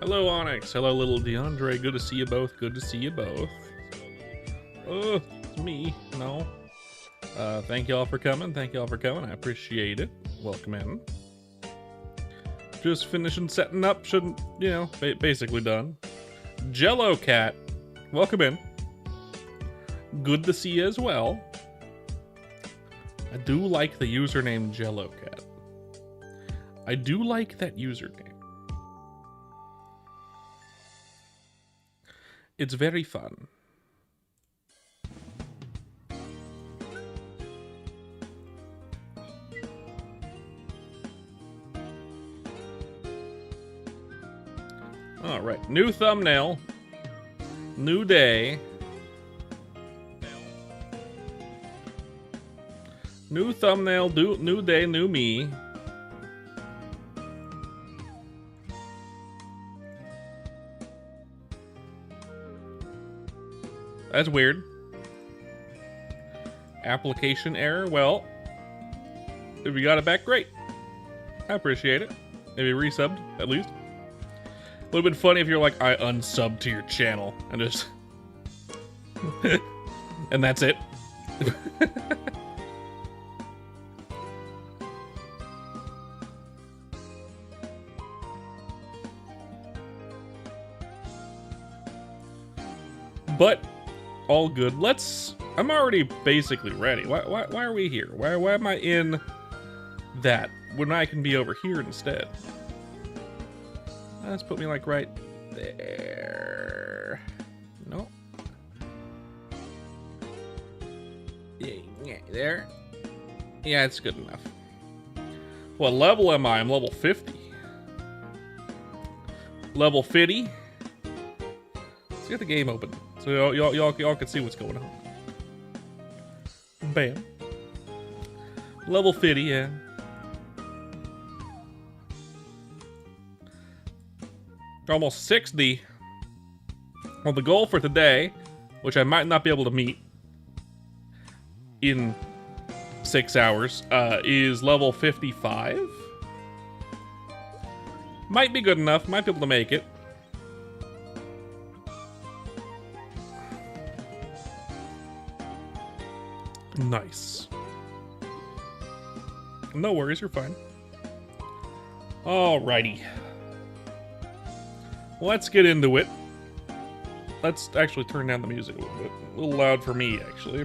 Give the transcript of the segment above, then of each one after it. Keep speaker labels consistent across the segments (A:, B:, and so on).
A: Hello, Onyx. Hello, little DeAndre. Good to see you both. Good to see you both. Oh, it's me. No. Thank y'all for coming. Thank y'all for coming. I appreciate it. Welcome in. Just finishing setting up. Shouldn't, you know, basically done. Jello Cat. Welcome in. Good to see you as well. I do like the username Jello Cat. I do like that username. It's very fun. All right, new thumbnail, new day. New thumbnail, new day, new me. That's weird. Application error. Well, if you got it back, great. I appreciate it. Maybe resubbed, at least. A little bit funny if you're like, I unsubbed to your channel and just... and that's it. But all good. I'm already basically ready. Why are we here? Why am I in that when I can be over here instead? Let's put me like right there. No. Yeah, there. Yeah, it's good enough. What level am I? I'm level 50. Level 50. Let's get the game open so y'all can see what's going on. Bam. Level 50, yeah. Almost 60. Well, the goal for today, which I might not be able to meet in 6 hours, is level 55. Might be good enough. Might be able to make it. Nice. No worries, you're fine. Alrighty. Let's get into it. Let's actually turn down the music a little bit. A little loud for me, actually.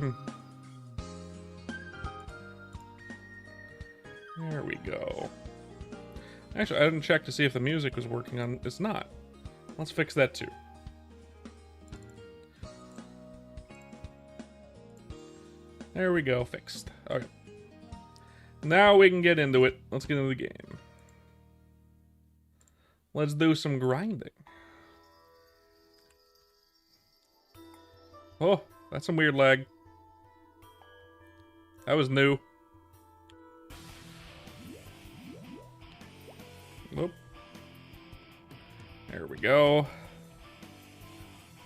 A: There we go. Actually, I didn't check to see if the music was working on... It's not. Let's fix that too. There we go, fixed. Okay. Now we can get into it. Let's get into the game. Let's do some grinding. Oh, that's some weird lag. That was new. Whoop. There we go.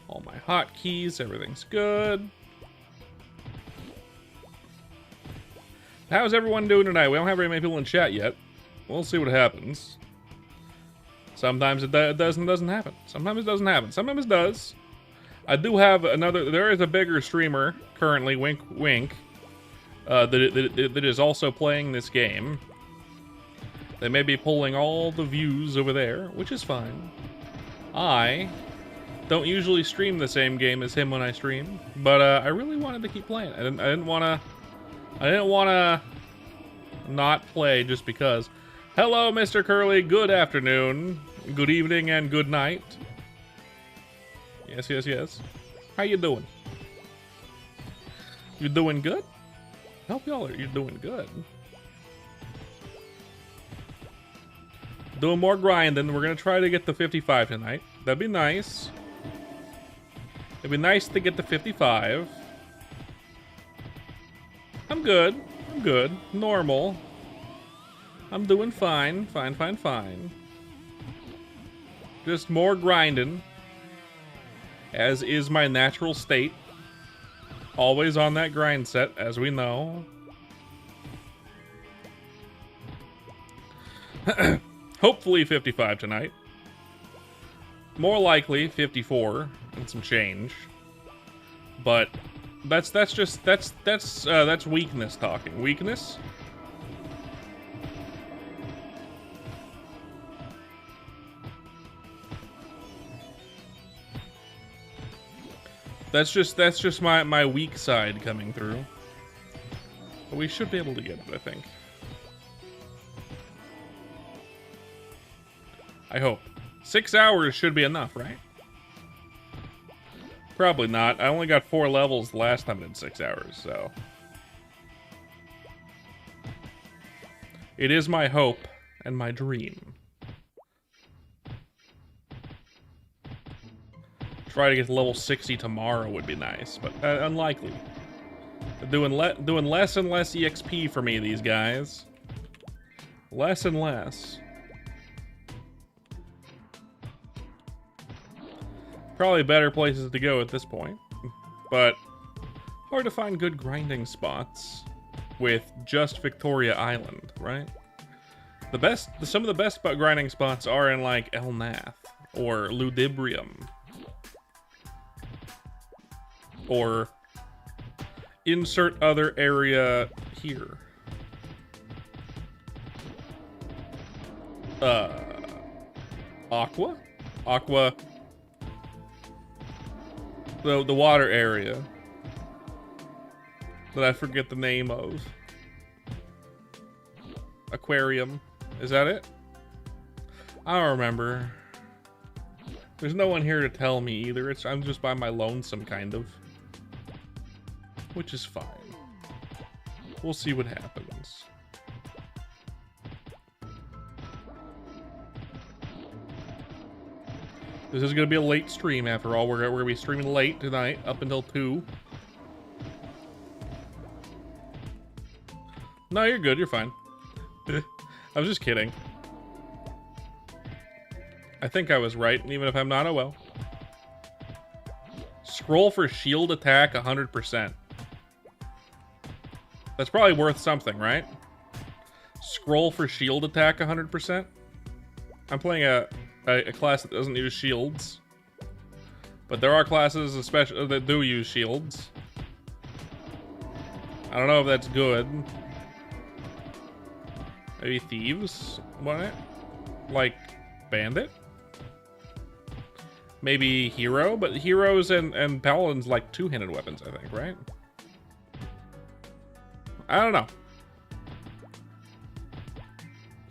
A: All my hotkeys, everything's good. How's everyone doing tonight? We don't have very many people in chat yet. We'll see what happens. Sometimes it does and doesn't happen. Sometimes it doesn't happen. Sometimes it does. I do have another... There is a bigger streamer currently, wink wink, that is also playing this game. They may be pulling all the views over there, which is fine. I don't usually stream the same game as him when I stream, but I really wanted to keep playing. I didn't want to not play just because. Hello, Mr. Curly. Good afternoon, good evening, and good night. Yes, yes, yes. How you doing? You doing good? I hope you're doing good. Doing more grinding. We're gonna try to get to 55 tonight. That'd be nice. It'd be nice to get to 55. I'm good. I'm good. Normal. I'm doing fine. Fine, fine, fine. Just more grinding. As is my natural state. Always on that grind set, as we know. Hopefully 55 tonight. More likely 54 and some change. But that's weakness talking. Weakness? That's just my weak side coming through. But we should be able to get it, I think. I hope. 6 hours should be enough, right? Probably not. I only got 4 levels the last time I did 6 hours, so. It is my hope and my dream. Try to get to level 60 tomorrow would be nice, but unlikely. They're doing less and less EXP for me, these guys. Less and less. Probably better places to go at this point, but hard to find good grinding spots with just Victoria Island, right? Some of the best grinding spots are in like El Nath or Ludibrium or insert other area here. Aqua. The water area that I forget the name of. Aquarium. Is that it? I don't remember. There's no one here to tell me either. I'm just by my lonesome, kind of. Which is fine. We'll see what happens. This is going to be a late stream after all. We're going to be streaming late tonight, up until 2. No, you're good. You're fine. I was just kidding. I think I was right, and even if I'm not, oh well. Scroll for shield attack 100%. That's probably worth something, right? Scroll for shield attack 100%? I'm playing a class that doesn't use shields, but there are classes especially that do use shields. I don't know if that's good. Maybe thieves? What? Like bandit? Maybe hero? But heroes and paladins like two-handed weapons, I think, right? I don't know.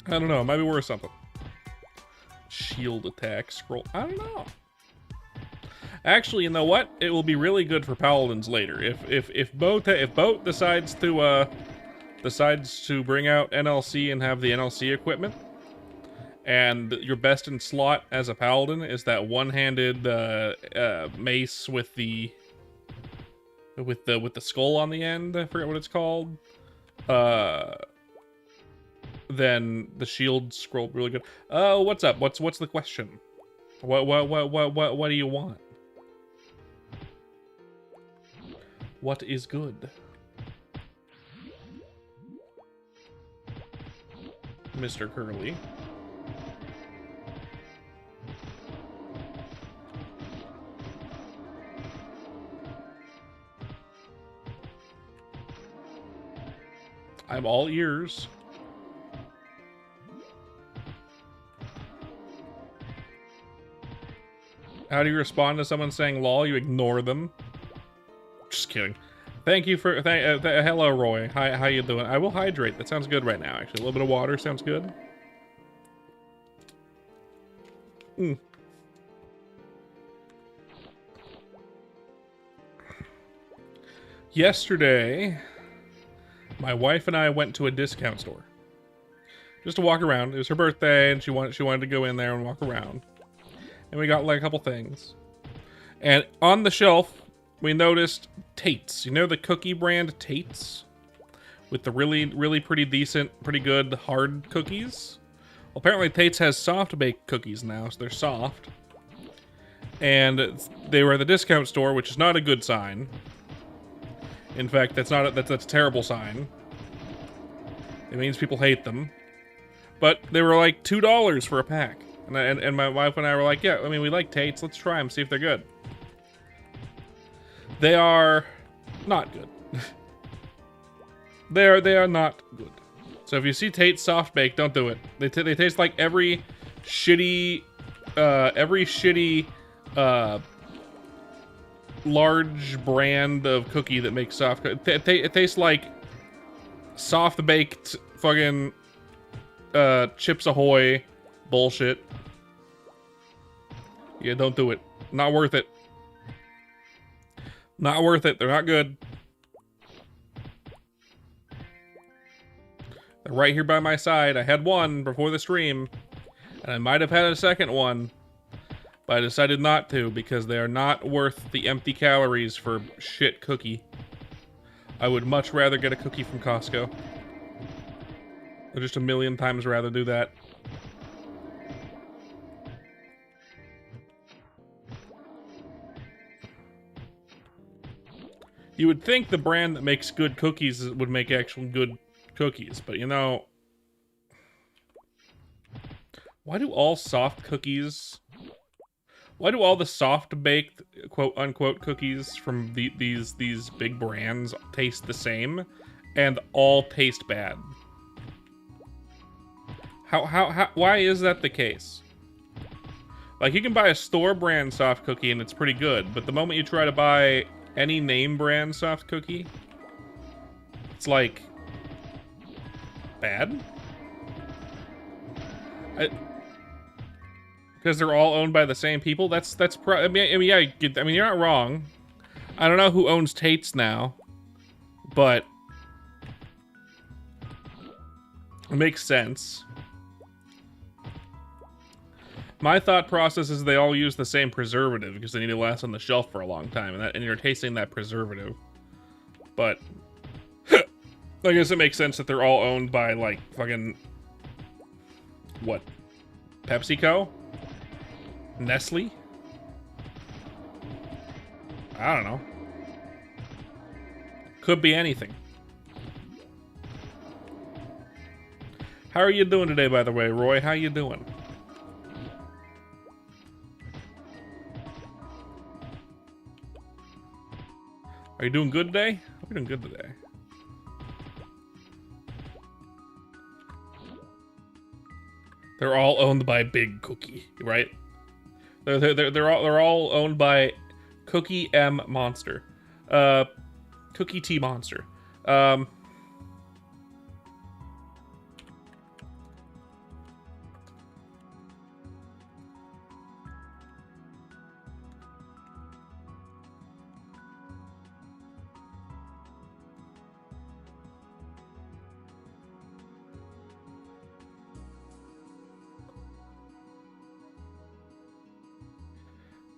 A: I don't know. It might be worth something. Shield attack scroll. I don't know. Actually, you know what? It will be really good for paladins later. If Boat decides to bring out NLC and have the NLC equipment, and your best in slot as a paladin is that one-handed mace with the skull on the end. I forget what it's called. Then the shield scroll really good. Oh, what's up? What's the question? What do you want? What is good? Mr. Curly. I'm all ears. How do you respond to someone saying lol? You ignore them. Just kidding. Thank you for... hello, Roy. Hi, how you doing? I will hydrate. That sounds good right now, actually. A little bit of water sounds good. Yesterday, my wife and I went to a discount store. Just to walk around. It was her birthday, and she wanted to go in there and walk around. And we got like a couple things. And on the shelf, we noticed Tate's. You know the cookie brand Tate's? With the really pretty decent, pretty good hard cookies? Well, apparently Tate's has soft baked cookies now, so they're soft. And they were at the discount store, which is not a good sign. In fact, that's a terrible sign. It means people hate them. But they were like $2 for a pack. And my wife and I were like, yeah, I mean, we like Tate's. Let's try them, see if they're good. They are not good. they are not good. So if you see Tate's soft bake, don't do it. They taste like every shitty large brand of cookie that makes soft. It tastes like soft baked fucking Chips Ahoy bullshit. Yeah, don't do it. Not worth it. Not worth it. They're not good. They're right here by my side. I had one before the stream, and I might have had a second one, but I decided not to because they are not worth the empty calories for shit cookie. I would much rather get a cookie from Costco. I'd just a million times rather do that. You would think the brand that makes good cookies would make actual good cookies, but you know, why do all soft cookies, why do all the soft baked quote unquote cookies from these big brands taste the same and all taste bad? How why is that the case? Like, you can buy a store brand soft cookie and it's pretty good, but the moment you try to buy any name brand soft cookie, it's like bad. Because they're all owned by the same people. I mean, yeah. I mean, you're not wrong. I don't know who owns Tate's now, but it makes sense. My thought process is they all use the same preservative because they need to last on the shelf for a long time, and you're tasting that preservative. But I guess it makes sense that they're all owned by, like, fucking what? PepsiCo? Nestle? I don't know. Could be anything. How are you doing today, by the way, Roy? How you doing? Are you doing good today? Hope you're doing good today. They're all owned by Big Cookie, right? They're all owned by Cookie M Monster, Cookie T Monster.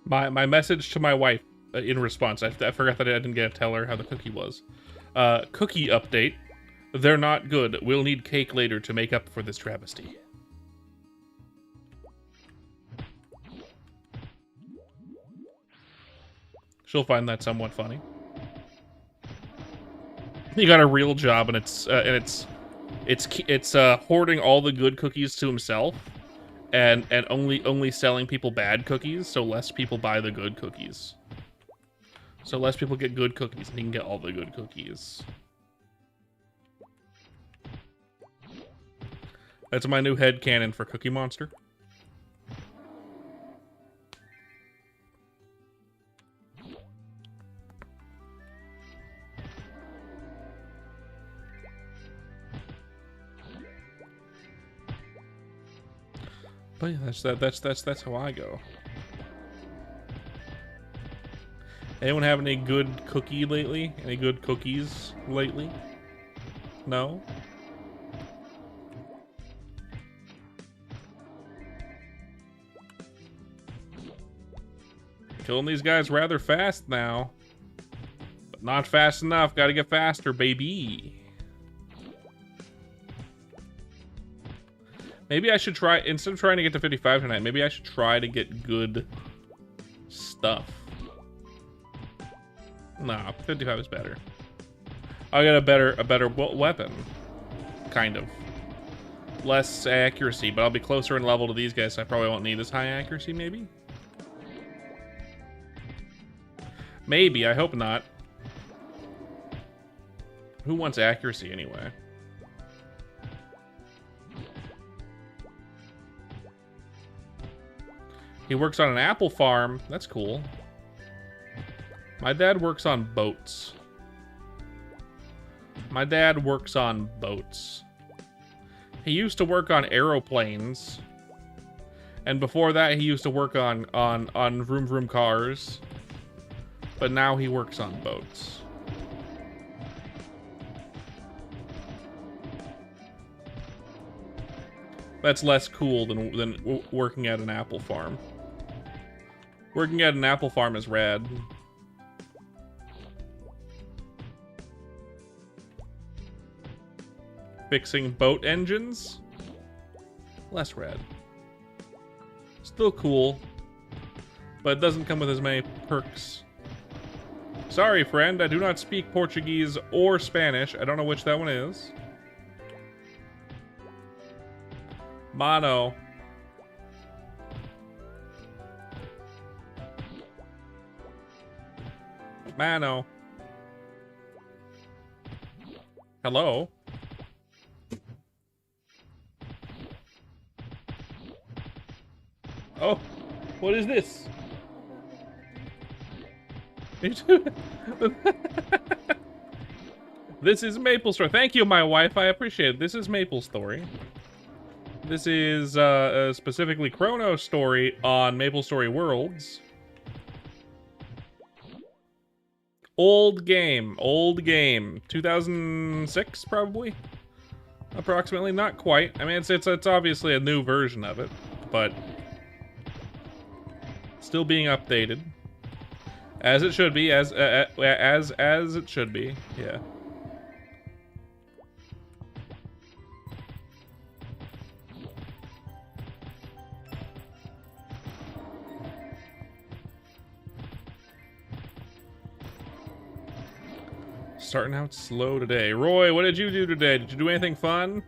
A: My message to my wife in response, I forgot that I didn't get to tell her how the cookie was. Cookie update. They're not good. We'll need cake later to make up for this travesty. She'll find that somewhat funny. He got a real job, and it's hoarding all the good cookies to himself. And only selling people bad cookies, so less people buy the good cookies. So less people get good cookies, and he can get all the good cookies. That's my new headcanon for Cookie Monster. But yeah, that's how I go. Anyone have any good cookie lately? Any good cookies lately? No? Killing these guys rather fast now. But not fast enough. Gotta get faster, baby. Maybe I should try, instead of trying to get to 55 tonight, maybe I should try to get good stuff. Nah, 55 is better. I'll get a better weapon. Kind of. less accuracy, but I'll be closer in level to these guys, so I probably won't need as high accuracy, maybe? Maybe, I hope not. Who wants accuracy anyway? He works on an apple farm. That's cool. My dad works on boats. My dad works on boats. He used to work on aeroplanes. And before that, he used to work on vroom vroom cars. But now he works on boats. That's less cool than working at an apple farm. Working at an apple farm is rad. Fixing boat engines? Less rad. Still cool, but it doesn't come with as many perks. Sorry, friend, I do not speak Portuguese or Spanish. I don't know which that one is. Mono. Mano. Hello. Oh, what is this? This is MapleStory. Thank you, my wife. I appreciate it. This is MapleStory. This is specifically ChronoStory on MapleStory Worlds. Old game. 2006, probably? Approximately. Not quite. I mean, it's obviously a new version of it, but still being updated. As it should be, as it should be, yeah. Starting out slow today. Roy, what did you do today? Did you do anything fun?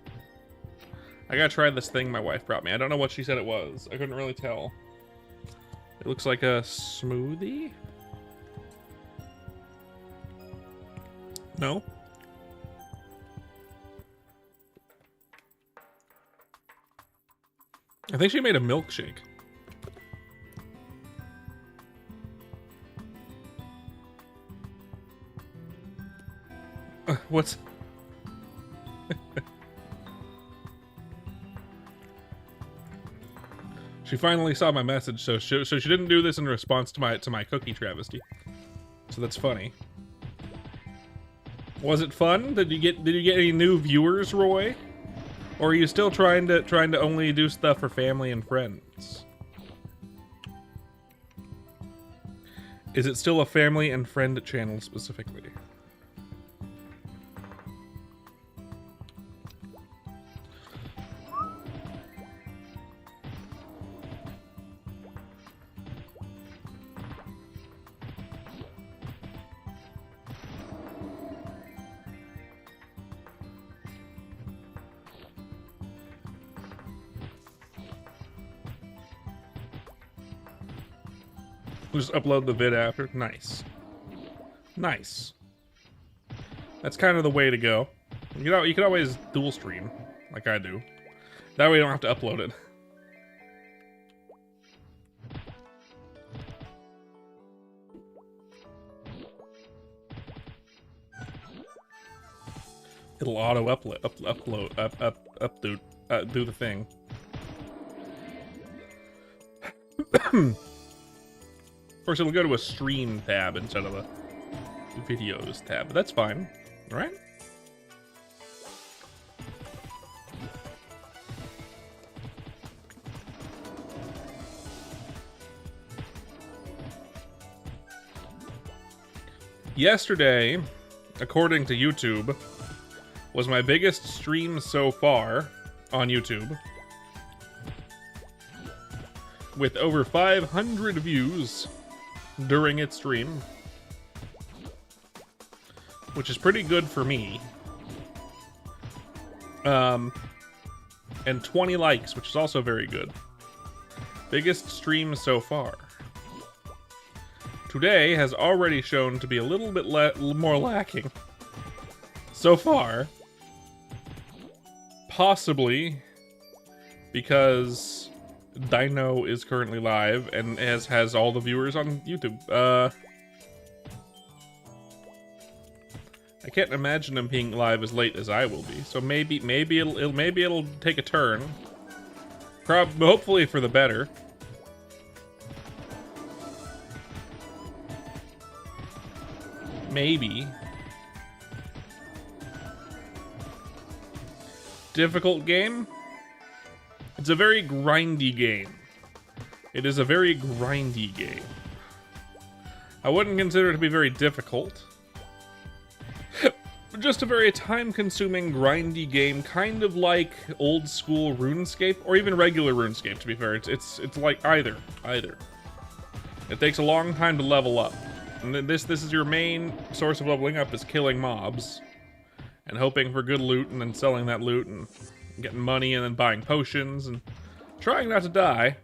A: I gotta try this thing my wife brought me. I don't know what she said it was. I couldn't really tell. It looks like a smoothie? No? I think she made a milkshake. What's... She finally saw my message, so she didn't do this in response to my cookie travesty. So that's funny. Was it fun? Did you get any new viewers, Roy? Or are you still trying to only do stuff for family and friends? Is it still a family and friend channel specifically? Just upload the vid after. Nice. Nice. That's kind of the way to go. You know, you can always dual stream, like I do. That way you don't have to upload it. It'll auto do the thing. Of course, it'll go to a stream tab instead of a videos tab, but that's fine, right? Yesterday, according to YouTube, was my biggest stream so far on YouTube, with over 500 views during its stream, which is pretty good for me. and 20 likes, which is also very good. Biggest stream so far. Today has already shown to be a little bit more lacking. So far. Possibly because Dino is currently live and has all the viewers on YouTube. I can't imagine him being live as late as I will be. So maybe it'll take a turn. Hopefully for the better. Maybe. Difficult game? It's a very grindy game. It is a very grindy game. I wouldn't consider it to be very difficult. Just a very time-consuming, grindy game, kind of like old-school RuneScape, or even regular RuneScape, to be fair. It's like either. It takes a long time to level up. And this is your main source of leveling up, is killing mobs. And hoping for good loot, and then selling that loot, and getting money, and then buying potions, and trying not to die.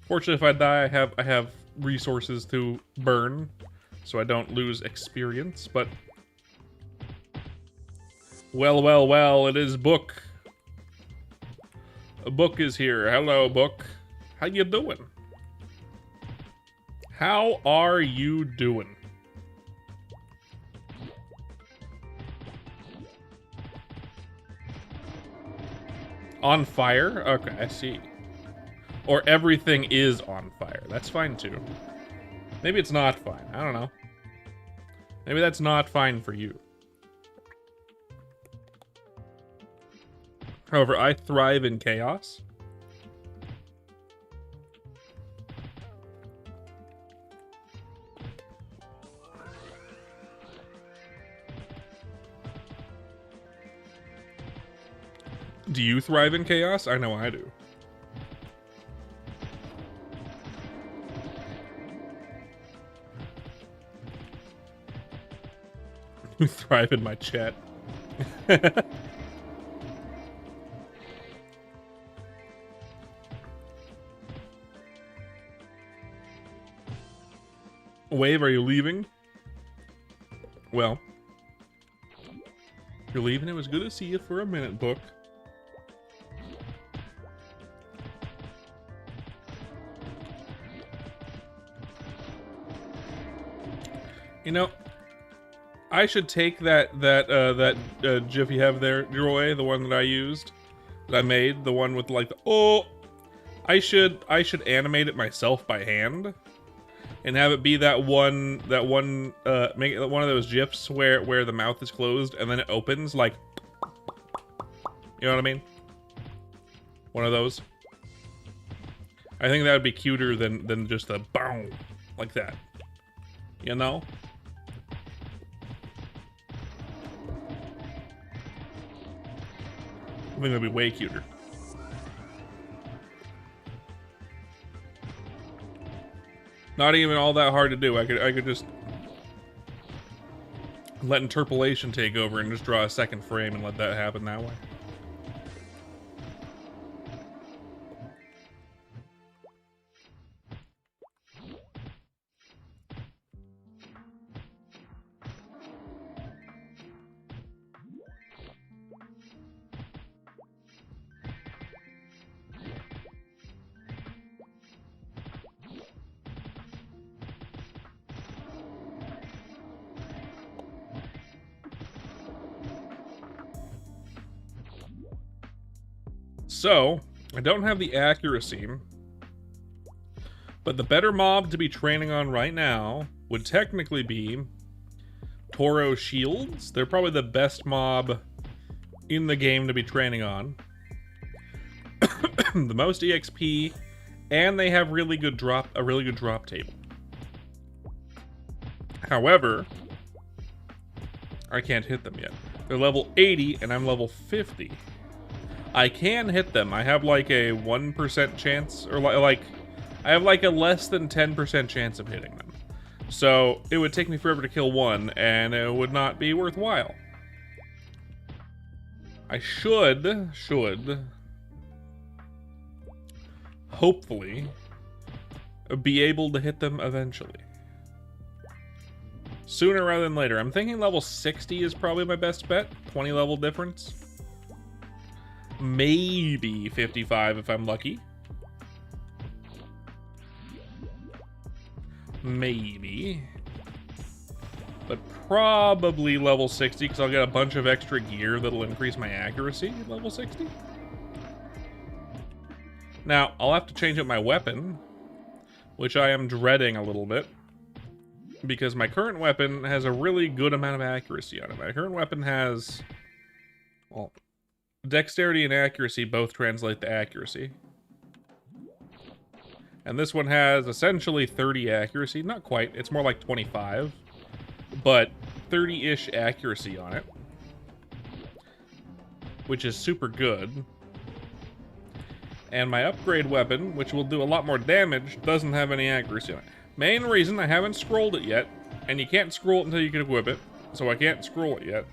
A: Fortunately, if I die, I have resources to burn, so I don't lose experience, but... Well, it is Book. A Book is here. Hello, Book. How you doing? How are you doing? On fire? Okay, I see. Or everything is on fire. That's fine too. Maybe it's not fine. I don't know. Maybe that's not fine for you. However, I thrive in chaos. Do you thrive in chaos? I know I do. You thrive in my chat. Wave, are you leaving? Well, you're leaving. It was good to see you for a minute, Book. You know, I should take that GIF you have there, Joy, the one that I used, that I made, the one with like the, oh, I should animate it myself by hand, and have it be that one make it one of those GIFs where the mouth is closed and then it opens, like, you know what I mean? One of those. I think that would be cuter than just a boom like that. You know? I think that'd be way cuter. Not even all that hard to do. I could just let interpolation take over and just draw a second frame and let that happen that way. So, I don't have the accuracy, but the better mob to be training on right now would technically be Toro Shields. They're probably the best mob in the game to be training on. The most EXP, and they have a really good drop table. However, I can't hit them yet. They're level 80 and I'm level 50. I can hit them. I have like a 1% chance, or like I have like a less than 10% chance of hitting them. So it would take me forever to kill one, and it would not be worthwhile. I should, hopefully, be able to hit them eventually. Sooner rather than later. I'm thinking level 60 is probably my best bet. 20 level difference. Maybe 55 if I'm lucky. Maybe. But probably level 60 because I'll get a bunch of extra gear that'll increase my accuracy at level 60. Now, I'll have to change up my weapon, which I am dreading a little bit, because my current weapon has a really good amount of accuracy on it. My current weapon has, well, dexterity and accuracy both translate to accuracy. And this one has essentially 30 accuracy. Not quite, it's more like 25, but 30-ish accuracy on it, which is super good. And my upgrade weapon, which will do a lot more damage, doesn't have any accuracy on it. Main reason I haven't scrolled it yet, and you can't scroll it until you can equip it, so I can't scroll it yet.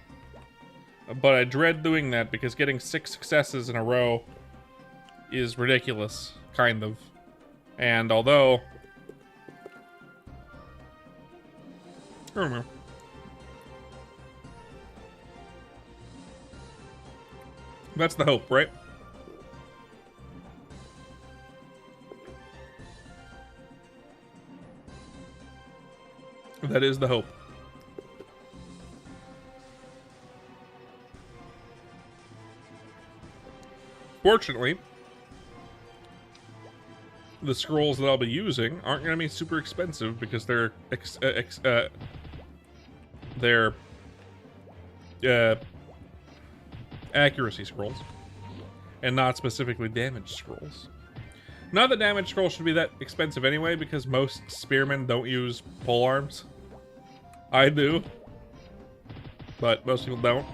A: But I dread doing that because getting 6 successes in a row is ridiculous, kind of. And although, I don't know. That's the hope, right? That is the hope. Fortunately, the scrolls that I'll be using aren't going to be super expensive because they're accuracy scrolls and not specifically damage scrolls. Not that damage scrolls should be that expensive anyway, because most spearmen don't use pole arms. I do, but most people don't.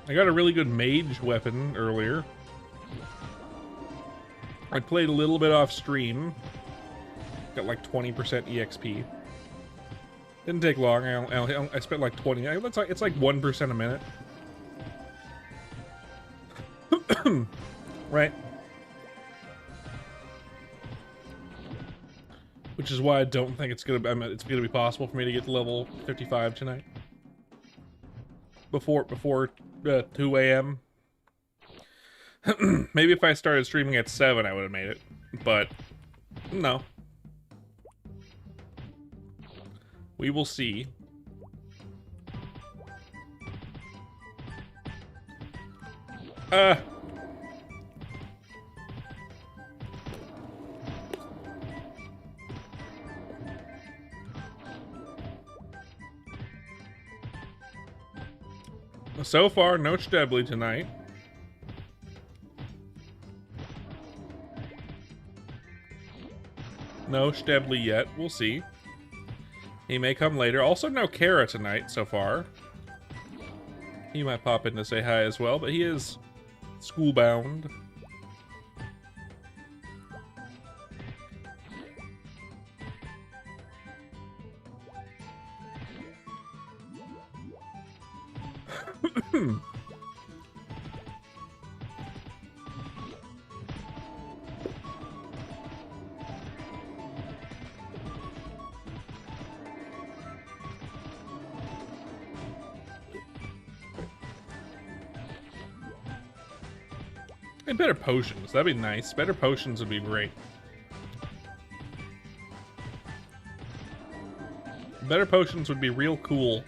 A: I got a really good mage weapon earlier. I played a little bit off stream. Got like 20% EXP. Didn't take long. I spent like 20. It's like 1% a minute. Right? Which is why I don't think it's gonna be possible for me to get to level 55 tonight. Before 2 a.m. Maybe if I started streaming at 7, I would have made it. But no. We will see. So far, no Stebley tonight. No Stebley yet. We'll see. He may come later. Also, no Kara tonight so far. He might pop in to say hi as well, but he is school-bound. Hey, better potions. That'd be nice. Better potions would be great. Better potions would be real cool.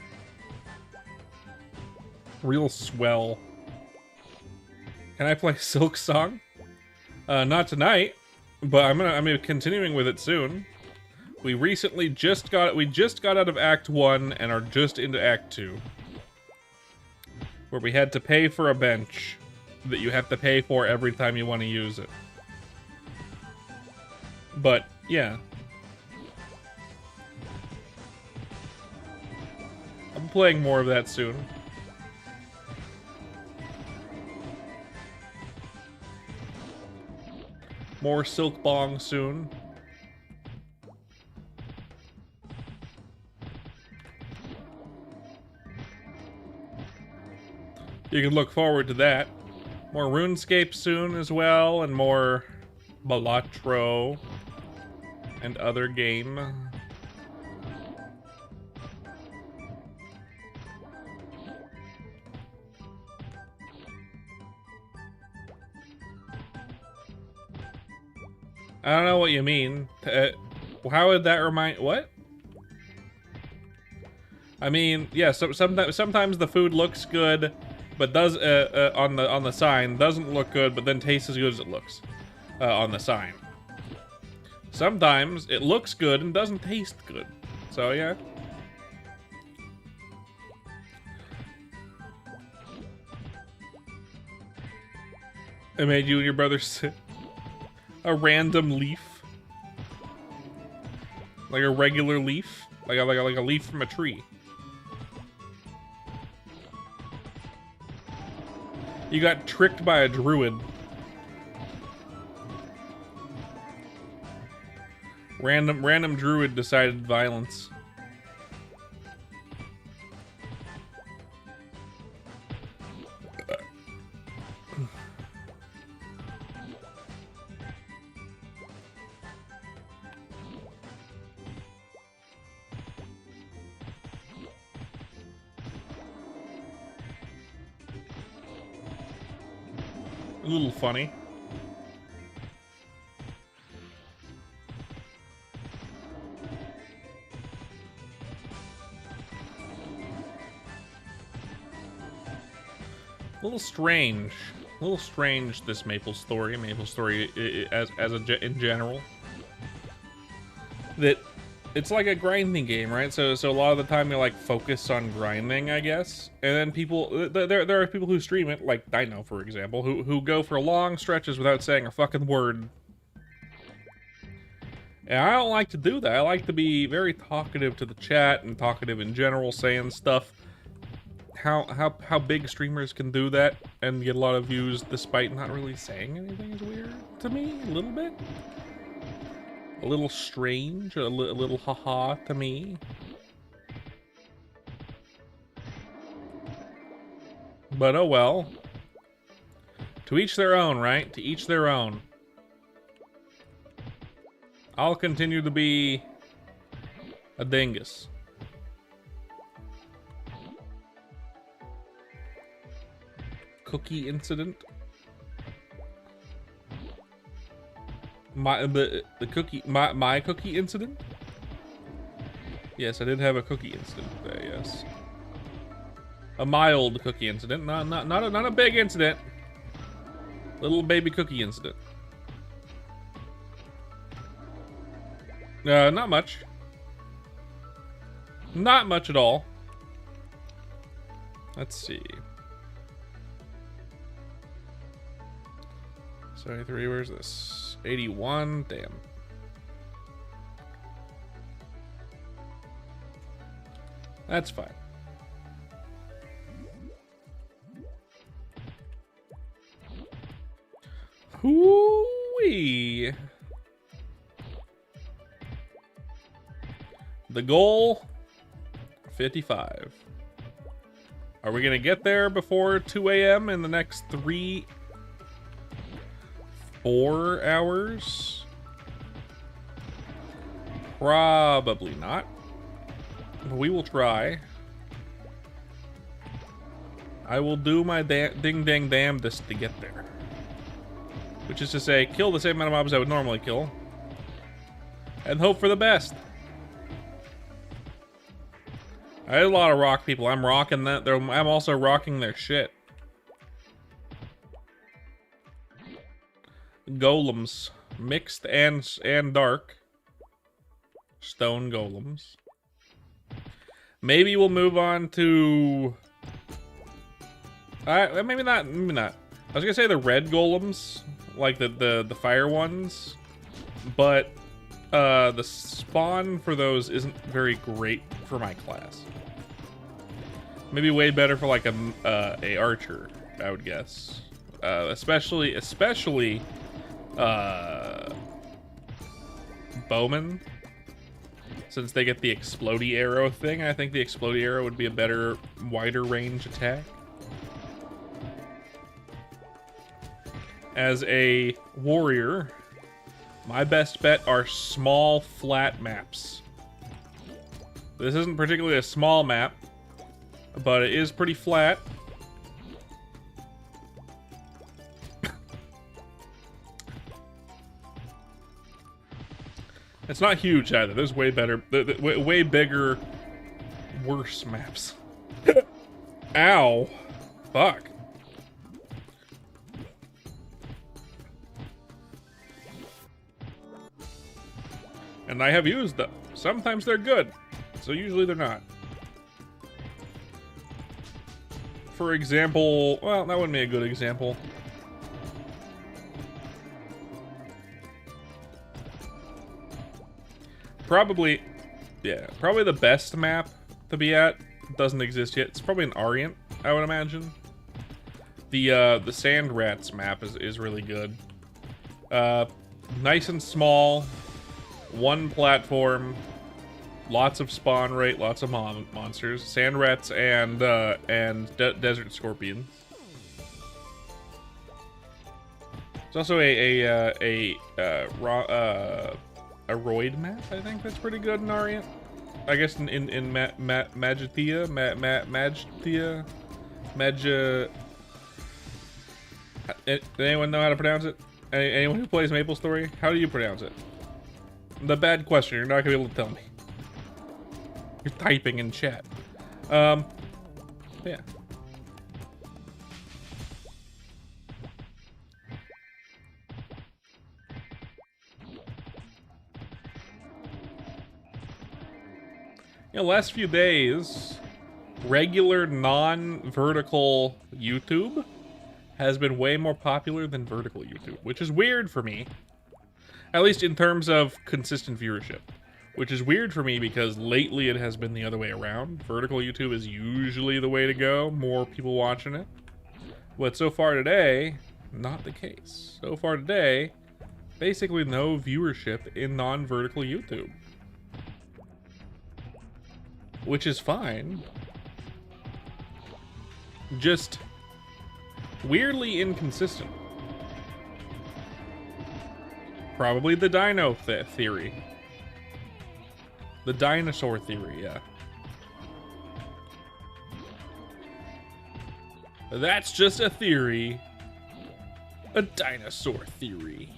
A: Real swell. Can I play Silk Song? Not tonight, but I'm continuing with it soon. We recently just got out of Act 1 and are just into Act 2. Where we had to pay for a bench that you have to pay for every time you want to use it. But, yeah. I'm playing more of that soon. More silk bong soon. You can look forward to that. More RuneScape soon as well, and more Balatro and other game. I don't know what you mean. How would that remind... What? I mean, yeah, so sometimes the food looks good, but does on the sign doesn't look good, but then tastes as good as it looks on the sign. Sometimes it looks good and doesn't taste good. So yeah. I made you and your brother sit a random leaf, like a regular leaf, like a leaf from a tree. You got tricked by a druid. Random druid decided violence. A little funny. A little strange. A little strange, this MapleStory in general. That it's like a grinding game, right? So a lot of the time you like focus on grinding, I guess. And then people, there are people who stream it, like Dino, for example, who go for long stretches without saying a fucking word. And I don't like to do that. I like to be very talkative to the chat and talkative in general, saying stuff. How big streamers can do that and get a lot of views despite not really saying anything is weird to me, a little bit. A little strange, a little haha to me. But oh well. To each their own, right? To each their own. I'll continue to be a dingus. Cookie incident. My cookie incident? Yes, I did have a cookie incident there, yes. A mild cookie incident, not a big incident. Little baby cookie incident. Not much. Not much at all. Let's see. 73, where's this? 81, damn. That's fine. Hoo-wee. The goal, 55. Are we gonna get there before 2 a.m. in the next 4 hours? Probably not. But we will try. I will do my ding dang damnedest to get there. Which is to say, kill the same amount of mobs I would normally kill. And hope for the best. I had a lot of rock people. I'm rocking that. I'm also rocking their shit. Golems. Mixed and dark. Stone golems. Maybe we'll move on to... maybe not. Maybe not. I was gonna say the red golems. Like the fire ones. But the spawn for those isn't very great for my class. Maybe way better for like a archer, I would guess. Especially bowmen, since they get the explodey arrow thing. I think the explodey arrow would be a better, wider range attack. As a warrior, my best bet are small, flat maps. This isn't particularly a small map, but it is pretty flat. It's not huge either. There's way better, way bigger, worse maps. Ow. Fuck. And I have used them. Sometimes they're good, so usually they're not. For example, well, that wouldn't be a good example. Probably, yeah, probably the best map to be at doesn't exist yet. It's probably an Orient, I would imagine. The Sand Rats map is really good. Nice and small, one platform, lots of spawn rate, lots of monsters, Sand Rats and Desert Scorpions. There's also a Roid map, I think that's pretty good in Orient. I guess in Magithia, Does anyone know how to pronounce it? Anyone who plays MapleStory, how do you pronounce it? The bad question. You're not gonna be able to tell me. You're typing in chat. Yeah. You know, last few days, regular non-vertical YouTube has been way more popular than vertical YouTube, which is weird for me. At least in terms of consistent viewership. Which is weird for me because lately it has been the other way around. Vertical YouTube is usually the way to go, more people watching it. But so far today, not the case. So far today, basically no viewership in non-vertical YouTube. Which is fine. Just weirdly inconsistent. Probably the dino theory. The dinosaur theory, yeah. That's just a theory. A dinosaur theory.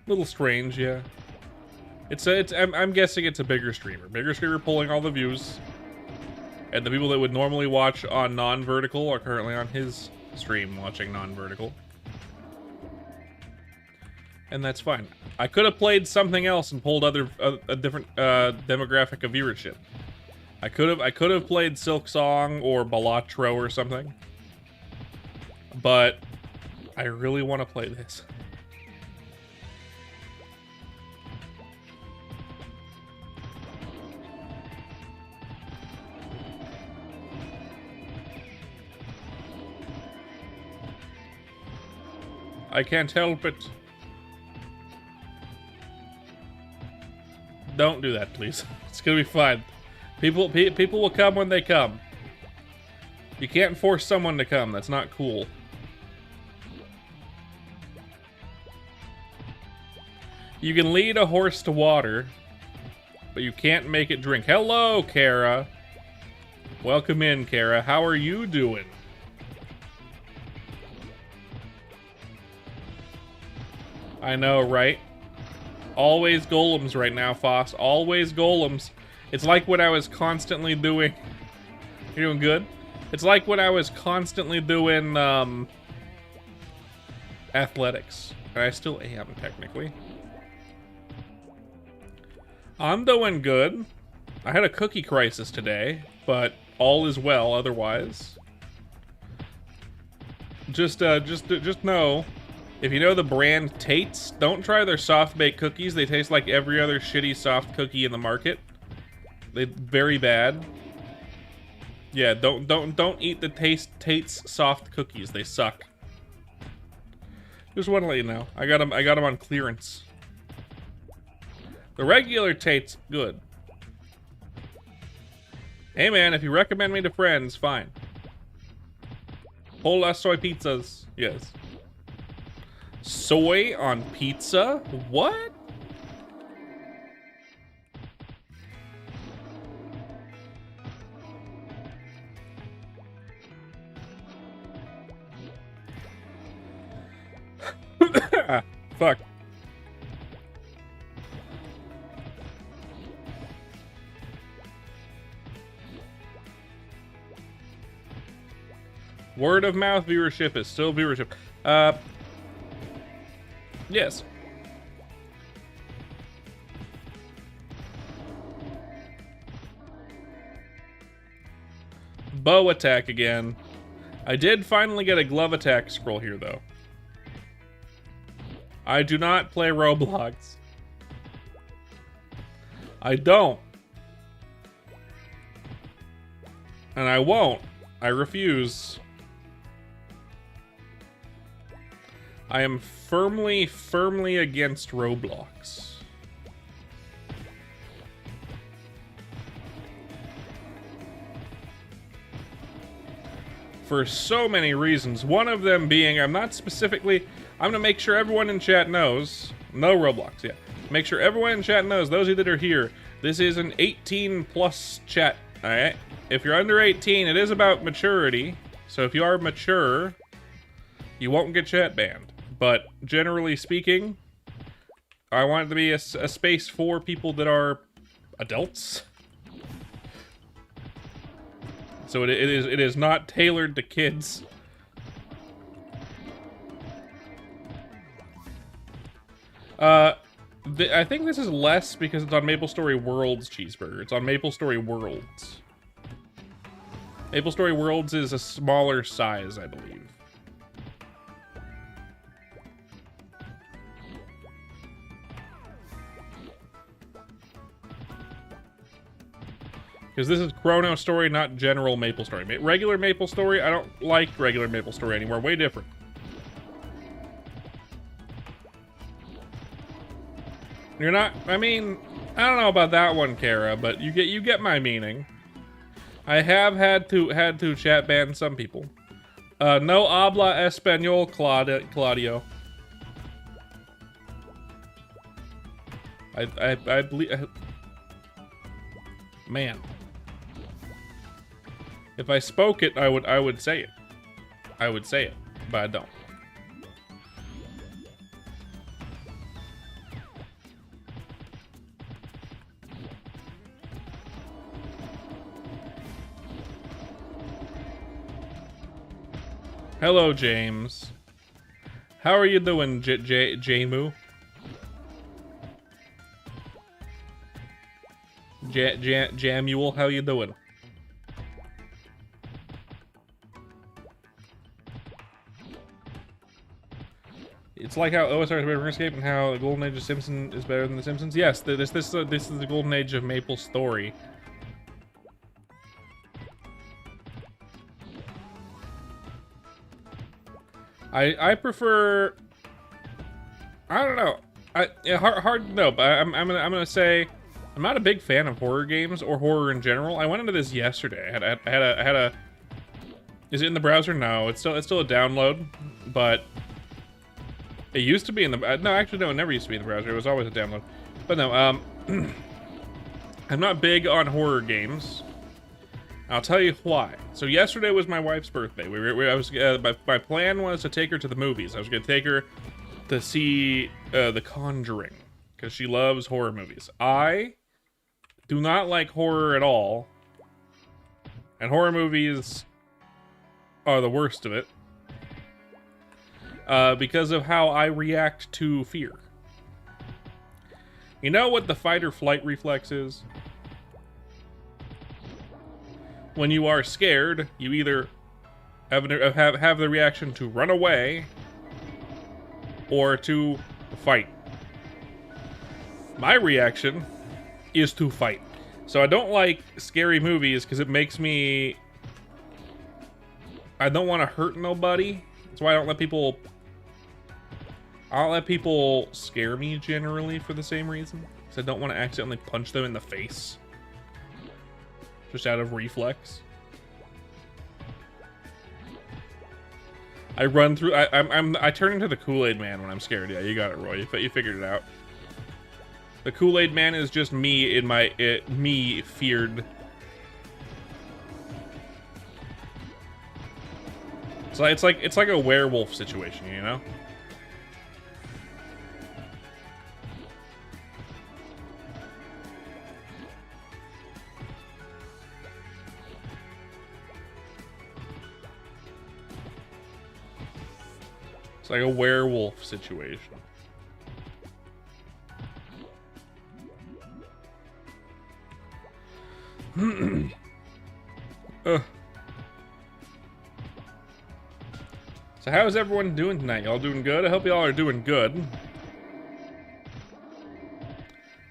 A: Little strange, yeah. I'm guessing it's a bigger streamer. Bigger streamer pulling all the views. And the people that would normally watch on non-vertical are currently on his stream watching non-vertical. And that's fine. I could have played something else and pulled a different demographic of viewership. I could have played Silk Song or Balatro or something. But I really want to play this. I can't help it. Don't do that, please. It's gonna be fine. People will come when they come. You can't force someone to come. That's not cool. You can lead a horse to water, but you can't make it drink. Hello, Kara. Welcome in, Kara. How are you doing? I know, right? Always golems right now, Foss. Always golems. It's like what I was constantly doing. You're doing good? It's like when I was constantly doing athletics. And I still am, technically. I'm doing good. I had a cookie crisis today, but all is well otherwise. Just know, if you know the brand Tate's, don't try their soft-baked cookies. They taste like every other shitty soft cookie in the market. They're very bad. Yeah, don't eat the Tate's soft cookies. They suck. Just want to let you know. I got them on clearance. The regular Tate's good. Hey man, if you recommend me to friends, fine. Whole soy pizzas, yes. Soy on pizza? What? Fuck. Word of mouth viewership is still viewership. Yes. Bow attack again. I did finally get a glove attack scroll here, though. I do not play Roblox. I don't. And I won't. I refuse. I am firmly against Roblox. For so many reasons. One of them being, I'm gonna make sure everyone in chat knows. No Roblox, yeah. Make sure everyone in chat knows, those of you that are here, this is an 18+ chat, alright? If you're under 18, it is about maturity. So if you are mature, you won't get chat banned. But generally speaking, I want it to be a space for people that are adults. So it is not tailored to kids. I think this is less because it's on MapleStory Worlds cheeseburger. It's on MapleStory Worlds. MapleStory Worlds is a smaller size, I believe. Because this is ChronoStory, not general MapleStory. Regular MapleStory, I don't like regular MapleStory anymore. Way different. You're not, I mean, I don't know about that one, Kara, but you get my meaning. I have had to chat ban some people. No habla español, Claudio. I believe, man. If I spoke it, I would say it. I would say it, but I don't. Hello, James. How are you doing, Jamu? Jamuel, how you doing? It's like how OSR is better than RuneScape and how the Golden Age of Simpson is better than The Simpsons. Yes, this is the Golden Age of MapleStory. I prefer. I don't know. Hard to know, but I'm gonna say I'm not a big fan of horror games or horror in general. I went into this yesterday. I had a. Is it in the browser? No, it's still a download, but it used to be in the. No, actually, no, it never used to be in the browser. It was always a download. But no, I'm not big on horror games. I'll tell you why. So yesterday was my wife's birthday. My plan was to take her to the movies. I was going to take her to see The Conjuring because she loves horror movies. I do not like horror at all, and horror movies are the worst of it because of how I react to fear. You know what the fight or flight reflex is? When you are scared, you either have the reaction to run away or to fight. My reaction is to fight. So I don't like scary movies because it makes me I don't want to hurt nobody. That's why I don't let people scare me generally for the same reason. Because I don't want to accidentally punch them in the face. Just out of reflex. I run through. I turn into the Kool-Aid Man when I'm scared. Yeah, you got it, Roy. You figured it out. The Kool-Aid Man is just me in my me feared. So it's like a werewolf situation, you know? It's like a werewolf situation. So how is everyone doing tonight? Y'all doing good? I hope y'all are doing good.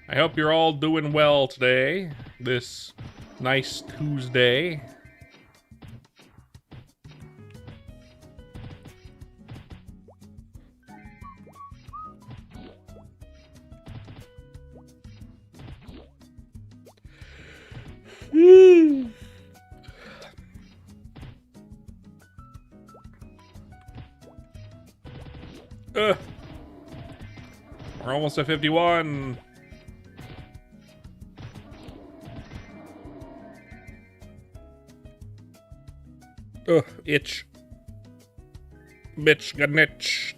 A: I hope you're all doing well today. This nice Tuesday. We're almost at 51. Itch. Bitch, got an itch.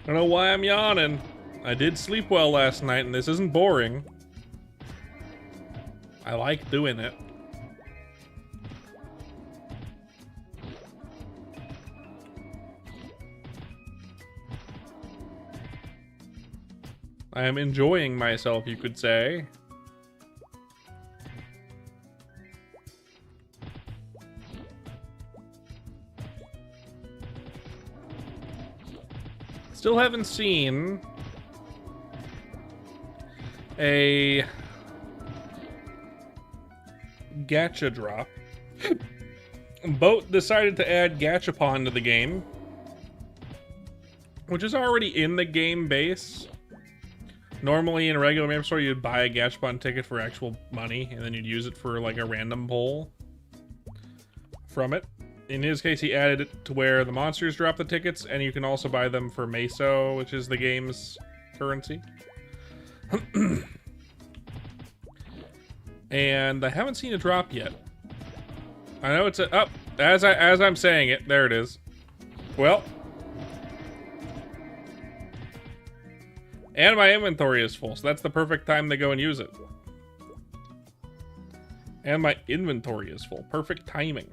A: I don't know why I'm yawning. I did sleep well last night, and this isn't boring. I like doing it. I am enjoying myself, you could say. Still haven't seen a gacha drop. Boat decided to add Gachapon to the game, which is already in the game base. Normally in a regular MapleStory, you'd buy a Gachapon ticket for actual money, and then you'd use it for like a random pull from it. In his case, he added it to where the monsters drop the tickets, and you can also buy them for Meso, which is the game's currency. And I haven't seen a drop yet. I know it's up as I'm saying it. There it is. Well, and my inventory is full, so that's the perfect time to go and use it. And my inventory is full. Perfect timing.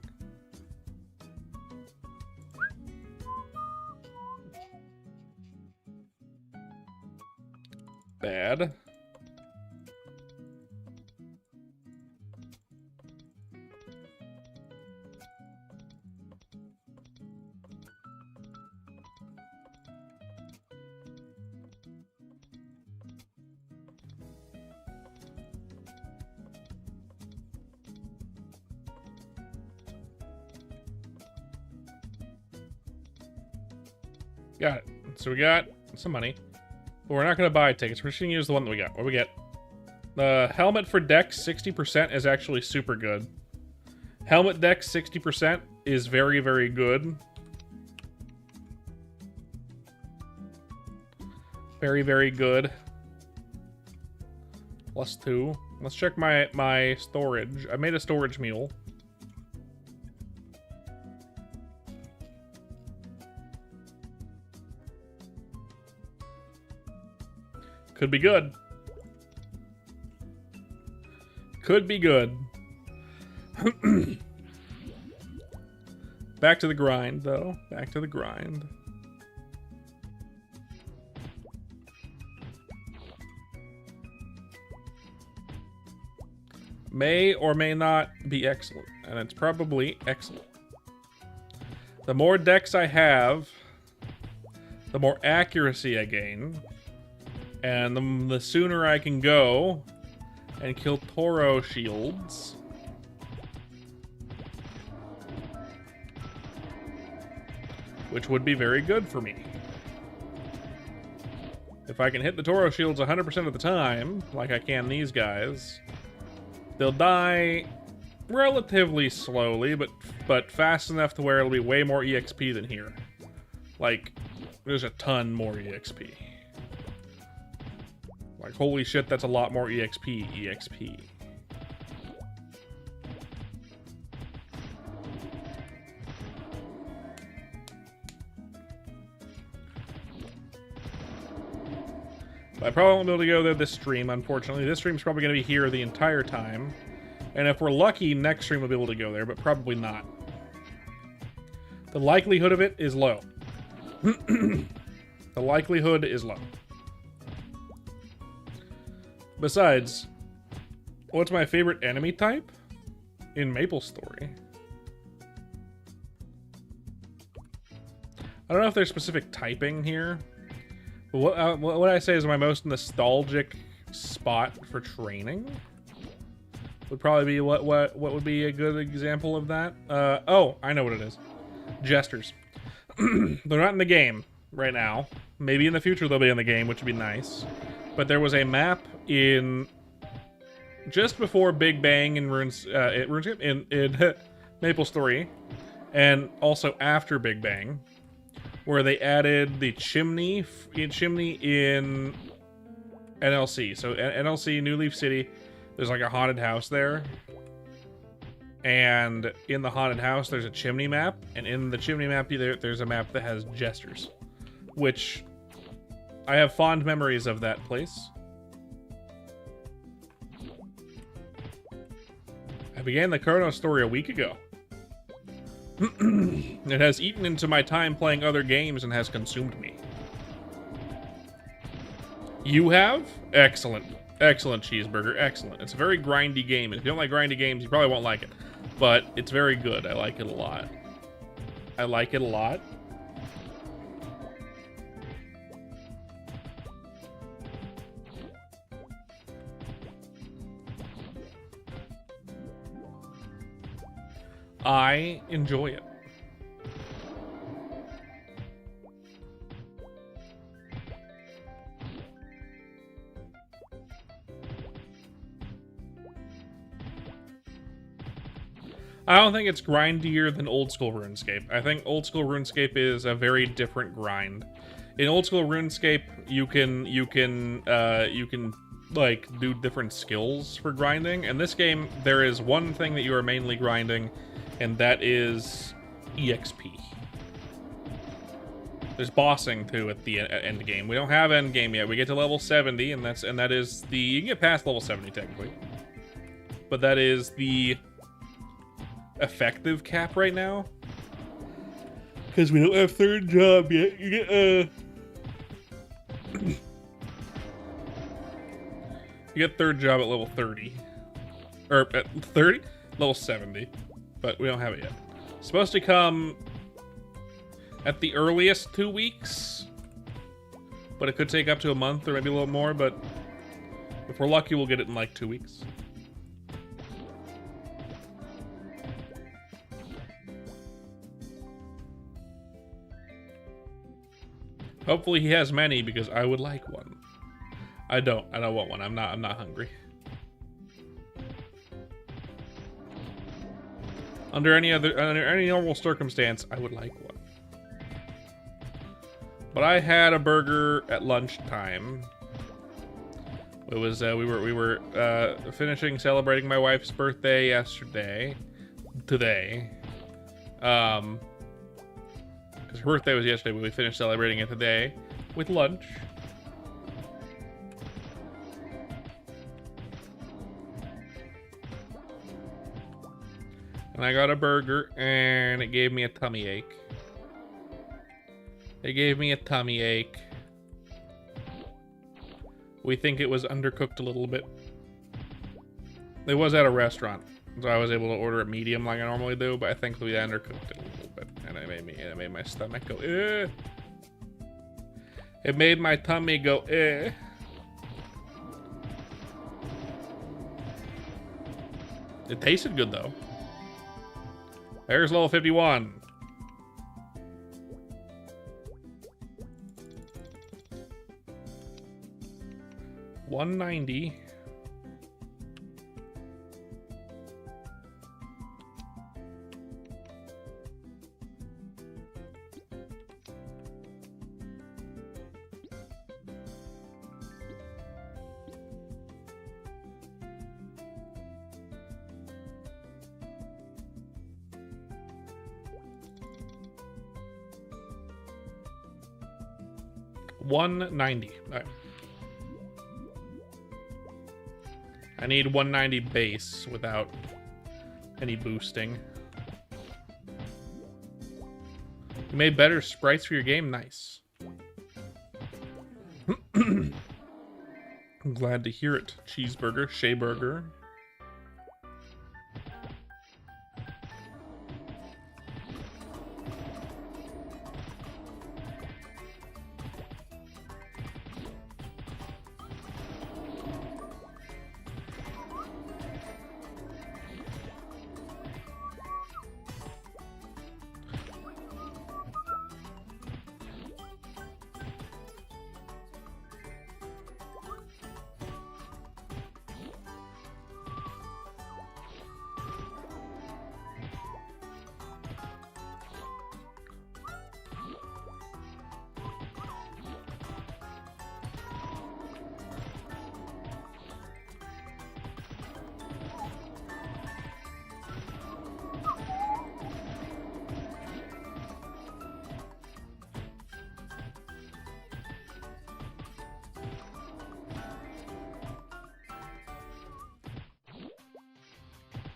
A: Bad. Got it. So we got some money. But we're not going to buy tickets. We're just going to use the one that we got. What do we get? The helmet for Dex 60% is actually super good. Helmet Dex 60% is very, very good. Very, very good. +2. Let's check my storage. I made a storage mule. Could be good. Could be good. Back to the grind, though. Back to the grind. May or may not be excellent, and it's probably excellent. The more decks I have, the more accuracy I gain, and the sooner I can go and kill Toro shields. Which would be very good for me. If I can hit the Toro shields 100% of the time, like I can these guys, they'll die relatively slowly, but fast enough to where it'll be way more EXP than here. Like, there's a ton more EXP. Like, holy shit, that's a lot more EXP. I probably won't be able to go there this stream, unfortunately. This stream's probably going to be here the entire time. And if we're lucky, next stream we'll be able to go there, but probably not. The likelihood of it is low. The likelihood is low. Besides, what's my favorite enemy type? In MapleStory. I don't know if there's specific typing here. What I say is my most nostalgic spot for training would probably be what would be a good example of that. Oh, I know what it is. Jesters. They're not in the game right now. Maybe in the future they'll be in the game, which would be nice. But there was a map in just before Big Bang in RuneScape in MapleStory, and also after Big Bang, where they added the chimney in NLC. So NLC, New Leaf City, there's like a haunted house there. And in the haunted house, there's a chimney map. And in the chimney map, there's a map that has Jesters. Which, I have fond memories of that place. I began the ChronoStory a week ago. It has eaten into my time playing other games and has consumed me. You have? Excellent. Excellent, Cheeseburger. Excellent. It's a very grindy game. And if you don't like grindy games, you probably won't like it. But it's very good. I like it a lot. I like it a lot. I enjoy it. I don't think it's grindier than old school RuneScape. I think old school RuneScape is a very different grind. In old school RuneScape, you can like do different skills for grinding. In this game, there is one thing that you are mainly grinding, and that is EXP. There's bossing too at the end game. We don't have end game yet. We get to level 70, and that is the, you can get past level 70 technically, but that is the effective cap right now, because we don't have third job yet. You get third job at level 30, or at 30, level 70, but we don't have it yet. It's supposed to come at the earliest 2 weeks, but it could take up to a month or maybe a little more. But if we're lucky, we'll get it in like 2 weeks. Hopefully he has many, because I would like one. I don't want one. I'm not hungry. Under any normal circumstance, I would like one. But I had a burger at lunchtime. It was we were finishing celebrating my wife's birthday today. Because her birthday was yesterday, but we finished celebrating it today with lunch. And I got a burger, and it gave me a tummy ache. It gave me a tummy ache. We think it was undercooked a little bit. It was at a restaurant, so I was able to order it medium like I normally do, but I think we undercooked it a little bit, and it made my stomach go, eh. It made my tummy go, eh. It tasted good, though. There's level 51. $190. $190. All right. I need 190 base without any boosting. You made better sprites for your game? Nice. I'm glad to hear it. Cheeseburger, Shea-burger.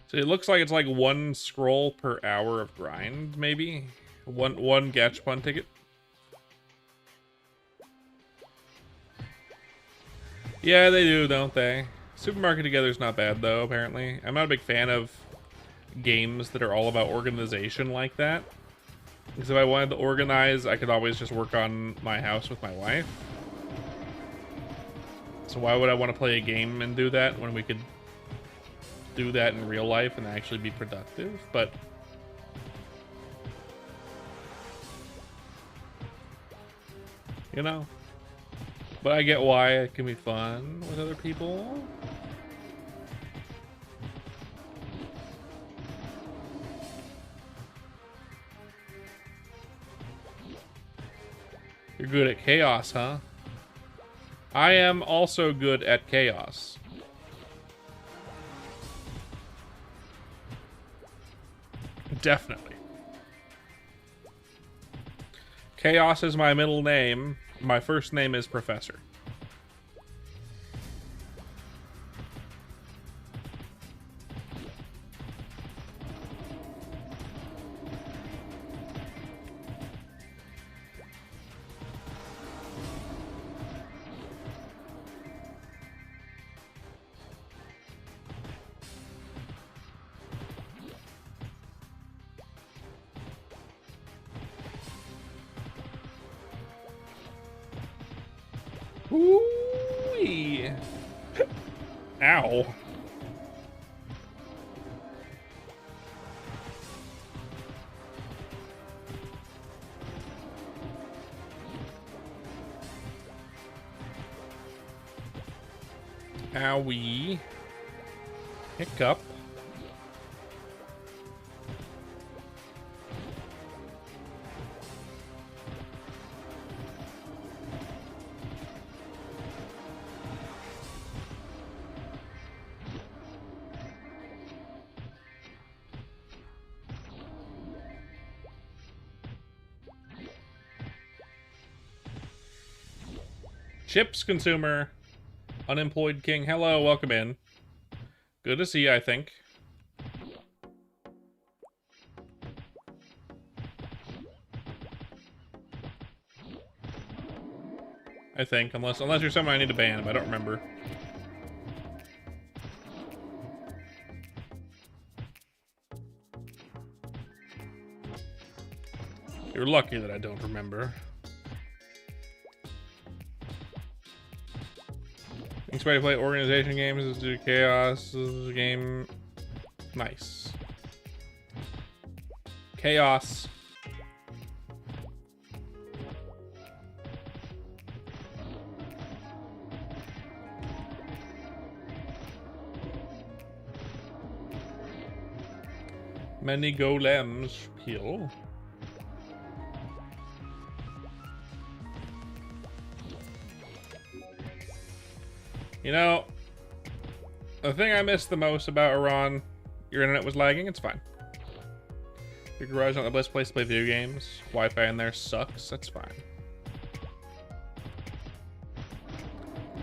A: So it looks like it's like 1 scroll per hour of grind, maybe? One Gachapon ticket. Yeah, they do, don't they? Supermarket Together's not bad, though, apparently. I'm not a big fan of games that are all about organization like that. Because if I wanted to organize, I could always just work on my house with my wife. So why would I want to play a game and do that when we could do that in real life and actually be productive? But you know, but I get why it can be fun with other people. You're good at chaos, huh? I am also good at chaos. Definitely. Chaos is my middle name. My first name is Professor. Ooh-wee. Ow. Owie. Hiccup. Chips consumer. Unemployed King. Hello, welcome in. Good to see you, I think. I think, unless you're someone I need to ban, but I don't remember. You're lucky that I don't remember. Thanks for to play organization games. This is due to chaos. This is a game. Nice. Chaos. Many golems kill. You know, the thing I missed the most about Iran, your internet was lagging, it's fine. Your garage is not the best place to play video games. Wi-Fi in there sucks, that's fine.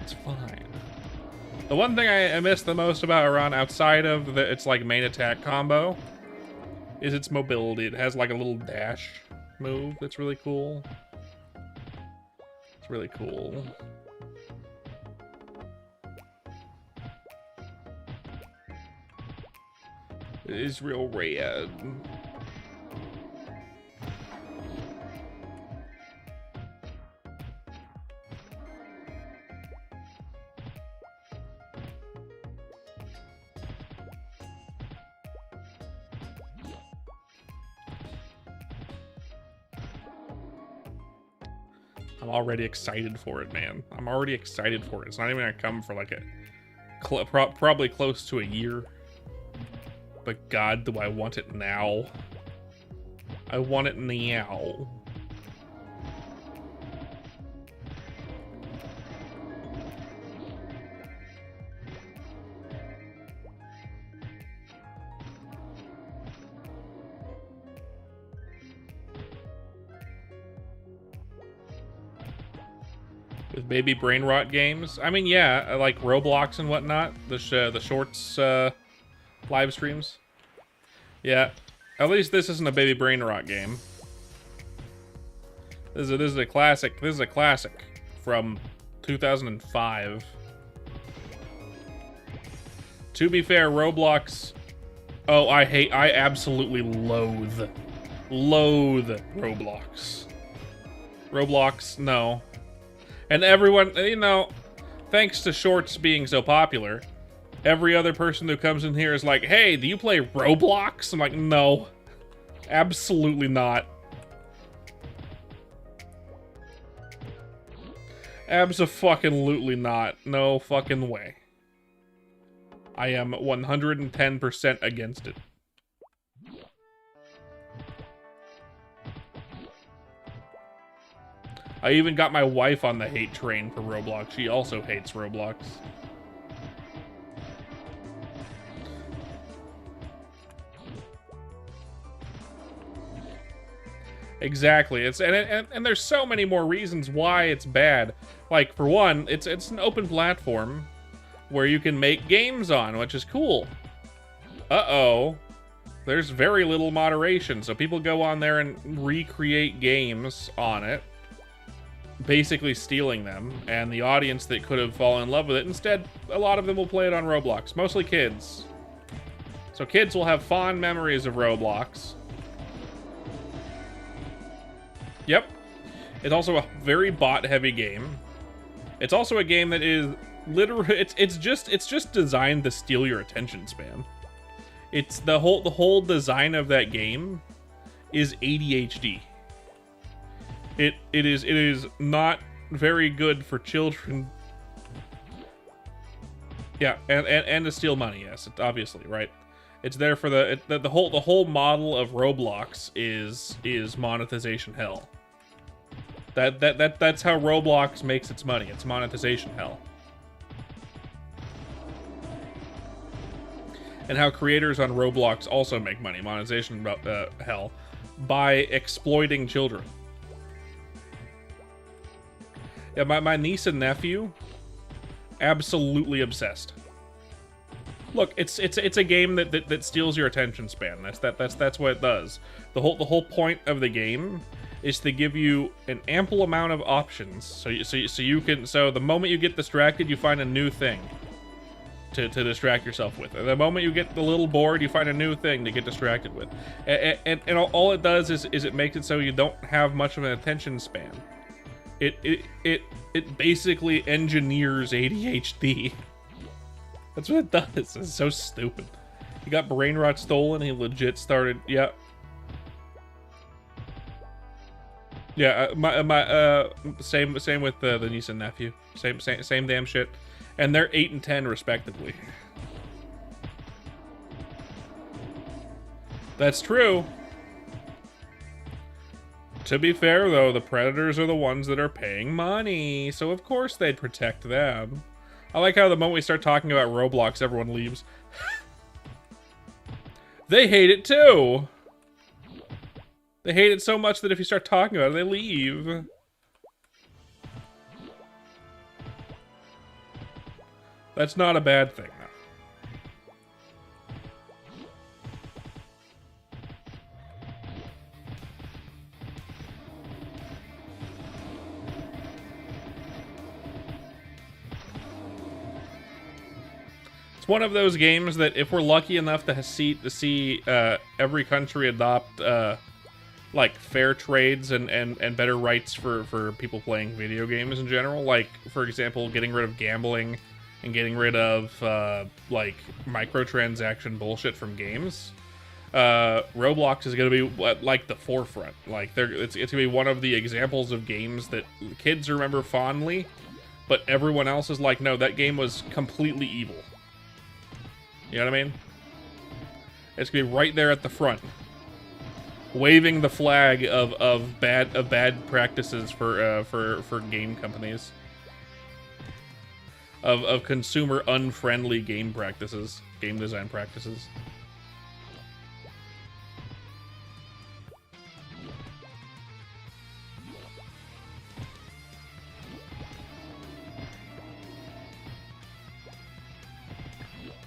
A: It's fine. The one thing I missed the most about Iran, outside of its like main attack combo, is its mobility. It has like a little dash move that's really cool. It's really cool. It is real rad. I'm already excited for it, man. I'm already excited for it. It's not even gonna come for like a probably close to a year. But God, do I want it now? I want it now. With baby brain rot games? I mean, yeah, like Roblox and whatnot. The shorts live streams. Yeah, at least this isn't a baby brain rot game. This is a classic. This is a classic from 2005. To be fair, Roblox. Oh, I absolutely loathe Roblox. Roblox, no. And everyone, you know, thanks to shorts being so popular, every other person who comes in here is like, hey, do you play Roblox? I'm like, no, absolutely not. Abso-fucking-lutely not. No fucking way. I am 110% against it. I even got my wife on the hate train for Roblox. She also hates Roblox. Exactly. And there's so many more reasons why it's bad. Like, for one, it's an open platform where you can make games on, which is cool. Uh-oh. There's very little moderation, so people go on there and recreate games on it, basically stealing them, and the audience that could have fallen in love with it, instead, a lot of them will play it on Roblox. Mostly kids. So kids will have fond memories of Roblox. Yep. It's also a very bot-heavy game. It's also a game that is literally it's just designed to steal your attention span. It's the whole design of that game is ADHD. It is not very good for children. Yeah, and to steal money, yes, obviously, right? It's there for the whole model of Roblox is monetization hell. That's how Roblox makes its money. It's monetization hell. And how creators on Roblox also make money, monetization hell, by exploiting children. Yeah, my niece and nephew, absolutely obsessed. Look, it's a game that steals your attention span. That's what it does. The whole point of the game is to give you an ample amount of options. So the moment you get distracted, you find a new thing to distract yourself with. And the moment you get a little bored, you find a new thing to get distracted with. And all it does is it makes it so you don't have much of an attention span. It basically engineers ADHD. That's what it does. It's so stupid. He got brain rot stolen. He legit started. Yeah. Yeah. Same with the niece and nephew. Same damn shit. And they're 8 and 10 respectively. That's true. To be fair, though, the predators are the ones that are paying money, so of course they'd protect them. I like how the moment we start talking about Roblox, everyone leaves. They hate it too. They hate it so much that if you start talking about it, they leave. That's not a bad thing, though. It's one of those games that if we're lucky enough to see every country adopt like fair trades and better rights for people playing video games in general, like for example getting rid of gambling and getting rid of like microtransaction bullshit from games, Roblox is going to be like the forefront. Like it's going to be one of the examples of games that kids remember fondly, but everyone else is like, no, that game was completely evil. You know what I mean? It's going to be right there at the front, waving the flag of bad practices for game companies. Of consumer unfriendly game practices, game design practices.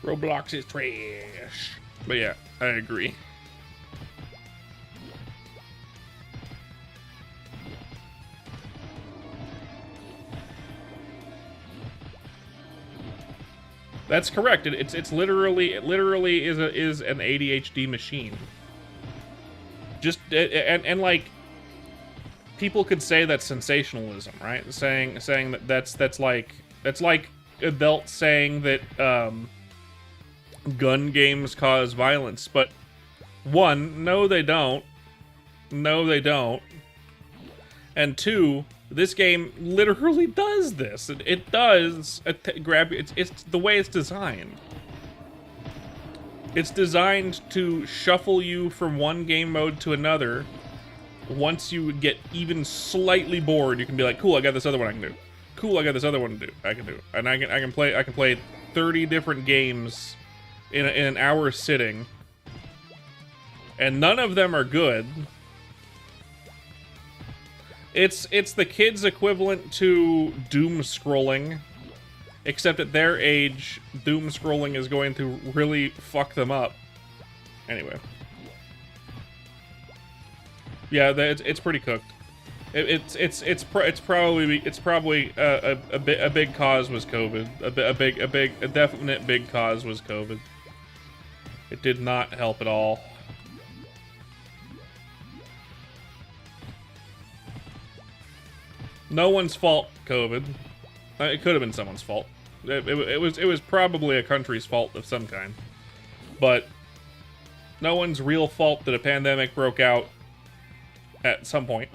A: Roblox is trash. But yeah, I agree. That's correct. It literally is an ADHD machine. Just and like people could say that's sensationalism, right? Saying that that's like adults saying that gun games cause violence, but one, no they don't. No they don't. And two, this game literally does this. It does grab. It's the way it's designed. It's designed to shuffle you from one game mode to another. Once you get even slightly bored, you can be like, "Cool, I got this other one I can do. Cool, I got this other one to do. I can do, and I can play 30 different games in an hour sitting, and none of them are good." It's the kids' equivalent to doom scrolling, except at their age, doom scrolling is going to really fuck them up. Anyway, yeah, it's pretty cooked. It's probably a big cause was COVID. A definite big cause was COVID. It did not help at all. No one's fault, COVID. It could have been someone's fault. It was probably a country's fault of some kind. But no one's real fault that a pandemic broke out at some point.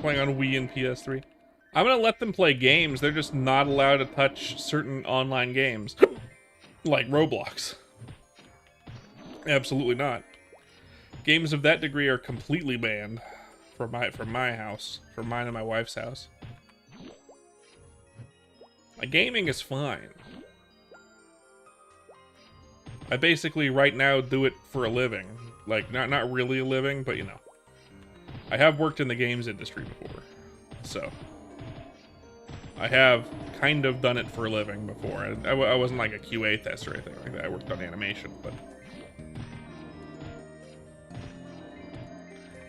A: Playing on Wii and PS3. I'm gonna let them play games. They're just not allowed to touch certain online games. Like Roblox. Absolutely not. Games of that degree are completely banned from my house, from mine and my wife's house. Gaming is fine. I basically right now do it for a living. Like not really a living, but you know. I have worked in the games industry before. So I have kind of done it for a living before. I wasn't like a QA tester or anything like that. I worked on animation, but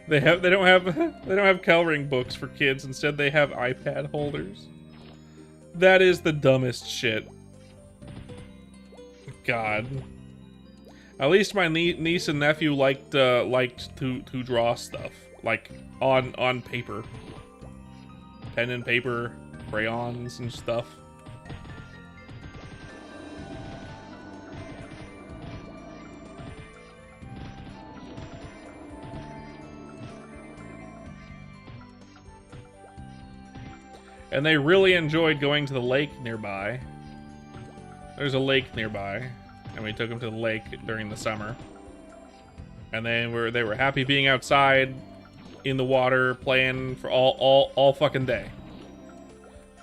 A: they don't have coloring books for kids. Instead, they have iPad holders. That is the dumbest shit. God. At least my niece and nephew liked to draw stuff, like on paper, pen and paper, crayons and stuff. And they really enjoyed going to the lake nearby. There's a lake nearby, and we took them to the lake during the summer. And they were happy being outside in the water playing for all fucking day.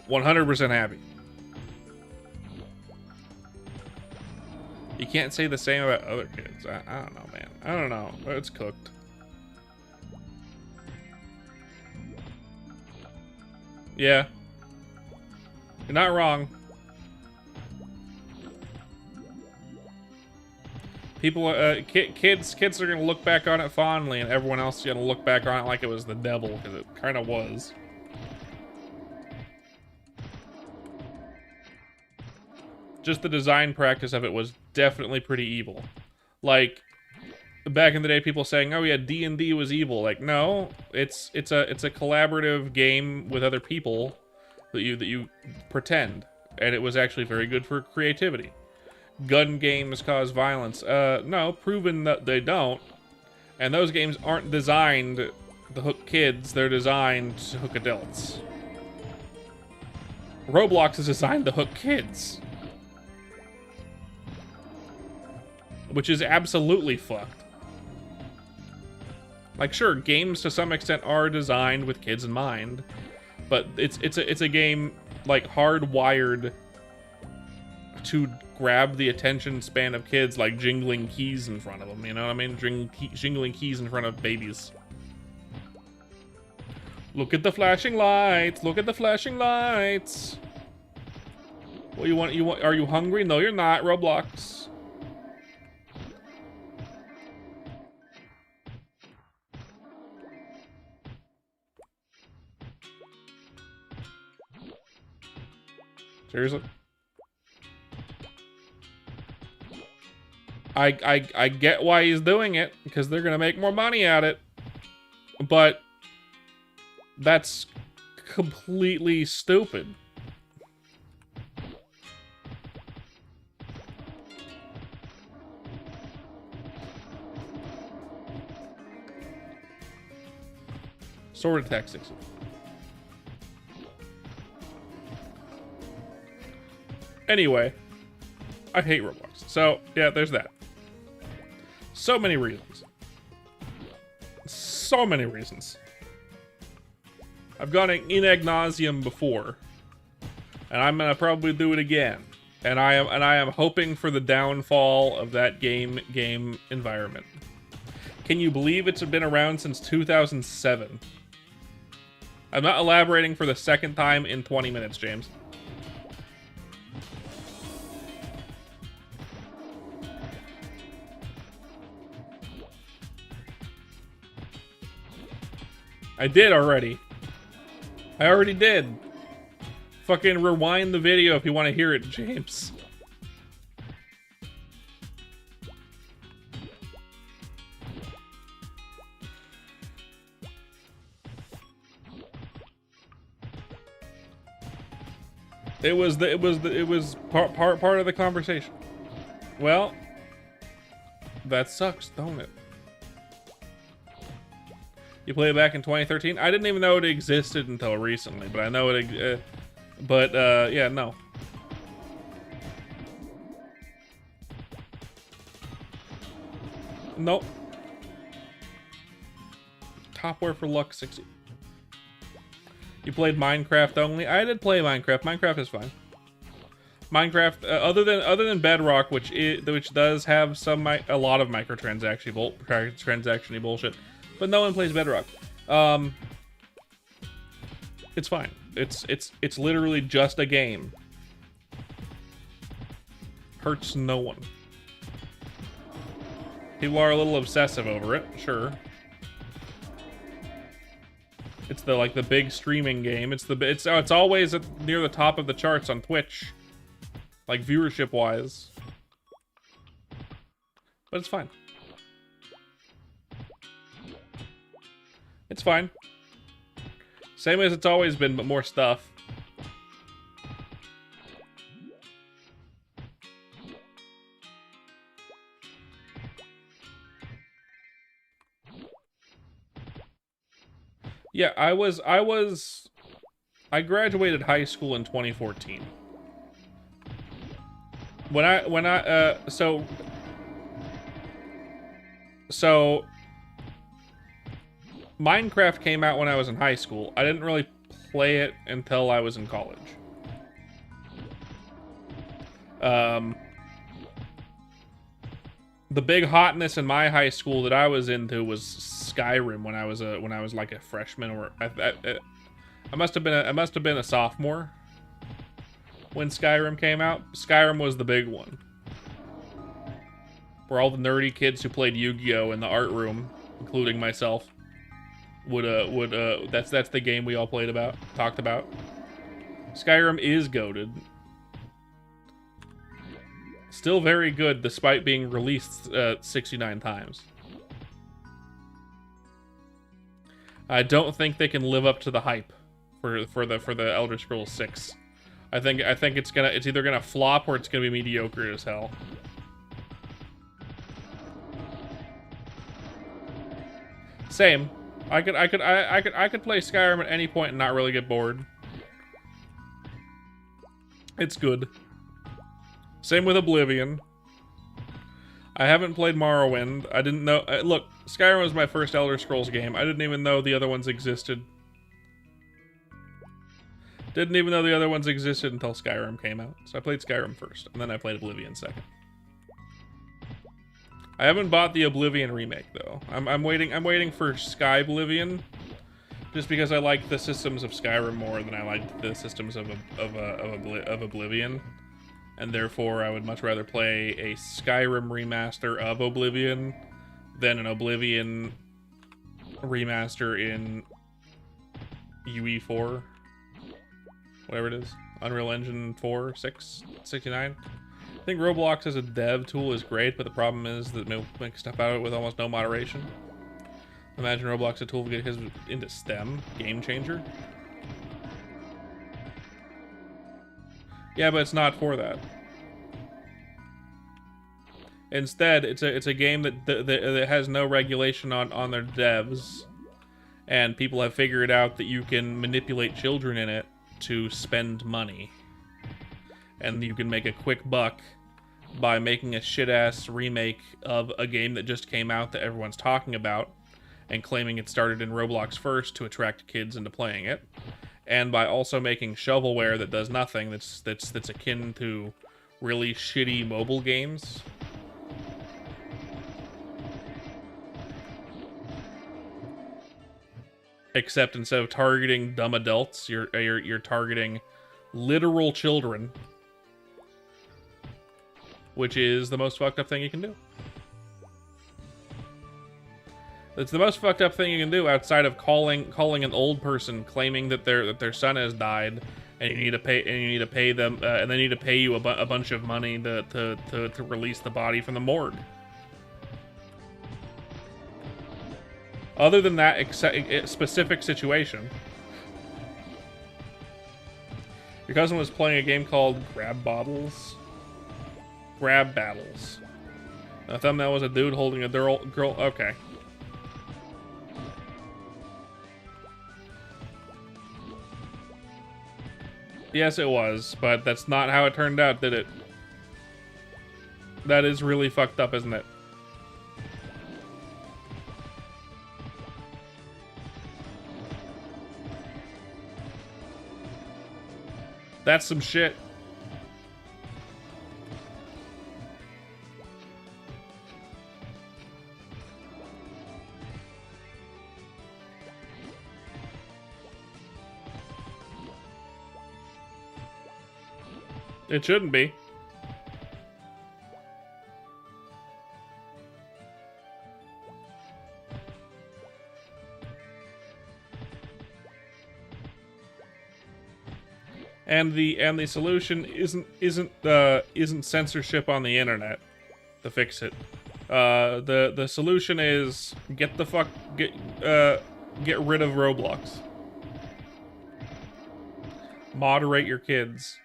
A: 100% happy. You can't say the same about other kids. I don't know, man. I don't know. It's cooked. Yeah. You're not wrong. People, kids are gonna look back on it fondly, and everyone else is gonna look back on it like it was the devil, because it kind of was. Just the design practice of it was definitely pretty evil. Like, back in the day, people saying, "Oh yeah, D&D was evil." Like, no, it's a collaborative game with other people that you pretend, and it was actually very good for creativity. Gun games cause violence. No, proven that they don't. And those games aren't designed to hook kids, they're designed to hook adults. Roblox is designed to hook kids. Which is absolutely fucked. Like, sure, games to some extent are designed with kids in mind, but it's a game like hardwired to grab the attention span of kids, like jingling keys in front of them, you know what I mean? Jingling keys in front of babies. Look at the flashing lights! Look at the flashing lights! What you want? Are you hungry? No, you're not. Roblox. Seriously? I get why he's doing it, because they're gonna make more money at it, but that's completely stupid. Sword attack 60. Anyway, I hate Roblox. So, yeah, there's that. So many reasons. So many reasons. I've gone in ad nauseum before, and I'm gonna probably do it again. And I am hoping for the downfall of that game environment. Can you believe it's been around since 2007? I'm not elaborating for the second time in 20 minutes, James. I did already. I already did. Fucking rewind the video if you want to hear it, James. It was part of the conversation. Well, that sucks, don't it? You played it back in 2013? I didn't even know it existed until recently, but I know it, yeah, no. Nope. Topware for luck 60. You played Minecraft only? I did play Minecraft. Minecraft is fine. Minecraft, other than Bedrock, which does have a lot of microtransaction bullshit, but no one plays Bedrock. It's fine. It's literally just a game. Hurts no one. People are a little obsessive over it, sure. It's the big streaming game. It's always near the top of the charts on Twitch, like viewership wise. But it's fine. It's fine. Same as it's always been, but more stuff. Yeah, I graduated high school in 2014. So Minecraft came out when I was in high school. I didn't really play it until I was in college. The big hotness in my high school that I was into was Skyrim when I was like a freshman, or I must have been a sophomore when Skyrim came out. Skyrim was the big one, where all the nerdy kids who played Yu-Gi-Oh in the art room, including myself, that's the game we all talked about. Skyrim is goated. Still very good despite being released 69 times. I don't think they can live up to the hype for the Elder Scrolls 6. I think it's either gonna flop or it's gonna be mediocre as hell. Same. I could play Skyrim at any point and not really get bored. It's good. Same with Oblivion. I haven't played Morrowind. I didn't know. Look, Skyrim was my first Elder Scrolls game. I didn't even know the other ones existed. Didn't even know the other ones existed until Skyrim came out. So I played Skyrim first, and then I played Oblivion second. I haven't bought the Oblivion remake though. I'm waiting for Sky Oblivion, just because I like the systems of Skyrim more than I like the systems of Oblivion. And therefore, I would much rather play a Skyrim remaster of Oblivion than an Oblivion remaster in UE4. Whatever it is. Unreal Engine 4, 6, 69. I think Roblox as a dev tool is great, but the problem is that they'll make stuff out of it with almost no moderation. Imagine Roblox a tool to get kids into STEM. Game changer. Yeah, but it's not for that. Instead, it's a game that has no regulation on their devs, and people have figured out that you can manipulate children in it to spend money, and you can make a quick buck by making a shit-ass remake of a game that just came out that everyone's talking about, and claiming it started in Roblox first to attract kids into playing it. And by also making shovelware that does nothing, that's akin to really shitty mobile games. Except instead of targeting dumb adults, you're targeting literal children, which is the most fucked up thing you can do. It's the most fucked up thing you can do outside of calling an old person claiming that their son has died, and you need to pay them, and they need to pay you a bunch of money to release the body from the morgue. Other than that specific situation, your cousin was playing a game called Grab Battles. The thumbnail was a dude holding a girl. Okay. Yes, it was, but that's not how it turned out, did it? That is really fucked up, isn't it? That's some shit. It shouldn't be. And the solution isn't censorship on the internet to fix it. The solution is get rid of Roblox. Moderate your kids.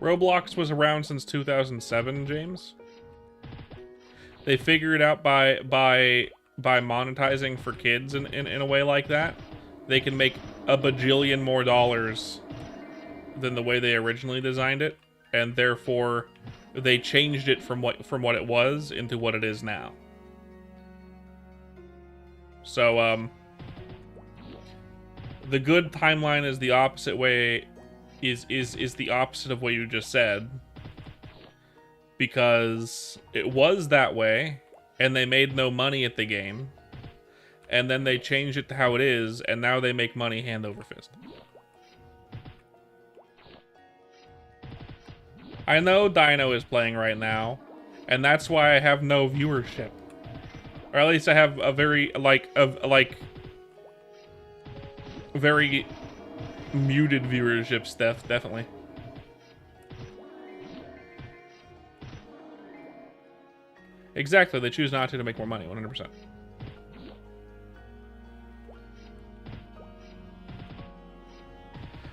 A: Roblox was around since 2007, James. They figured out by monetizing for kids in a way like that, they can make a bajillion more dollars than the way they originally designed it, and therefore they changed it from what it was into what it is now. So the good timeline is the opposite way. Is the opposite of what you just said, because it was that way and they made no money at the game, and then they changed it to how it is, and now they make money hand over fist. I know Dino is playing right now, and that's why I have no viewership, or at least I have a very very muted viewership, Steph, definitely. Exactly, they choose not to make more money, 100%.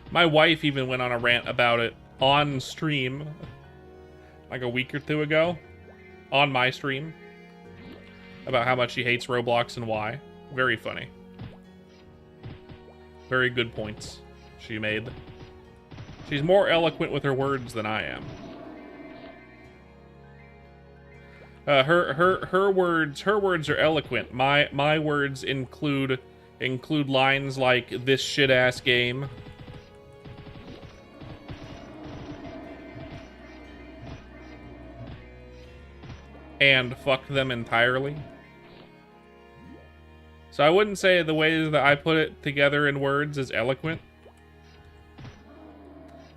A: My wife even went on a rant about it on stream, like a week or two ago, on my stream, about how much she hates Roblox and why. Very funny. Very good points she made. She's more eloquent with her words than I am. Her words are eloquent. My words include lines like "this shit ass game." And "fuck them entirely." So I wouldn't say the way that I put it together in words is eloquent,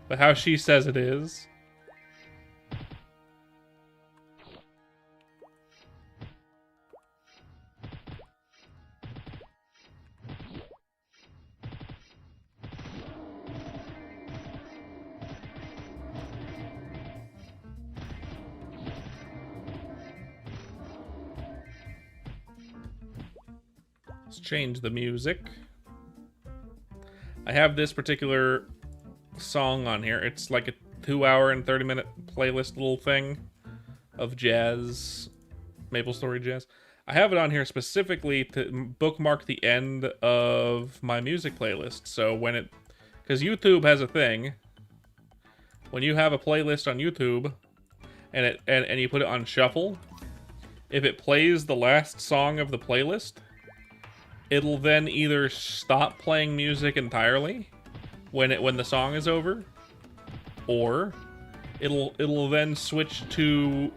A: but how she says it is. Let's change the music. I have this particular song on here. It's like a 2-hour and 30-minute playlist little thing of jazz, MapleStory jazz. I have it on here specifically to bookmark the end of my music playlist. So when it, because YouTube has a thing, when you have a playlist on YouTube and you put it on shuffle, if it plays the last song of the playlist, it'll then either stop playing music entirely when the song is over, or it'll then switch to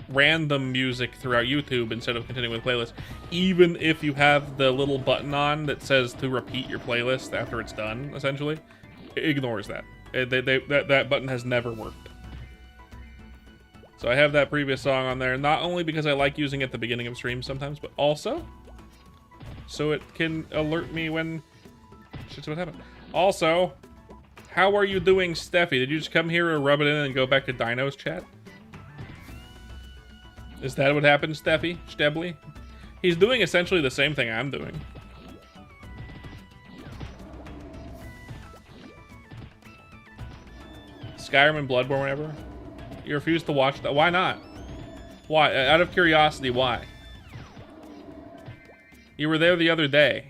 A: random music throughout YouTube instead of continuing with playlist. Even if you have the little button on that says to repeat your playlist after it's done, essentially, it ignores that. That button has never worked. So I have that previous song on there, not only because I like using it at the beginning of streams sometimes, but also so it can alert me when shit's what happened. Also, how are you doing, Steffi? Did you just come here and rub it in and go back to Dino's chat? Is that what happened, Steffi? Stebly? He's doing essentially the same thing I'm doing. Skyrim and Bloodborne, whatever. You refuse to watch that? Why not? Why? Out of curiosity, why? You were there the other day.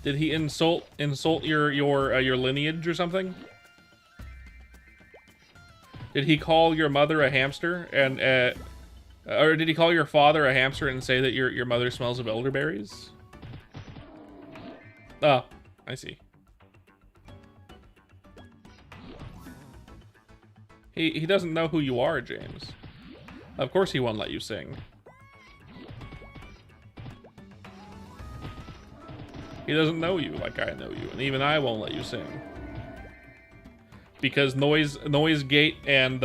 A: Did he insult your lineage or something? Did he call your mother a hamster? And Or did he call your father a hamster and say that your mother smells of elderberries? Oh, I see. He doesn't know who you are, James. Of course he won't let you sing. He doesn't know you like I know you, and even I won't let you sing. Because noise gate and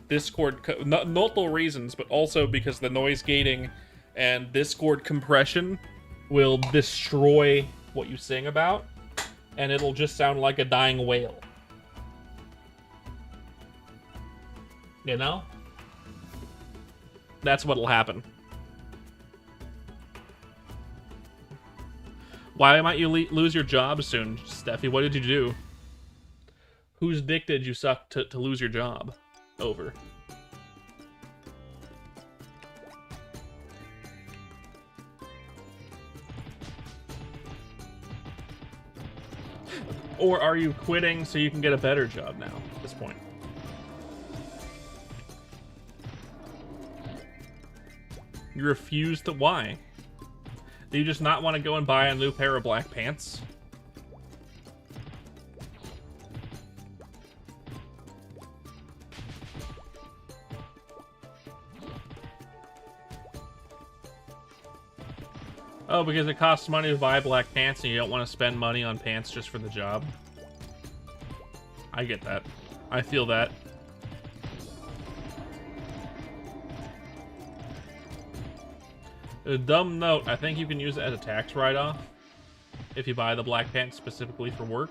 A: Discord, multiple reasons, but also because the noise gating and Discord compression will destroy what you sing about, and it'll just sound like a dying whale. You know? That's what'll happen. Why might you lose your job soon, Steffi? What did you do? Whose dick did you suck to lose your job over? Or are you quitting so you can get a better job now at this point? You refuse to. Why? Do you just not want to go and buy a new pair of black pants? Oh, because it costs money to buy black pants and you don't want to spend money on pants just for the job? I get that. I feel that. A dumb note, I think you can use it as a tax write-off. If you buy the black pants specifically for work,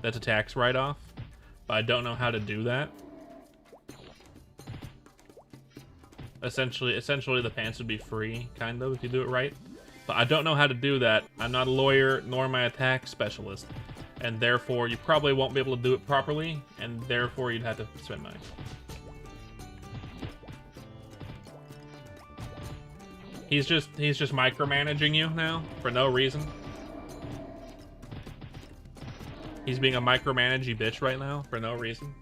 A: that's a tax write-off. But I don't know how to do that. Essentially the pants would be free, kind of, if you do it right. But I don't know how to do that. I'm not a lawyer, nor am I a tax specialist. And therefore, you probably won't be able to do it properly, and therefore you'd have to spend money. He's just micromanaging you now, for no reason. He's being a micromanagey bitch right now, for no reason.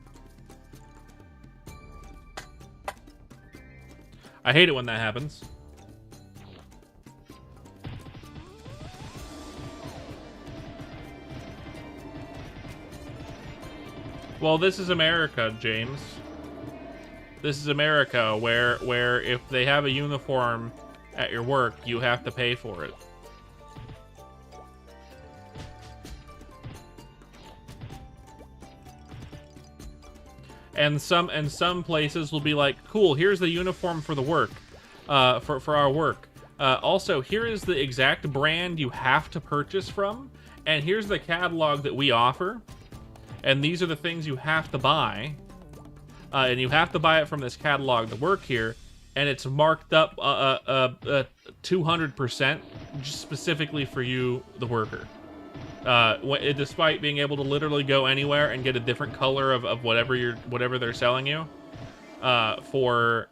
A: I hate it when that happens. Well, this is America, James. This is America, where if they have a uniform at your work, you have to pay for it. And some places will be like, cool, here's the uniform for the work, for our work. Also, here is the exact brand you have to purchase from, and here's the catalog that we offer. And these are the things you have to buy. And you have to buy it from this catalog to work here. And it's marked up 200% just specifically for you, the worker. Despite being able to literally go anywhere and get a different color of whatever they're selling you, for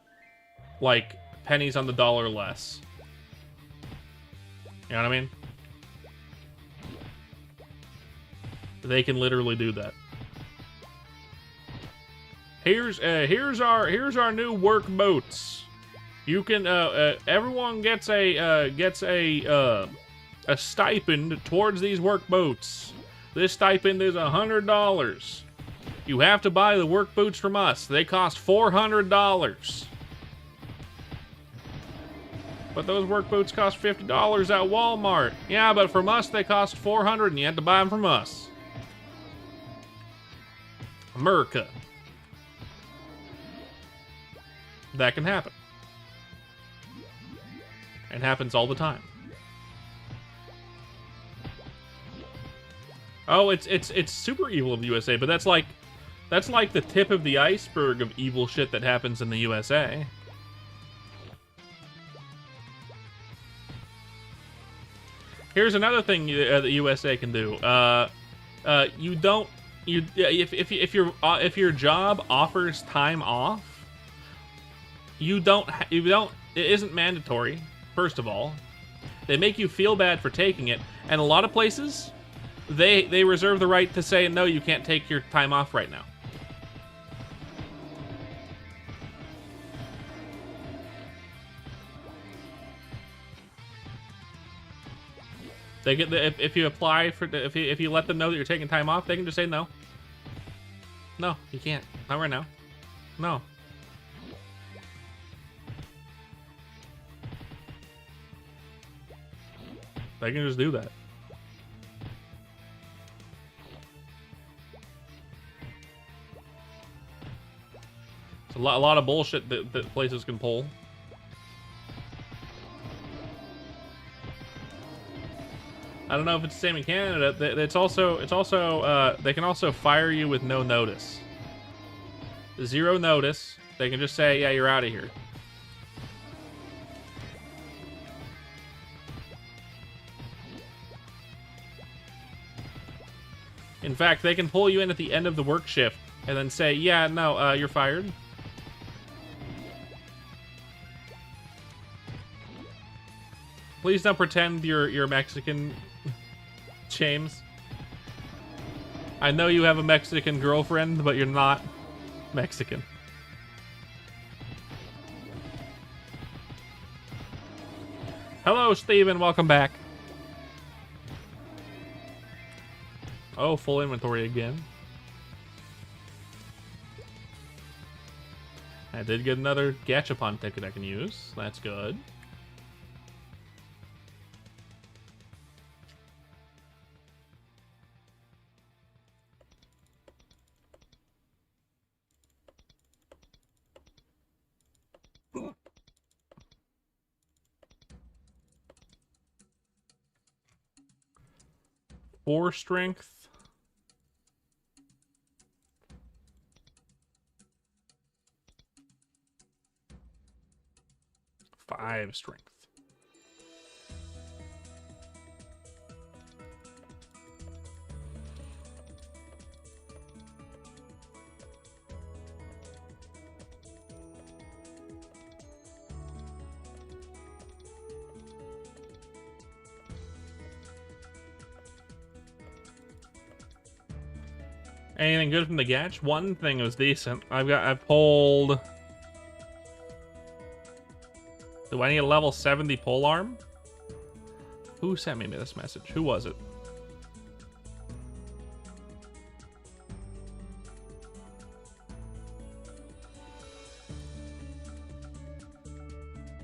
A: like pennies on the dollar less. You know what I mean? They can literally do that. Here's our new work boots. You can everyone gets a stipend towards these work boots. This stipend is $100. You have to buy the work boots from us. They cost $400. But those work boots cost $50 at Walmart. Yeah, but from us they cost $400, and you have to buy them from us. America. That can happen. It happens all the time. Oh, it's super evil of the USA, but that's like the tip of the iceberg of evil shit that happens in the USA. Here's another thing the USA can do. If your job offers time off, it isn't mandatory. First of all, they make you feel bad for taking it, and a lot of places they reserve the right to say no, you can't take your time off right now. They get if you apply for if you let them know that you're taking time off, they can just say no. No, you can't. Not right now. No. They can just do that. It's a lot of bullshit that places can pull. I don't know if it's the same in Canada. It's also they can also fire you with no notice. Zero notice. They can just say, yeah, you're out of here. In fact, they can pull you in at the end of the work shift and then say, yeah, no, you're fired. Please don't pretend you're Mexican, James. I know you have a Mexican girlfriend, but you're not Mexican. Hello, Steven. Welcome back. Oh, full inventory again. I did get another Gachapon ticket I can use. That's good. Four strength. 5 strength. Anything good from the Gatch? One thing was decent. I pulled. Do I need a level 70 pole arm? Who sent me this message? Who was it?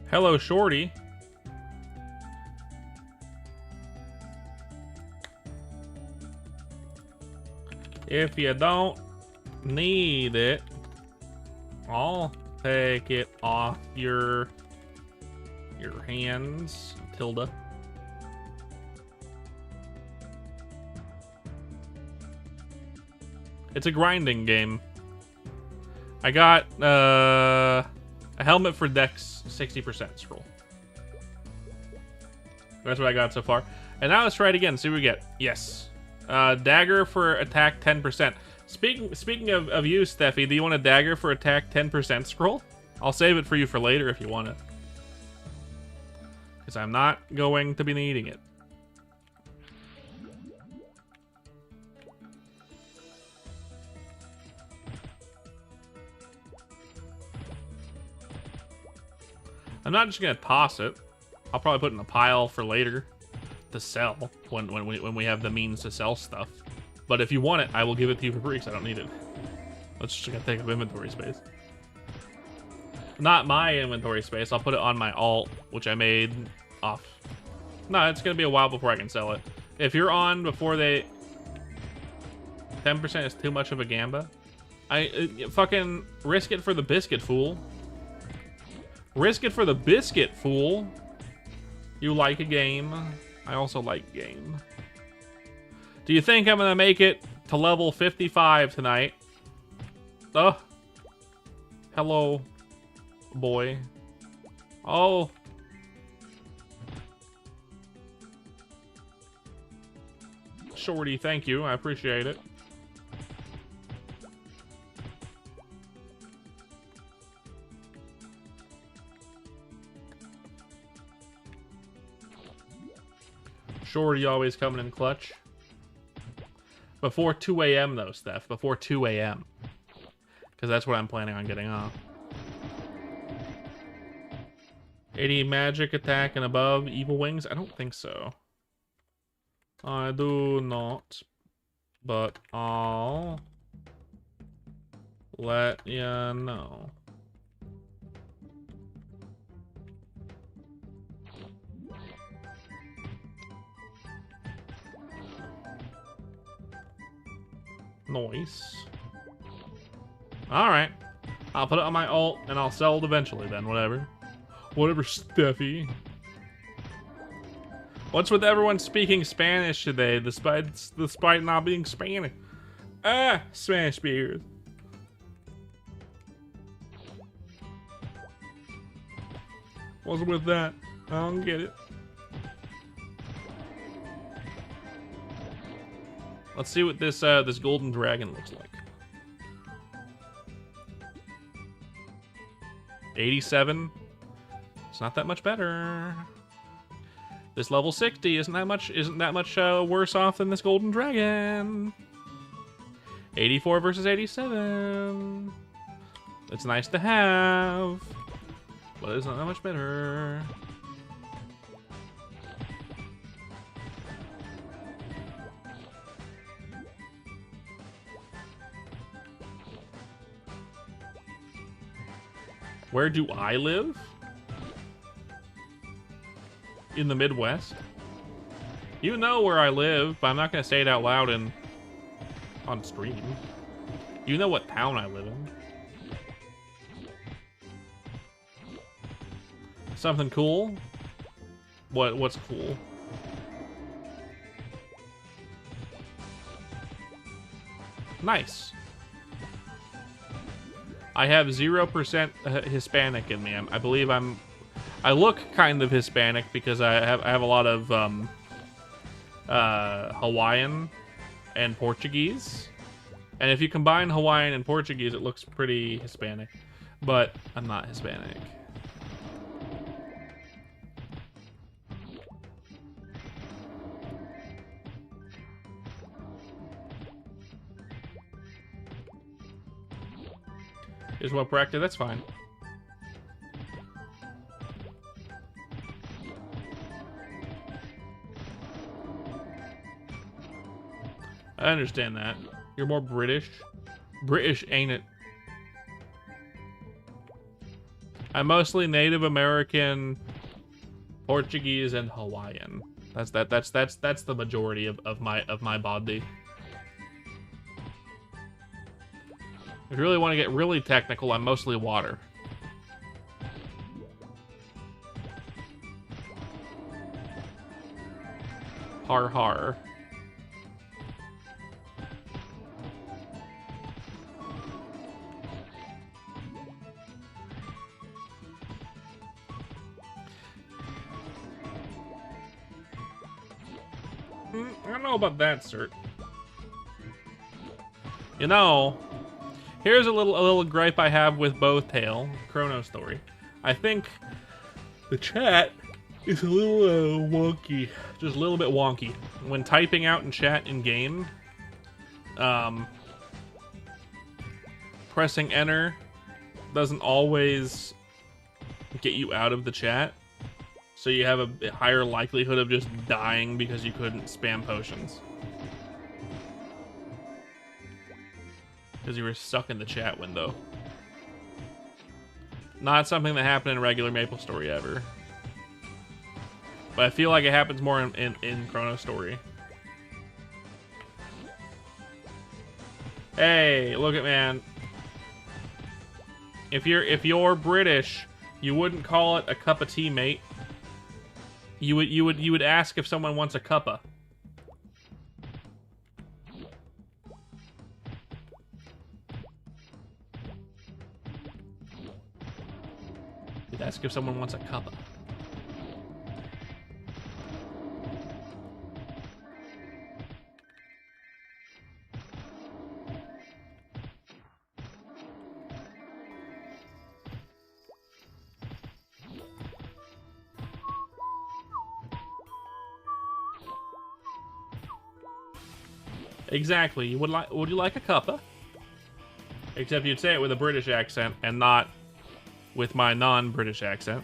A: Hello, Shorty. If you don't need it, I'll take it off your hands, Tilda. It's a grinding game. I got a helmet for Dex 60% scroll. That's what I got so far. And now let's try it again. See what we get. Yes. Dagger for attack 10%. Speaking of you, Steffi, do you want a dagger for attack 10% scroll? I'll save it for you for later if you want it. Because I'm not going to be needing it. I'm not just going to toss it. I'll probably put it in a pile for later to sell when we have the means to sell stuff. But if you want it, I will give it to you for free because I don't need it. That's just gonna take up inventory space. Not my inventory space. I'll put it on my alt, which I made off. No, it's gonna be a while before I can sell it. If you're on before they 10% is too much of a gamba. Fucking risk it for the biscuit, fool. Risk it for the biscuit, fool. You like a game. I also like game. Do you think I'm gonna make it to level 55 tonight? Oh. Hello, boy. Oh. Shorty, thank you. I appreciate it. Shorty always coming in clutch. Before 2 a.m. though, Steph. Before 2 a.m. Because that's what I'm planning on getting off. 80 magic attack and above evil wings? I don't think so. I do not. But I'll let ya know. Nice. Alright. I'll put it on my alt and I'll sell it eventually then, whatever. Whatever, Steffi. What's with everyone speaking Spanish today, despite not being Spanish? Ah, Spanish speakers. What's with that? I don't get it. Let's see what this this golden dragon looks like. 87. It's not that much better. This level 60 isn't that much worse off than this golden dragon. 84 versus 87. It's nice to have, but it's not that much better. Where do I live? In the Midwest. You know where I live, but I'm not gonna say it out loud on stream. You know what town I live in. Something cool? What's cool? Nice. I have 0% Hispanic in me. I believe I look kind of Hispanic because I have a lot of Hawaiian and Portuguese. And if you combine Hawaiian and Portuguese, it looks pretty Hispanic. But I'm not Hispanic. Is what practice? That's fine. I understand that. You're more British. British, ain't it? I'm mostly Native American, Portuguese, and Hawaiian. That's the majority of my body. If you really want to get really technical, I'm mostly water. Har har. I don't know about that, sir. You know, here's a little gripe I have with both Tail, ChronoStory. I think the chat is a little wonky, just a little bit wonky. When typing out in chat in game, pressing enter doesn't always get you out of the chat. So you have a higher likelihood of just dying because you couldn't spam potions. Because you were stuck in the chat window. Not something that happened in regular MapleStory ever. But I feel like it happens more in ChronoStory. Hey, look at man. If you're British, you wouldn't call it a cup of tea, mate. You would ask if someone wants a cuppa. You'd ask if someone wants a cuppa. Exactly. Would you like a cuppa? Except you'd say it with a British accent and not with my non-British accent.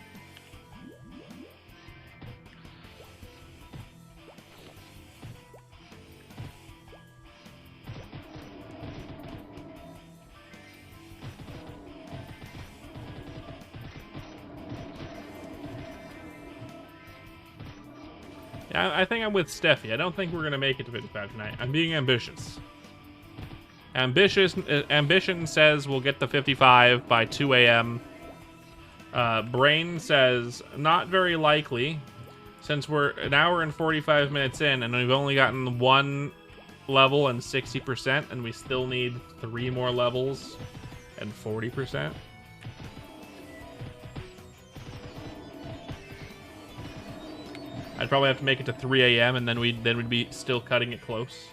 A: I think I'm with Steffi. I don't think we're gonna make it to 55 tonight. I'm being ambitious. Ambition says we'll get to 55 by 2 a.m. Brain says not very likely, since we're an hour and 45 minutes in and we've only gotten 1 level and 60%, and we still need 3 more levels and 40%. I'd probably have to make it to 3 a.m. and then we'd be still cutting it close,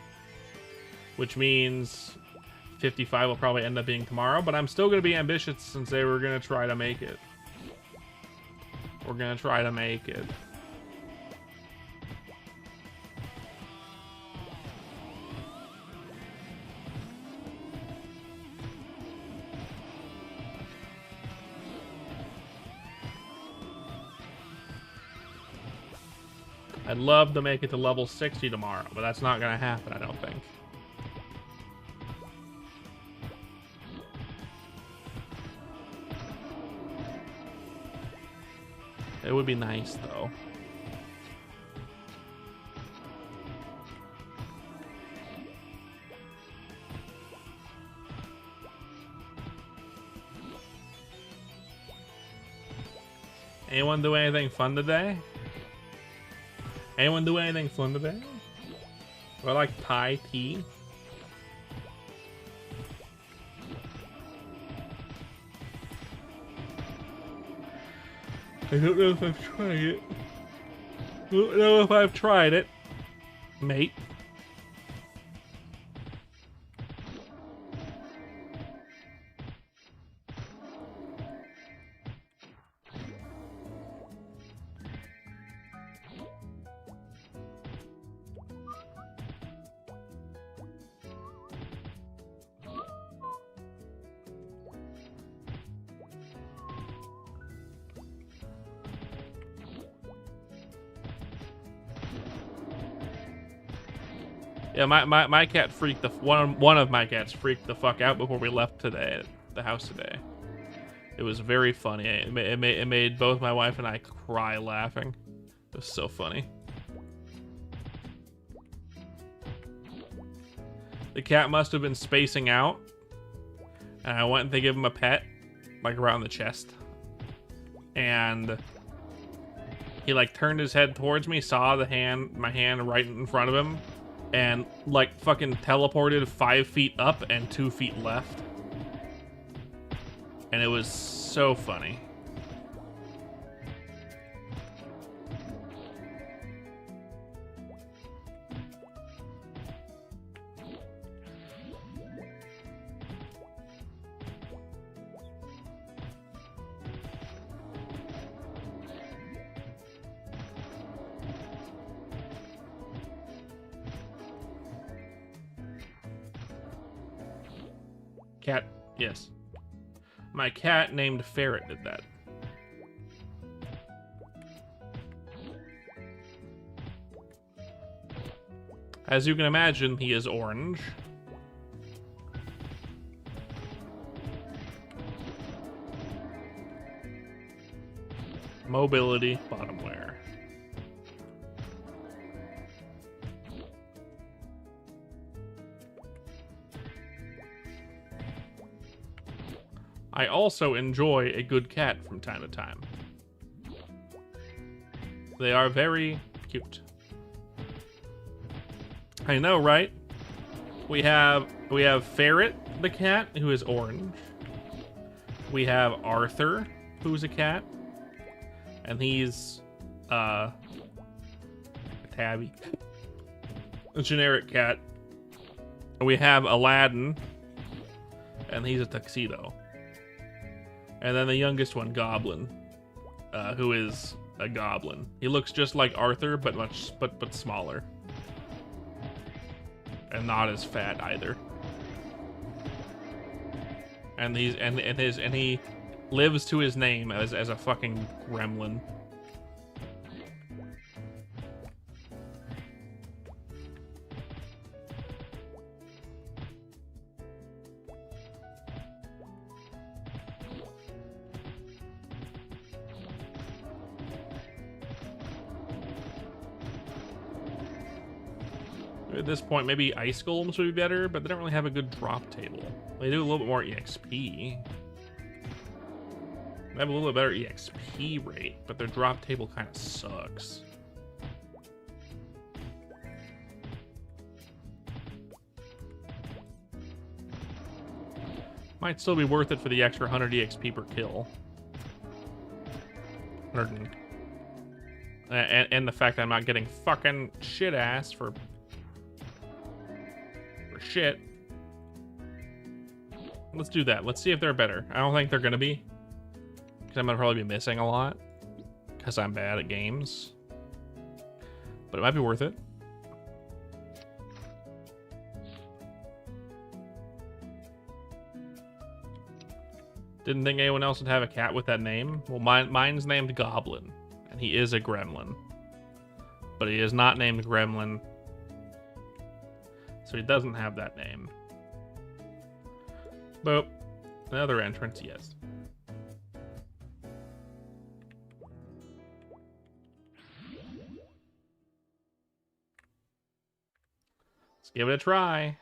A: which means 55 will probably end up being tomorrow. But I'm still gonna be ambitious and say we're gonna try to make it. We're gonna try to make it. I'd love to make it to level 60 tomorrow, but that's not gonna happen, I don't think. It would be nice, though. Anyone do anything fun today? Anyone do anything fun today? Or like Thai tea? I don't know if I've tried it. I don't know if I've tried it, mate. Yeah, my cat freaked one of my cats freaked the fuck out before we left the house today. It was very funny. It made both my wife and I cry laughing. It was so funny. The cat must have been spacing out, and I went to give him a pet, like around the chest, and he like turned his head towards me, saw my hand right in front of him, and like fucking teleported 5 feet up and 2 feet left. And it was so funny. Cat, yes. My cat named Ferret did that. As you can imagine, he is orange. Mobility, bottom wear. I also enjoy a good cat from time to time. They are very cute. I know, right? We have Ferret, the cat, who is orange. We have Arthur, who's a cat, and he's a tabby, a generic cat. And we have Aladdin, and he's a tuxedo. And then the youngest one, Goblin, who is a goblin. He looks just like Arthur, but smaller, and not as fat either. And he lives to his name as a fucking gremlin. At this point, maybe ice golems would be better, but they don't really have a good drop table. They do a little bit more EXP. They have a little bit better EXP rate, but their drop table kind of sucks. Might still be worth it for the extra 100 EXP per kill. And the fact that I'm not getting fucking shit ass for shit. Let's do that. Let's see if they're better. I don't think they're gonna be, because I'm gonna probably be missing a lot because I'm bad at games, but it might be worth it. Didn't think anyone else would have a cat with that name. Well, mine's named Goblin, and he is a gremlin, but he is not named Gremlin, so he doesn't have that name. Boop. Another entrance, yes. Let's give it a try.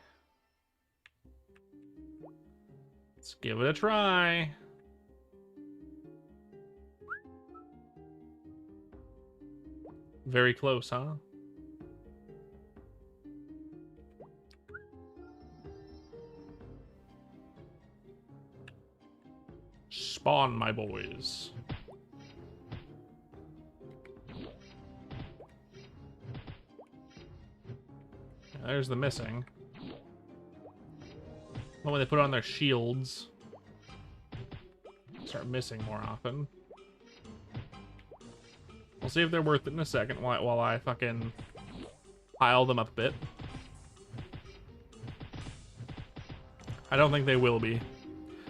A: Let's give it a try. Very close, huh? Spawn, my boys. There's the missing. When they put on their shields, start missing more often. We'll see if they're worth it in a second while I fucking pile them up a bit. I don't think they will be.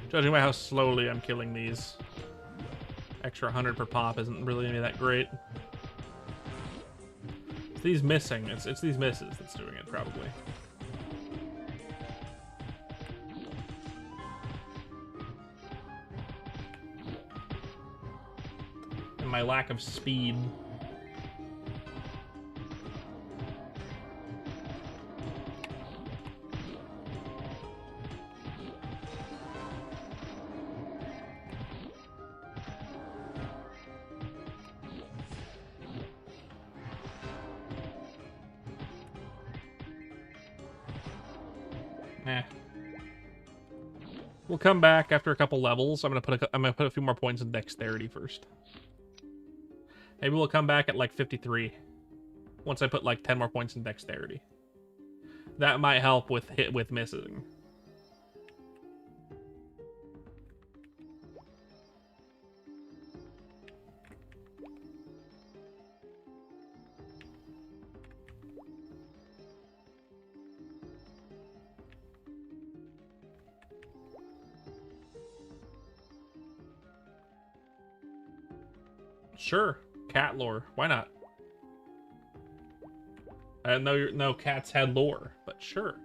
A: Judging by how slowly I'm killing these, extra 100 per pop isn't really any that great. It's these missing. It's these misses that's doing it, probably. And my lack of speed. We'll come back after a couple levels. I'm gonna put a few more points in dexterity first. Maybe we'll come back at like 53 once I put like 10 more points in dexterity. That might help with missing. Sure, cat lore. Why not? I didn't know no cats had lore, but sure.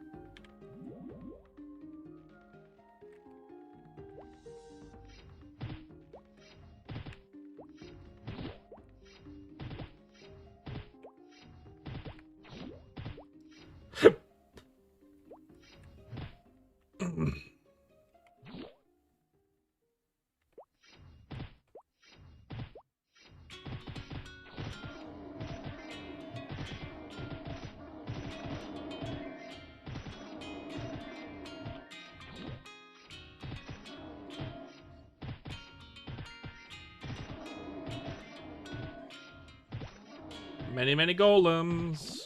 A: Many, many golems.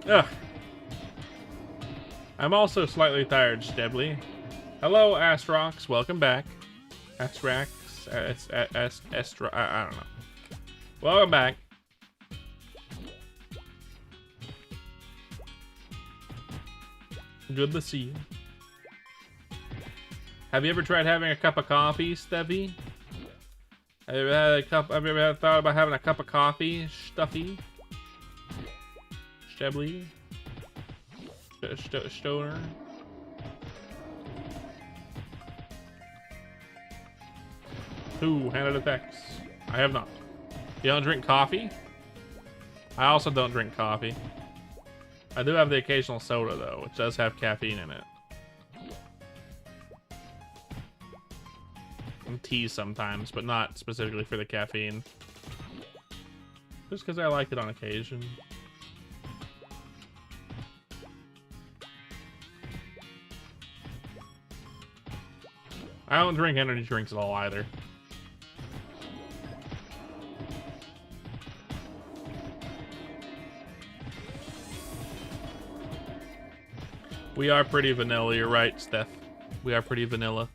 A: Ugh. I'm also slightly tired, Stebley. Hello, Astrox. Welcome back. Astrax. Estra. I don't know. Welcome back. Good to see you. Have you ever tried having a cup of coffee, Steffi? Have you ever thought about having a cup of coffee, Stuffy? Stebly? Stoner? Ooh, hand effects. I have not. You don't drink coffee? I also don't drink coffee. I do have the occasional soda, though, which does have caffeine in it. And tea sometimes, but not specifically for the caffeine. Just because I like it on occasion. I don't drink energy drinks at all, either. We are pretty vanilla, you're right, Steph. We are pretty vanilla.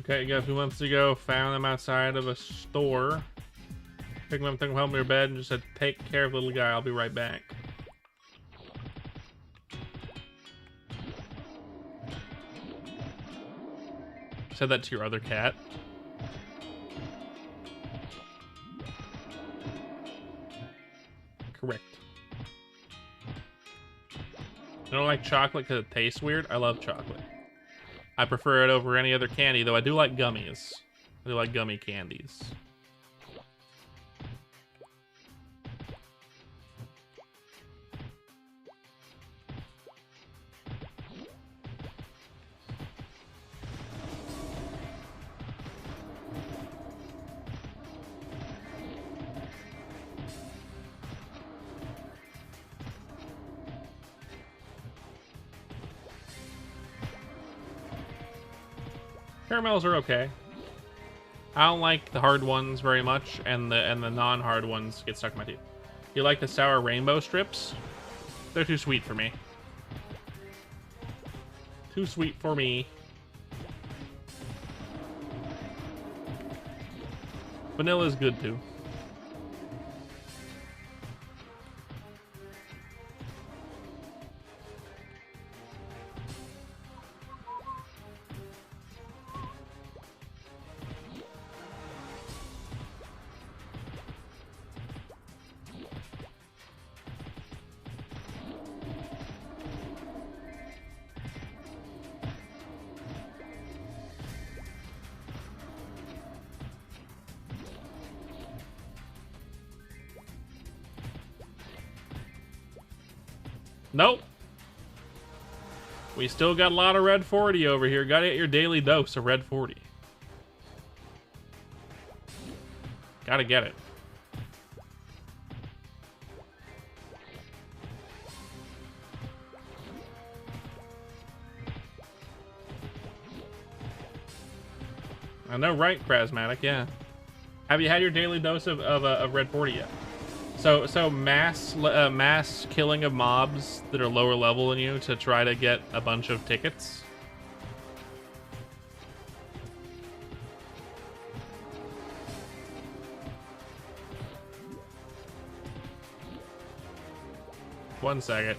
A: Okay, you got a few months ago, found them outside of a store. Picked them up, took them home to their bed, and just said, take care of the little guy, I'll be right back. Said that to your other cat. Correct. I don't like chocolate because it tastes weird. I love chocolate. I prefer it over any other candy, though I do like gummies. I do like gummy candies. Caramels are okay. I don't like the hard ones very much, and the non-hard ones get stuck in my teeth. You like the sour rainbow strips? They're too sweet for me. Too sweet for me. Vanilla is good too. Nope. We still got a lot of red 40 over here. Gotta get your daily dose of red 40. Gotta get it. I know, right, Krasmatic? Yeah. Have you had your daily dose of red 40 yet? So mass killing of mobs that are lower level than you to try to get a bunch of tickets. One second.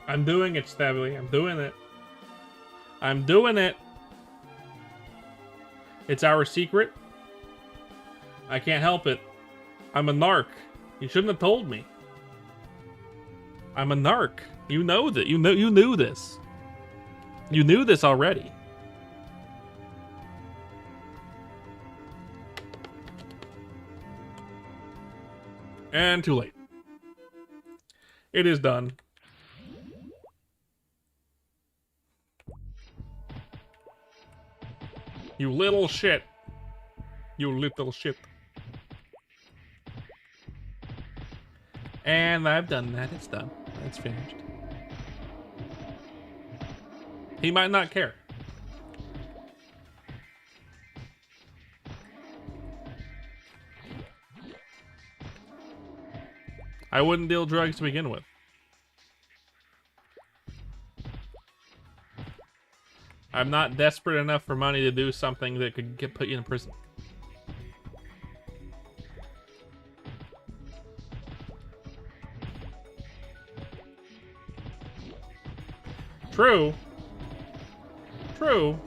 A: I'm doing it, Stabby. I'm doing it. I'm doing it. It's our secret. I can't help it. I'm a narc. You shouldn't have told me. I'm a narc. You know that. You knew this. You knew this already. And too late. It is done. You little shit. You little shit. And I've done that. It's done. It's finished. He might not care. I wouldn't deal drugs to begin with. I'm not desperate enough for money to do something that could put you in prison. True. True.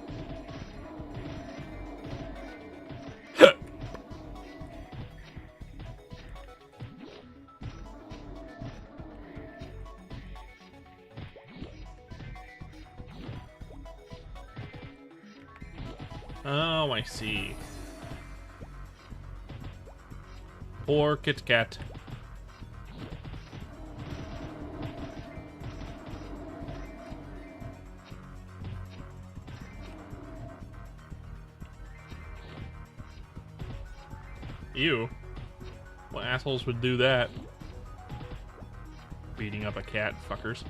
A: Oh, I see. Poor Kit Kat. Ew. What assholes would do that? Beating up a cat, fuckers.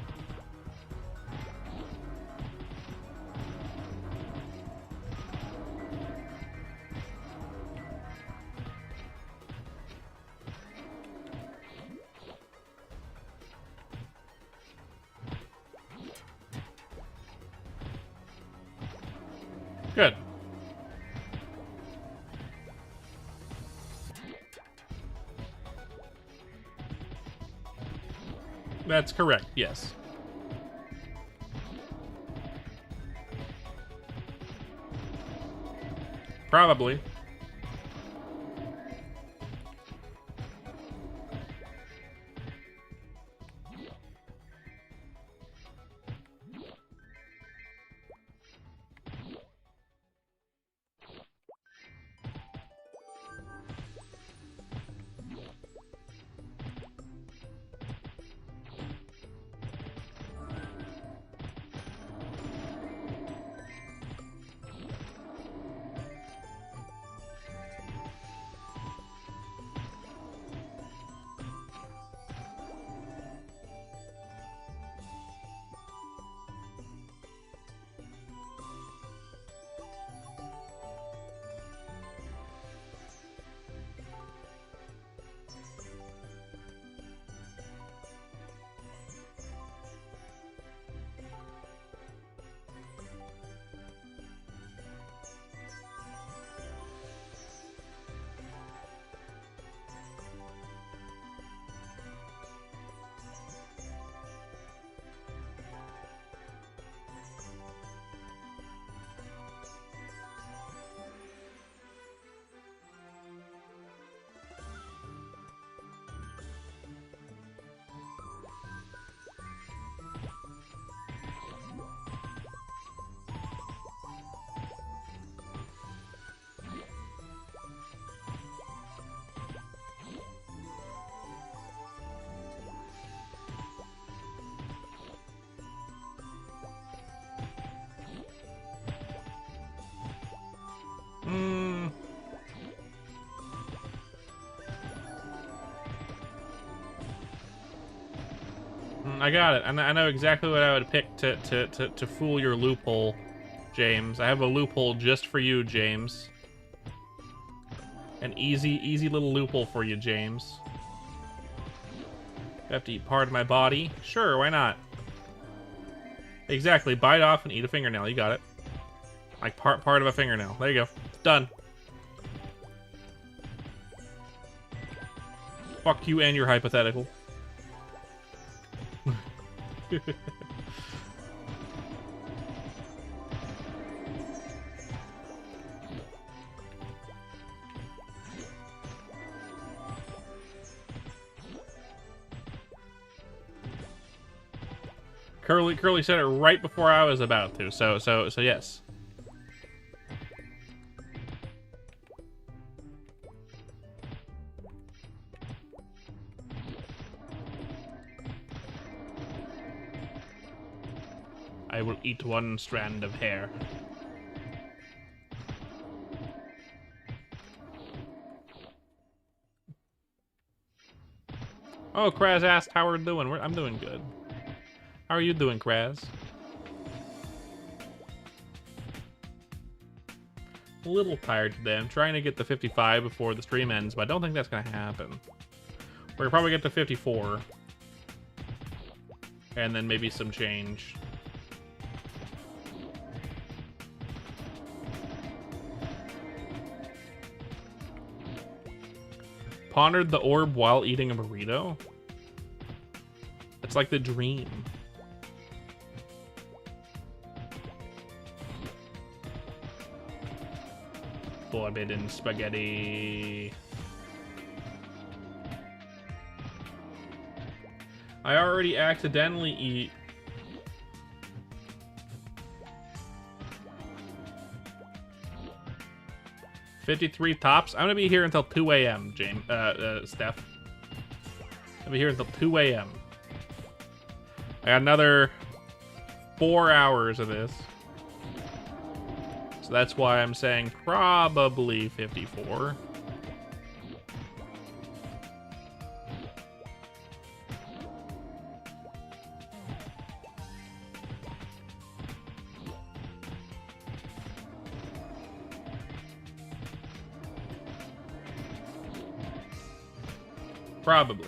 A: Good. That's correct, yes. Probably. I got it. I know exactly what I would pick to fool your loophole, James. I have a loophole just for you, James. An easy little loophole for you, James. You have to eat part of my body? Sure, why not? Exactly. Bite off and eat a fingernail. You got it. Like part of a fingernail. There you go. Done. Fuck you and your hypothetical. Curly said it right before I was about to, so yes. I will eat one strand of hair. Oh, Kraz asked how we're doing. I'm doing good. How are you doing, Kraz? A little tired today. I'm trying to get to 55 before the stream ends, but I don't think that's going to happen. We're going to probably get to 54. And then maybe some change. Pondered the orb while eating a burrito? It's like the dream. Forbidden spaghetti. I already accidentally eat. $53 tops. I'm gonna be here until 2 a.m. James, Steph. I'll be here until 2 a.m. I got another 4 hours of this. So that's why I'm saying probably 54. Probably.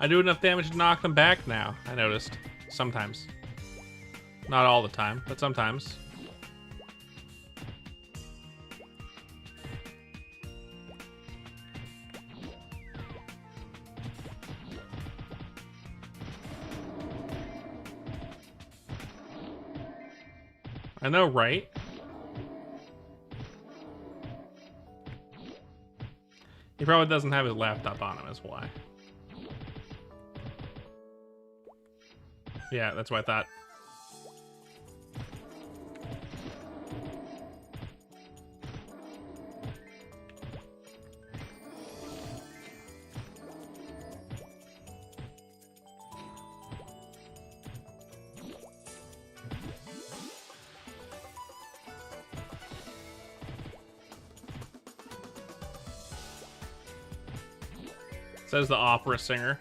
A: I do enough damage to knock them back now, I noticed. Sometimes. Not all the time, but sometimes. I know, right? He probably doesn't have his laptop on him, is why. Yeah, that's what I thought. Says the opera singer.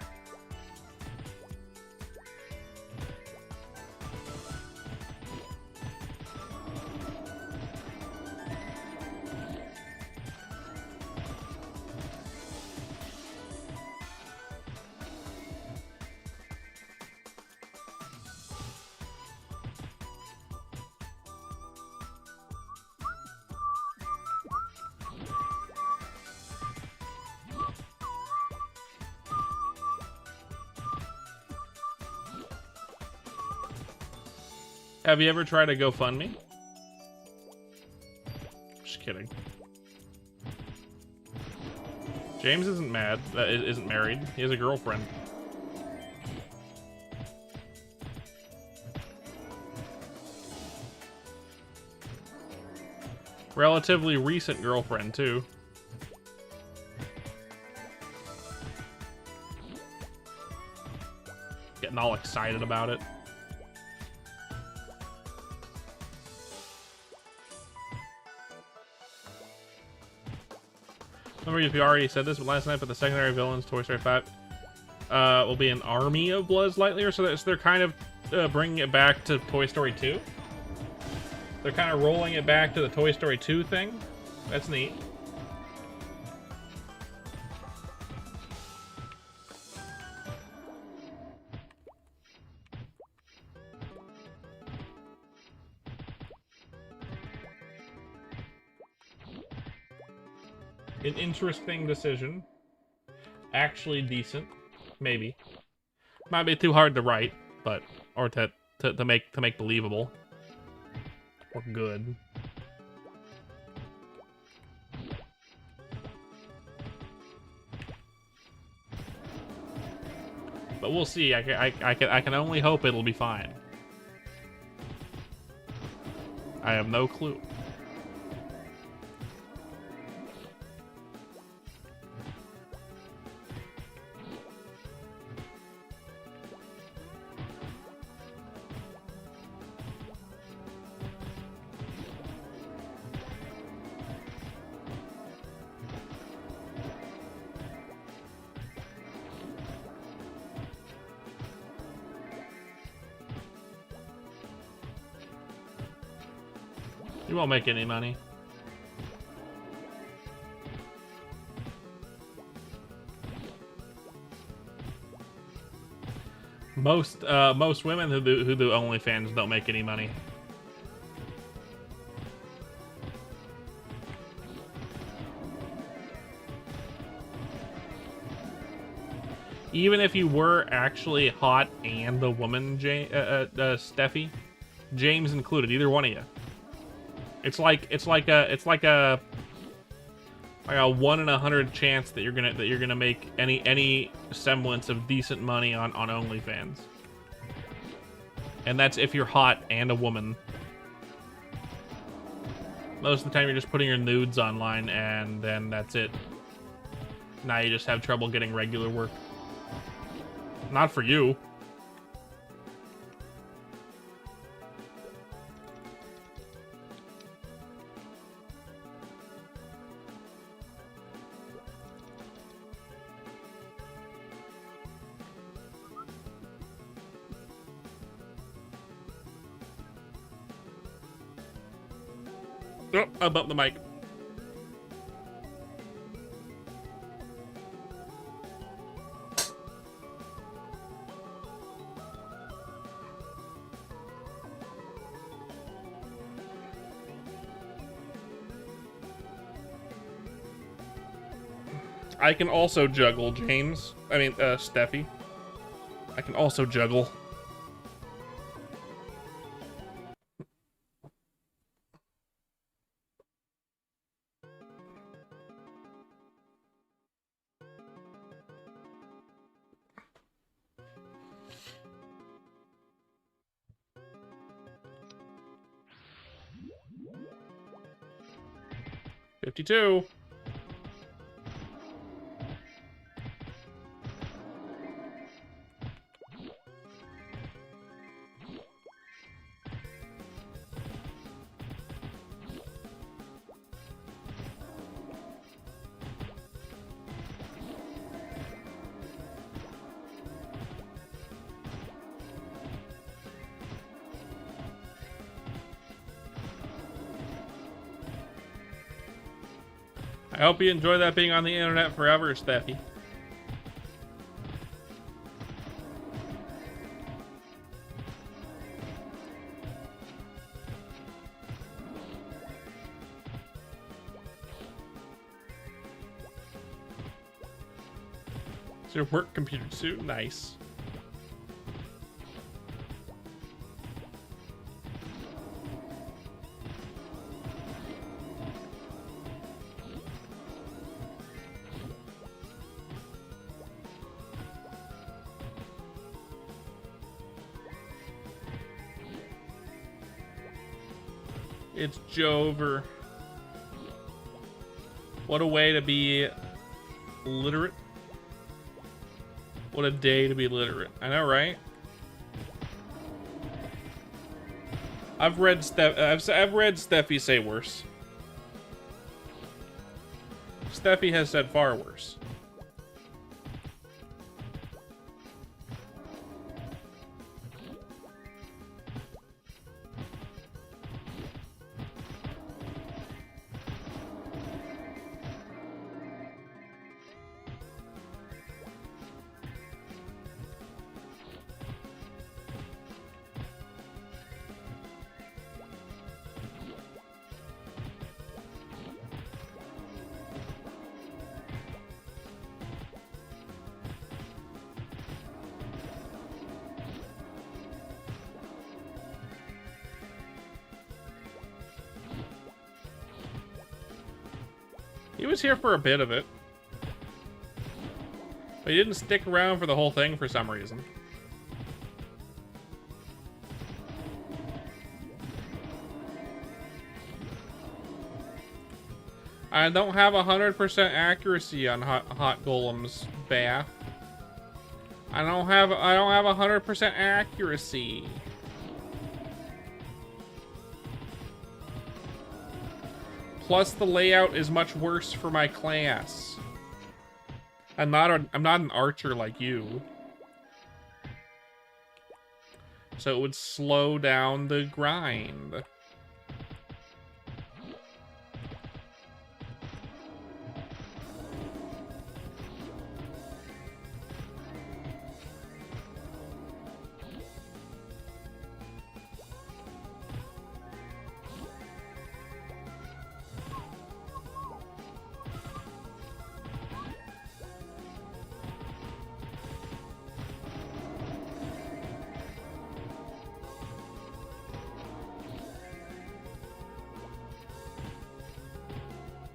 A: Have you ever tried to GoFundMe? Just kidding. James isn't mad. Isn't married. He has a girlfriend. Relatively recent girlfriend, too. Getting all excited about it. Remember if you already said this last night, but the secondary villains, Toy Story 5, will be an army of Buzz Lightyear, so they're kind of bringing it back to Toy Story 2. They're kind of rolling it back to the Toy Story 2 thing. That's neat. An interesting decision. Actually decent. Maybe. Might be too hard to write, but or to make believable. Or good. But we'll see. I can only hope it'll be fine. I have no clue. You won't make any money. Most women who do OnlyFans don't make any money. Even if you were actually hot and a woman, Steffi, James included, either one of you. It's like a 1 in 100 chance that you're gonna make any semblance of decent money on OnlyFans. And that's if you're hot and a woman. Most of the time you're just putting your nudes online and then that's it. Now you just have trouble getting regular work. Not for you. Oh, I bumped the mic. I can also juggle, James. I mean, Steffi. I can also juggle. $52. I hope you enjoy that being on the internet forever, Steffi. It's your work computer too? Nice. It's Jover. What a way to be literate. What a day to be literate. I know, right? I've read Steffi say worse. Steffi has said far worse. He was here for a bit of it. But he didn't stick around for the whole thing for some reason. I don't have 100% accuracy on hot golems, Bath. I don't have 100% accuracy. Plus the layout is much worse for my class. I'm not an archer like you. So it would slow down the grind.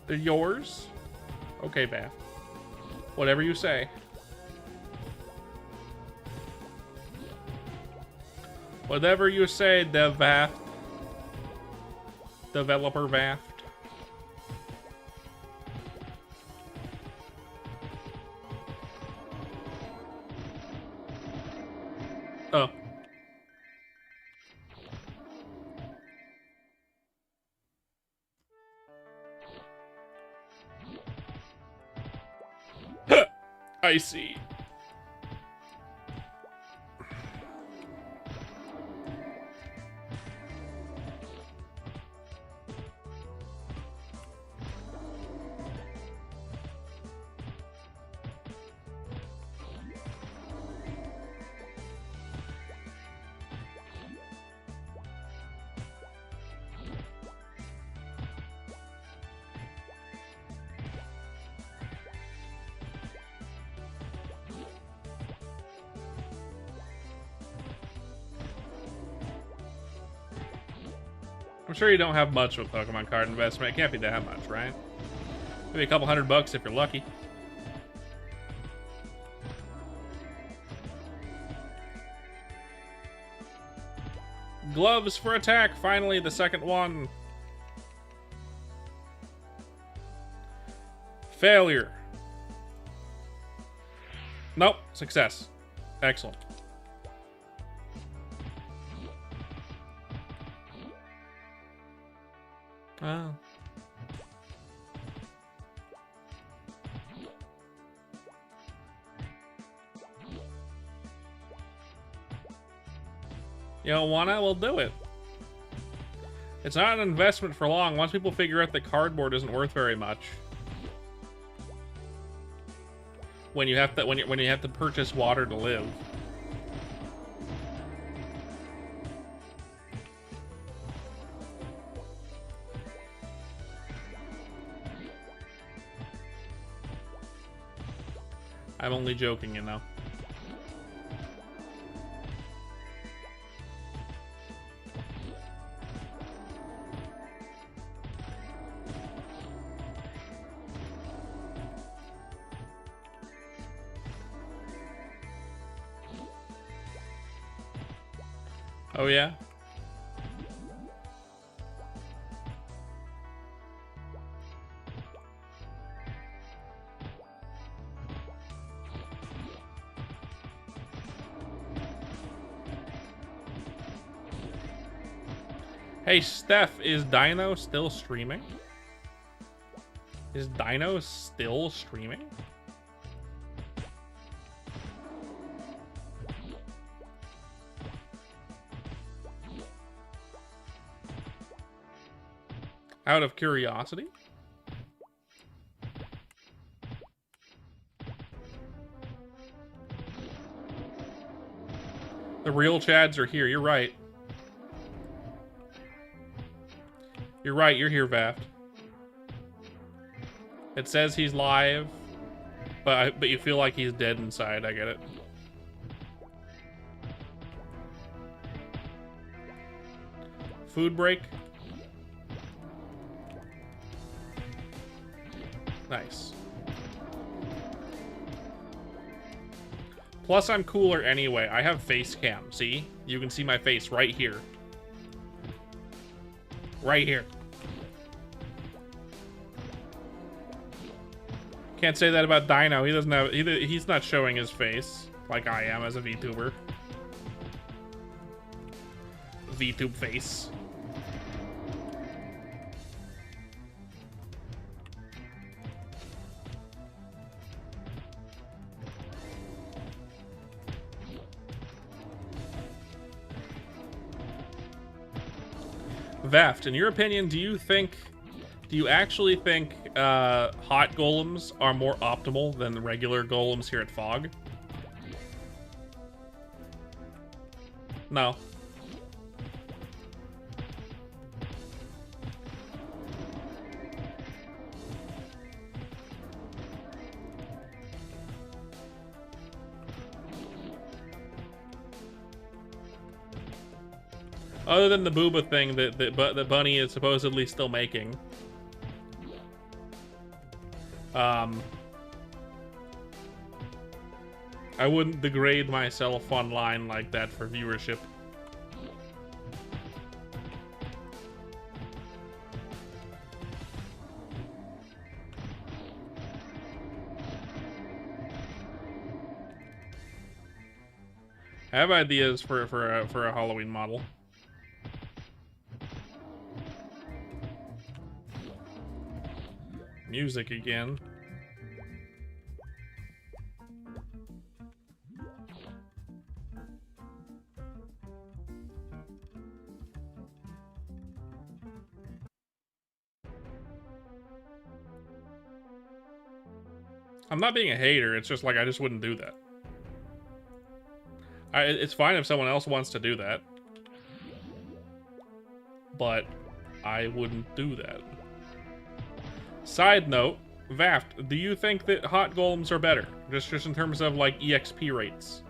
A: They're yours? Okay, Bath. Whatever you say. Whatever you say, Devath. Developer Vaft. Oh. I see. I'm sure you don't have much with Pokemon card investment. It can't be that much, right? Maybe a couple $100 if you're lucky. Gloves for attack. Finally, the second one. Failure. Nope. Success. Excellent. Oh. You don't wanna? We'll do it. It's not an investment for long. Once people figure out that cardboard isn't worth very much, when you have to purchase water to live. I'm only joking, you know. Oh yeah? Hey, Steph, is Dino still streaming? Is Dino still streaming? Out of curiosity? The real Chads are here, you're right. You're right, you're here, Vaft. It says he's live, but you feel like he's dead inside, I get it. Food break? Nice. Plus, I'm cooler anyway. I have face cam. See? You can see my face right here. Right here. Can't say that about Dino. He doesn't have. He's not showing his face like I am as a VTuber. VTube face. Vaft, in your opinion, do you actually think hot golems are more optimal than the regular golems here at Fog? No. Other than the booba thing that Bunny is supposedly still making. I wouldn't degrade myself online like that for viewership. I have ideas for a Halloween model. Music again. I'm not being a hater, it's just like I just wouldn't do that. It's fine if someone else wants to do that, but I wouldn't do that. Side note, Vaft, do you think that hot golems are better? Just in terms of like EXP rates?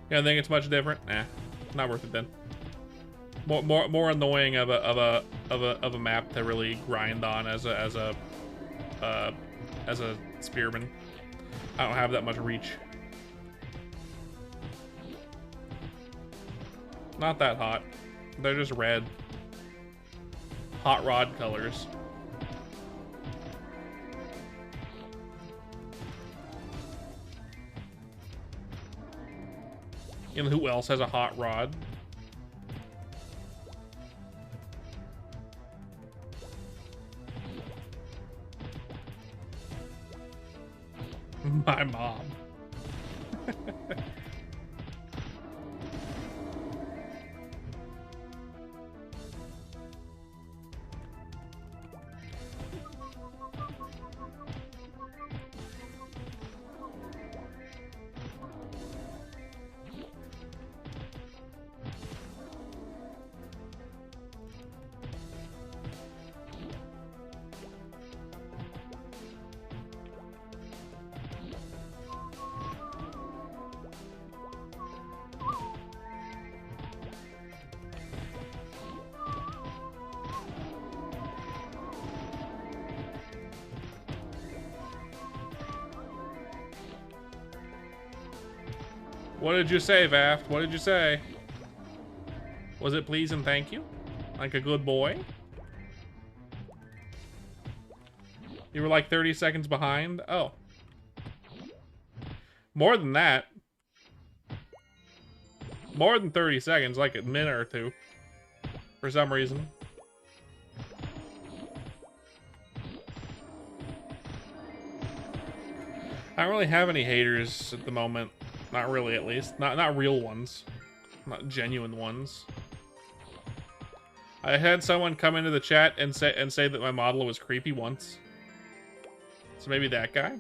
A: Yeah, I think it's much different. Nah, not worth it then. More annoying of a map to really grind on as a spearman. I don't have that much reach. Not that hot. They're just red. Hot rod colors. You know who else has a hot rod? My mom. What did you say, Vaft? What did you say? Was it please and thank you? Like a good boy? You were like 30 seconds behind? Oh. More than that. More than 30 seconds, like a minute or two. For some reason. I don't really have any haters at the moment. Not really, at least. Not real ones. Not genuine ones. I had someone come into the chat and say that my model was creepy once. So maybe that guy?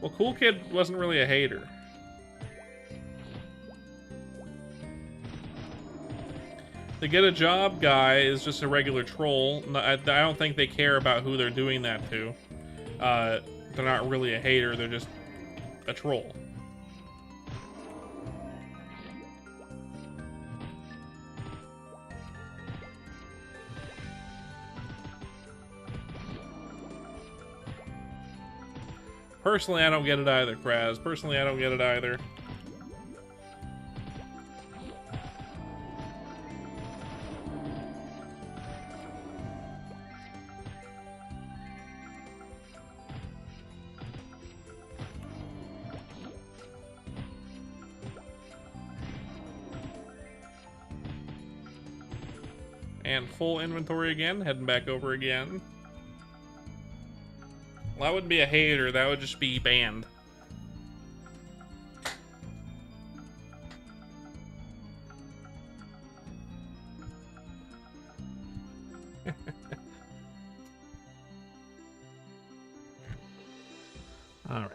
A: Well, Cool Kid wasn't really a hater. The Get a Job guy is just a regular troll. I don't think they care about who they're doing that to. They're not really a hater, they're just a troll. Personally, I don't get it either, Kraz. Personally, I don't get it either. And full inventory again, heading back over again. Well, that wouldn't be a hater, that would just be banned. All right.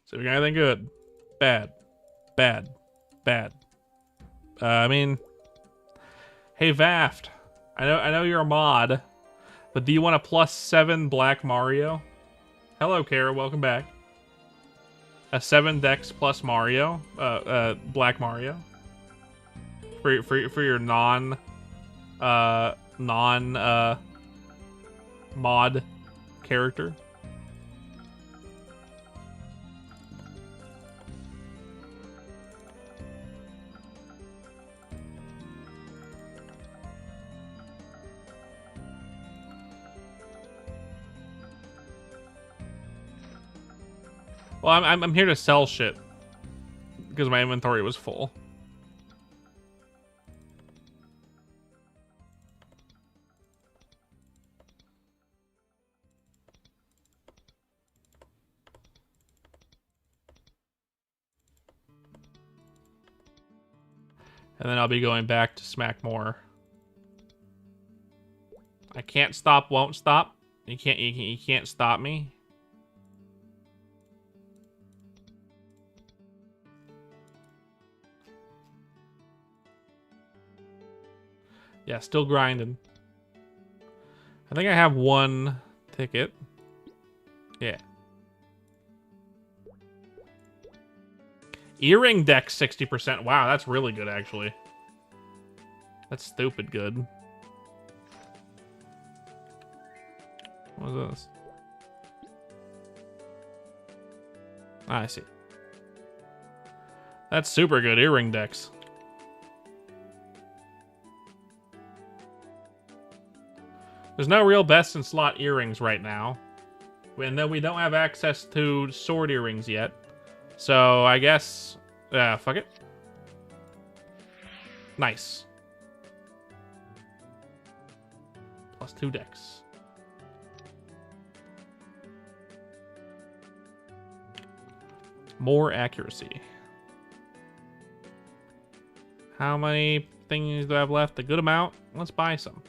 A: So we got anything good? Bad. Bad. Bad. I mean, hey Vaft, I know you're a mod, but do you want a +7 Black Mario? Hello, Kara, welcome back. A 7 Dex plus Mario, Black Mario, for your non mod character. Well, I'm here to sell shit because my inventory was full. And then I'll be going back to smack more. I can't stop, won't stop. You can't stop me. Yeah, still grinding. I think I have one ticket. Yeah. Earring deck 60%. Wow, that's really good, actually. That's stupid good. What is this? Ah, I see. That's super good, earring decks. There's no real best in slot earrings right now. And then we don't have access to sword earrings yet. So I guess, fuck it. Nice. +2 decks. More accuracy. How many things do I have left? A good amount. Let's buy some.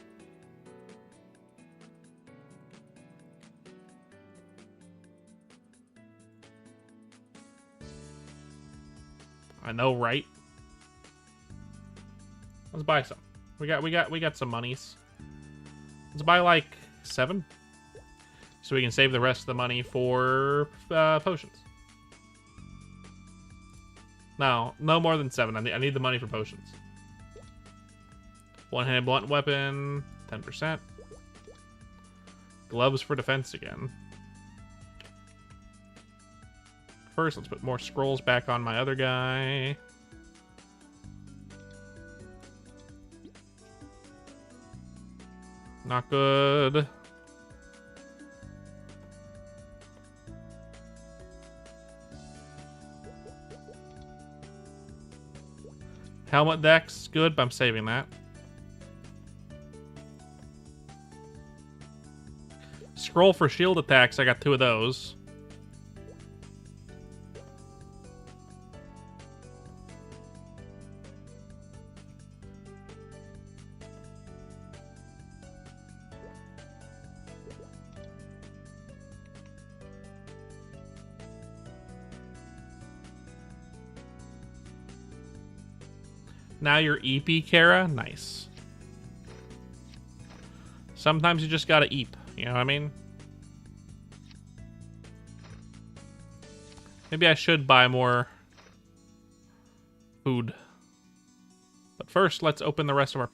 A: I know, right? Let's buy some. We got some monies. Let's buy like 7, so we can save the rest of the money for potions. No more than 7. I need the money for potions. One-handed blunt weapon, 10%. Gloves for defense again. First, let's put more scrolls back on my other guy. Not good. Helmet dex, good, but I'm saving that. Scroll for shield attacks, I got 2 of those. Now you're EP, Kara? Nice. Sometimes you just gotta eep. You know what I mean? Maybe I should buy more food. But first, let's open the rest of our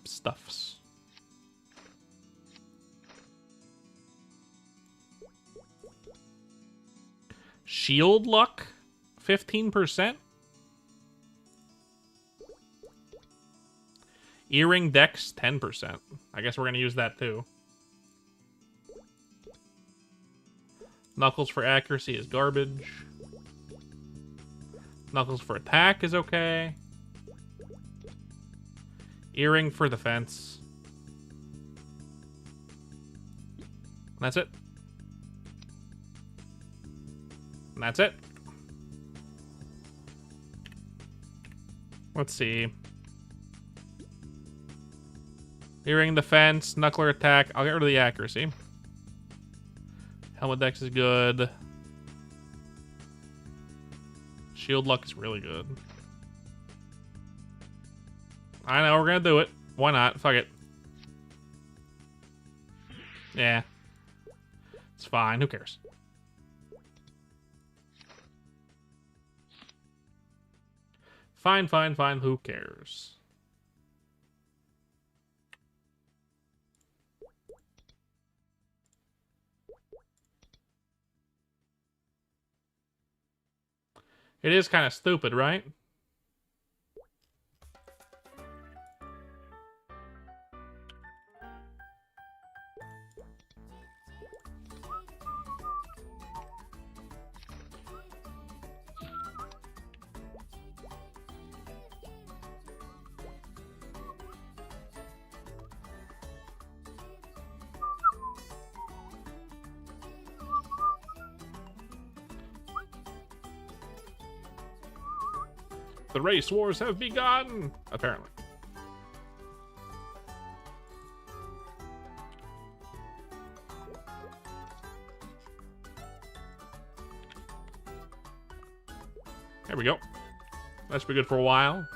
A: stuffs. Shield luck? 15%? Earring dex, 10%. I guess we're going to use that too. Knuckles for accuracy is garbage. Knuckles for attack is okay. Earring for defense. And that's it. And that's it. Let's see. Earring defense, knuckler attack. I'll get rid of the accuracy. Helmet dex is good. Shield luck is really good. I know, we're gonna do it. Why not? Fuck it. Yeah. It's fine. Who cares? Fine, fine, fine. Who cares? It is kind of stupid, right? The race wars have begun, apparently. There we go. That should be good for a while.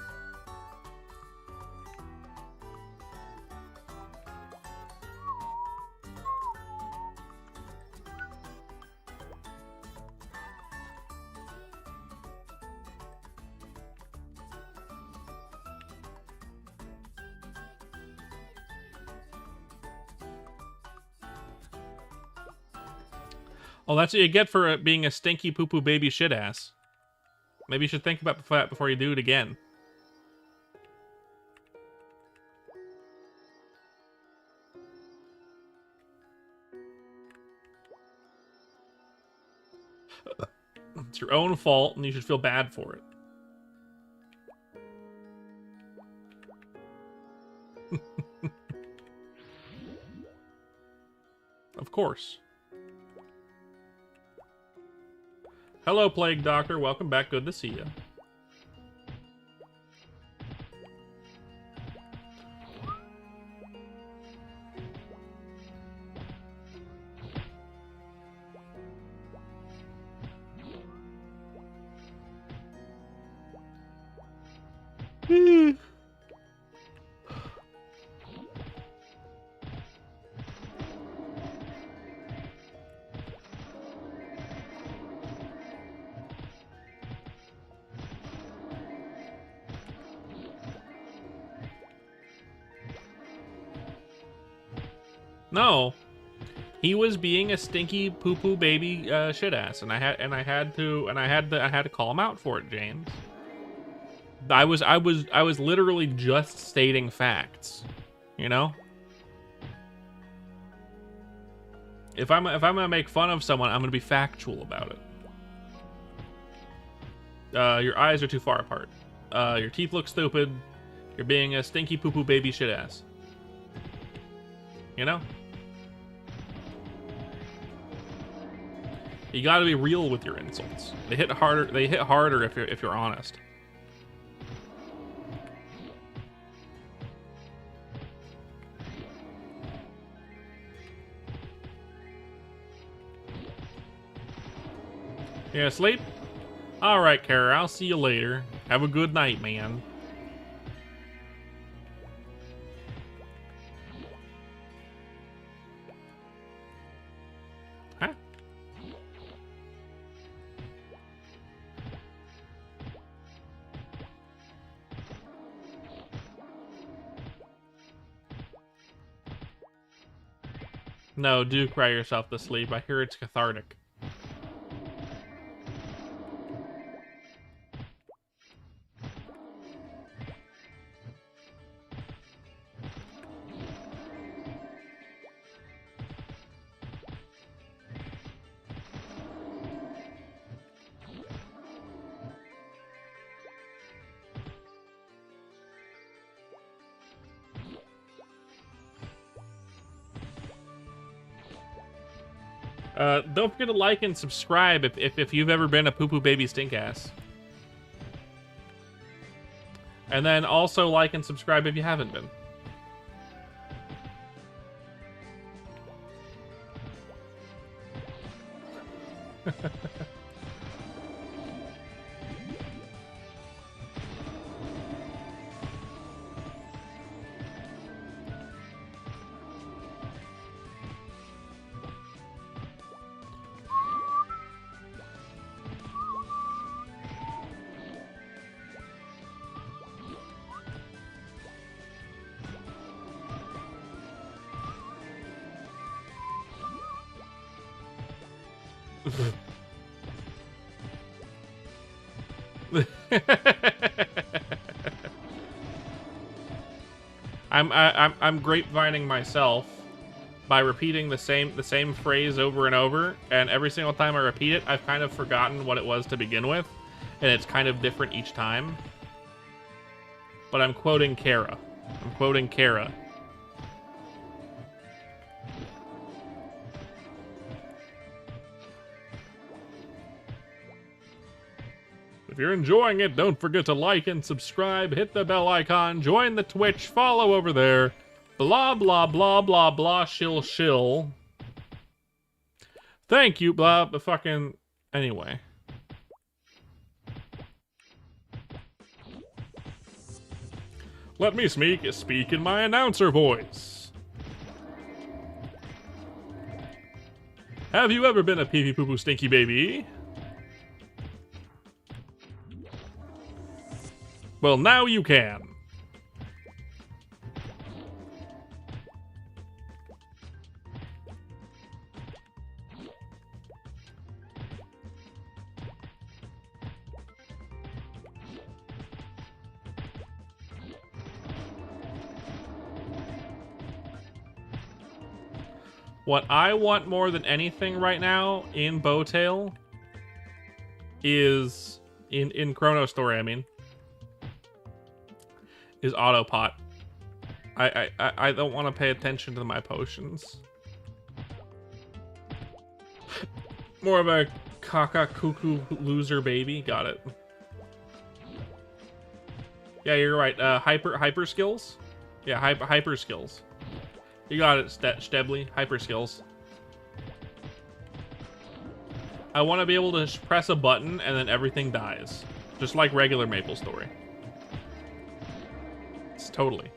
A: Oh, that's what you get for being a stinky poo-poo baby shit ass. Maybe you should think about that before you do it again. It's your own fault, and you should feel bad for it. Of course. Hello, Plague Doctor. Welcome back. Good to see you. No, he was being a stinky poo-poo baby shit ass, and I had to call him out for it, James. I was literally just stating facts, you know. If I'm gonna make fun of someone, I'm gonna be factual about it. Your eyes are too far apart. Your teeth look stupid. You're being a stinky poo-poo baby shit ass. You know? You gotta be real with your insults. They hit harder if you're honest. You gonna sleep? Alright, Kara, I'll see you later. Have a good night, man. No, do cry yourself to sleep. I hear it's cathartic. Don't forget to like and subscribe if you've ever been a poo-poo baby stink ass. And then also like and subscribe if you haven't been. I'm grapevining myself by repeating the same phrase over and over, and every single time I repeat it, I've kind of forgotten what it was to begin with, and it's kind of different each time. But I'm quoting Kara. I'm quoting Kara. If you're enjoying it, don't forget to like and subscribe, hit the bell icon, join the Twitch, follow over there. Blah, blah, blah, blah, blah, shill, shill. Thank you, blah, but fucking... Anyway. Let me speak in my announcer voice. Have you ever been a pee-pee poo-poo stinky baby? Well, now you can. What I want more than anything right now in Bowtail is in ChronoStory, I mean, is Autopot. I don't want to pay attention to my potions. More of a caca cuckoo loser baby. Got it. Yeah, you're right. Hyper skills. Yeah, hyper skills. You got it, Stebley. Hyper skills. I want to be able to press a button and then everything dies, just like regular MapleStory. It's totally.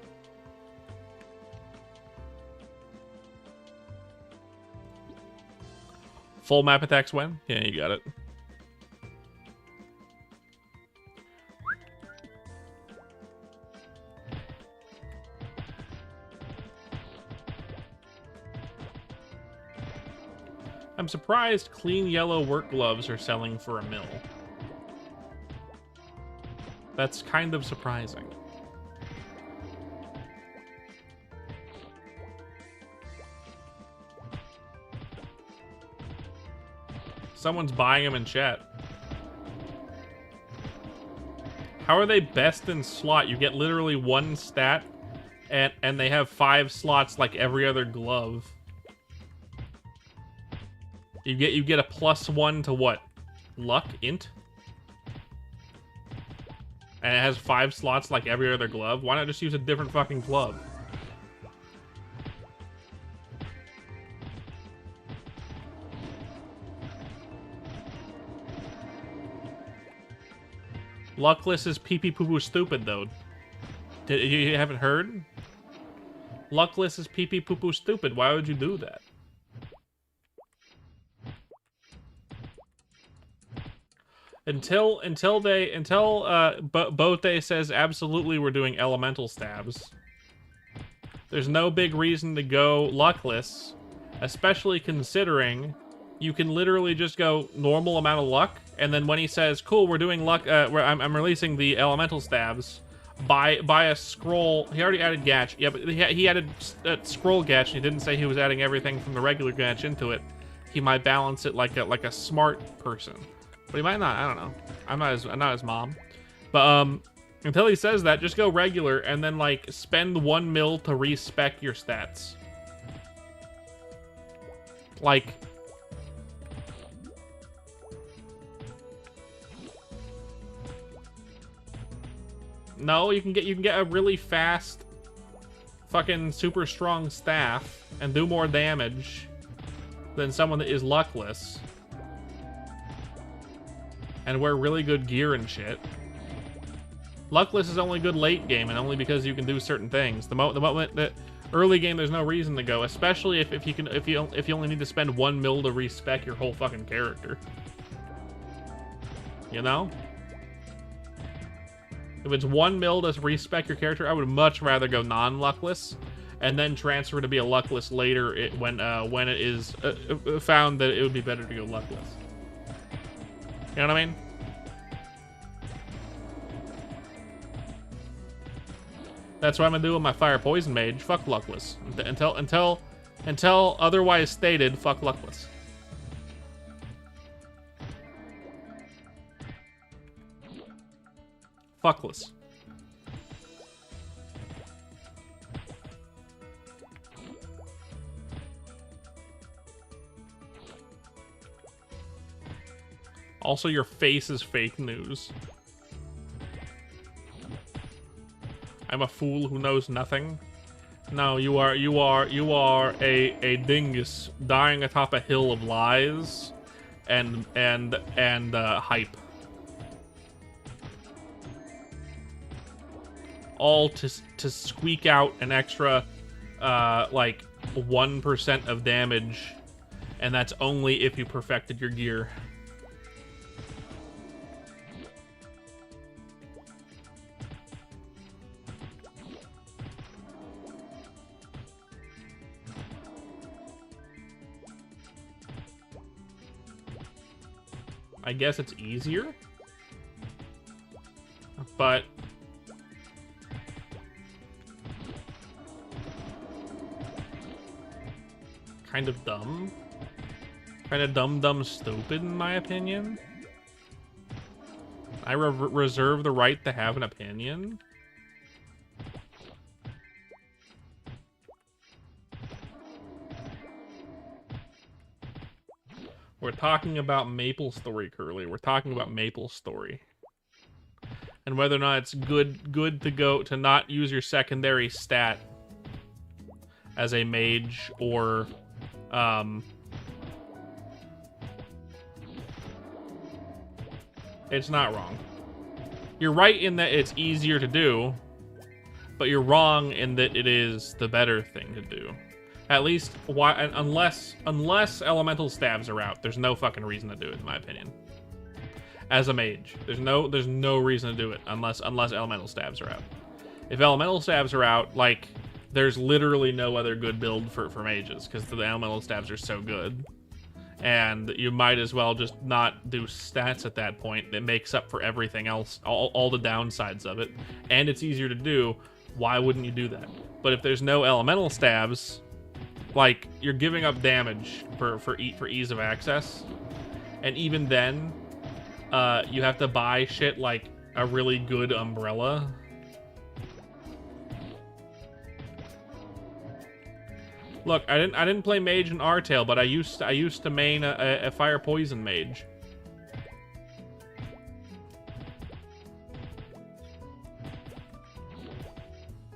A: Full map attacks when? Yeah, you got it. I'm surprised clean yellow work gloves are selling for $1 mil. That's kind of surprising. Someone's buying them in chat. How are they best in slot? You get literally 1 stat, and they have 5 slots like every other glove. You get a +1 to what? Luck? Int? And it has 5 slots like every other glove? Why not just use a different fucking glove? Luckless is pee-pee poo-poo stupid, though. You haven't heard? Luckless is pee-pee poo-poo stupid. Why would you do that? Until Bote says absolutely we're doing elemental stabs. There's no big reason to go luckless
B: Especially considering you can literally just go normal amount of luck, and then when he says, cool, we're doing luck, I'm releasing the elemental stabs, buy a scroll. He already added Gatch. Yeah, but he added scroll Gatch, and he didn't say he was adding everything from the regular Gatch into it. He might balance it like a smart person. But he might not, I don't know. I'm not his mom. But until he says that, just go regular and then like spend 1 mil to respec your stats. Like, no, you can get a really fast fucking super strong staff and do more damage than someone that is luckless and wear really good gear and shit. Luckless is only good late game, and only because you can do certain things. The moment that early game, there's no reason to go, especially if you only need to spend 1 mil to respec your whole fucking character. You know? If it's 1 mil to respec your character, I would much rather go non-luckless and then transfer to be a luckless later when it is found that it would be better to go luckless. You know what I mean? That's what I'm gonna do with my fire poison mage. Fuck luckless. Until otherwise stated, fuck luckless. Fuckless. Also, your face is fake news. I'm a fool who knows nothing. No, you are a dingus dying atop a hill of lies and hype. All to squeak out an extra like 1% of damage, and that's only if you perfected your gear. I guess it's easier, but kind of dumb. Kind of dumb stupid in my opinion. I reserve the right to have an opinion. We're talking about MapleStory, Curly. We're talking about MapleStory. And whether or not it's good to go to not use your secondary stat as a mage, or it's not wrong. You're right in that it's easier to do, but you're wrong in that it is the better thing to do. At least, unless elemental stabs are out, there's no fucking reason to do it, in my opinion. As a mage, there's no reason to do it unless elemental stabs are out. If elemental stabs are out, like, there's literally no other good build for mages, because the elemental stabs are so good. And you might as well just not do stats at that point. That makes up for everything else, all the downsides of it. And it's easier to do. Why wouldn't you do that? But if there's no elemental stabs, like, you're giving up damage for ease of access, and even then, you have to buy shit like a really good umbrella. Look, I didn't play mage in Artale, but I used to main a fire poison mage.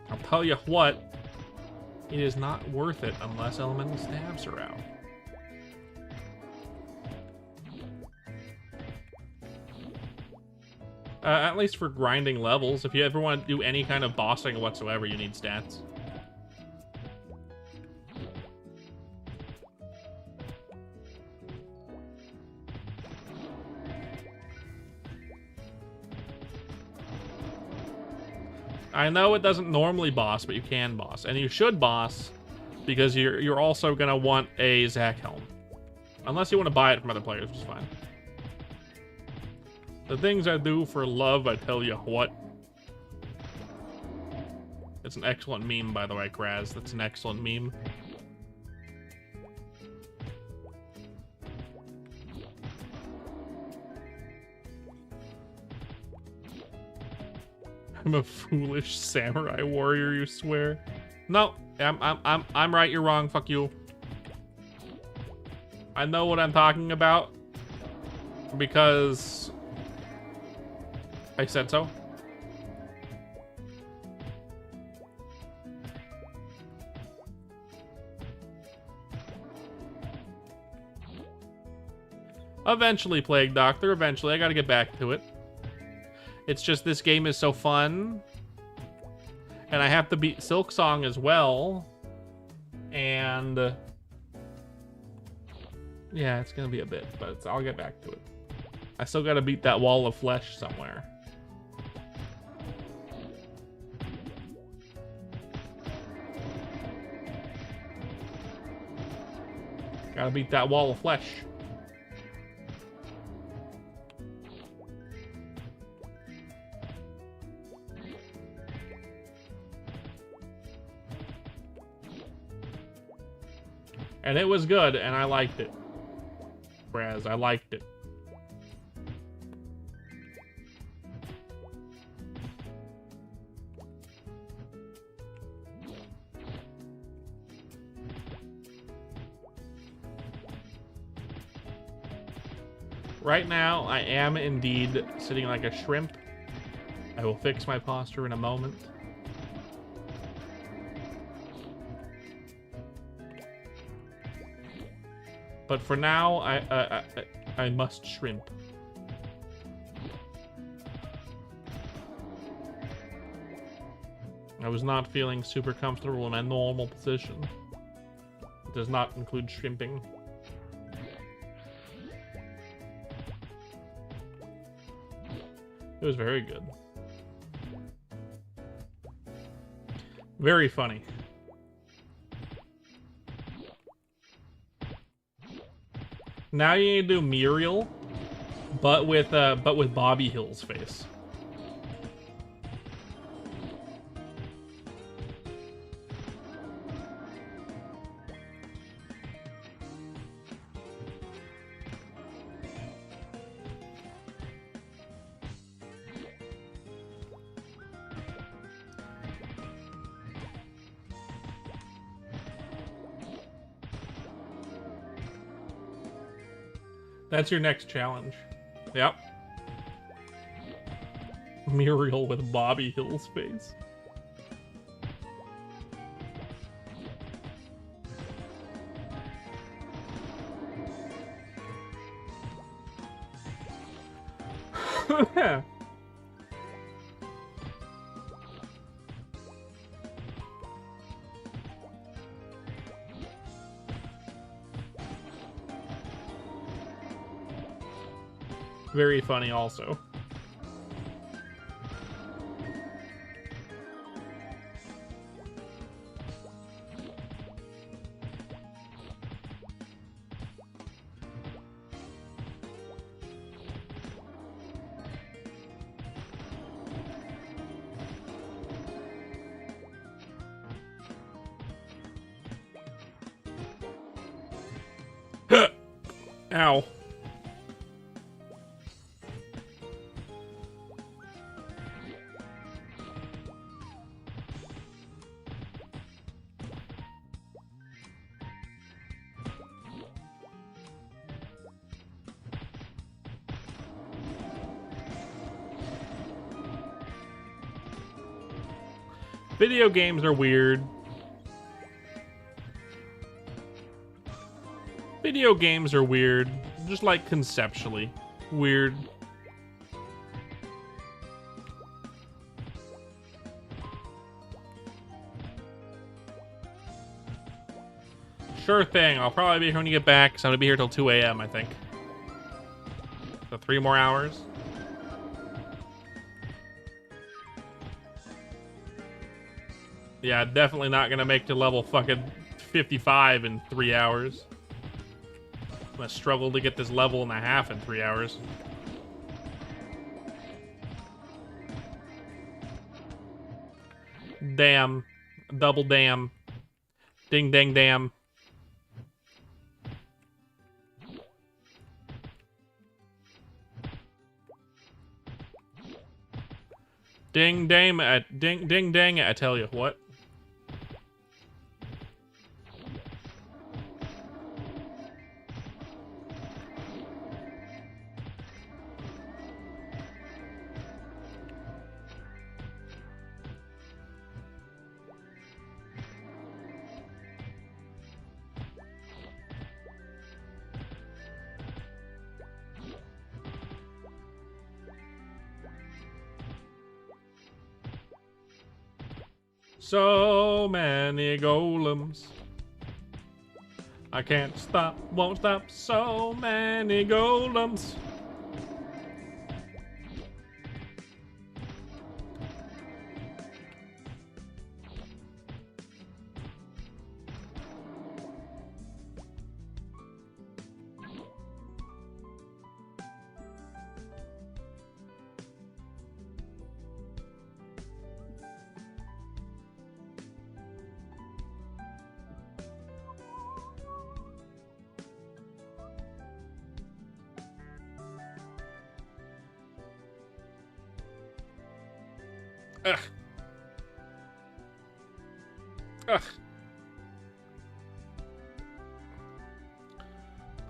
B: I'll tell you what. It is not worth it unless elemental stabs are out. At least for grinding levels. If you ever want to do any kind of bossing whatsoever, you need stats. I know it doesn't normally boss, but you can boss. And you should boss, because you're also gonna want a Zac helm, unless you want to buy it from other players, which is fine. The things I do for love, I tell you what. It's an excellent meme, by the way, Kraz. That's an excellent meme. I'm a foolish samurai warrior, you swear? No, I'm right, you're wrong, fuck you. I know what I'm talking about because I said so. Eventually, Plague Doctor, eventually. I gotta get back to it. It's just this game is so fun. And I have to beat Silk Song as well. And yeah, it's gonna be a bit, but I'll get back to it. I still gotta beat that wall of flesh somewhere. Gotta beat that wall of flesh. And it was good, and I liked it. Whereas I liked it. Right now, I am indeed sitting like a shrimp. I will fix my posture in a moment. But for now, I must shrimp. I was not feeling super comfortable in my normal position. It does not include shrimping. It was very good. Very funny. Now you need to do Muriel, but with Bobby Hill's face. That's your next challenge. Yep. Muriel with Bobby Hill's face. Very funny also. Ow. Video games are weird. Video games are weird. Just like conceptually. Weird. Sure thing. I'll probably be here when you get back, because I'm going to be here till 2 a.m., I think. So 3 more hours. Yeah, definitely not gonna make to level fucking 55 in 3 hours. I'm gonna struggle to get this level and a half in 3 hours. Damn. Double damn. Ding dang damn. Ding dang ding dang, I tell you what. So many golems. I can't stop, won't stop. So many golems. Ugh. Ugh.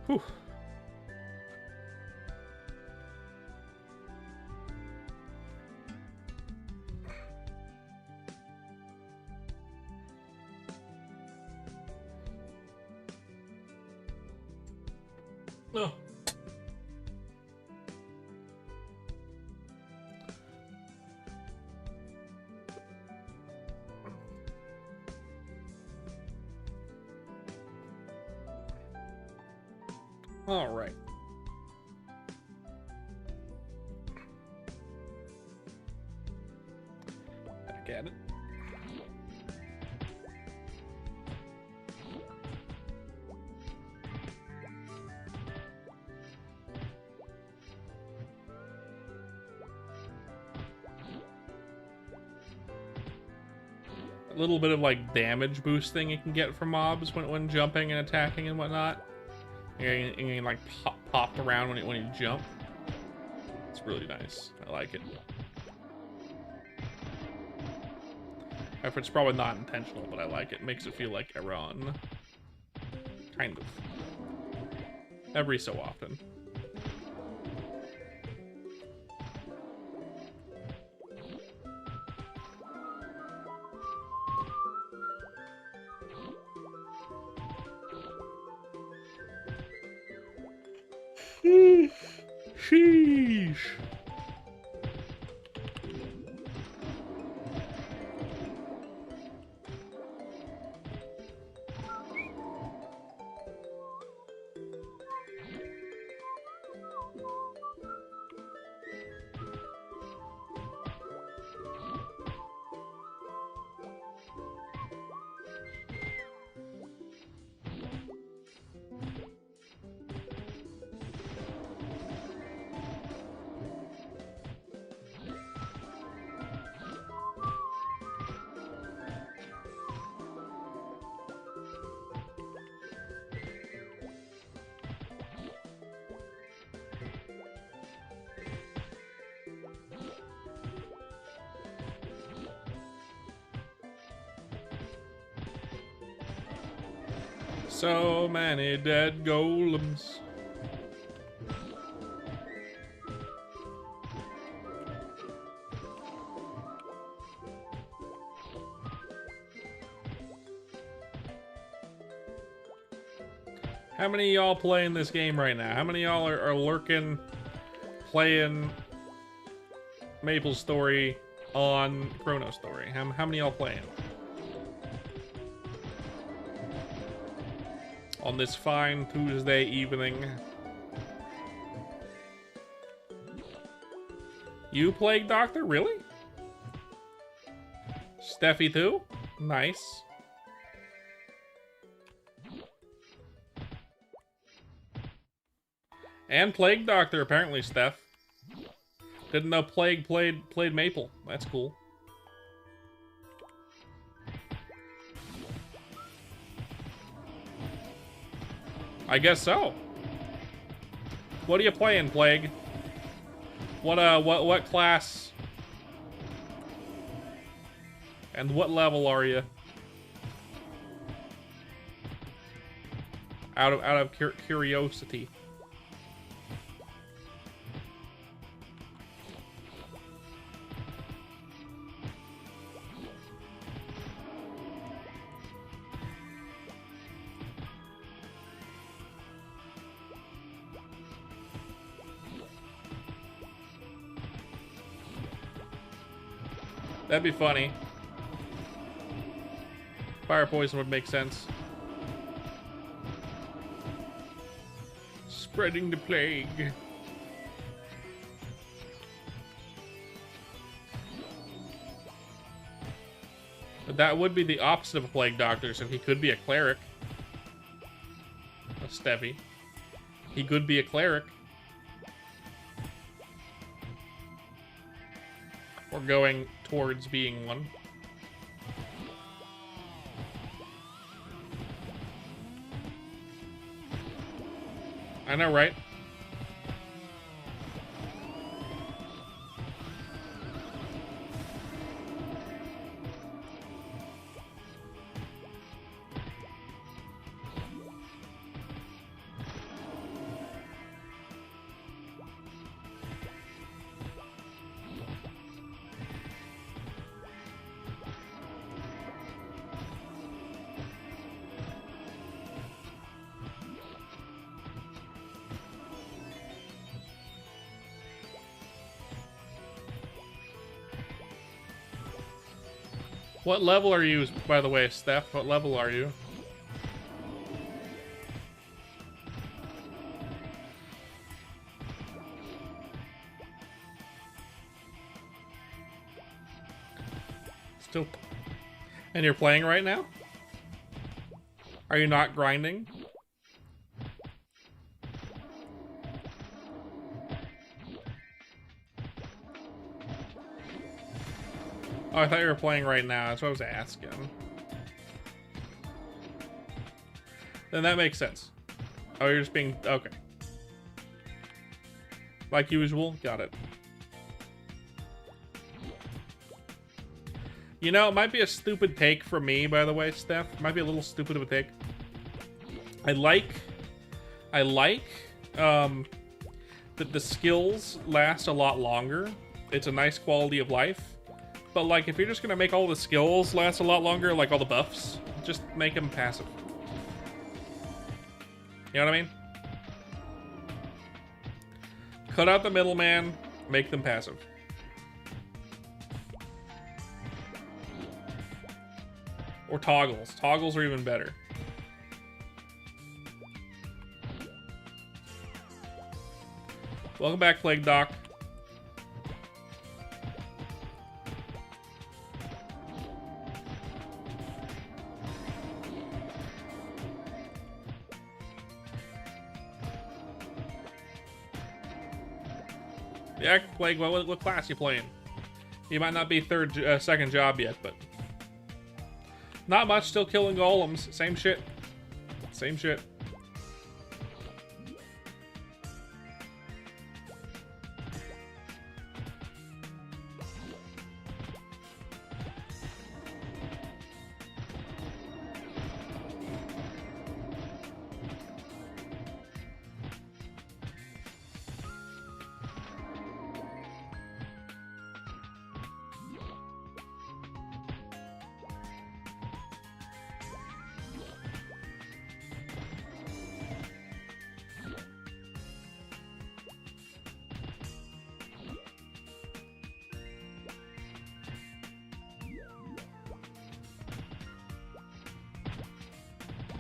B: Whew. Oh. All right. Back at it. A little bit of like damage boosting you can get from mobs when jumping and attacking and whatnot. And you like pop around when you jump. It's really nice. I like it. It's probably not intentional, but I like it. Makes it feel like Iran. Kind of. Every so often. Sheesh. So many dead golems. How many of y'all playing this game right now? How many of y'all are lurking, playing MapleStory on ChronoStory? How many of y'all playing? On this fine Tuesday evening. You Plague Doctor? Really? Steffi too? Nice.
A: And Plague Doctor, apparently, Steph. Didn't know Plague played Maple. That's cool. I guess so. What are you playing, Plague? What class? And what level are you? Out of curiosity. That'd be funny. Fire poison would make sense. Spreading the plague. But that would be the opposite of a plague doctor, so he could be a cleric. A Steffi. He could be a cleric. Or going towards being one. I know, right? What level are you, by the way, Steph? What level are you? Still. And you're playing right now? Are you not grinding? Oh, I thought you were playing right now. That's what I was asking. Then that makes sense. Oh, you're just being... Okay. Like usual? Got it. You know, it might be a stupid take from me, by the way, Steph. It might be a little stupid of a take. I like that the skills last a lot longer. It's a nice quality of life. But, like, if you're just gonna make all the skills last a lot longer, like all the buffs, just make them passive. You know what I mean? Cut out the middleman, make them passive. Or toggles. Toggles are even better. Welcome back, Plague Doc. Yeah, Plague, what class you playing? You might not be second job yet, but... Not much, still killing golems. Same shit. Same shit.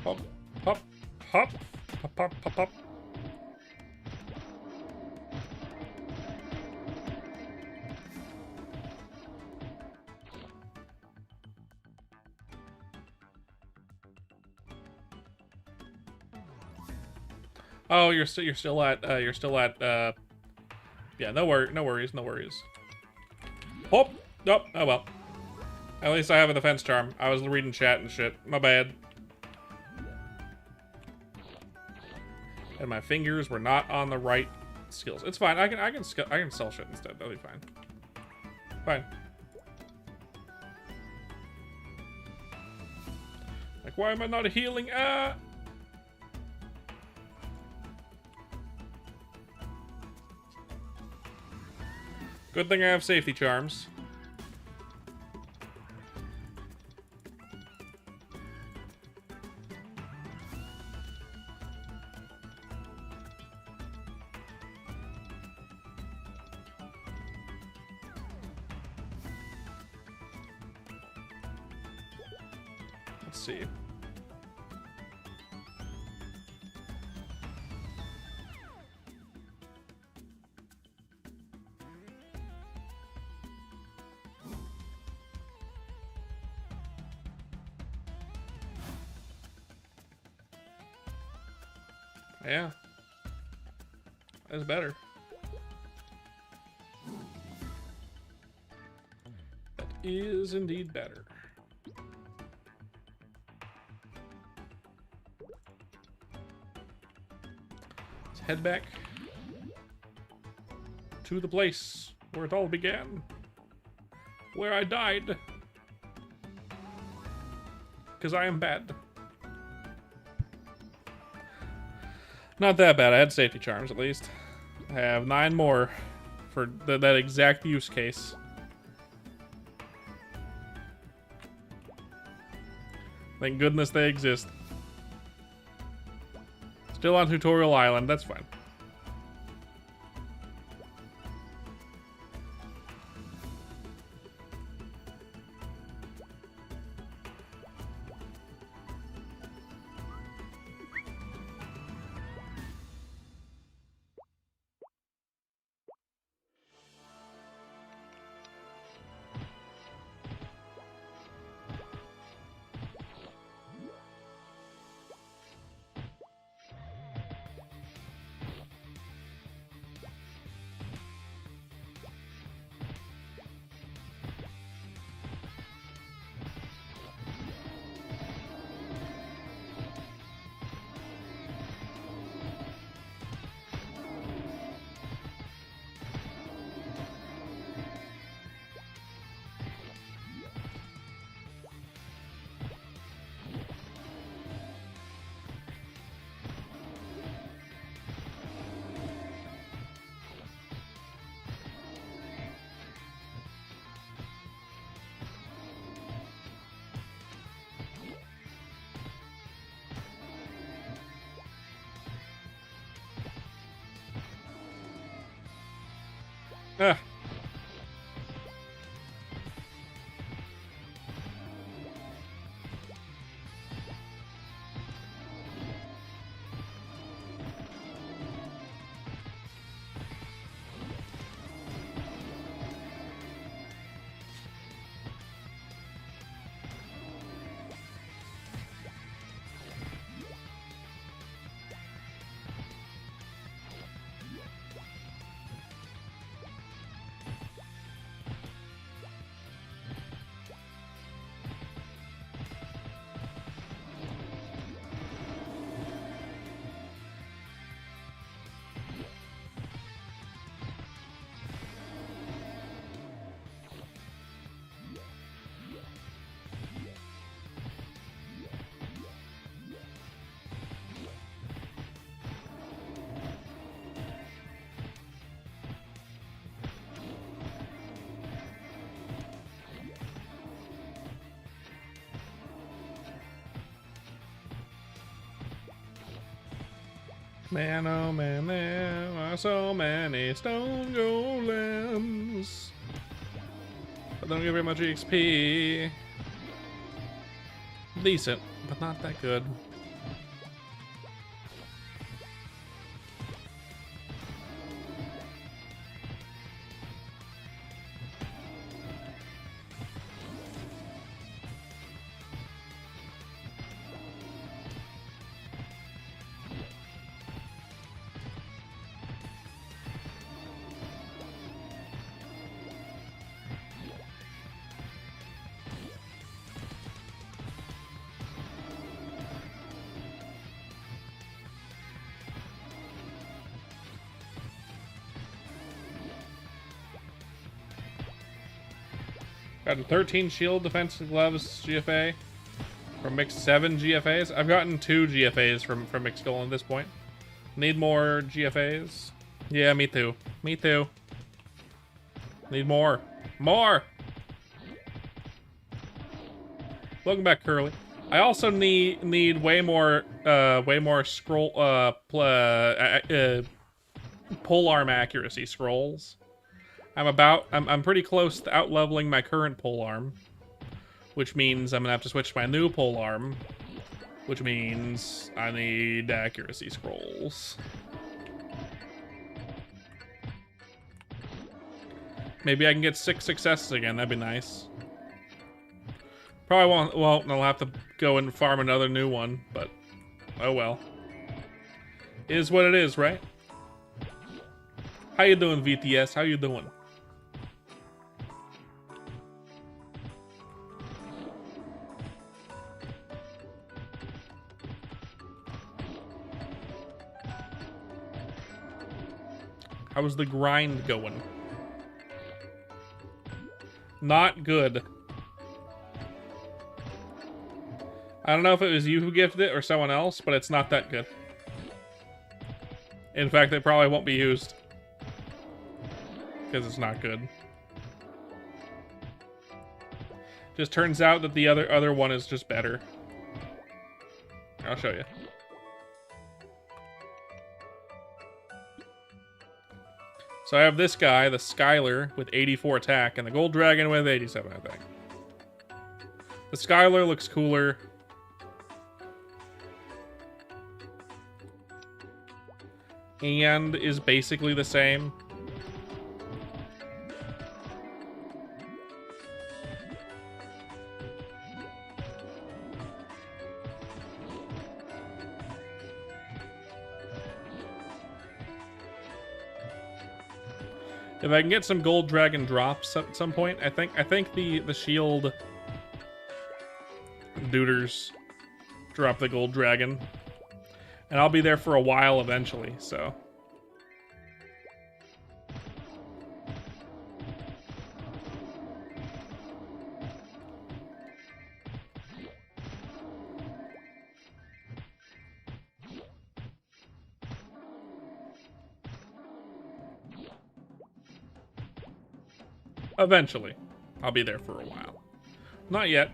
A: Hop, hop, hop, hop, hop, hop, hop.
B: Oh, you're still at yeah, no worries. Oh, nope. Oh well. At least I have a defense charm. I was reading chat and shit. My bad. And my fingers were not on the right skills. It's fine. I can sell shit instead. That'll be fine. Fine. Like, why am I not healing? Ah. Good thing I have safety charms. Let's see. Yeah. That's better. That is indeed better. Let's head back to the place where it all began. Where I died. Because I am bad. Not that bad. I had safety charms, at least. I have 9 more for that exact use case. Thank goodness they exist. Still on Tutorial Island. That's fine. Ah. Man, oh man, there are so many stone golems. But don't give very much XP. Decent, but not that good.
A: Gotten 13 shield defensive gloves GFA from mixed 7 GFAs. I've gotten 2 GFAs from mixed gold at this point. Need more GFAs. Yeah, me too. Me too. Need more. More! Welcome back, Curly. I also need way more scroll pole arm accuracy scrolls. I'm pretty close to out leveling my current pole arm, which means I'm gonna have to switch to my new pole arm, which means I need accuracy scrolls. Maybe I can get 6 successes again. That'd be nice. Probably won't. Well, I'll have to go and farm another new one, but oh well. Is what it is, right? How you doing, VTS? How you doing? How's the grind going? Not good. I don't know if it was you who gifted it or someone else, but it's not that good. In fact, it probably won't be used. Because it's not good. Just turns out that the other one is just better. I'll show you. So I have this guy, the Skylar, with 84 attack, and the Gold Dragon with 87 attack. The Skylar looks cooler. And is basically the same. If I can get some gold dragon drops at some point, I think the shield duders drop the gold dragon. And I'll be there for a while eventually, so. Eventually. I'll be there for a while. Not yet.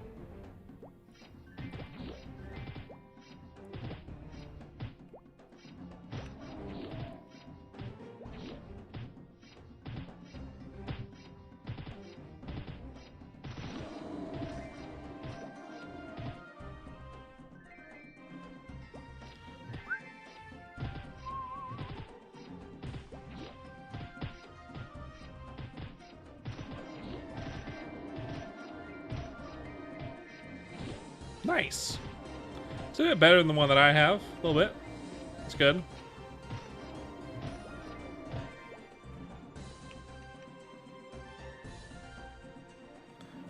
A: Nice. It's a bit better than the one that I have. A little bit. It's good. A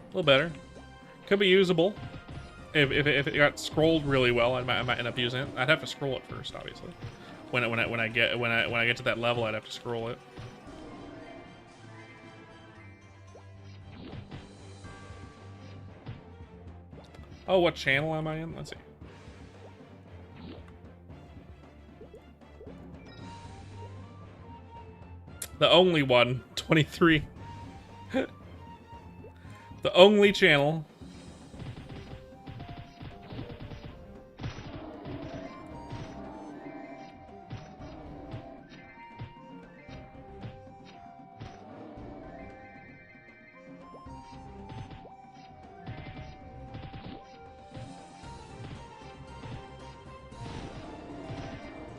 A: little better. Could be usable. If it got scrolled really well, I might end up using it. I'd have to scroll it first, obviously. When I get to that level, I'd have to scroll it. Oh, what channel am I in? Let's see. The only one, 23. The only channel.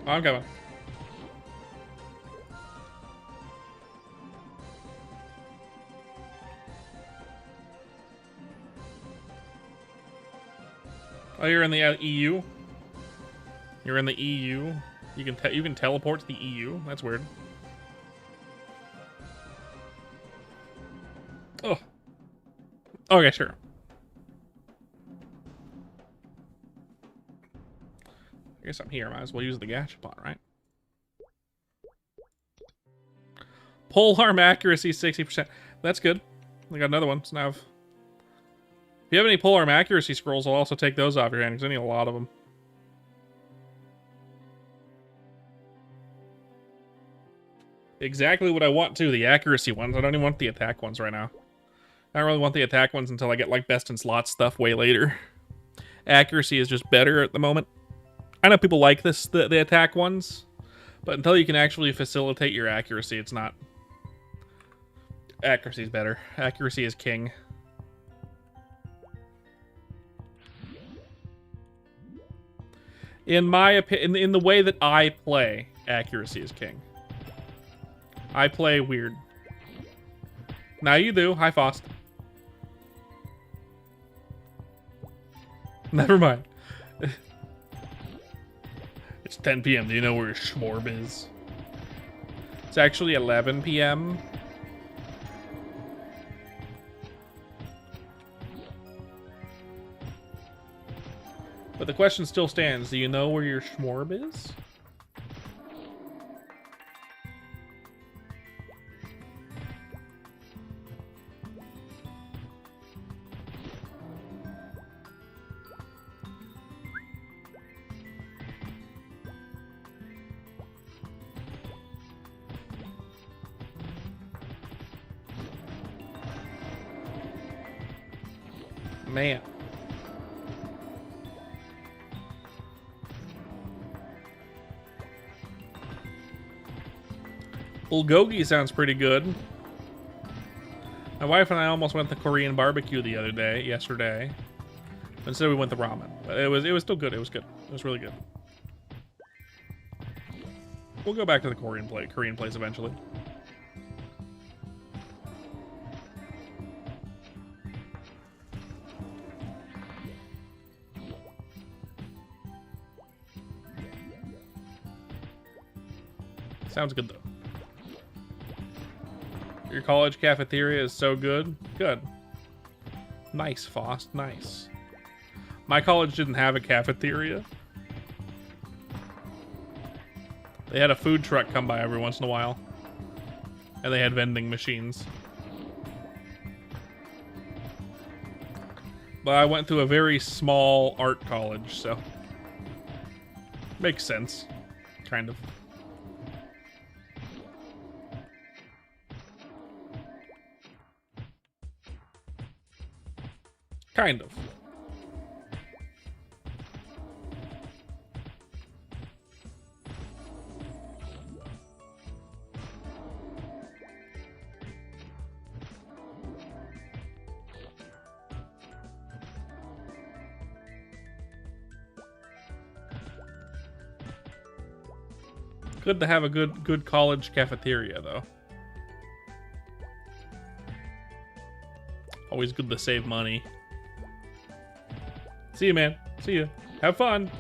A: Oh, I'm coming. Oh, you're in the EU? You're in the EU? You can teleport to the EU? That's weird. Oh. Okay, sure. I guess I'm here. Might as well use the gashapon, right? Pole arm accuracy 60%. That's good. We got another one. So now I have If you have any polearm accuracy scrolls, I'll also take those off your hand, because I need a lot of them. Exactly what I want, too. The accuracy ones. I don't even want the attack ones right now. I don't really want the attack ones until I get, like, best in slot stuff way later. Accuracy is just better at the moment. I know people like the attack ones, but until you can actually facilitate your accuracy, it's not. Accuracy is better. Accuracy is king. In my opinion, in the way that I play, accuracy is king. I play weird. Now you do. Hi, Fost. Never mind. It's 10 p.m. Do you know where Schmorb is? It's actually 11 p.m. But the question still stands. Do you know where your Schmorb is? Man. Bulgogi sounds pretty good. My wife and I almost went to Korean barbecue yesterday. Instead we went to ramen. But it was still good. It was good. It was really good. We'll go back to the Korean place eventually. Sounds good, though. Your college cafeteria is so good. Good. Nice, Fost. Nice. My college didn't have a cafeteria. They had a food truck come by every once in a while. And they had vending machines. But I went to a very small art college, so... Makes sense. Kind of. Kind of. Good to have a good college cafeteria, though. Always good to save money. See you, man. See you. Have fun.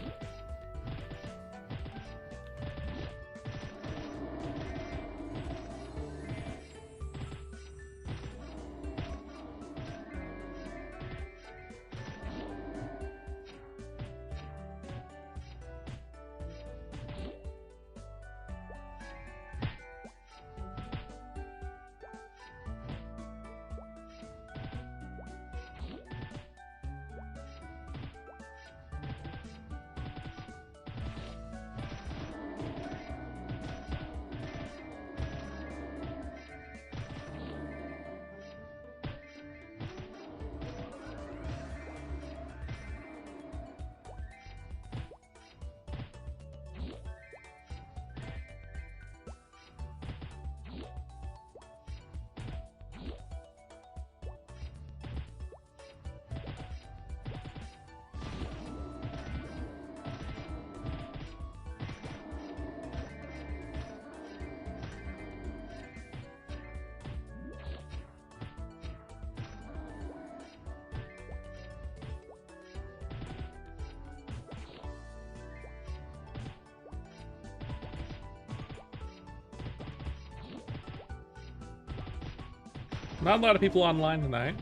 A: Not a lot of people online tonight.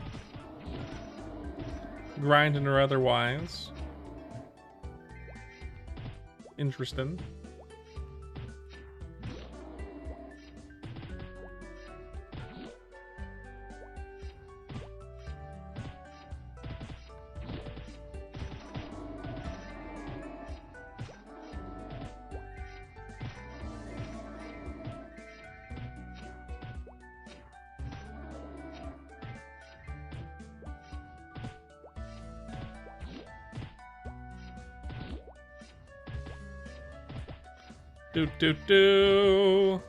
A: Grinding or otherwise. Interesting. Do do do.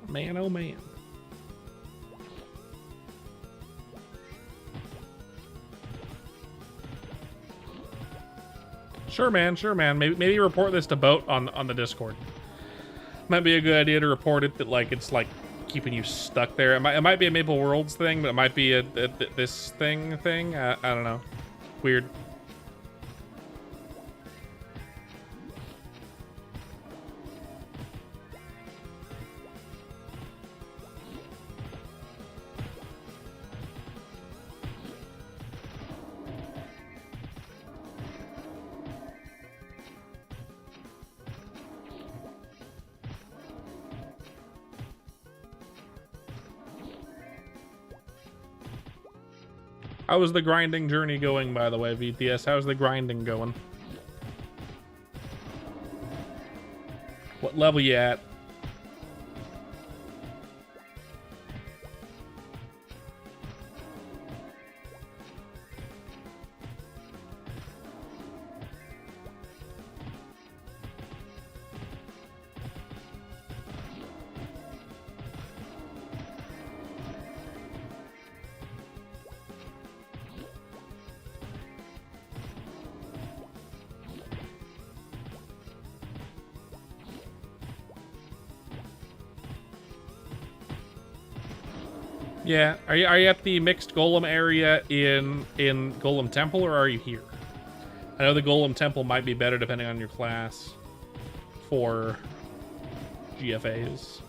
A: Man, oh man. Sure, man. Sure, man. Maybe report this to Boat on the Discord. Might be a good idea to report it that like it's like keeping you stuck there. It might be a Maple Worlds thing, but it might be a this thing. I don't know. Weird. How is the grinding journey going, by the way, VTS? How's the grinding going? What level you at? Yeah, are you at the mixed golem area in Golem Temple, or are you here? I know the Golem Temple might be better depending on your class for GFAs.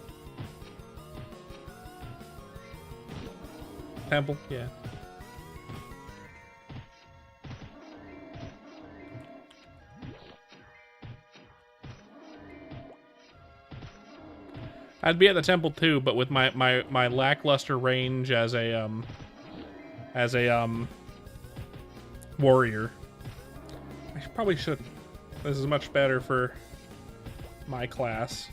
A: Temple, yeah. I'd be at the temple too, but with my lackluster range as a warrior, I probably shouldn't. This is much better for my class.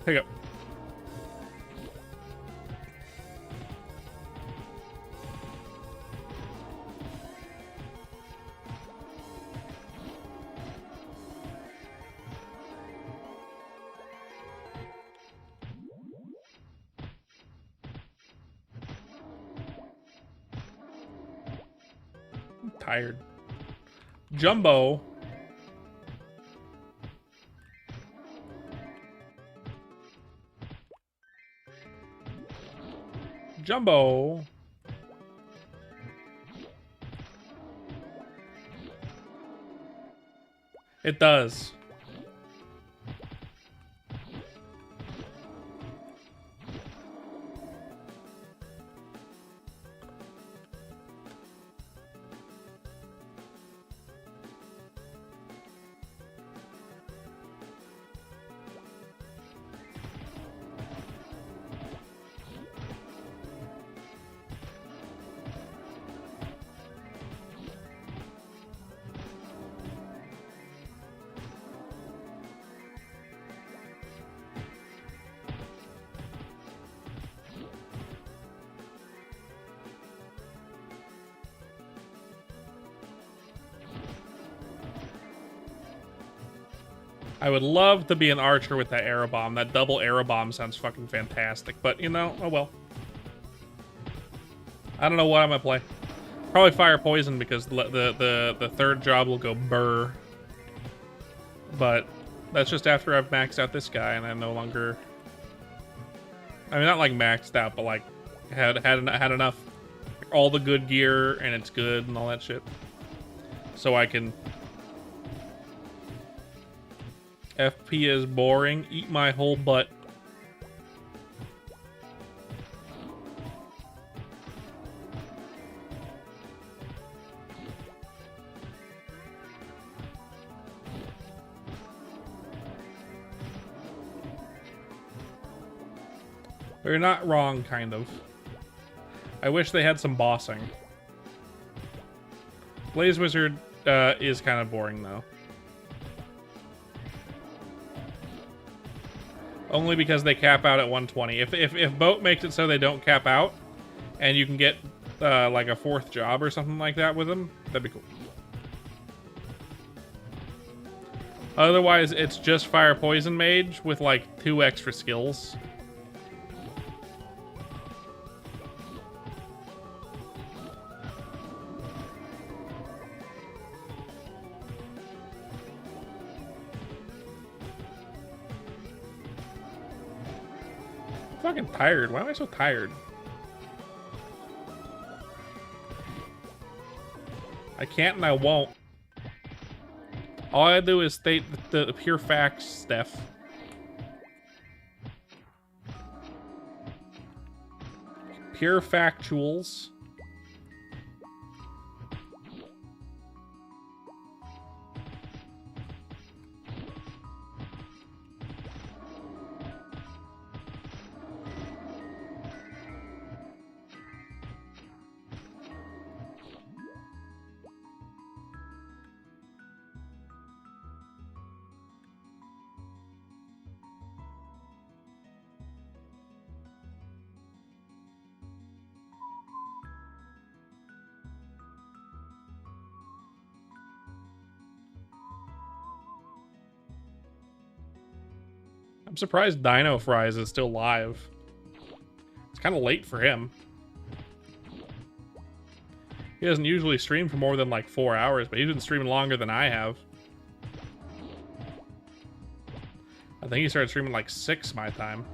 A: Pick up. I'm tired. Jumbo. Jumbo. It does. I would love to be an archer with that arrow bomb. That double arrow bomb sounds fucking fantastic. But, you know, oh well. I don't know what I'm gonna play. Probably fire poison because the third job will go burr. But that's just after I've maxed out this guy and I no longer... I mean, not like maxed out, but like had enough, all the good gear and it's good and all that shit. So I can... FP is boring. Eat my whole butt. You're not wrong, kind of. I wish they had some bossing. Blaze Wizard is kind of boring, though. Only because they cap out at 120. If Boat makes it so they don't cap out, and you can get like a fourth job or something like that with them, that'd be cool. Otherwise, it's just Fire Poison Mage with like 2 extra skills. I'm fucking tired. Why am I so tired? I can't and I won't. All I do is state the pure facts, Steph. Pure factuals. I'm surprised Dino Fries is still live. It's kind of late for him. He doesn't usually stream for more than like 4 hours, but he's been streaming longer than I have. I think he started streaming like 6 my time.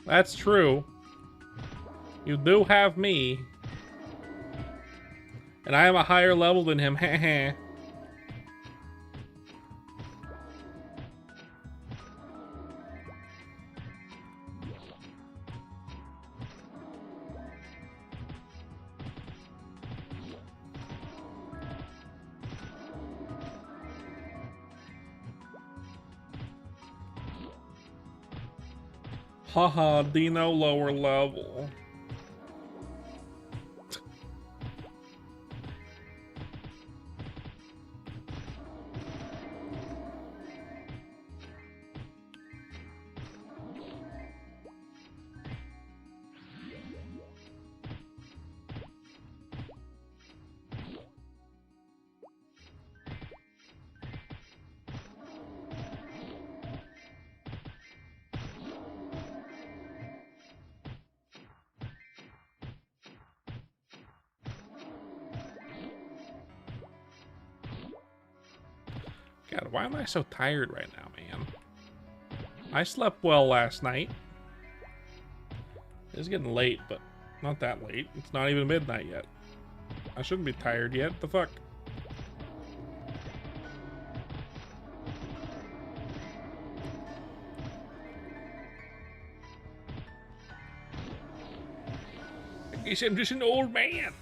A: That's true. You do have me. And I am a higher level than him. Heh. Haha, Dino lower level. God, why am I so tired right now, man? I slept well last night. It's getting late, but not that late. It's not even midnight yet. I shouldn't be tired yet. The fuck? I guess I'm just an old man.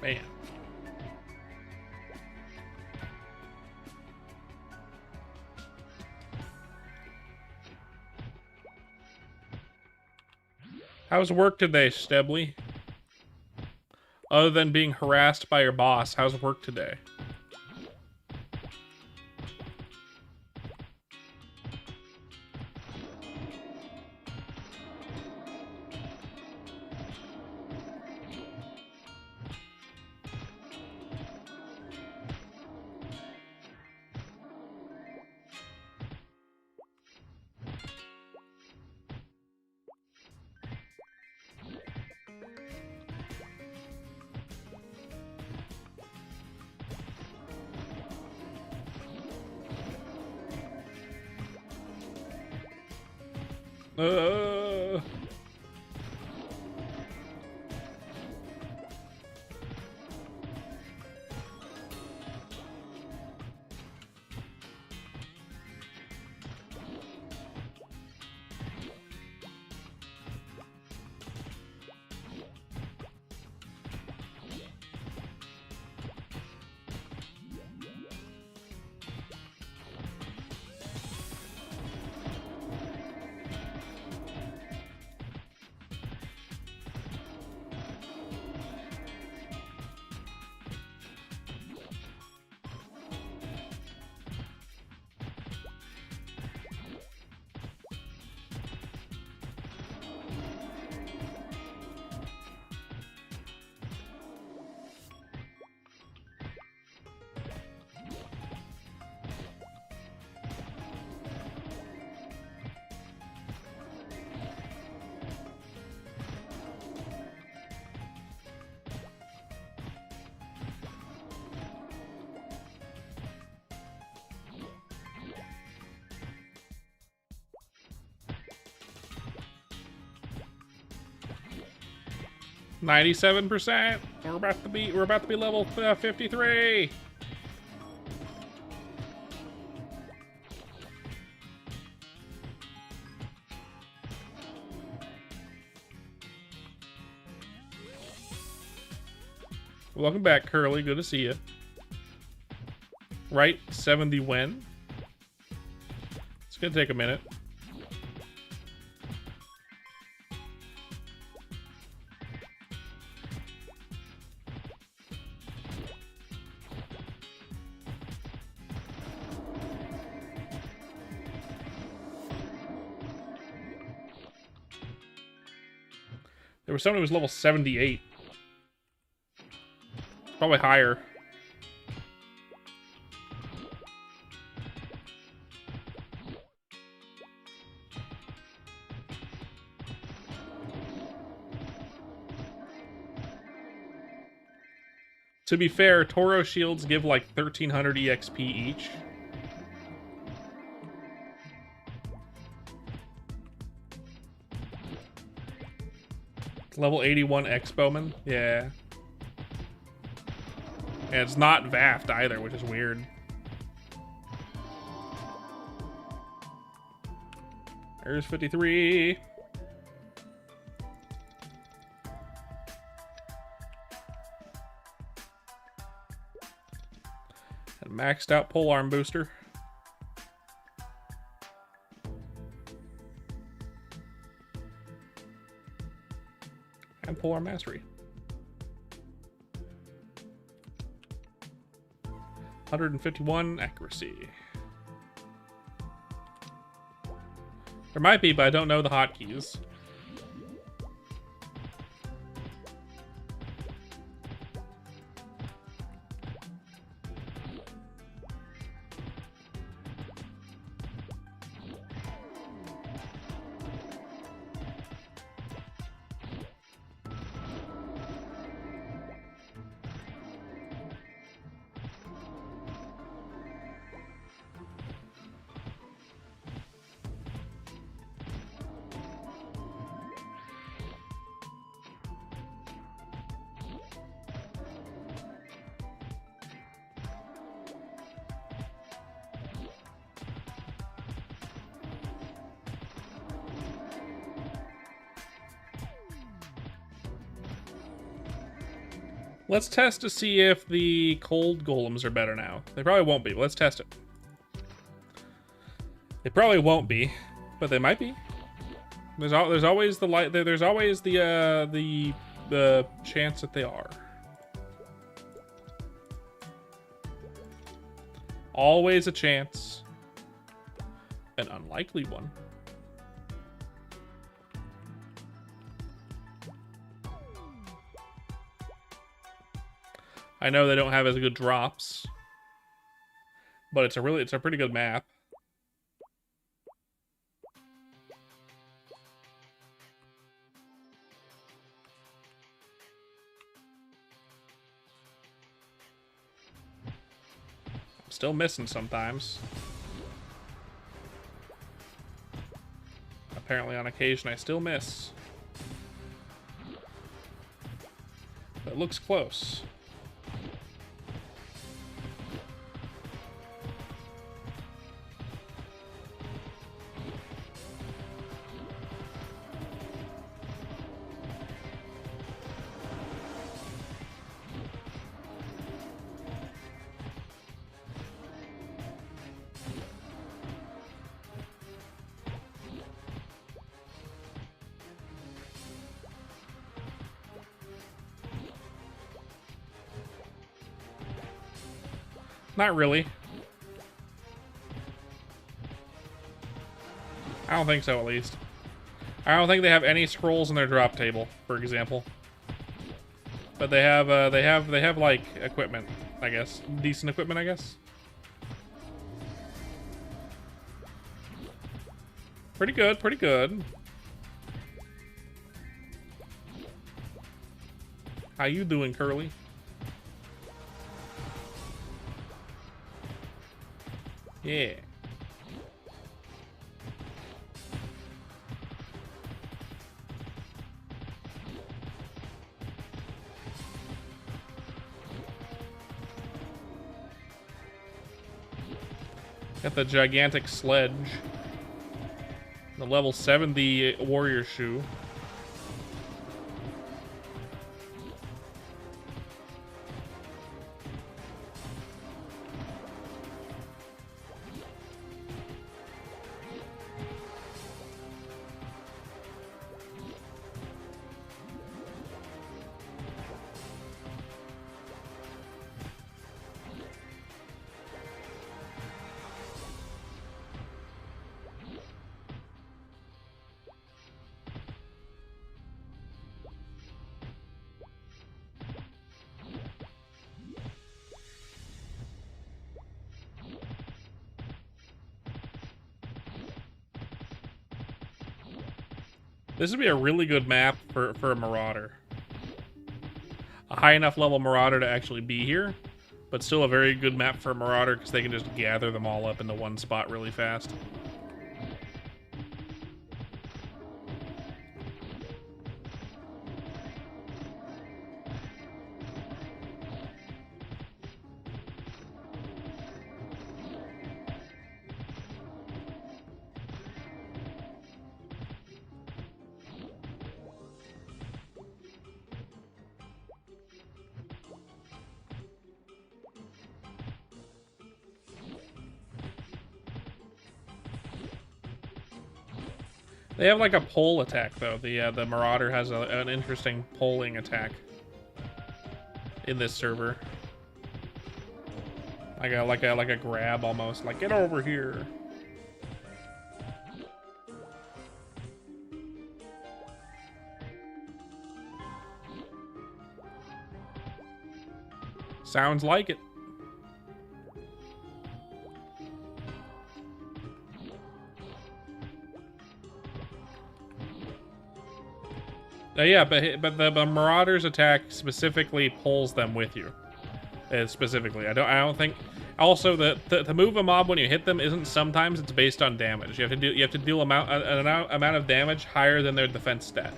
A: Man. How's work today, Stebley? Other than being harassed by your boss, how's work today? Uh... %. We're about to be level 53. Welcome back, Curly. Good to see you. Right, 70 when? It's gonna take a minute. There was someone who was level 78. Probably higher. To be fair, Toro shields give like 1300 EXP each. Level 81 X-Bowman? Yeah. And it's not Vaft either, which is weird. There's 53. And maxed out polearm booster. And polearm mastery. 151 accuracy. There might be, but I don't know the hotkeys. Let's test to see if the cold golems are better now. They probably won't be, but let's test it. They probably won't be, but they might be. There's always the light. There's always the chance that they are. Always a chance. An unlikely one. I know they don't have as good drops, but it's a pretty good map. I'm still missing sometimes. Apparently on occasion I still miss. But it looks close. Not really. I don't think so, at least. I don't think they have any scrolls in their drop table, for example. But they have like equipment, I guess. Decent equipment, I guess. Pretty good, pretty good. How you doing, Curly? Yeah. Got the gigantic sledge. The level 70 warrior shoe. This would be a really good map for a Marauder. A high enough level Marauder to actually be here, but still a very good map for a Marauder because they can just gather them all up into one spot really fast. They have like a pole attack though. The Marauder has an interesting polling attack in this server. Like a grab almost. Like, get over here. Sounds like it. Yeah, but the Marauder's attack specifically pulls them with you. Specifically, I don't think. Also, to move a mob when you hit them isn't sometimes. It's based on damage. You have to deal an amount of damage higher than their defense stat,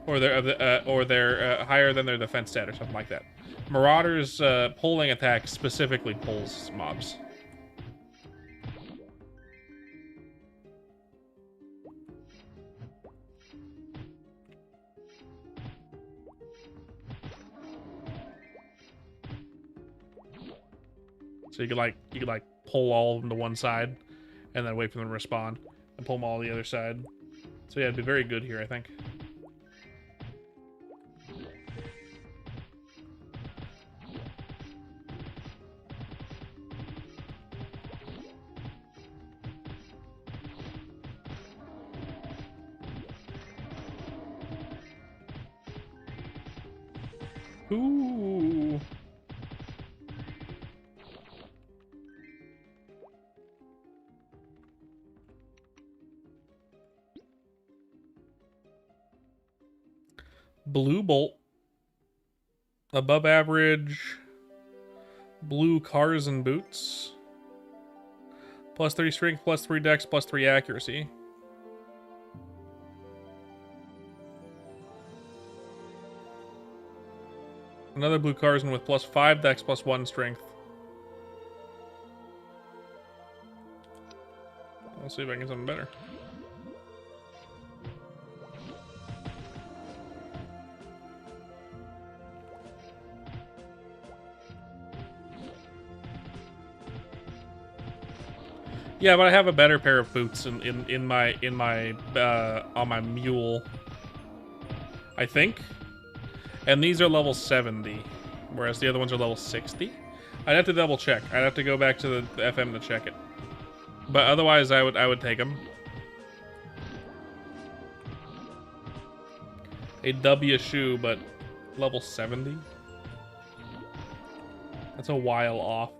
A: or their higher than their defense stat or something like that. Marauder's pulling attack specifically pulls mobs. So you could like pull all of them to one side, and then wait for them to respond, and pull them all to the other side. So yeah, it'd be very good here, I think. Ooh. Blue Bolt. Above average. Blue cars and boots. +3 strength, +3 dex, +3 accuracy. Another blue Carson with +5 dex, +1 strength. I'll see if I can get something better. Yeah, but I have a better pair of boots in my on my mule, I think. And these are level 70, whereas the other ones are level 60. I'd have to double check. I'd have to go back to the FM to check it. But otherwise, I would take them. A W shoe, but level 70. That's a while off.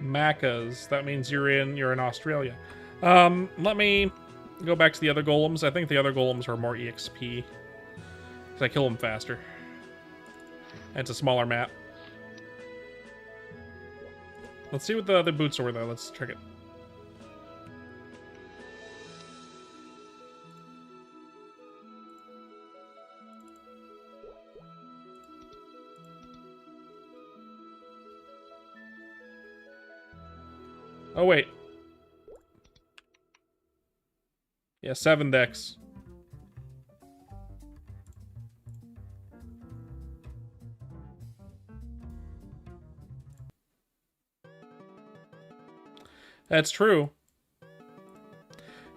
A: Macas. That means you're in Australia. Let me go back to the other golems. I think the other golems are more EXP. Because I kill them faster. And it's a smaller map. Let's see what the other boots are though. Let's check it. Oh, wait. Yeah, 7 dex. That's true.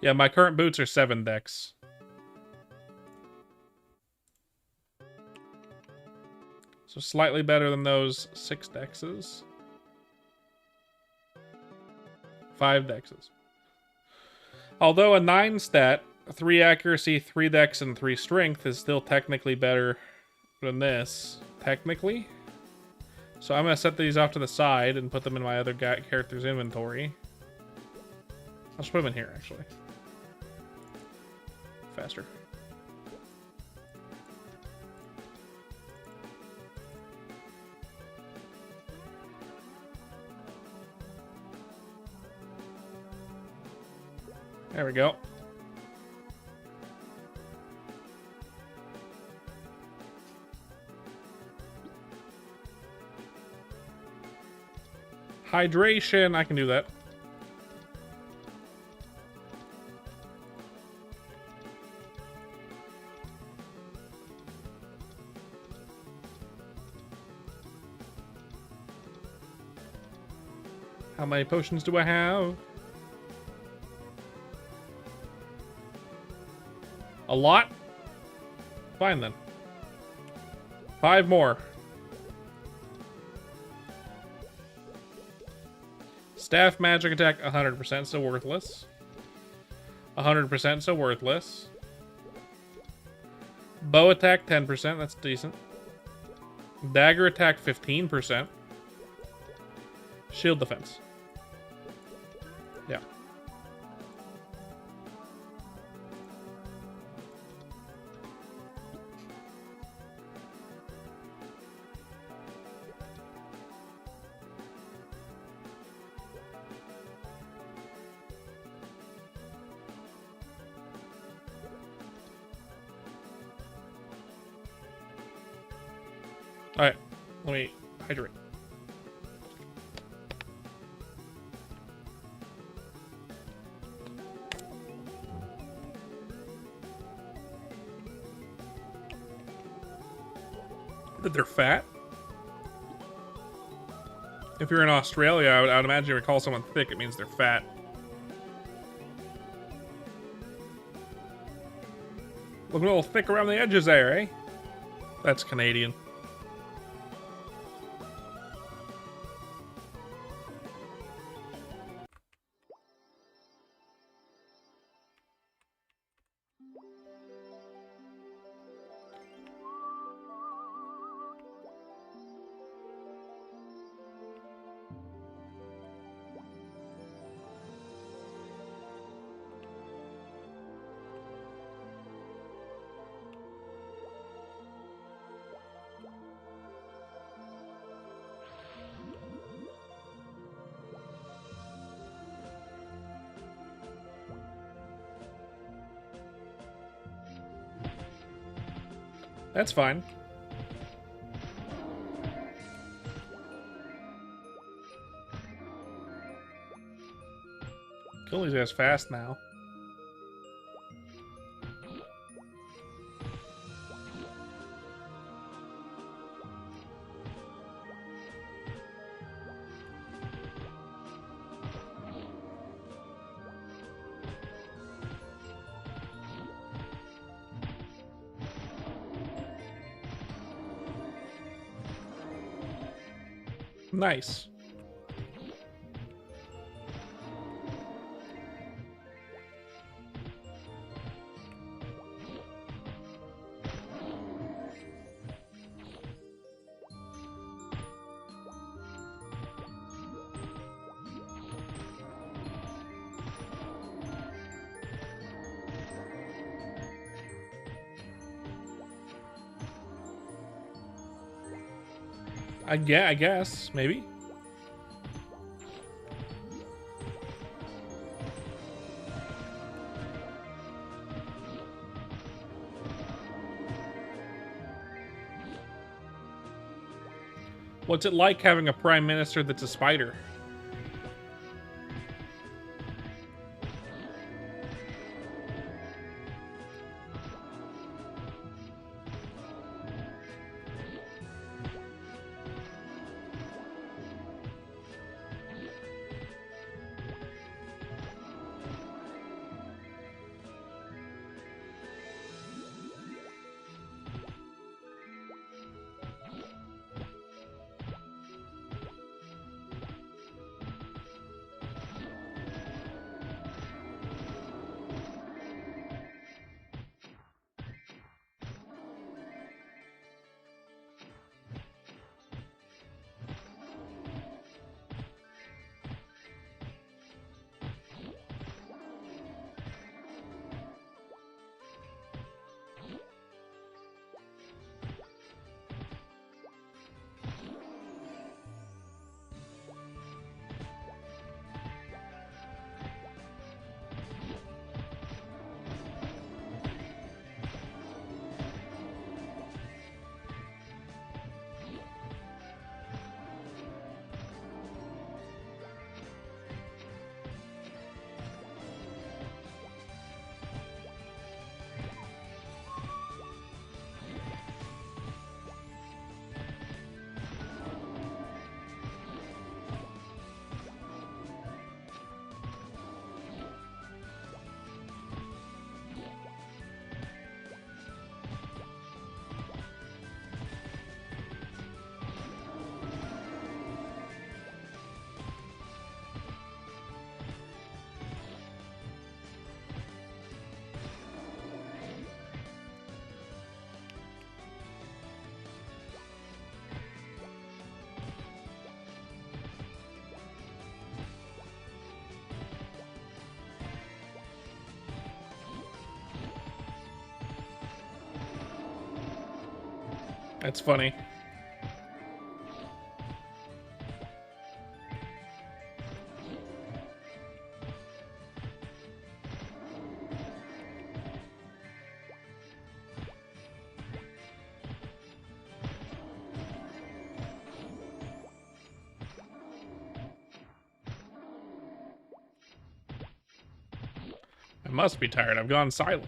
A: Yeah, my current boots are 7 dex. So slightly better than those 6 dexes. 5 dexes. Although a 9 stat, 3 accuracy, 3 dex, and 3 strength is still technically better than this. Technically. So I'm going to set these off to the side and put them in my other character's inventory. I'll just put them in here, actually. Faster. There we go. Hydration, I can do that. How many potions do I have? A lot? Fine then. 5 more. Staff magic attack 100% so worthless. 100% so worthless. Bow attack 10%. That's decent. Dagger attack 15%. Shield defense. Yeah. All right, let me hydrate. That they're fat? If you're in Australia, I would imagine if you call someone thick, it means they're fat. Look a little thick around the edges there, eh? That's Canadian. That's fine. Kill these guys fast now. Nice. I guess, maybe. What's it like having a prime minister that's a spider? That's funny. I must be tired. I've gone silent.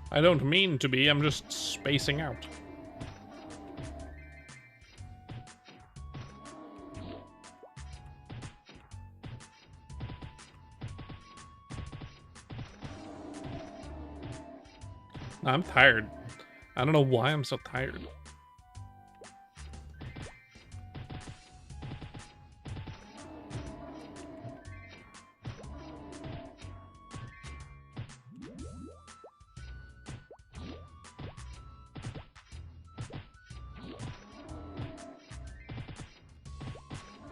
A: I don't mean to be, I'm just spacing out. I'm tired. I don't know why I'm so tired.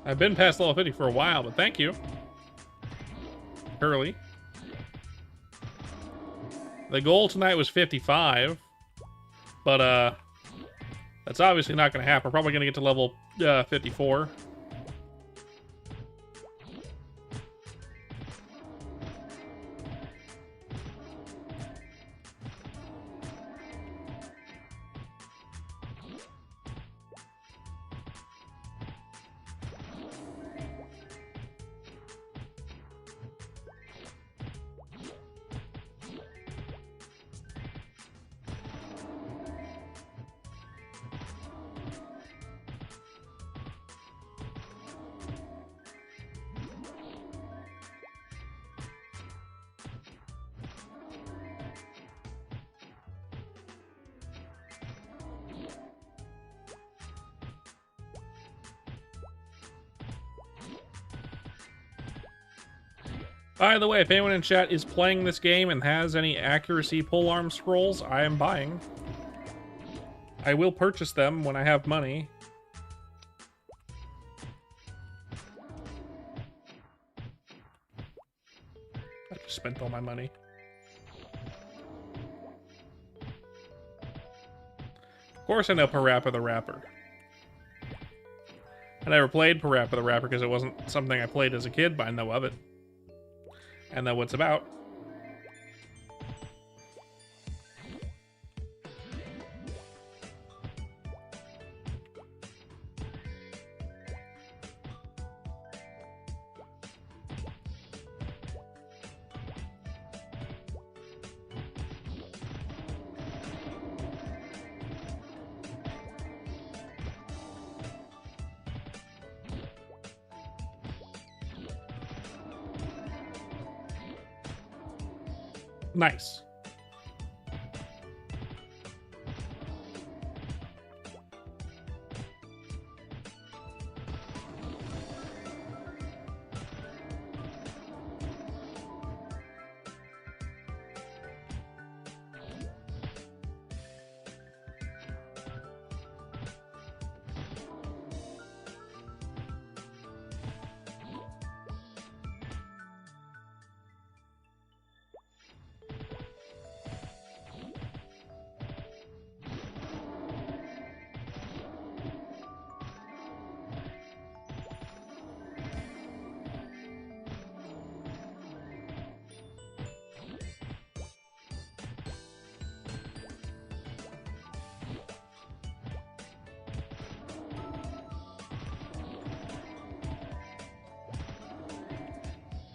A: I've been past level 50 for a while, but thank you. Early. The goal tonight was 55, but that's obviously not going to happen. We're probably going to get to level 54. By the way, if anyone in chat is playing this game and has any accuracy polearm scrolls, I am buying. I will purchase them when I have money. I just spent all my money. Of course I know Parappa the Rapper. I never played Parappa the Rapper because it wasn't something I played as a kid, but I know of it. And know what it's about. Nice.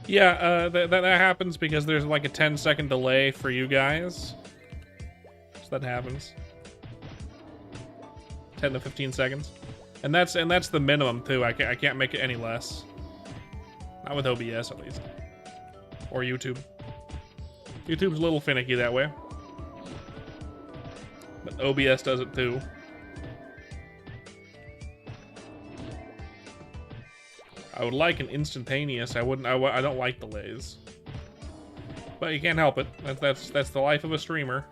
A: Yeah, that happens because there's like a 10-second delay for you guys. So that happens. 10 to 15 seconds. And that's the minimum too. I can't make it any less. Not with OBS at least. Or YouTube. YouTube's a little finicky that way. But OBS does it too. I would like an instantaneous. I don't like delays. But you can't help it. That's the life of a streamer.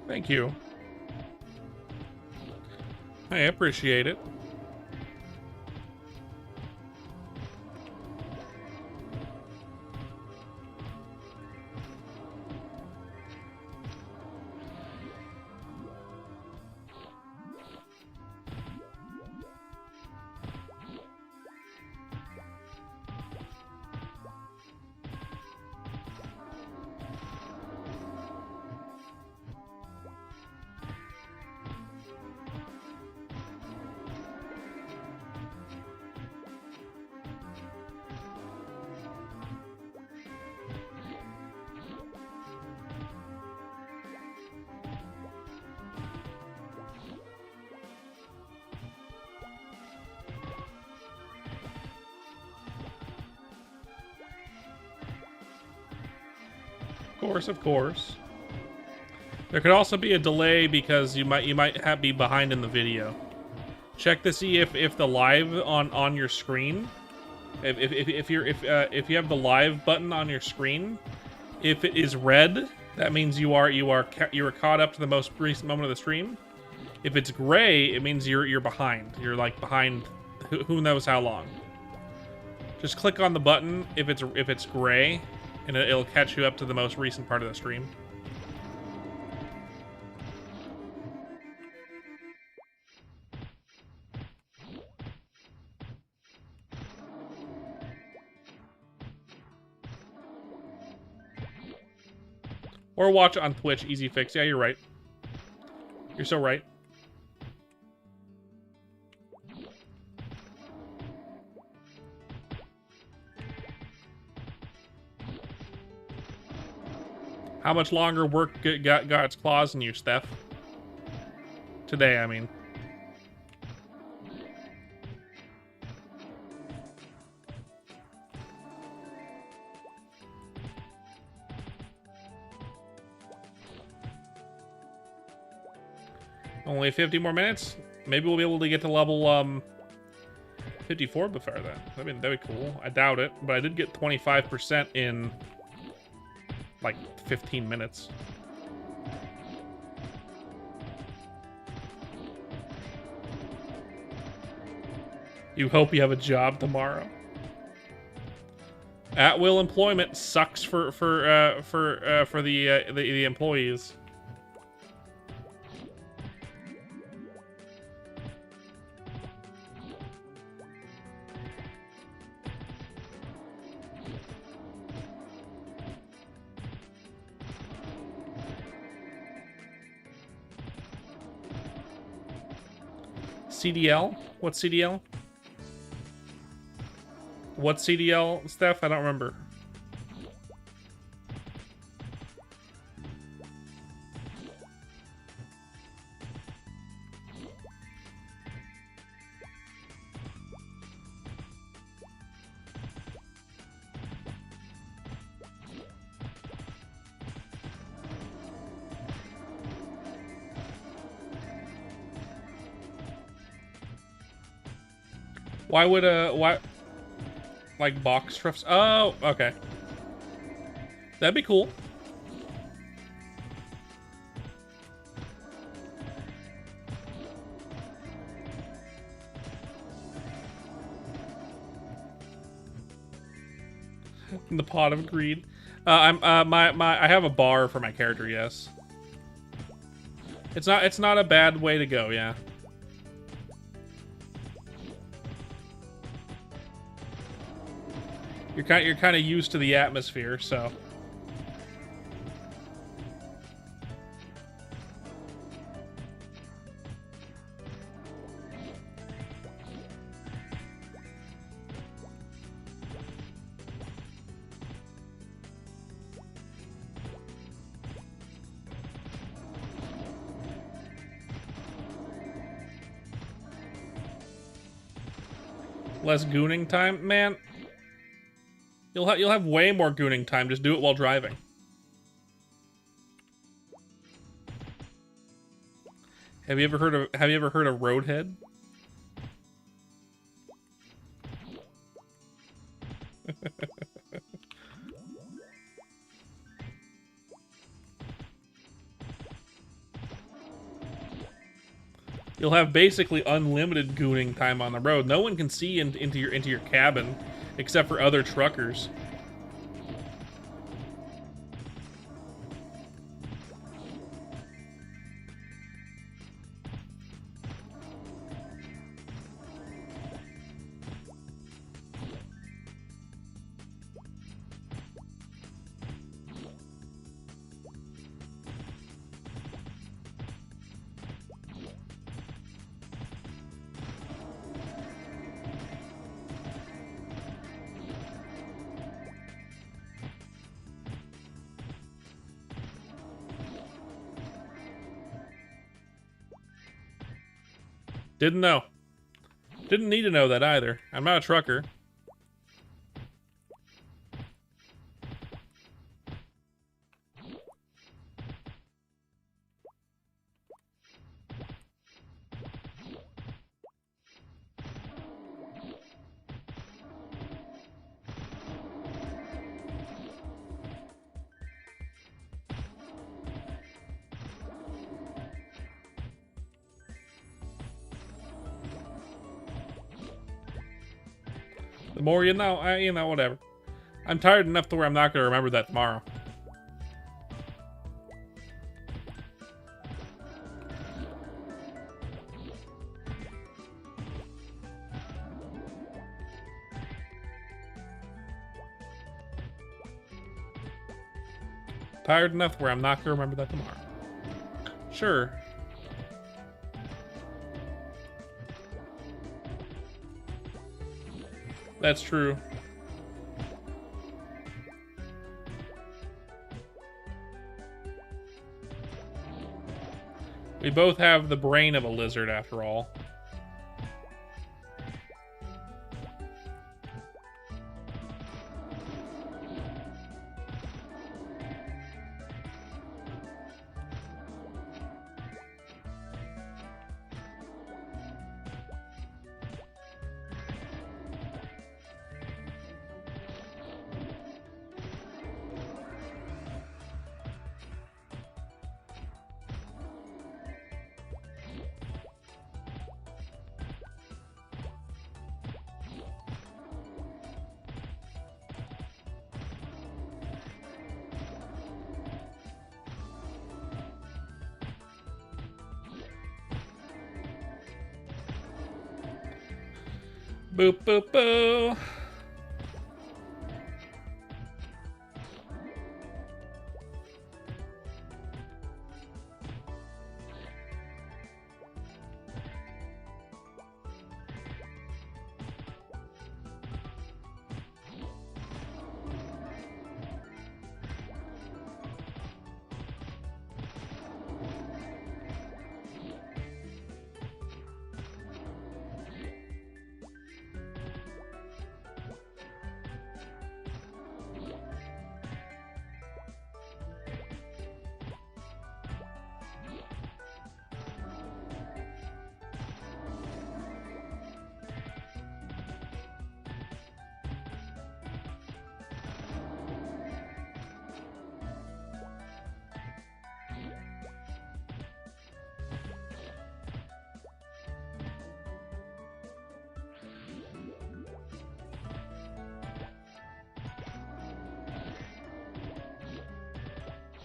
A: Thank you. I appreciate it. Of course. There could also be a delay because you might be behind in the video. Check to see if the live on your screen, if you have the live button on your screen, if it is red, that means you are caught up to the most recent moment of the stream. If it's gray, it means you're behind. You're like behind who knows how long. Just click on the button if it's gray, and it'll catch you up to the most recent part of the stream. Or watch it on Twitch, easy fix. Yeah, you're right. You're so right. How much longer work got its claws in you, Steph? Today, I mean. Only 50 more minutes? Maybe we'll be able to get to level 54 before that. That'd be cool. I doubt it, but I did get 25% in like 15 minutes. You hope you have a job tomorrow. At-will employment sucks for the employees. CDL? What's CDL? What's CDL, Steph? I don't remember. Why would why like box truffs? Oh, okay. That'd be cool. In the pot of greed. I have a bar for my character, yes. It's not a bad way to go, yeah. You're kind of used to the atmosphere, so. Less gooning time, man. You'll have way more gooning time. Just do it while driving. Have you ever heard of Roadhead? you'll have basically unlimited gooning time on the road. No one can see into your cabin except for other truckers. Didn't know. Didn't need to know that either. I'm not a trucker. The more you know, you know, whatever. I'm tired enough to where I'm not going to remember that tomorrow. Tired enough where I'm not going to remember that tomorrow. Sure. That's true. We both have the brain of a lizard, after all. Boop, boop, boo.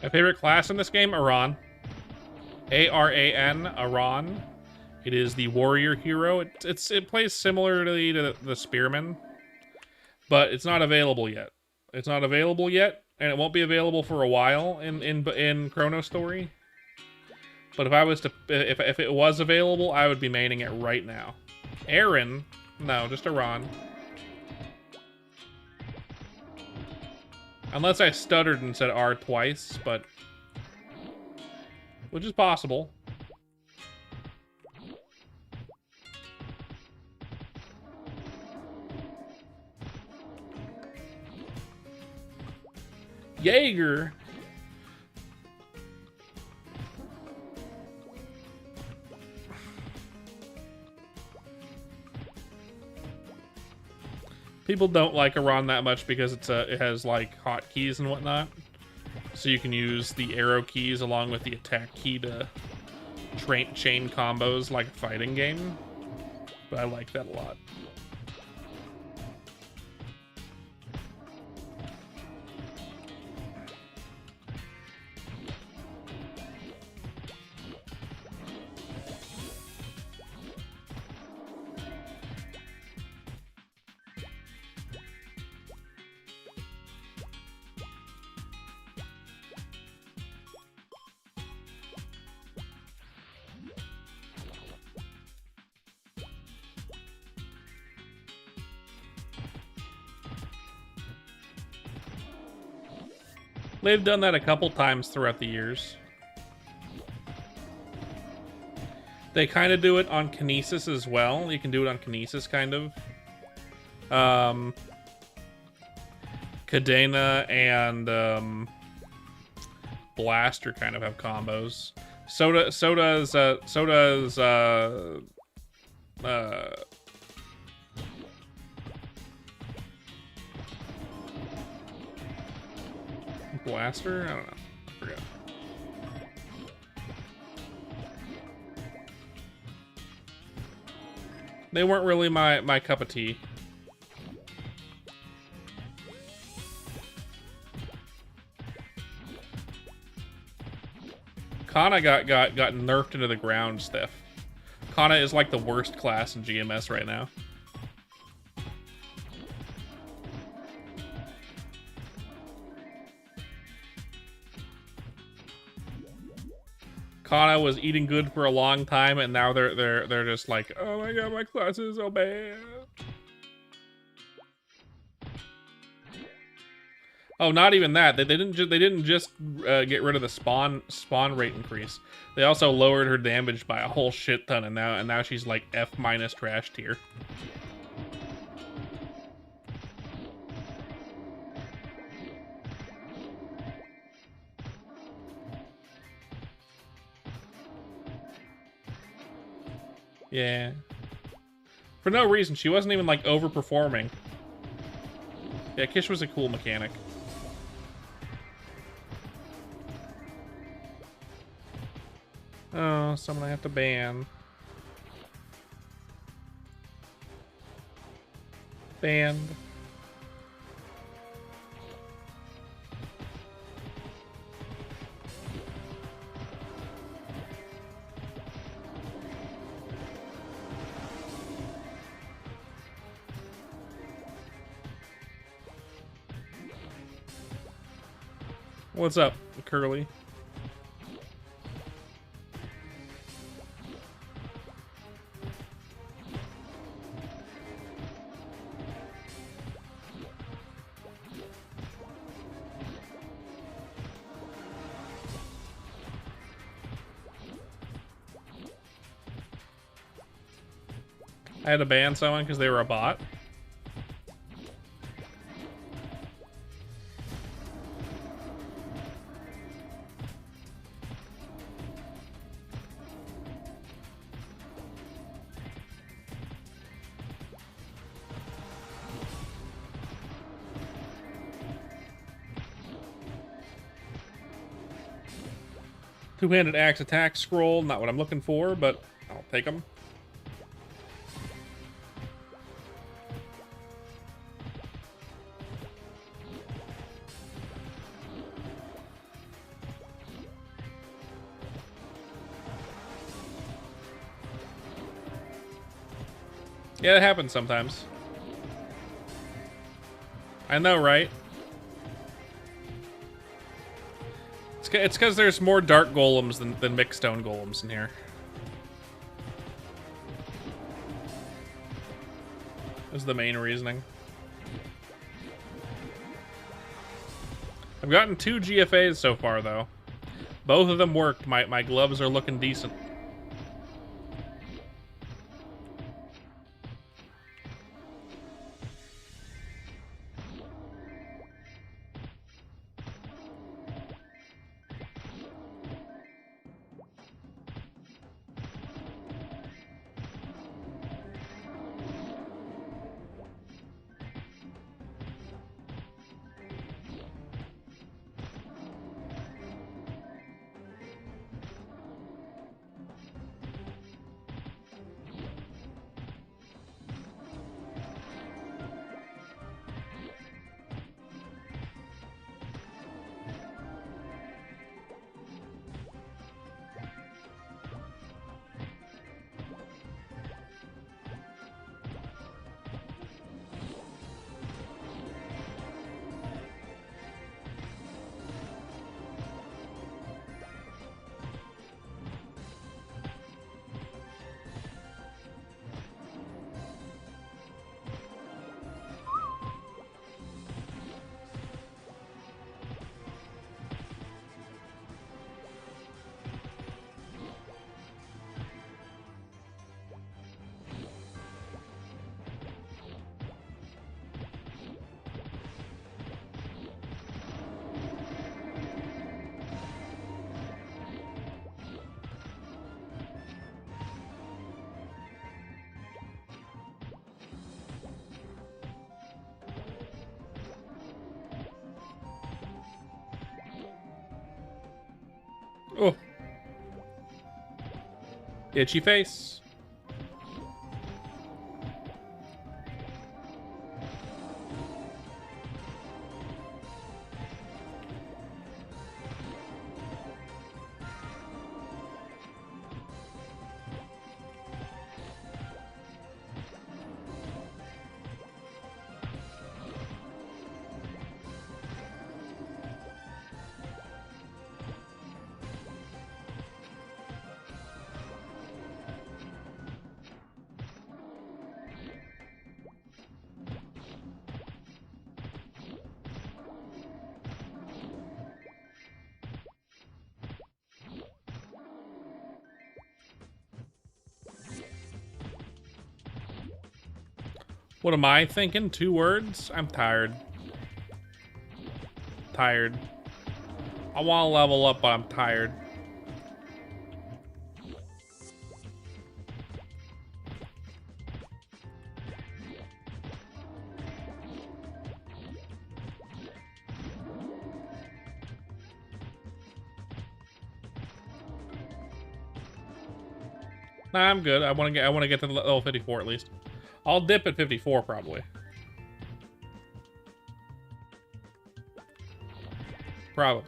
A: My favorite class in this game, Aran. A-R-A-N, Aran. It is the warrior hero. It plays similarly to the spearman, but it's not available yet. It's not available yet, and it won't be available for a while in ChronoStory. But if I was to, if it was available, I would be maining it right now. Aaron, no, just Aran. Unless I stuttered and said R twice, but... which is possible. Jaeger! People don't like Aran that much because it has like hotkeys and whatnot, so you can use the arrow keys along with the attack key to chain combos like a fighting game. But I like that a lot. They've done that a couple times throughout the years. They kind of do it on Kinesis as well. You can do it on Kinesis, kind of. Cadena and Blaster kind of have combos. Soda's Blaster? I don't know. I forgot. They weren't really my cup of tea. Kana got nerfed into the ground, Steph. Kana is like the worst class in GMS right now. Kana was eating good for a long time, and now they're just like, oh my god, my class is so bad. Oh, not even that. They didn't just get rid of the spawn rate increase. They also lowered her damage by a whole shit ton, and now she's like F- trash tier. Yeah. For no reason. She wasn't even like overperforming. Yeah, Kish was a cool mechanic. Oh, someone I have to ban. Banned. What's up, Curly? I had to ban someone because they were a bot. Two-handed axe attack scroll, not what I'm looking for, but I'll take them. Yeah, it happens sometimes. I know, right? It's because there's more dark golems than mixed stone golems in here. Is the main reasoning. I've gotten 2 GFAs so far, though. Both of them worked. My gloves are looking decent. Oh. Itchy face. What am I thinking? 2 words? I'm tired. Tired. I want to level up, but I'm tired. Nah, I'm good. I want to get to level 54 at least. I'll dip at 54 probably. Probably.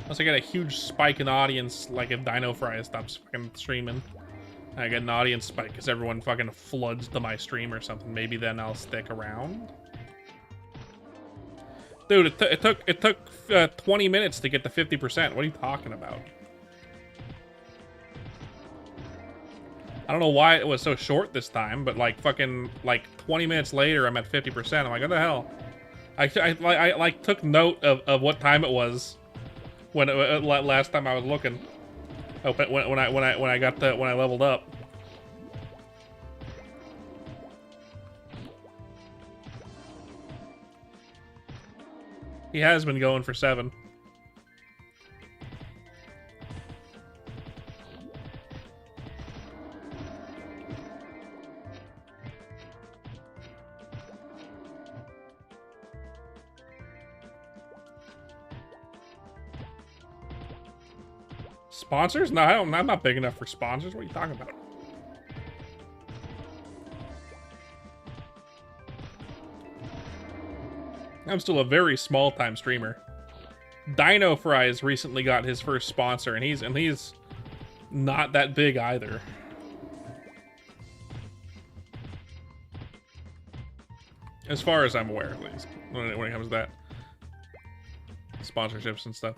A: Unless I get a huge spike in audience, like if Dino Fry stops fucking streaming. I get an audience spike because everyone fucking floods to my stream or something. Maybe then I'll stick around. Dude, it took 20 minutes to get to 50%. What are you talking about? I don't know why it was so short this time, but like fucking like 20 minutes later, I'm at 50%. I'm like, what the hell? I like took note of what time it was when last time I was looking. Oh, when I leveled up. He has been going for 7. Sponsors? No, I'm not big enough for sponsors. What are you talking about? I'm still a very small-time streamer. Dino Fries recently got his first sponsor, and he's not that big either. As far as I'm aware, at least, when it comes to that. Sponsorships and stuff.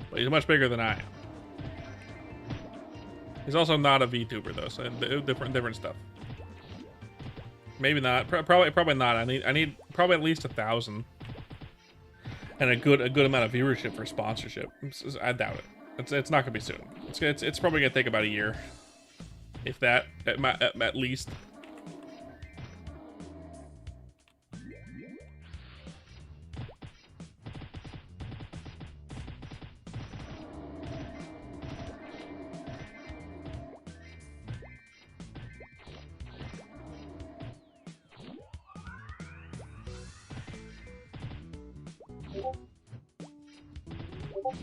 A: But he's much bigger than I am. He's also not a VTuber though, so different stuff. Maybe not. Probably not. I need probably at least 1,000, and a good amount of viewership for sponsorship. I doubt it. It's not gonna be soon. It's probably gonna take about a year, if that at least.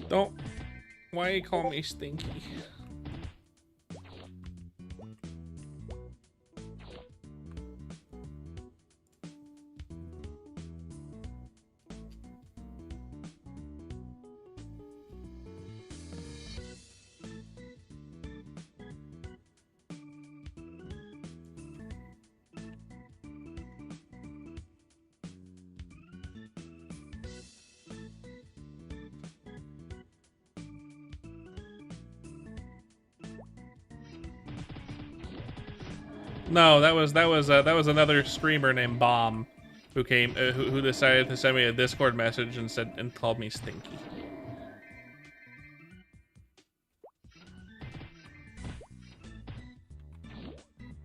A: Don't. Why you call me stinky? No, that was another streamer named Bomb, who came who decided to send me a Discord message and called me stinky.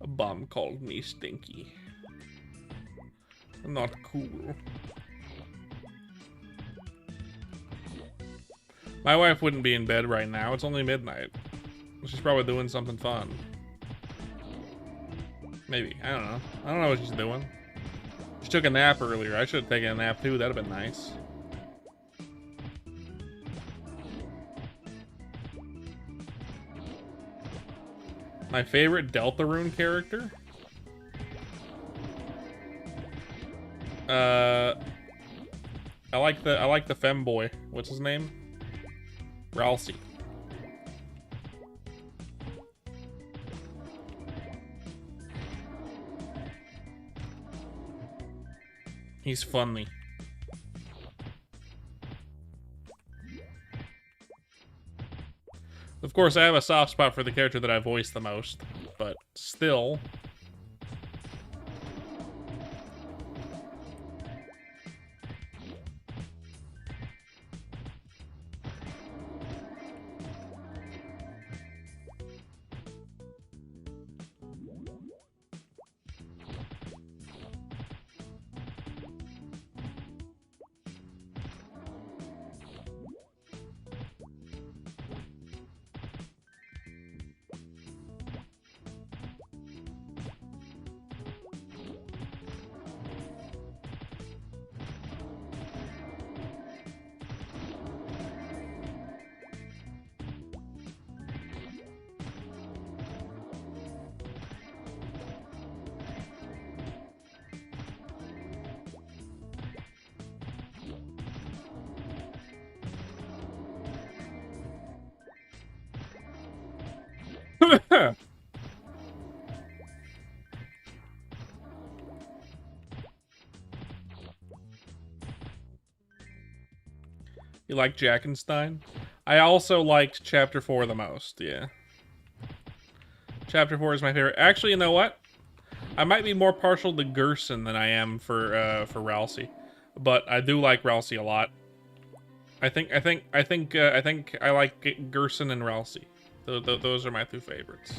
A: A Bomb called me stinky. Not cool. My wife wouldn't be in bed right now. It's only midnight. She's probably doing something fun. Maybe. I don't know. I don't know what she's doing. She took a nap earlier. I should have taken a nap too. That'd have been nice. My favorite Deltarune character? I like the femboy. What's his name? Ralsei. He's funny. Of course, I have a soft spot for the character that I voice the most, but still. You like Jackenstein? I also liked Chapter 4 the most, yeah. Chapter 4 is my favorite. Actually, you know what? I might be more partial to Gerson than I am for Ralsei. But I do like Ralsei a lot. I think I like Gerson and Ralsei. Those are my two favorites.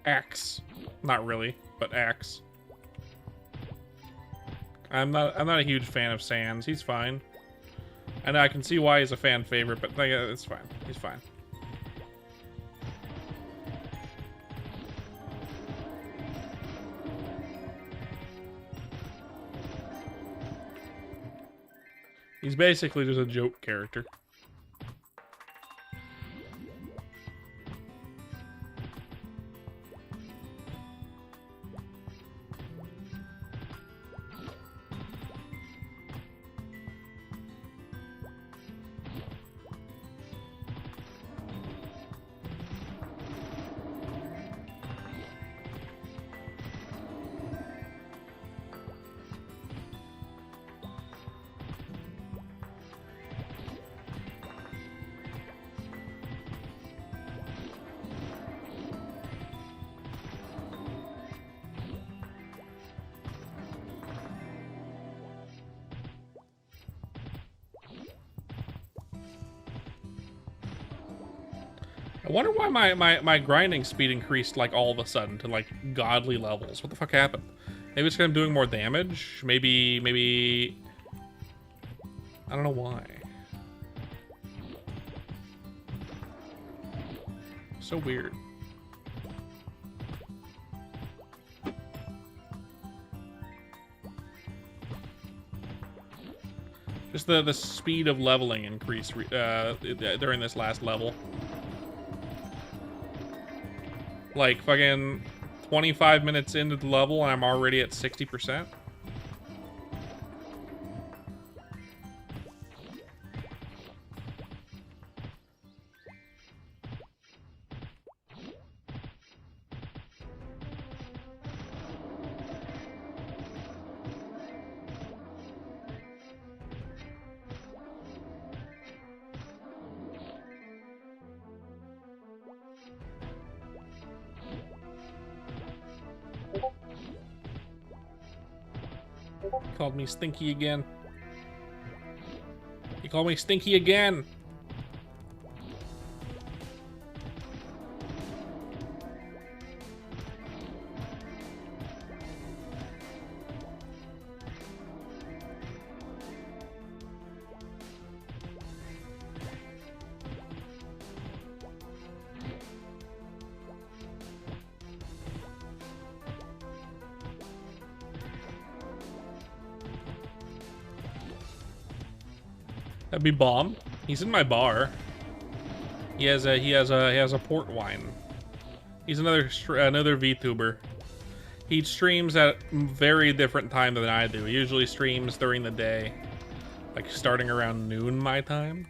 A: Axe. Not really, but Axe. I'm not a huge fan of Sans. He's fine. And I can see why he's a fan favorite, but like, it's fine. He's fine. He's basically just a joke character. I wonder why my grinding speed increased like all of a sudden to like godly levels. What the fuck happened? Maybe it's because I'm doing more damage. Maybe I don't know why. So weird. Just the speed of leveling increased during this last level. Like fucking 25 minutes into the level and I'm already at 60%. Called me stinky again. You called me stinky again. That'd be bomb. He's in my bar. He has a port wine. He's another VTuber. He streams at very different time than I do. He usually streams during the day, like starting around noon my time.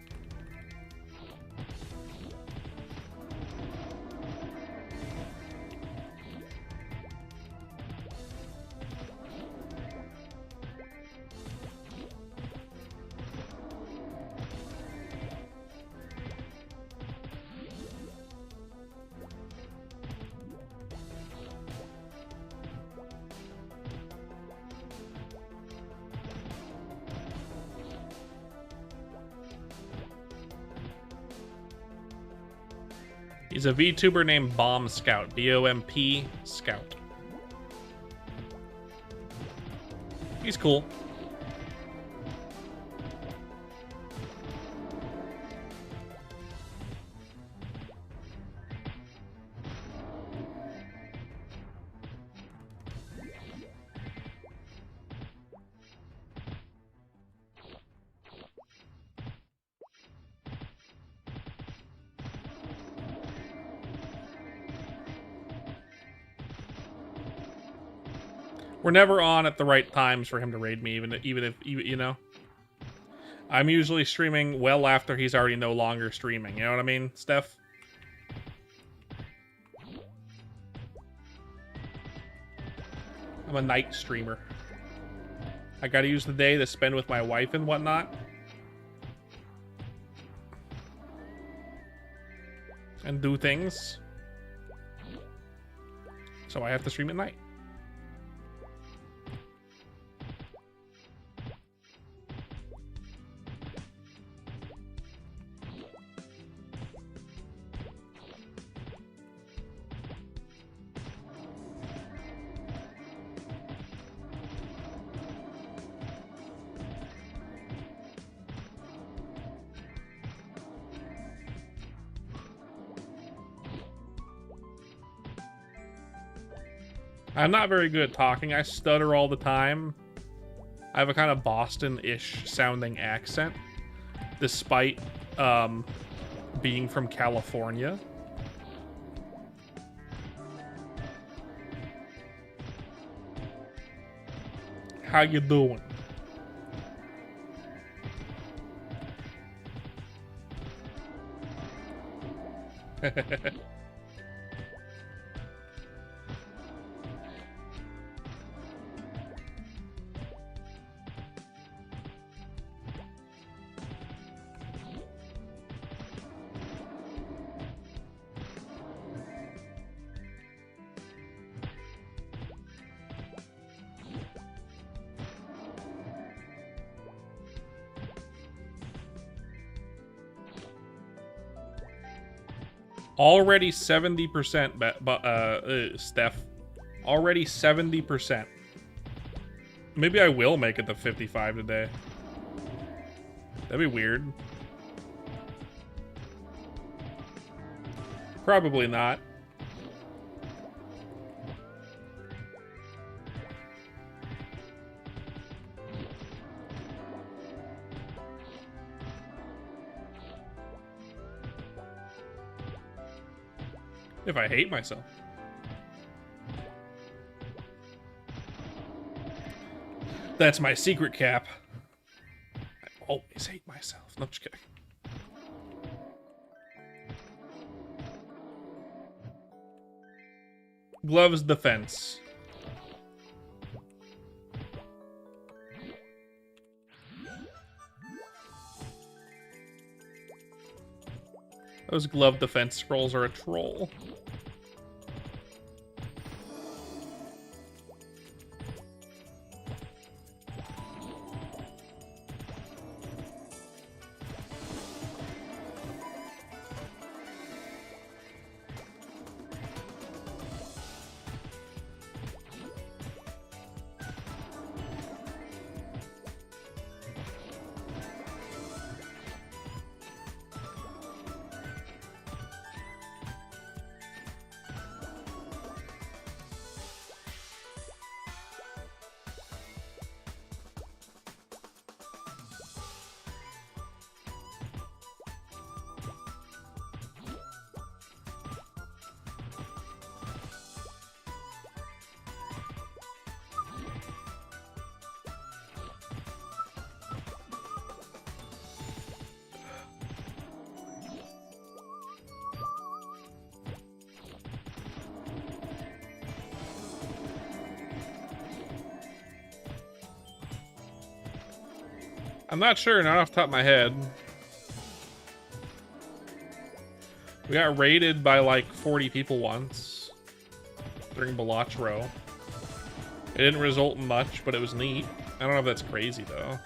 A: He's a VTuber named Bomb Scout. B-O-M-P Scout. He's cool. We're never on at the right times for him to raid me, even if you know. I'm usually streaming well after he's already no longer streaming. You know what I mean, Steph? I'm a night streamer. I gotta use the day to spend with my wife and whatnot. And do things. So I have to stream at night. I'm not very good at talking. I stutter all the time. I have a kind of Boston-ish sounding accent, despite being from California. How you doing? Already 70%, Steph. Already 70%. Maybe I will make it to 55 today. That'd be weird. Probably not. If I hate myself. That's my secret cap. I always hate myself. No, I'm just kidding. Gloves defense. Those glove defense scrolls are a troll. I'm not sure, not off the top of my head. We got raided by like 40 people once during Balachro. It didn't result in much, but it was neat. I don't know if that's crazy though.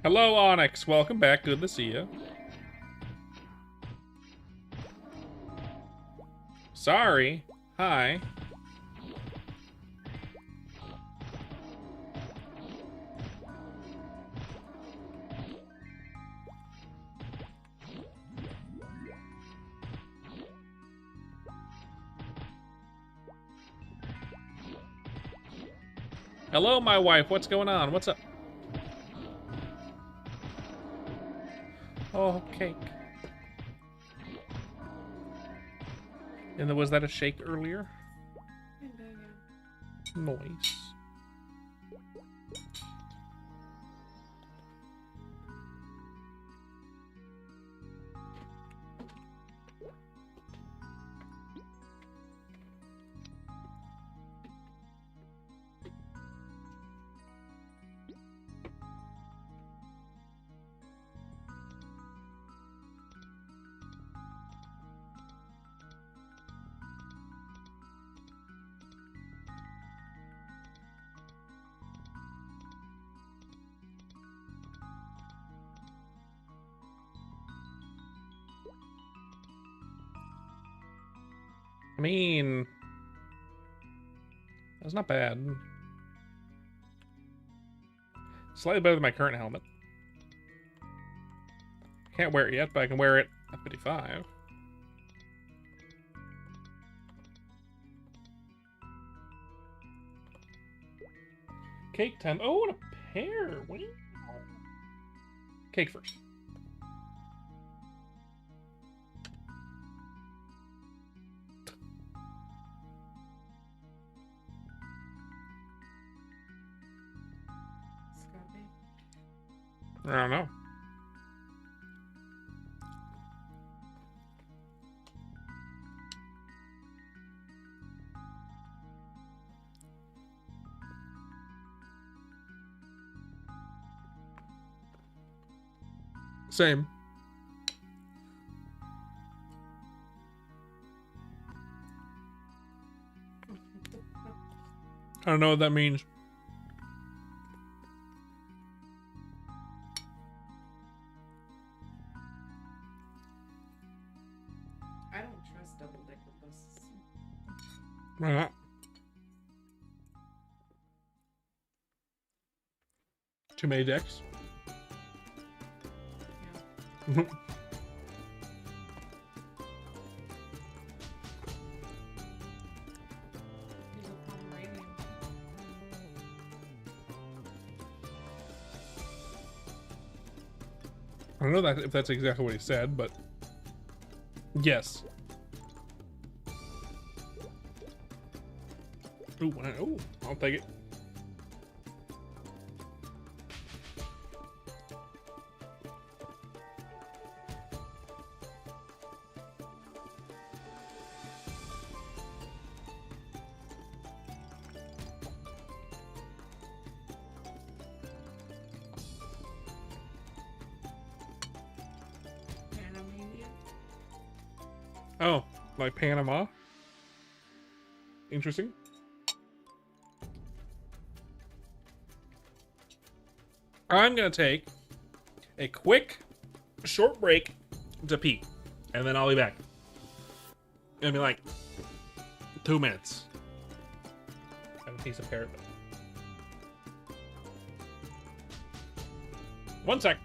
A: Hello, Onyx. Welcome back. Good to see you. Sorry. Hi. Hello, my wife. What's going on? What's up? Oh, cake. And was that a shake earlier? Nice. I mean, that's not bad. Slightly better than my current helmet. Can't wear it yet, but I can wear it at 55. Cake time. Oh, what a pear. Wow. Cake first. I don't know. Same. I don't know what that means.
C: I don't trust double-decker buses.
A: Why not? Too many decks.
C: Yeah. He's a Pomeranian.
A: I don't know that if that's exactly what he said, but yes. Ooh, I'll take it.
C: Panamanian.
A: Oh, like Panama? Interesting. I'm gonna take a quick, short break to pee, and then I'll be back. It'll be like 2 minutes. I have a piece of parrot. 1 sec.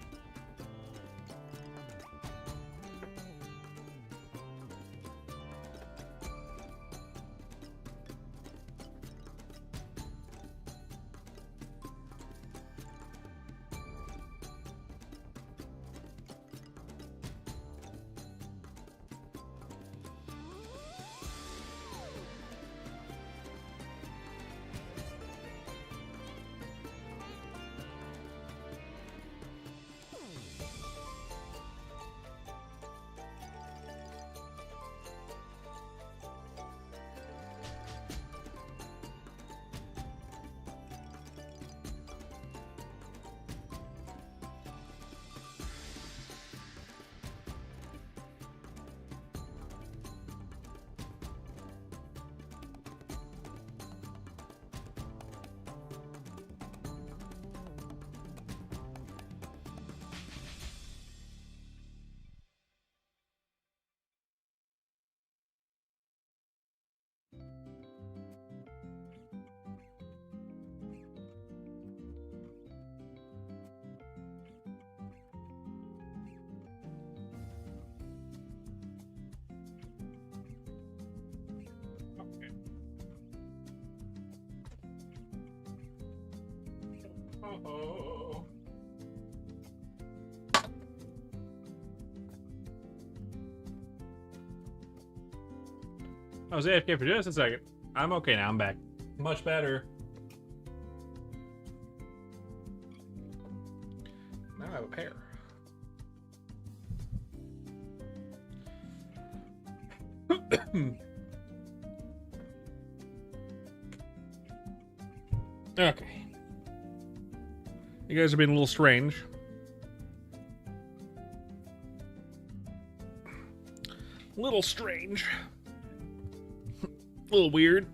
B: Oh. I was AFK for just a second. I'm okay now. I'm back. Much better. Now I have a pair.
A: Okay. You guys are being a little strange. A little strange. A little weird.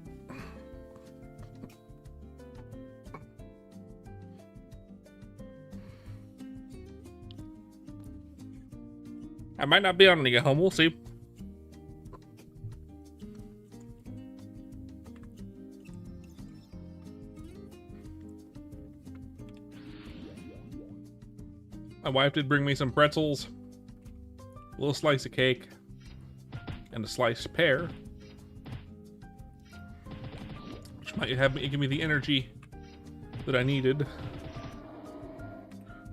A: I might not be on when you get home. We'll see. My wife did bring me some pretzels, a little slice of cake, and a sliced pear, which might give me the energy that I needed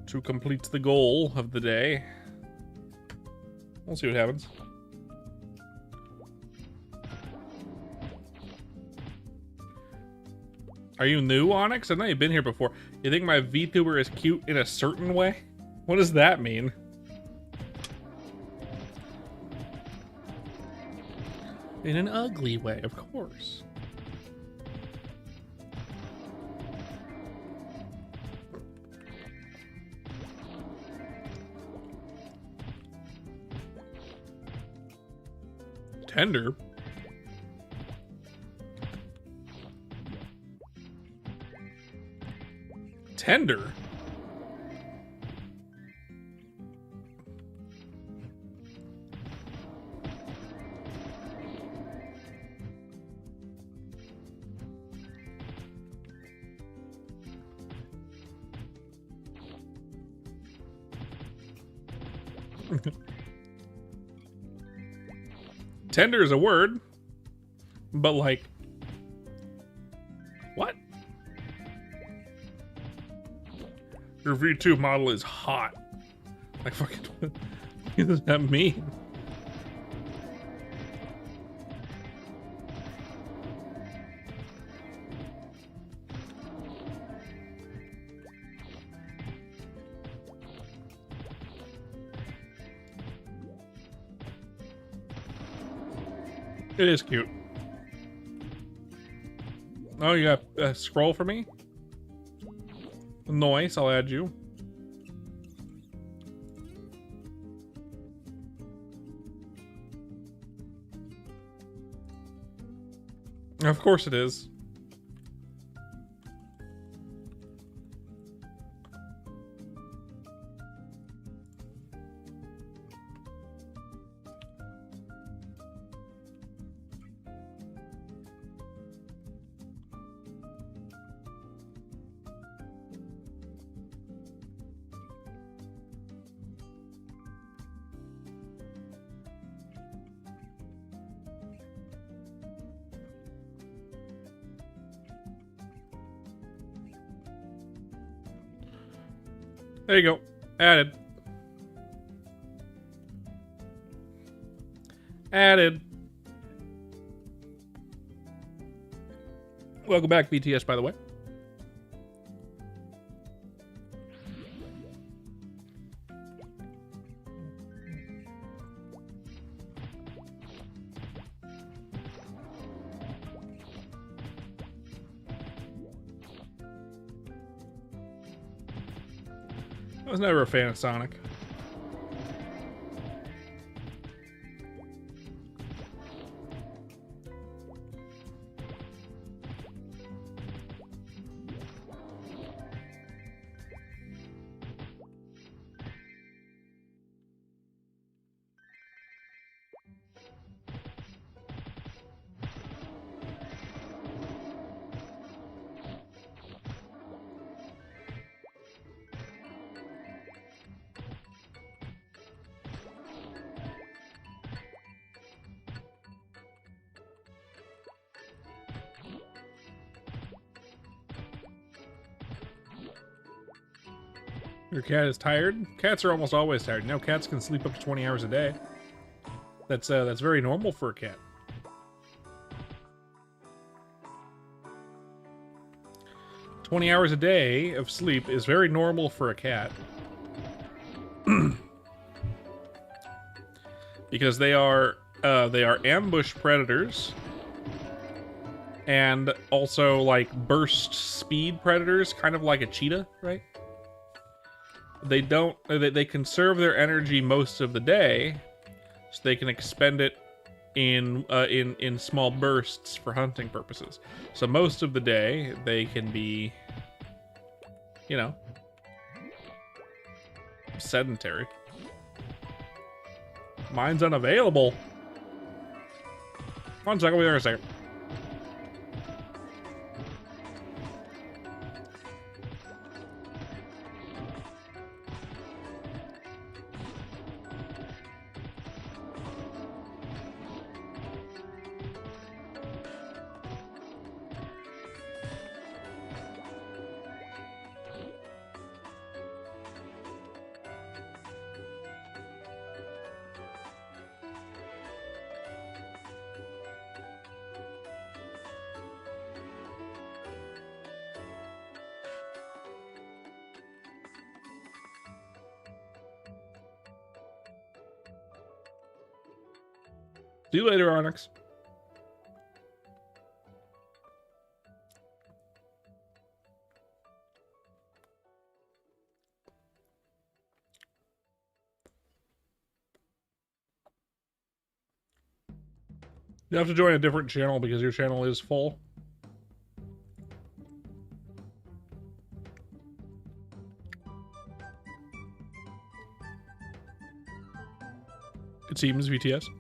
A: to complete the goal of the day. We'll see what happens. Are you new, Onyx? I know you've been here before. You think my VTuber is cute in a certain way? What does that mean? In an ugly way, of course. Tender? Tender? Tender is a word, but like, what? Your V2 model is hot. Like, fucking, what does that mean? It is cute. Oh, you got a scroll for me? Nice, I'll add you. Of course it is. There you go. Added. Added. Welcome back, BTS, by the way. I was never a fan of Sonic. Your cat is tired? Cats are almost always tired. You know, cats can sleep up to 20 hours a day. That's very normal for a cat. "20 hours a day of sleep is very normal for a cat." Because they are ambush predators. And also, like, burst speed predators, kind of like a cheetah, right? They conserve their energy most of the day, so they can expend it in small bursts for hunting purposes. So most of the day, they can be, you know, sedentary. Mine's unavailable. One second, I'll be there in a second. See you later, Onyx. You have to join a different channel because your channel is full. It seems VTS.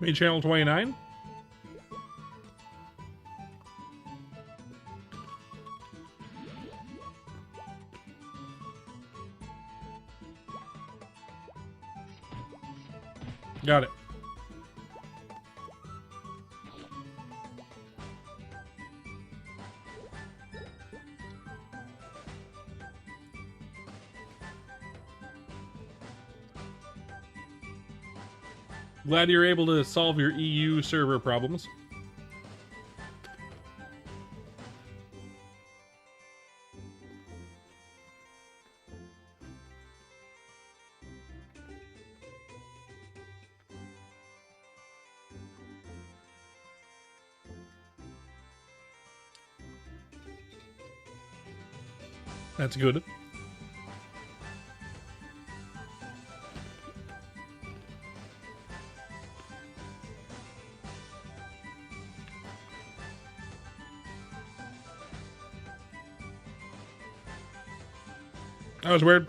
A: Main channel 29. Got it. Glad you're able to solve your EU server problems. That's good. That was weird.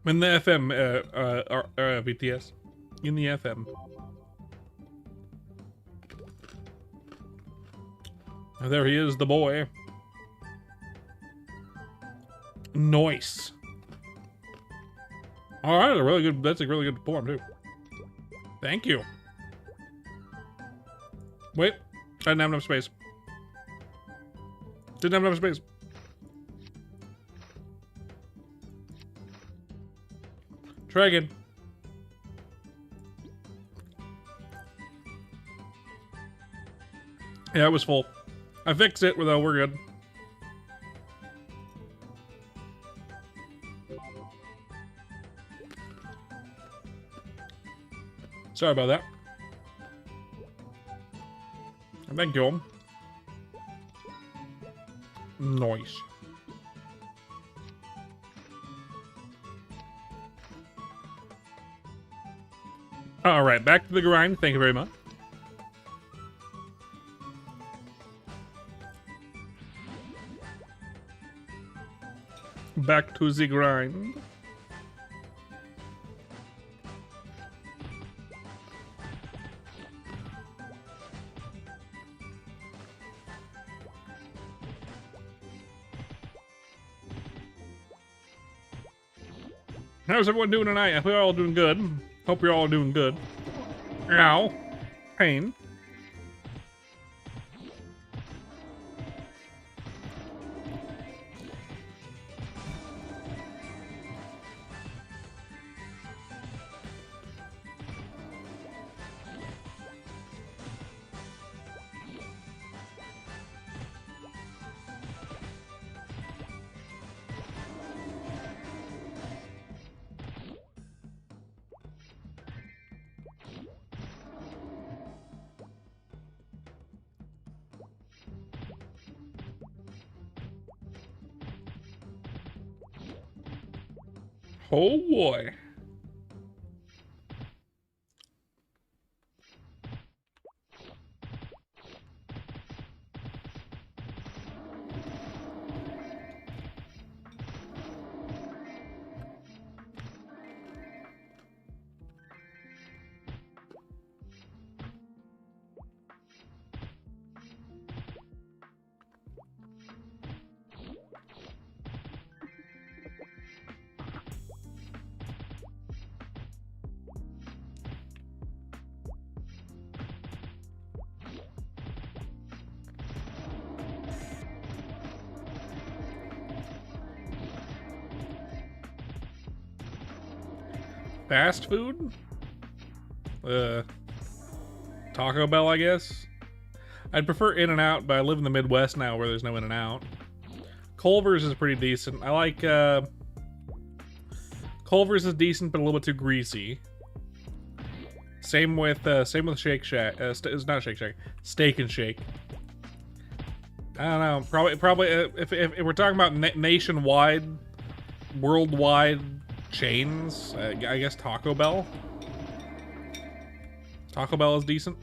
A: I'm in the FM, VTS. In the FM. Oh, there he is, the boy. Nice. All right, a really good. That's a really good poem too. Thank you. Wait, I didn't have enough space. Didn't have enough space. Try again. Yeah, it was full. I fixed it, though. We're good. Sorry about that. Thank you. Nice. All right, back to the grind. Thank you very much. Back to the grind. How's everyone doing tonight? I hope you're all doing good. Hope you're all doing good. Ow. Pain. Oh boy. Fast food? Taco Bell, I guess. I'd prefer In-N-Out, but I live in the Midwest now where there's no In-N-Out. Culver's is pretty decent. I like, Culver's is decent, but a little bit too greasy. Same with Shake Shack. It's not Shake Shack. Steak and Shake. I don't know. Probably, if we're talking about nationwide, worldwide chains, I guess Taco Bell. Taco Bell is decent.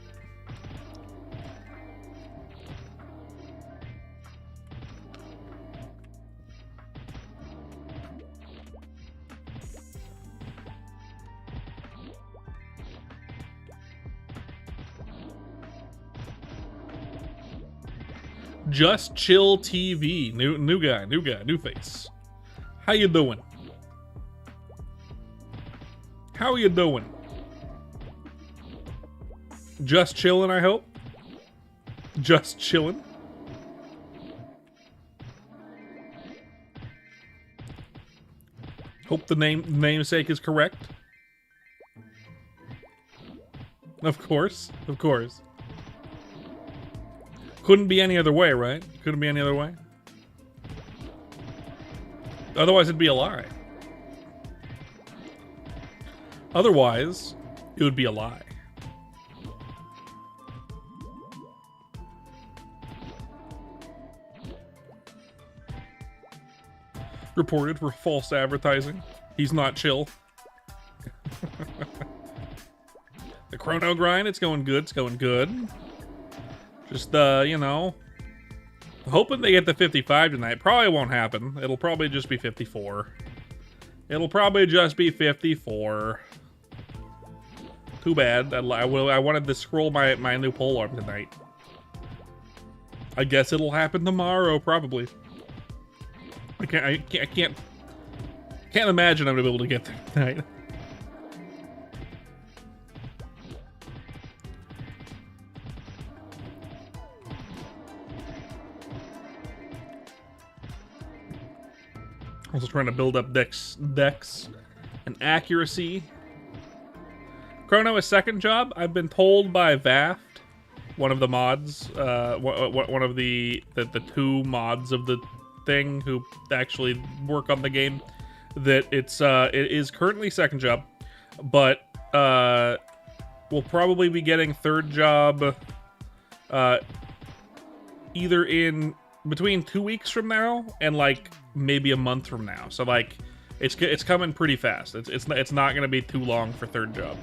A: Just Chill TV. New guy, new face. How you doing? How you doing? Just chilling, I hope. Just chilling. Hope the namesake is correct. Of course, of course. Couldn't be any other way, right? Couldn't be any other way. Otherwise, it'd be a lie. Otherwise, it would be a lie. Reported for false advertising. He's not chill. The chrono grind, it's going good. It's going good. Just, you know, hoping they get to 55 tonight. Probably won't happen. It'll probably just be 54. It'll probably just be 54. Too bad. I wanted to scroll my new pole arm tonight. I guess it'll happen tomorrow, probably. I can't imagine I'm gonna be able to get there tonight. Also trying to build up dex and accuracy. Chrono, a second job. I've been told by Vaft, one of the mods, one of the two mods of the thing who actually work on the game, that it is currently second job, but we'll probably be getting third job either in between 2 weeks from now and like maybe a month from now. So like it's coming pretty fast. It's not gonna be too long for third job.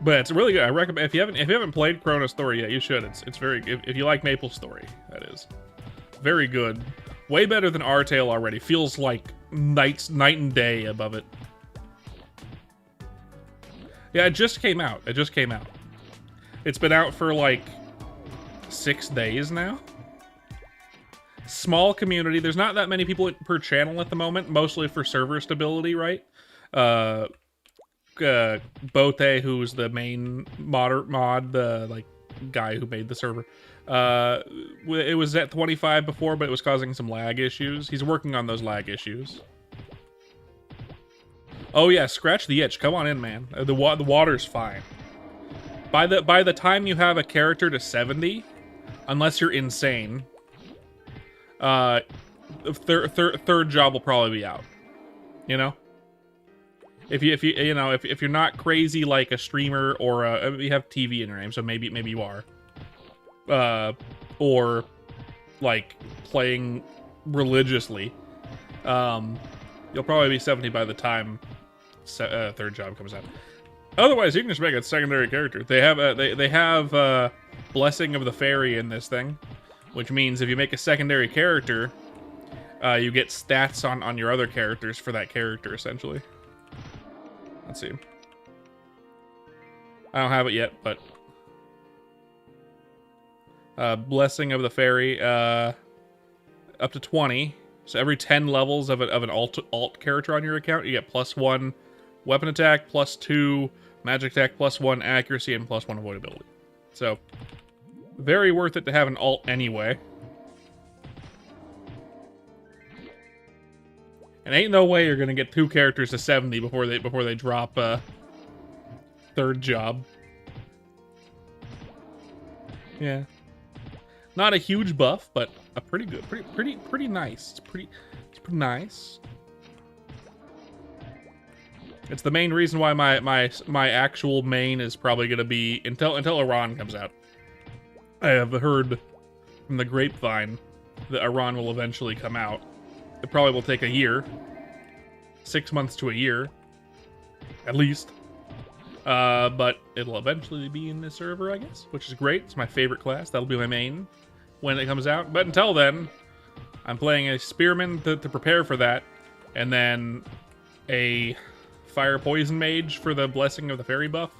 A: But it's really good. I recommend if you haven't played ChronoStory yet, you should. It's very if you like MapleStory, that is very good. Way better than R-Tale already. Feels like night and day above it. Yeah, it just came out. It just came out. It's been out for like 6 days now. Small community. There's not that many people per channel at the moment, mostly for server stability, right? Bote, who's the main mod, the like guy who made the server. It was at 25 before, but it was causing some lag issues. He's working on those lag issues. Oh yeah, scratch the itch. Come on in, man. The water's fine. By the time you have a character to 70, unless you're insane, third job will probably be out. You know, if you're not crazy like a streamer or you have TV in your name, so maybe you are, or like playing religiously, you'll probably be 70 by the time third job comes out. Otherwise, you can just make a secondary character. They have Blessing of the Fairy in this thing, which means if you make a secondary character, you get stats on your other characters for that character, essentially. Let's see. I don't have it yet, but Blessing of the Fairy, up to 20. So every 10 levels of an alt character on your account, you get +1 weapon attack, +2 magic attack, +1 accuracy, and +1 avoidability. So very worth it to have an alt anyway. And ain't no way you're gonna get 2 characters to 70 before they drop third job. Yeah, not a huge buff, but a pretty good, pretty nice. It's pretty nice. It's the main reason why my actual main is probably gonna be until Iran comes out. I have heard from the grapevine that Iran will eventually come out. It probably will take a year, 6 months to a year, at least. But it'll eventually be in the server, I guess, which is great. It's my favorite class. That'll be my main when it comes out. But until then, I'm playing a Spearman to prepare for that, and then a Fire Poison Mage for the Blessing of the Fairy buff,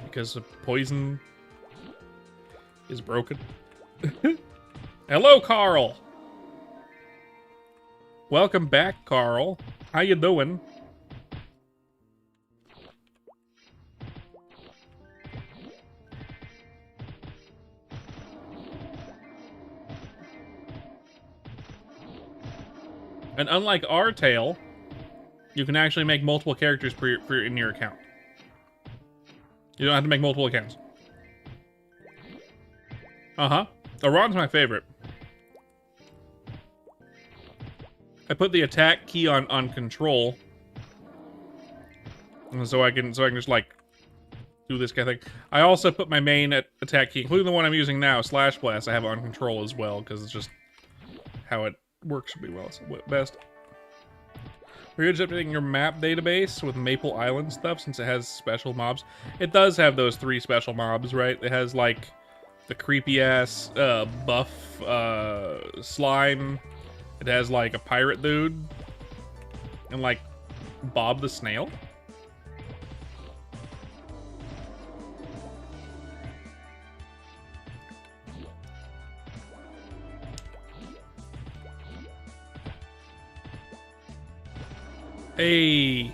A: because poison is broken. Hello, Carl. Welcome back, Carl. How you doing? And unlike R-Tale, you can actually make multiple characters in your account. You don't have to make multiple accounts. Iran's my favorite. I put the attack key on control, and so I can just like do this kind of thing. I also put my main attack key, including the one I'm using now, Slash Blast. I have on control as well because it's just how it works really well. It's best. We're just updating your map database with Maple Island stuff since it has special mobs. It does have those 3 special mobs, right? It has like the creepy ass buff slime. It has like a pirate dude and like Bob the Snail. Hey,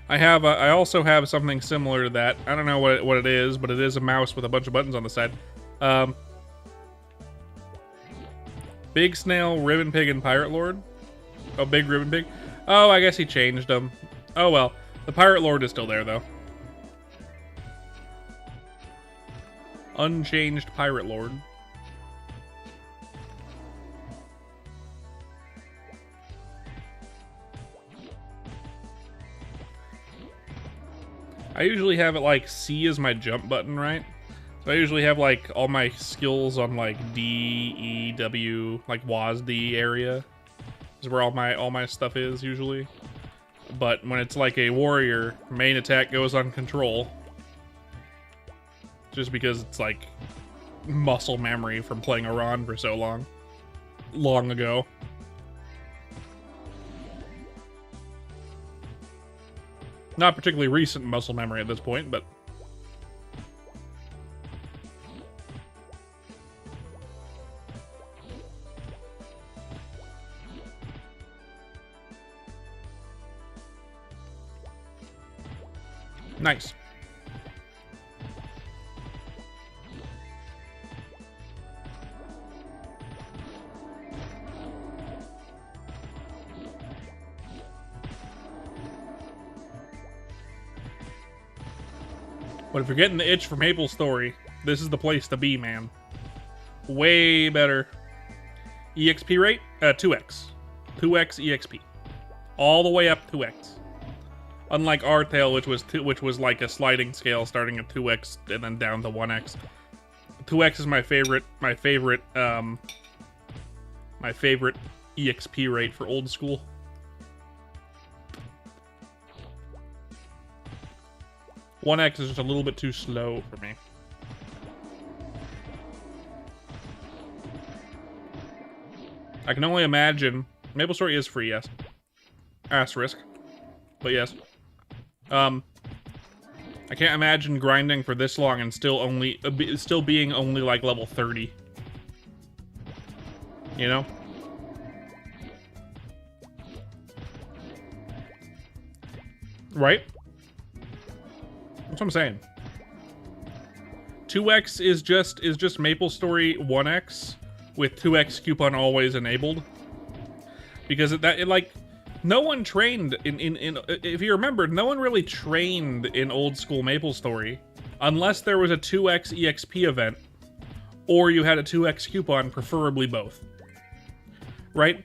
A: I also have something similar to that. I don't know what it is, but it is a mouse with a bunch of buttons on the side. Big Snail, Ribbon Pig, and Pirate Lord. Oh, Big Ribbon Pig. Oh, I guess he changed them. Oh well, the Pirate Lord is still there though. Unchanged Pirate Lord. I usually have it like C as my jump button, right? So I usually have like all my skills on like D, E, W, like WASD area is where all my stuff is usually. But when it's like a warrior, main attack goes on control, just because it's like muscle memory from playing Iran for so long ago. Not particularly recent muscle memory at this point, but nice. But if you're getting the itch for MapleStory, this is the place to be, man. Way better. EXP rate? 2x. 2x EXP. All the way up 2x. Unlike R-Tail, which was like a sliding scale starting at 2x and then down to 1x. 2x is my favorite EXP rate for old school. One X is just a little bit too slow for me. I can only imagine. MapleStory is free, yes. Asterisk, but yes. I can't imagine grinding for this long and still being only like level 30. You know? Right? That's what I'm saying. 2x is just MapleStory 1x with 2x coupon always enabled. Because no one trained in if you remember, no one really trained in old school MapleStory unless there was a 2x EXP event or you had a 2x coupon, preferably both. Right?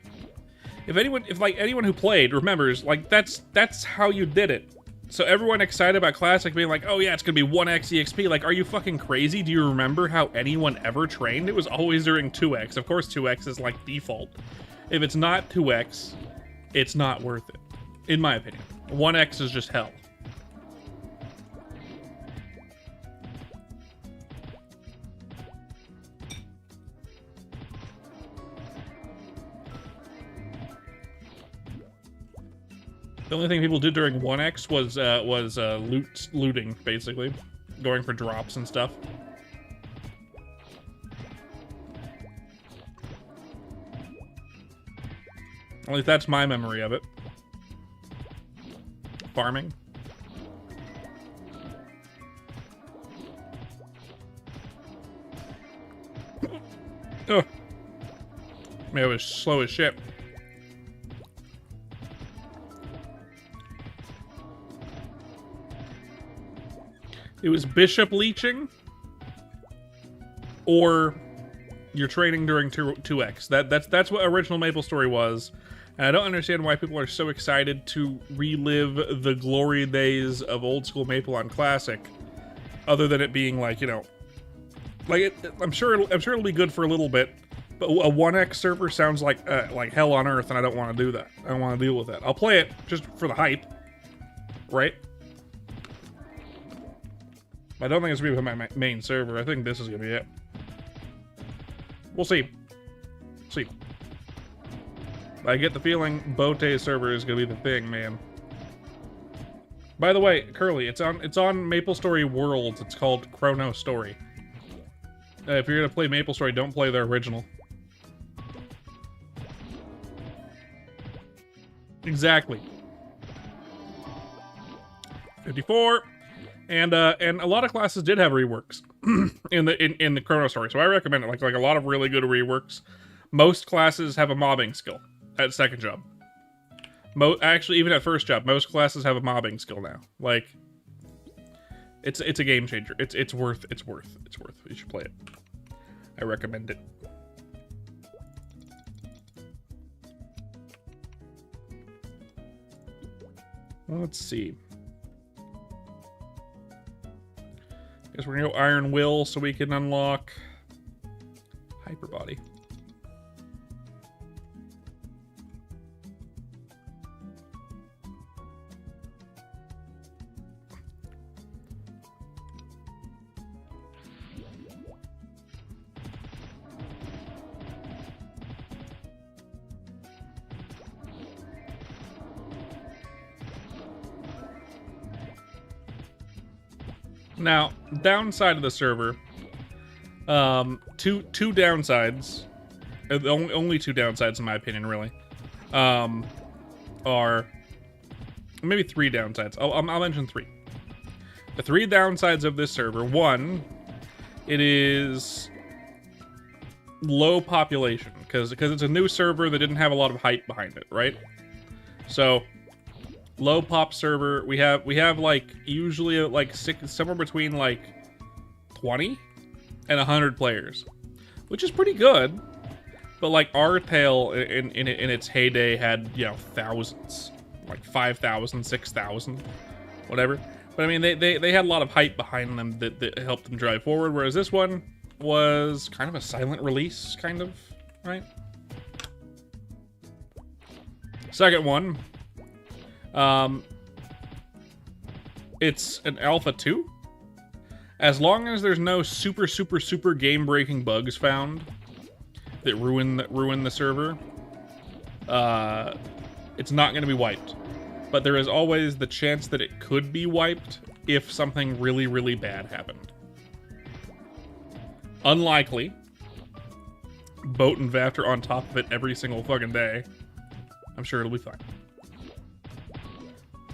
A: If anyone who played remembers, like that's how you did it. So everyone excited about Classic being like, oh yeah, it's gonna be 1x EXP. Like, are you fucking crazy? Do you remember how anyone ever trained? It was always during 2x. Of course 2x is like default. If it's not 2x, it's not worth it. In my opinion. 1x is just hell. The only thing people did during 1x was looting, basically. Going for drops and stuff. At least that's my memory of it. Farming. Ugh. Man, it was slow as shit. It was bishop leeching, or you're training during 2x. That's what original MapleStory was, and I don't understand why people are so excited to relive the glory days of old school Maple on Classic, other than it being like, you know, like I'm sure it'll be good for a little bit, but a 1x server sounds like hell on earth, and I don't want to do that. I don't want to deal with that. I'll play it just for the hype, right? I don't think it's going to be my main server. I think this is going to be it. We'll see. See. I get the feeling Bote's server is going to be the thing, man. By the way, Curly, it's on MapleStory Worlds. It's called ChronoStory. If you're going to play MapleStory, don't play their original. Exactly. 54. And a lot of classes did have reworks in the ChronoStory, so I recommend it. Like a lot of really good reworks. Most classes have a mobbing skill at second job. Actually, even at first job, most classes have a mobbing skill now. Like, it's a game changer. It's worth. You should play it. I recommend it. Let's see. Guess we're gonna go Iron Will so we can unlock Hyper Body. Now, downside of the server, two downsides, only two downsides in my opinion, really, are maybe three downsides. I'll mention three. The three downsides of this server: one, it is low population because it's a new server that didn't have a lot of hype behind it, right? So low pop server. We have like usually like somewhere between like 20 and 100 players, which is pretty good. But like our tale in its heyday had, you know, thousands, like 5,000, 6,000, whatever. But I mean, they had a lot of hype behind them that helped them drive forward. Whereas this one was kind of a silent release, kind of, right? Second one, it's an alpha 2. As long as there's no super game-breaking bugs found that ruin the server, it's not going to be wiped. But there is always the chance that it could be wiped if something really bad happened. Unlikely. Boat and Vafter on top of it every single fucking day. I'm sure it'll be fine.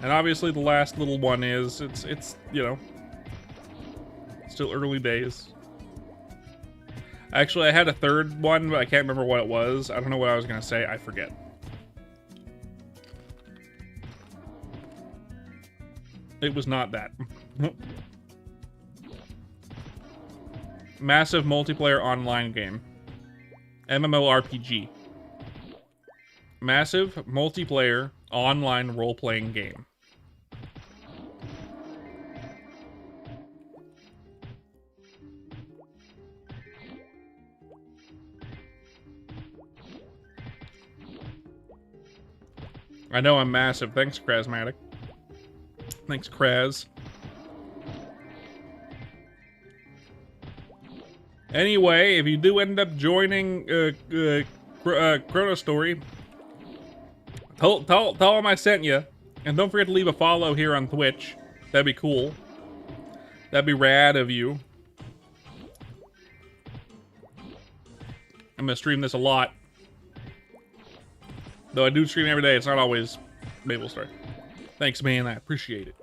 A: And obviously the last little one is, it's you know, still early days. Actually, I had a third one, but I can't remember what it was. I don't know what I was going to say. I forget. It was not that. Massive multiplayer online game. MMORPG. Massive multiplayer online role-playing game. I know I'm massive. Thanks, Krasmatic. Thanks, Kraz. Anyway, if you do end up joining ChronoStory, tell them I sent you. And don't forget to leave a follow here on Twitch. That'd be cool. That'd be rad of you. I'm gonna stream this a lot. Though I do stream every day, it's not always maplestory. Thanks, man. I appreciate it.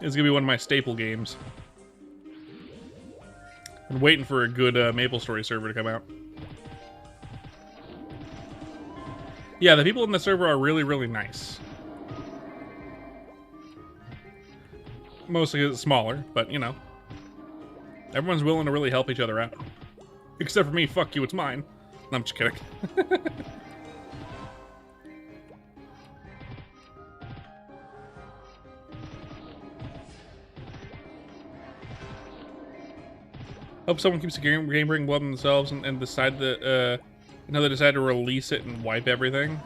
A: It's gonna be one of my staple games. I'm waiting for a good MapleStory server to come out. Yeah, the people in the server are really nice. Mostly 'cause it's smaller, but you know. Everyone's willing to really help each other out. Except for me, fuck you, it's mine. No, I'm just kidding. Hope someone keeps the game bringing blood on themselves and decide to, you know, they decide to release it and wipe everything.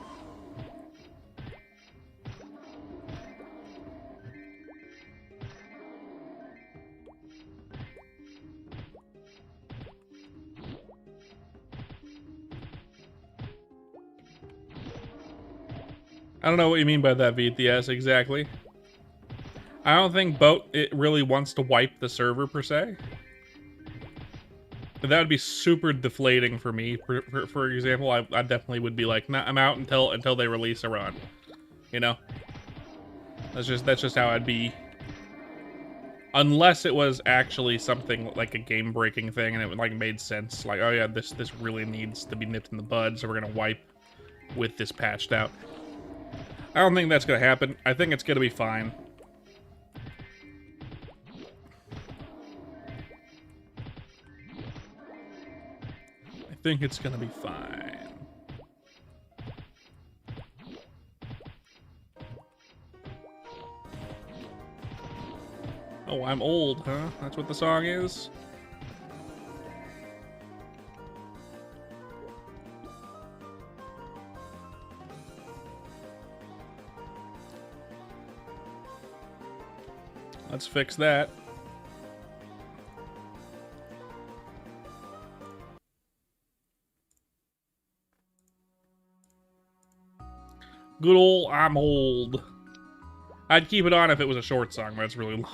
A: I don't know what you mean by that, VTS, exactly. I don't think it really wants to wipe the server, per se. That would be super deflating for me. For example, I definitely would be like, nah, I'm out until they release a run. You know? That's just how I'd be. Unless it was actually something like a game-breaking thing and it like made sense. Like, oh yeah, this really needs to be nipped in the bud, so we're gonna wipe with this patched out. I don't think that's gonna happen. I think it's gonna be fine. I think it's gonna be fine. Oh, I'm old, huh? That's what the song is? Let's fix that. Good old I'm old. I'd keep it on if it was a short song, but it's really long.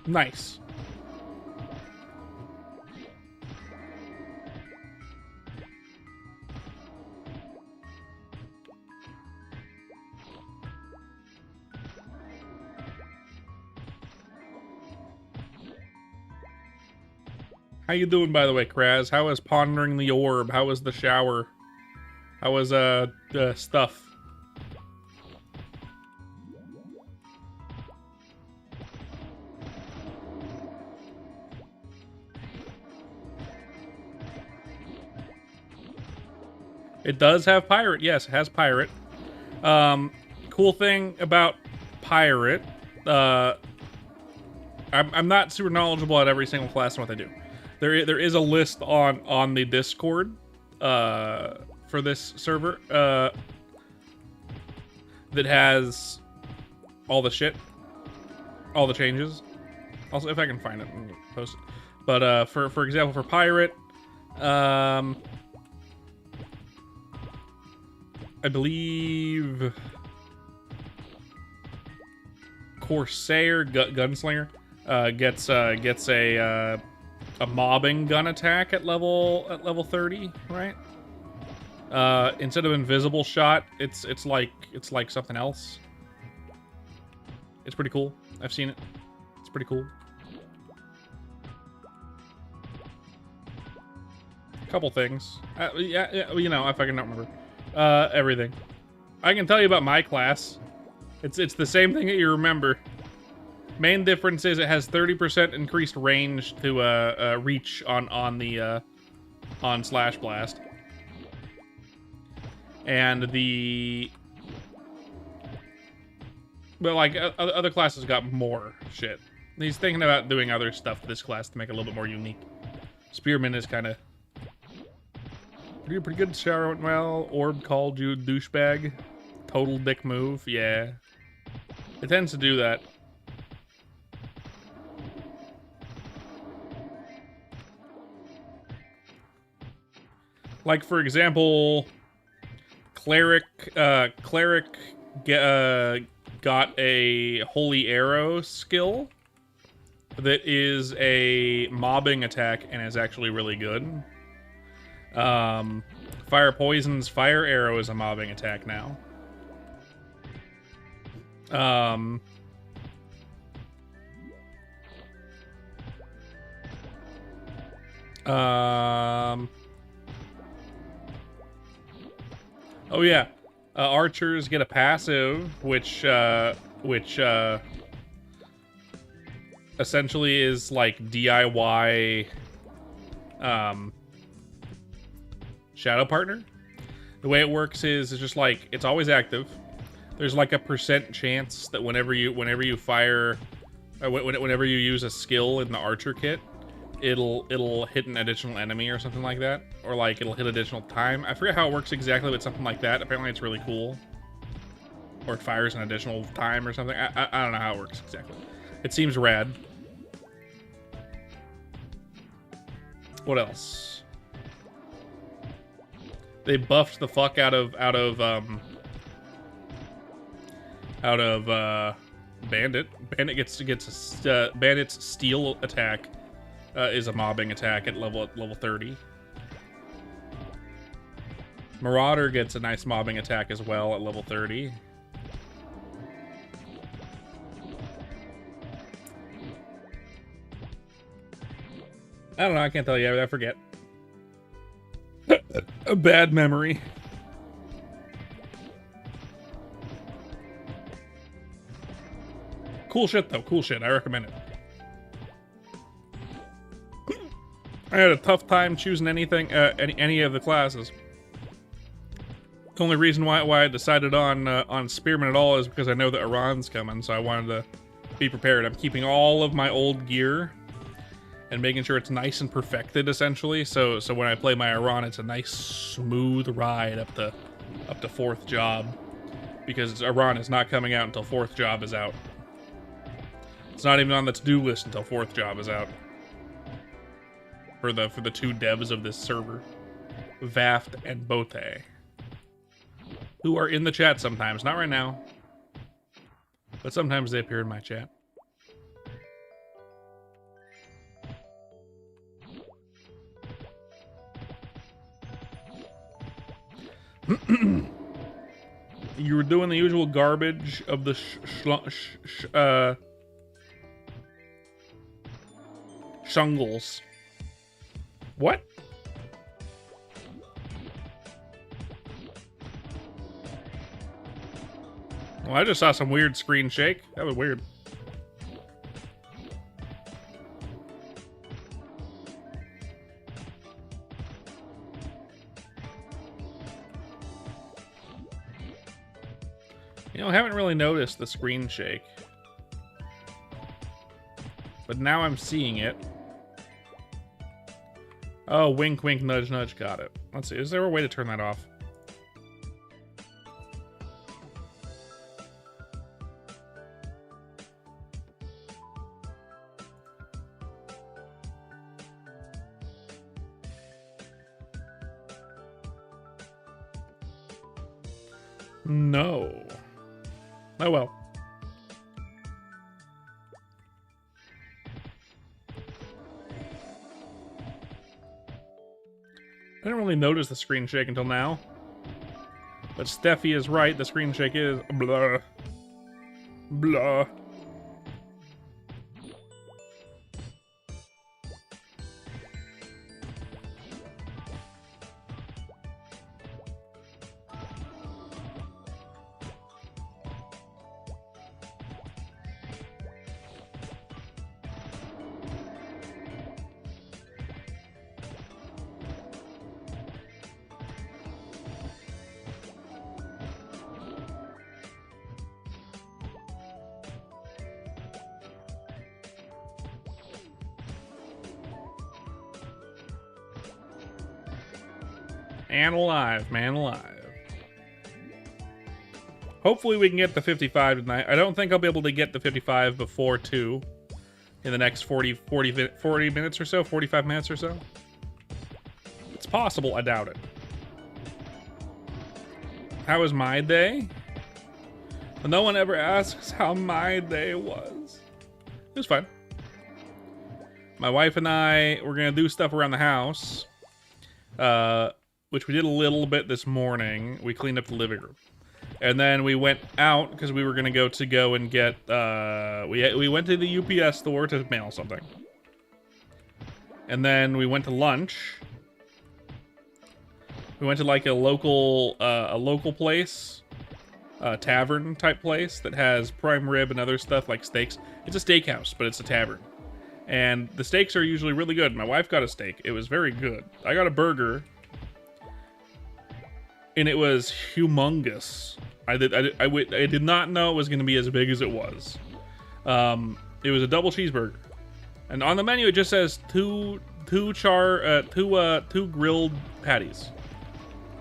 A: Nice. How you doing, by the way, Kraz? How is pondering the orb? How is the shower? How is stuff? It does have pirate. Yes, it has pirate. Cool thing about pirate. I'm not super knowledgeable at every single class and what they do. There is a list on the Discord for this server that has all the shit, all the changes. Also, if I can find it, I'm gonna post it. But for example, for pirate, I believe Corsair Gunslinger gets a mobbing gun attack at level 30, right? Instead of invisible shot, it's like something else. It's pretty cool. I've seen it. It's pretty cool. Couple things. Yeah, you know, if I can not remember. Everything. I can tell you about my class. It's the same thing that you remember. Main difference is it has 30% increased range to reach on Slash Blast, and but like other classes got more shit. He's thinking about doing other stuff to this class to make it a little bit more unique. Spearman is kind of pretty good. Shower went well. Orb called you douchebag. Total dick move. Yeah, it tends to do that. Like, for example, Cleric got a Holy Arrow skill that is a mobbing attack and is actually really good. Fire Poison's Fire Arrow is a mobbing attack now. Oh yeah, archers get a passive, which essentially is like DIY Shadow Partner. The way it works is it's just like it's always active. There's like a % chance that whenever you fire, whenever you use a skill in the archer kit, it'll hit an additional enemy or something like that, or like it'll hit additional time. I forget how it works exactly, but something like that. Apparently it's really cool, or it fires an additional time or something. I don't know how it works exactly. It seems rad. What else? They buffed the fuck out of Bandit. Bandit gets Bandit's steal attack. Is a mobbing attack at level 30. Marauder gets a nice mobbing attack as well at level 30. I don't know, I can't tell you, I forget. A bad memory. Cool shit though, cool shit, I recommend it. I had a tough time choosing anything, any of the classes. The only reason why I decided on Spearman at all is because I know that Iran's coming, so I wanted to be prepared. I'm keeping all of my old gear and making sure it's nice and perfected, essentially. So when I play my Iran, it's a nice smooth ride up to 4th job, because Iran is not coming out until 4th job is out. It's not even on the to-do list until 4th job is out. for the two devs of this server, Vaft and Bote, who are in the chat sometimes. Not right now, but sometimes they appear in my chat. You were doing the usual garbage of the shungles. What? Well, I just saw some weird screen shake. That was weird. You know, I haven't really noticed the screen shake. But now I'm seeing it. Oh, wink, wink, nudge, nudge. Got it. Let's see. Is there a way to turn that off? No. Oh well. I didn't really notice the screen shake until now. But Steffi is right, the screen shake is blah. Blah. And alive, man, alive. Hopefully we can get the 55 tonight. I don't think I'll be able to get the 55 before 2 in the next 40 minutes or so, 45 minutes or so. It's possible, I doubt it. How was my day? Well, no one ever asks how my day was. It was fine. My wife and I were gonna do stuff around the house. Which we did a little bit this morning. We cleaned up the living room. And then we went out because we were going to go and get... we went to the UPS store to mail something. And then we went to lunch. We went to like a local place. A tavern type place that has prime rib and other stuff like steaks. It's a steakhouse, but it's a tavern. And the steaks are usually really good. My wife got a steak. It was very good. I got a burger. And it was humongous. I did not know it was going to be as big as it was. It was a double cheeseburger, and on the menu it just says two grilled patties,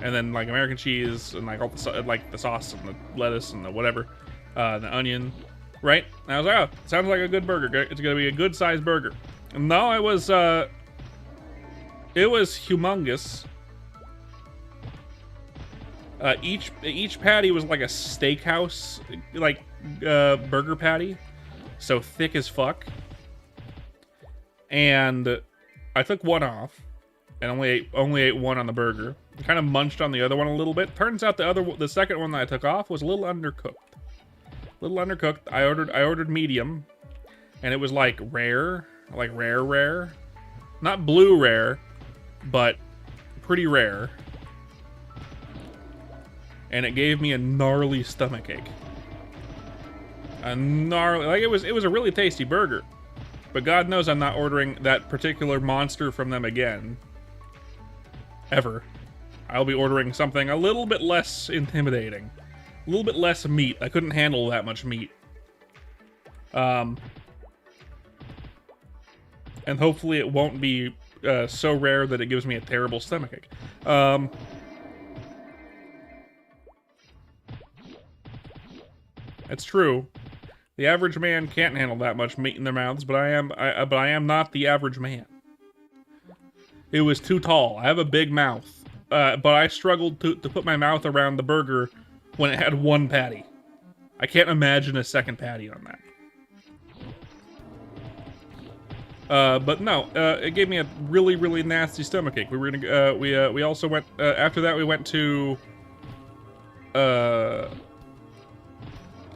A: and then like American cheese and like all the like the sauce and the lettuce and the whatever, the onion, right? And I was like, oh, sounds like a good burger. It's going to be a good sized burger. And no, it was humongous. Each patty was like a steakhouse, like burger patty, so thick as fuck. And I took one off, and only ate one on the burger. I kind of munched on the other one a little bit. Turns out the second one that I took off was a little undercooked. I ordered medium, and it was like rare, not blue rare, but pretty rare. And it gave me a gnarly stomachache. It was a really tasty burger. But God knows I'm not ordering that particular monster from them again. Ever. I'll be ordering something a little bit less intimidating. A little bit less meat. I couldn't handle that much meat. And hopefully it won't be so rare that it gives me a terrible stomachache. It's true. The average man can't handle that much meat in their mouths, but I am not the average man. It was too tall. I have a big mouth. But I struggled to put my mouth around the burger when it had one patty. I can't imagine a second patty on that. But no, it gave me a really, really nasty stomachache. We were gonna, we also went, after that we went to,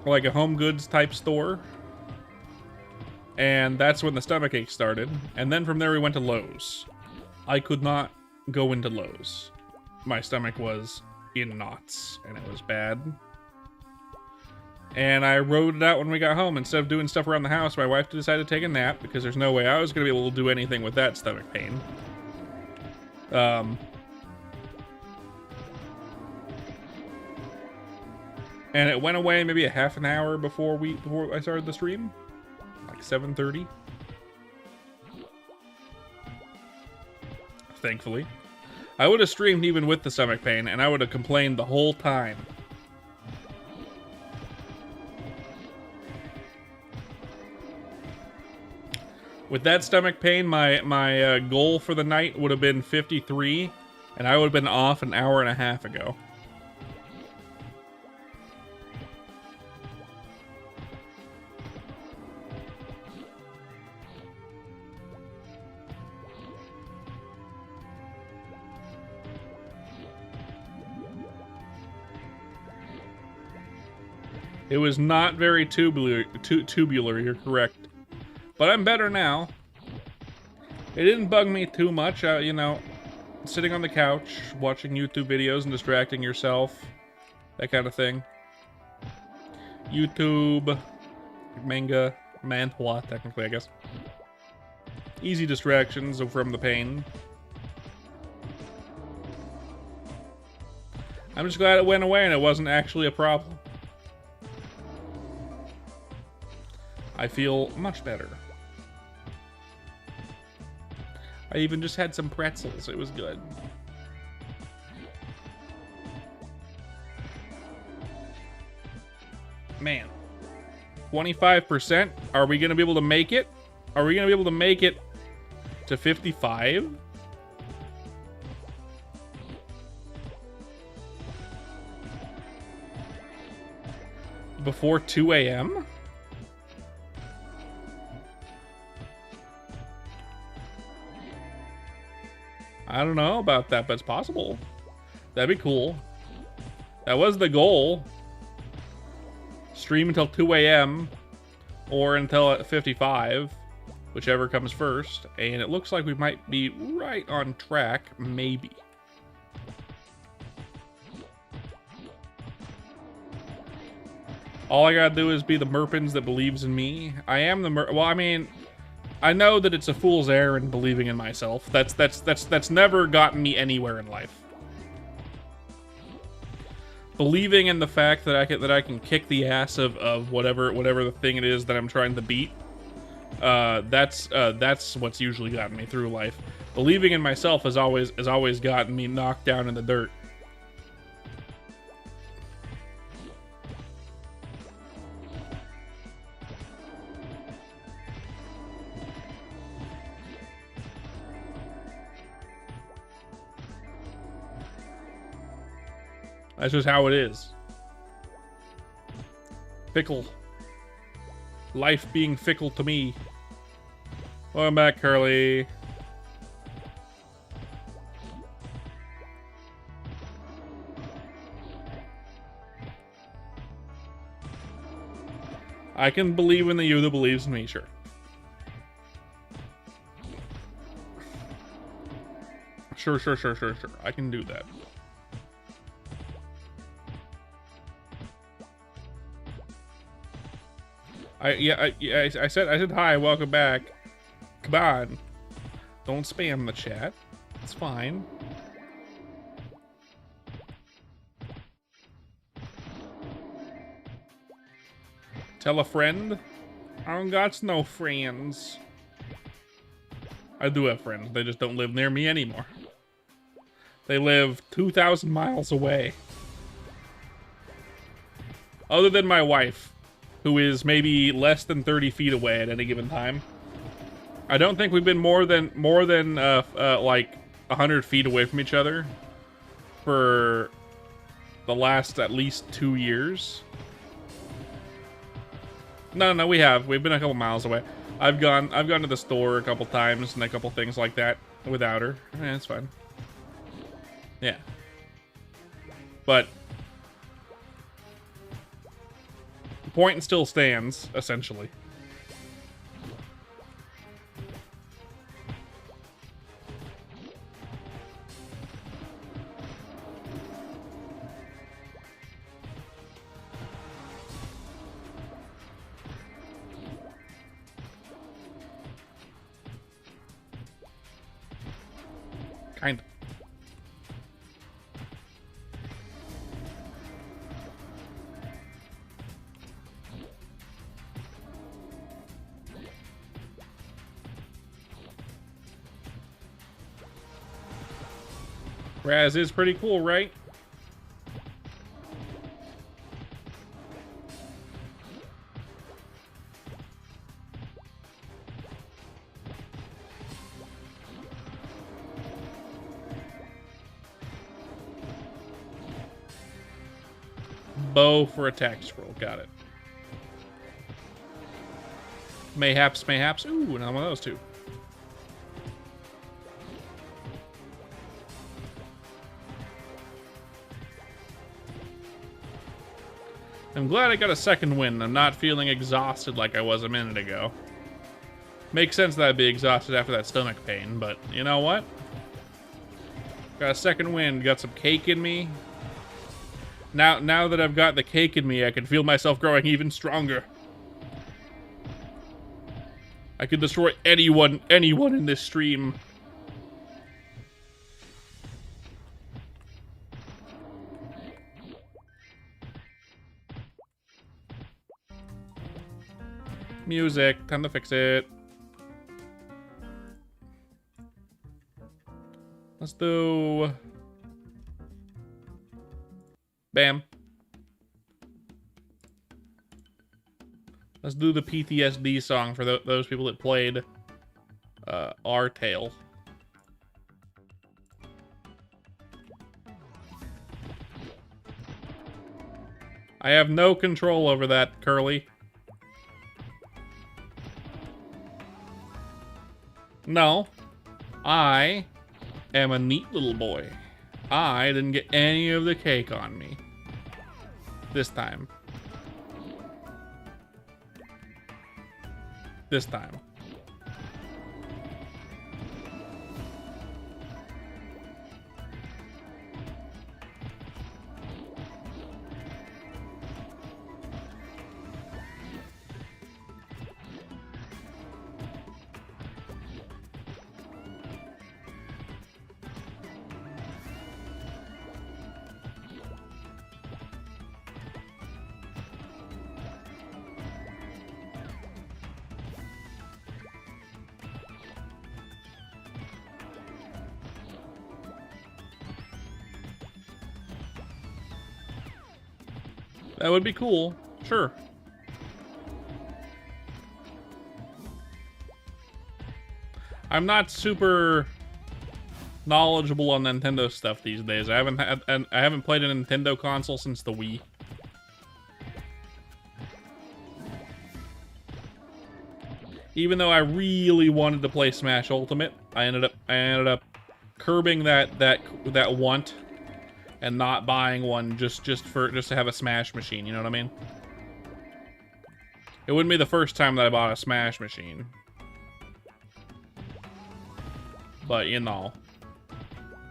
A: like a home goods type store. And that's when the stomachache started. And then from there we went to Lowe's. I could not go into Lowe's. My stomach was in knots, and it was bad. And I rode it out when we got home. Instead of doing stuff around the house, my wife decided to take a nap, because there's no way I was going to be able to do anything with that stomach pain. And it went away maybe a half an hour before I started the stream. Like 7:30. Thankfully. I would have streamed even with the stomach pain, and I would have complained the whole time. With that stomach pain, my goal for the night would have been 53, and I would have been off an hour and a half ago. It was not very tubular, you're correct. But I'm better now. It didn't bug me too much, you know, sitting on the couch, watching YouTube videos and distracting yourself, that kind of thing. YouTube, manga, manhwa, technically, I guess. Easy distractions from the pain. I'm just glad it went away and it wasn't actually a problem. I feel much better. I even just had some pretzels. It was good. Man. 25%? Are we going to be able to make it? Are we going to be able to make it to 55? Before 2 a.m.? I don't know about that, but it's possible. That'd be cool. That was the goal. Stream until 2 a.m. or until 55, whichever comes first. And it looks like we might be right on track, maybe. All I gotta do is be the Merpins that believes in me. I am the well, I mean, I know that it's a fool's errand believing in myself. That's never gotten me anywhere in life. Believing in the fact that I can kick the ass of whatever the thing it is that I'm trying to beat. That's what's usually gotten me through life. Believing in myself has always gotten me knocked down in the dirt. That's just how it is. Fickle. Life being fickle to me. Welcome back, Curly. I can believe in the you that believes in me, sure. Sure. I can do that. I said hi, welcome back. Come on. Don't spam the chat. It's fine. Tell a friend? I don't got no friends. I do have friends, they just don't live near me anymore. They live 2,000 miles away. Other than my wife, who is maybe less than 30 feet away at any given time. I don't think we've been more than like 100 feet away from each other for the last at least 2 years. No, we have. We've been a couple miles away. I've gone to the store a couple times and a couple things like that without her. Yeah, it's fine. Yeah. But the point still stands, essentially. Kind of. Raz is pretty cool, right? Bow for attack scroll. Got it. Mayhaps. Ooh, another one of those two. I'm glad I got a second win. I'm not feeling exhausted like I was a minute ago. Makes sense that I'd be exhausted after that stomach pain, but you know what? Got a second win. Got some cake in me. Now that I've got the cake in me, I can feel myself growing even stronger. I could destroy anyone in this stream. Music, time to fix it. Let's do... Bam. Let's do the PTSD song for those people that played our tale. I have no control over that, Curly. No. I am a neat little boy. I didn't get any of the cake on me. This time. This time. That would be cool. Sure. I'm not super knowledgeable on Nintendo stuff these days. I haven't played a Nintendo console since the Wii. Even though I really wanted to play Smash Ultimate, I ended up curbing that want and not buying one just to have a Smash machine, you know what I mean? It wouldn't be the first time that I bought a Smash machine. But, you know,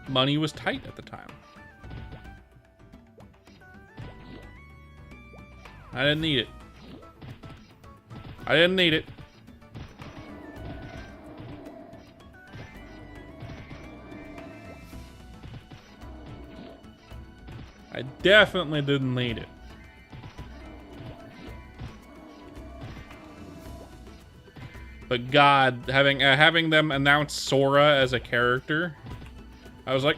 A: money was tight at the time. I didn't need it. I didn't need it. I definitely didn't need it. But God, having them announce Sora as a character, I was like,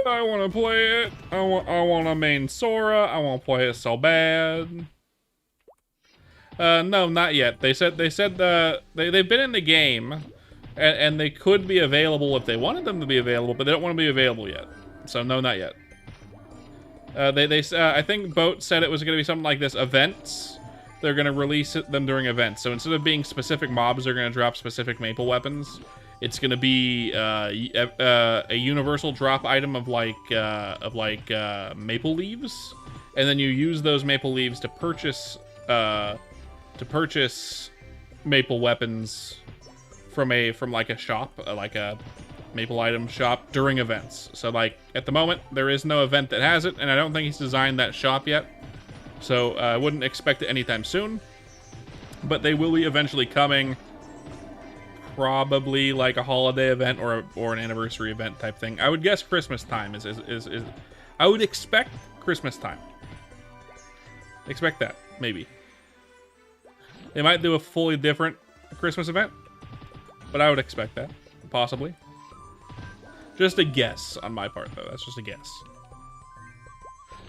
A: I want to play it. I want to main Sora. I want to play it so bad. No, not yet. They've been in the game, And they could be available if they wanted them to be available, but they don't want to be available yet. So no, not yet. I think Boat said it was going to be something like this: events. They're going to release them during events. So instead of being specific mobs, they're going to drop specific maple weapons. It's going to be a universal drop item of maple leaves, and then you use those maple leaves to purchase maple weapons from like a shop, like a maple item shop during events. So like at the moment there is no event that has it, and I don't think he's designed that shop yet. So I wouldn't expect it anytime soon, but they will be eventually coming. Probably like a holiday event or an anniversary event type thing. I would guess Christmas time is I would expect Christmas time. Expect that, maybe. They might do a fully different Christmas event, but I would expect that, possibly. Just a guess on my part, though. That's just a guess.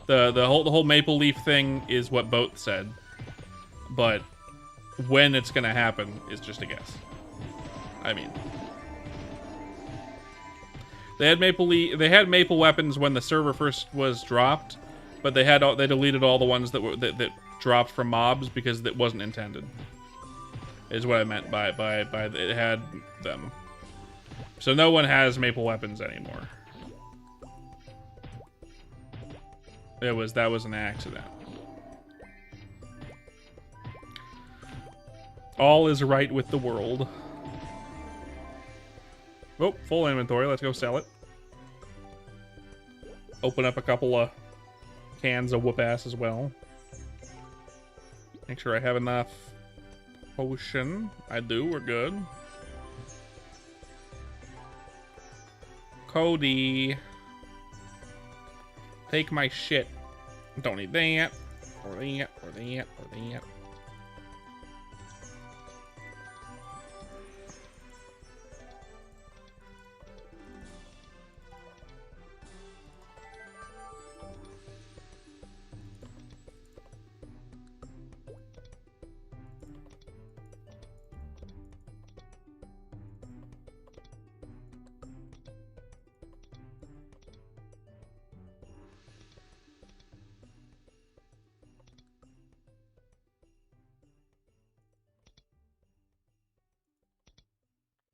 A: The whole maple leaf thing is what Boat said, but when it's gonna happen is just a guess. I mean, they had maple weapons when the server first was dropped, but they deleted all the ones that dropped from mobs because it wasn't intended. Is what I meant by it had them. So no one has maple weapons anymore. That was an accident. All is right with the world. Oh, full inventory. Let's go sell it. Open up a couple of cans of whoop ass as well. Make sure I have enough potion. I do. We're good. Cody. Take my shit. Don't need that. Or that. Or that. Or that.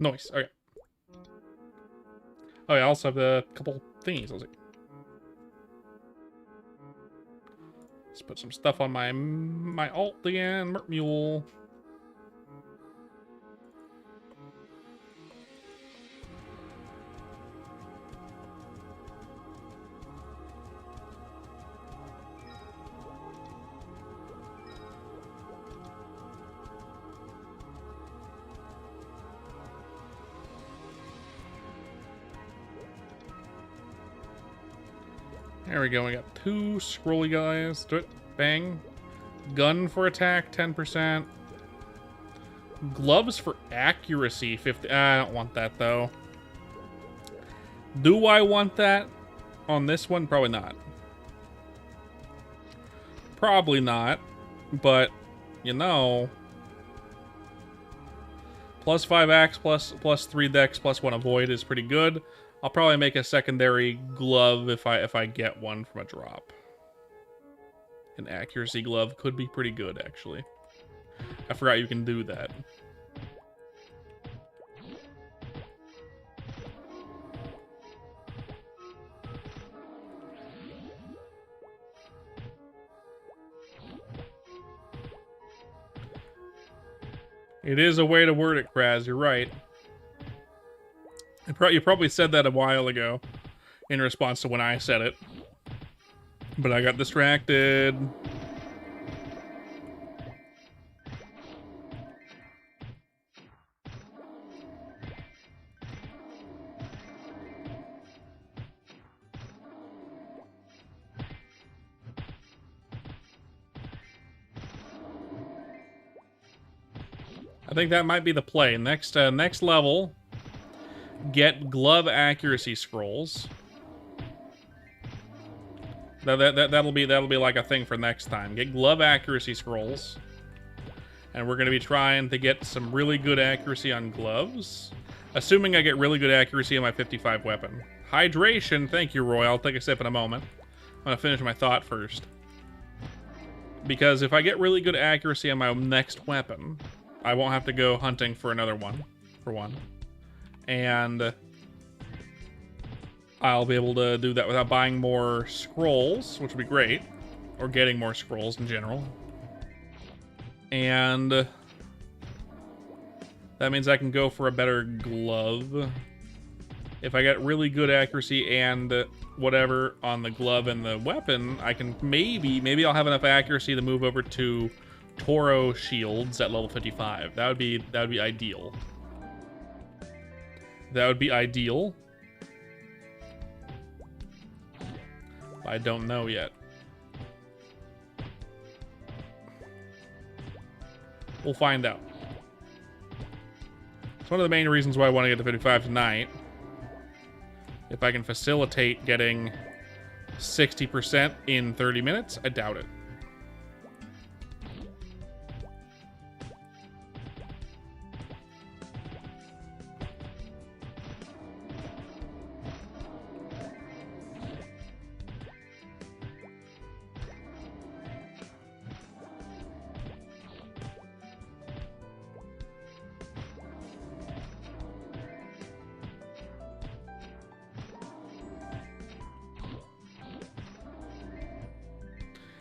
A: Nice. Okay. Oh, yeah, I also have a couple thingies. Let's see. Let's put some stuff on my alt again. Merc Mule. There we go. We got 2 scrolly guys. Do it. Bang. Gun for attack, 10%. Gloves for accuracy, 50. I don't want that, though. Do I want that on this one? Probably not. Probably not. But, you know... Plus 5 axe, plus 3 dex, plus 1 avoid is pretty good. I'll probably make a secondary glove if I get one from a drop. An accuracy glove could be pretty good, actually. I forgot you can do that. It is a way to word it, Kraz. You're right. You probably said that a while ago in response to when I said it. But I got distracted. I think that might be the play. Next level, get glove accuracy scrolls. That'll be like a thing for next time. Get glove accuracy scrolls, and we're gonna be trying to get some really good accuracy on gloves. Assuming I get really good accuracy on my 55 weapon. Hydration, thank you, Roy. I'll take a sip in a moment. I'm gonna finish my thought first. Because if I get really good accuracy on my next weapon, I won't have to go hunting for another one, for one. And I'll be able to do that without buying more scrolls, which would be great. Or getting more scrolls in general. And that means I can go for a better glove. If I get really good accuracy and whatever on the glove and the weapon, I can maybe I'll have enough accuracy to move over to Toro shields at level 55. That would be ideal. That would be ideal. I don't know yet. We'll find out. It's one of the main reasons why I want to get to 55 tonight. If I can facilitate getting 60% in 30 minutes, I doubt it.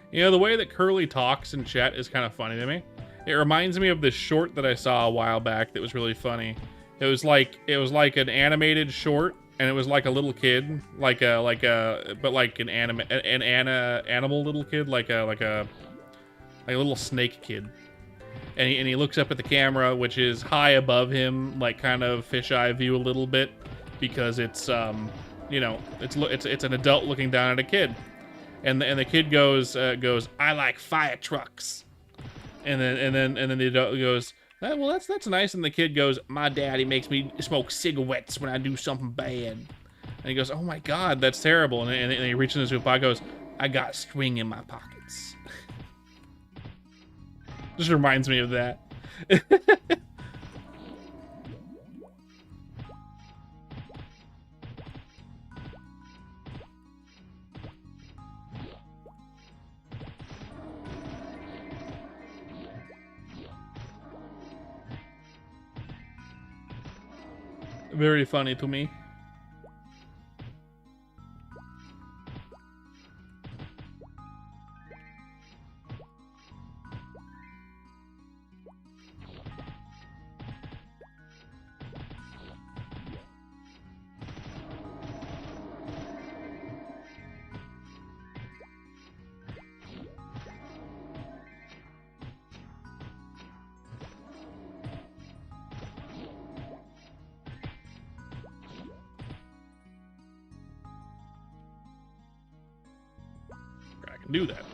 A: You know, the way that Curly talks in chat is kind of funny to me. It reminds me of this short that I saw a while back that was really funny. It was like an animated short, and it was like a little kid, but like an animal little kid, like a little snake kid. And he looks up at the camera, which is high above him, like kind of fisheye view a little bit, because it's you know, it's an adult looking down at a kid. And the kid goes, I like fire trucks, and then the adult goes, well, that's nice. And the kid goes, my daddy makes me smoke cigarettes when I do something bad. And he goes, oh my God, that's terrible. And he reaches into his pocket, goes, I got string in my pockets. Just reminds me of that. Very funny to me. Do that.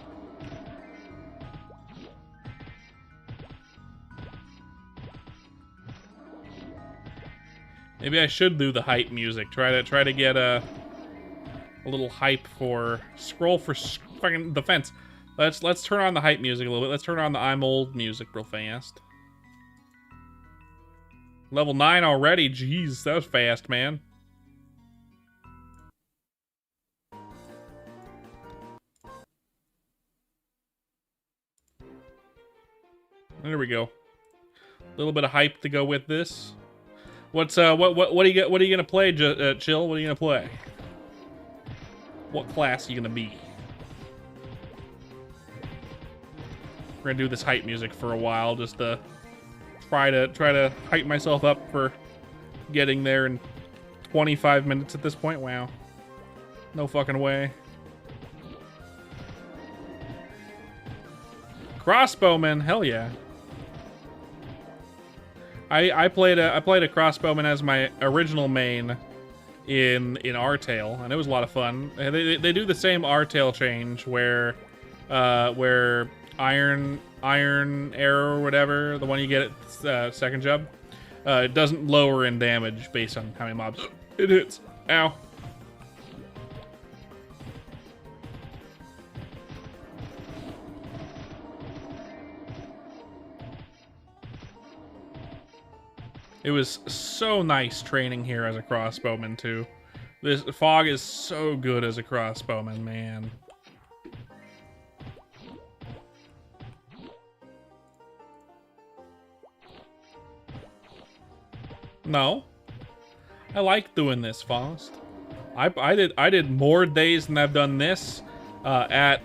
A: Maybe I should do the hype music. Try to get a little hype for scroll for fucking defense. Let's turn on the hype music a little bit. Let's turn on the I'm old music real fast. Level 9 already. Jeez, that was fast, man. There we go. A little bit of hype to go with this. What's what are you gonna play, Chill? What are you gonna play? What class are you gonna be? We're gonna do this hype music for a while, just to try to hype myself up for getting there in 25 minutes at this point. Wow, no fucking way. Crossbowman, hell yeah. I played a crossbowman as my original main in R-Tail, and it was a lot of fun. They do the same R-Tail change where iron arrow or whatever, the one you get at second job, it doesn't lower in damage based on how many mobs it hits. Ow. It was so nice training here as a crossbowman, too. This fog is so good as a crossbowman, man. No. I like doing this, Faust. I did more days than I've done this at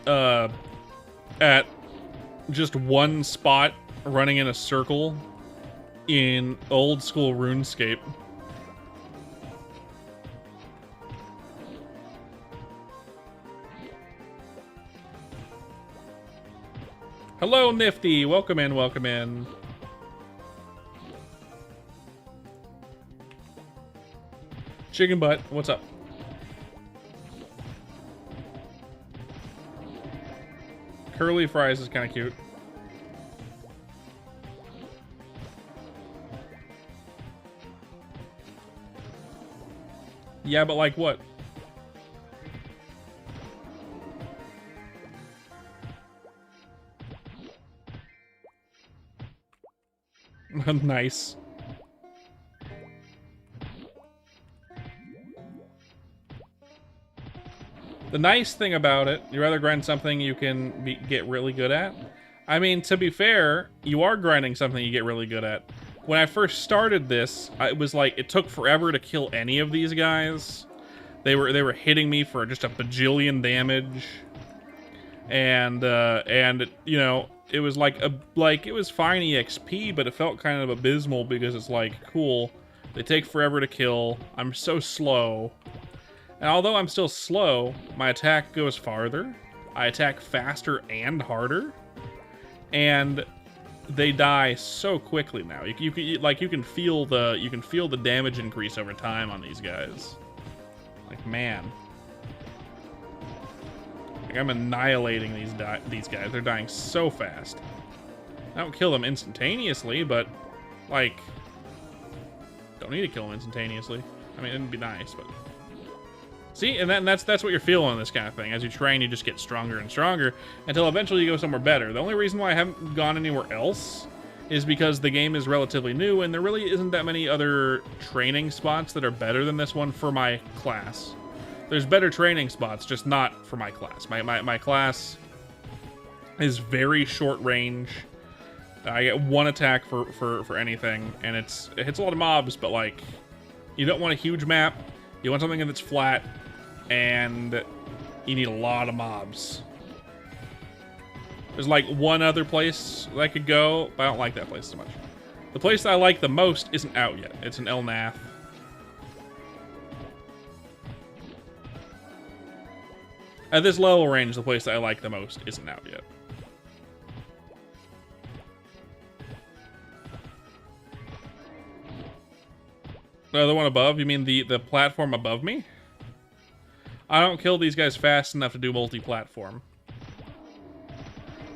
A: just one spot running in a circle in old school RuneScape. Hello, Nifty. Welcome in, welcome in. Chicken butt, what's up? Curly fries is kind of cute. Yeah, but like what? Nice. The nice thing about it, you rather grind something you can get really good at. I mean, to be fair, you are grinding something you get really good at. When I first started this, it was like it took forever to kill any of these guys. They were hitting me for just a bajillion damage, and you know, it was like it was fine EXP, but it felt kind of abysmal because it's like, cool, they take forever to kill. I'm so slow. And although I'm still slow, my attack goes farther. I attack faster and harder, and they die so quickly now. You can feel the damage increase over time on these guys. Like, man, like I'm annihilating these guys. They're dying so fast. I don't kill them instantaneously, but like, don't need to kill them instantaneously. I mean, it'd be nice, but. See, and that's what you're feeling in this kind of thing. As you train, you just get stronger and stronger until eventually you go somewhere better. The only reason why I haven't gone anywhere else is because the game is relatively new and there really isn't that many other training spots that are better than this one for my class. There's better training spots, just not for my class. My class is very short range. I get one attack for anything, and it hits a lot of mobs, but like, you don't want a huge map. You want something that's flat, and you need a lot of mobs. There's like one other place that I could go, but I don't like that place so much. The place that I like the most isn't out yet. It's in Elnath. At this level range, the place that I like the most isn't out yet. The one above? You mean the platform above me? I don't kill these guys fast enough to do multi-platform.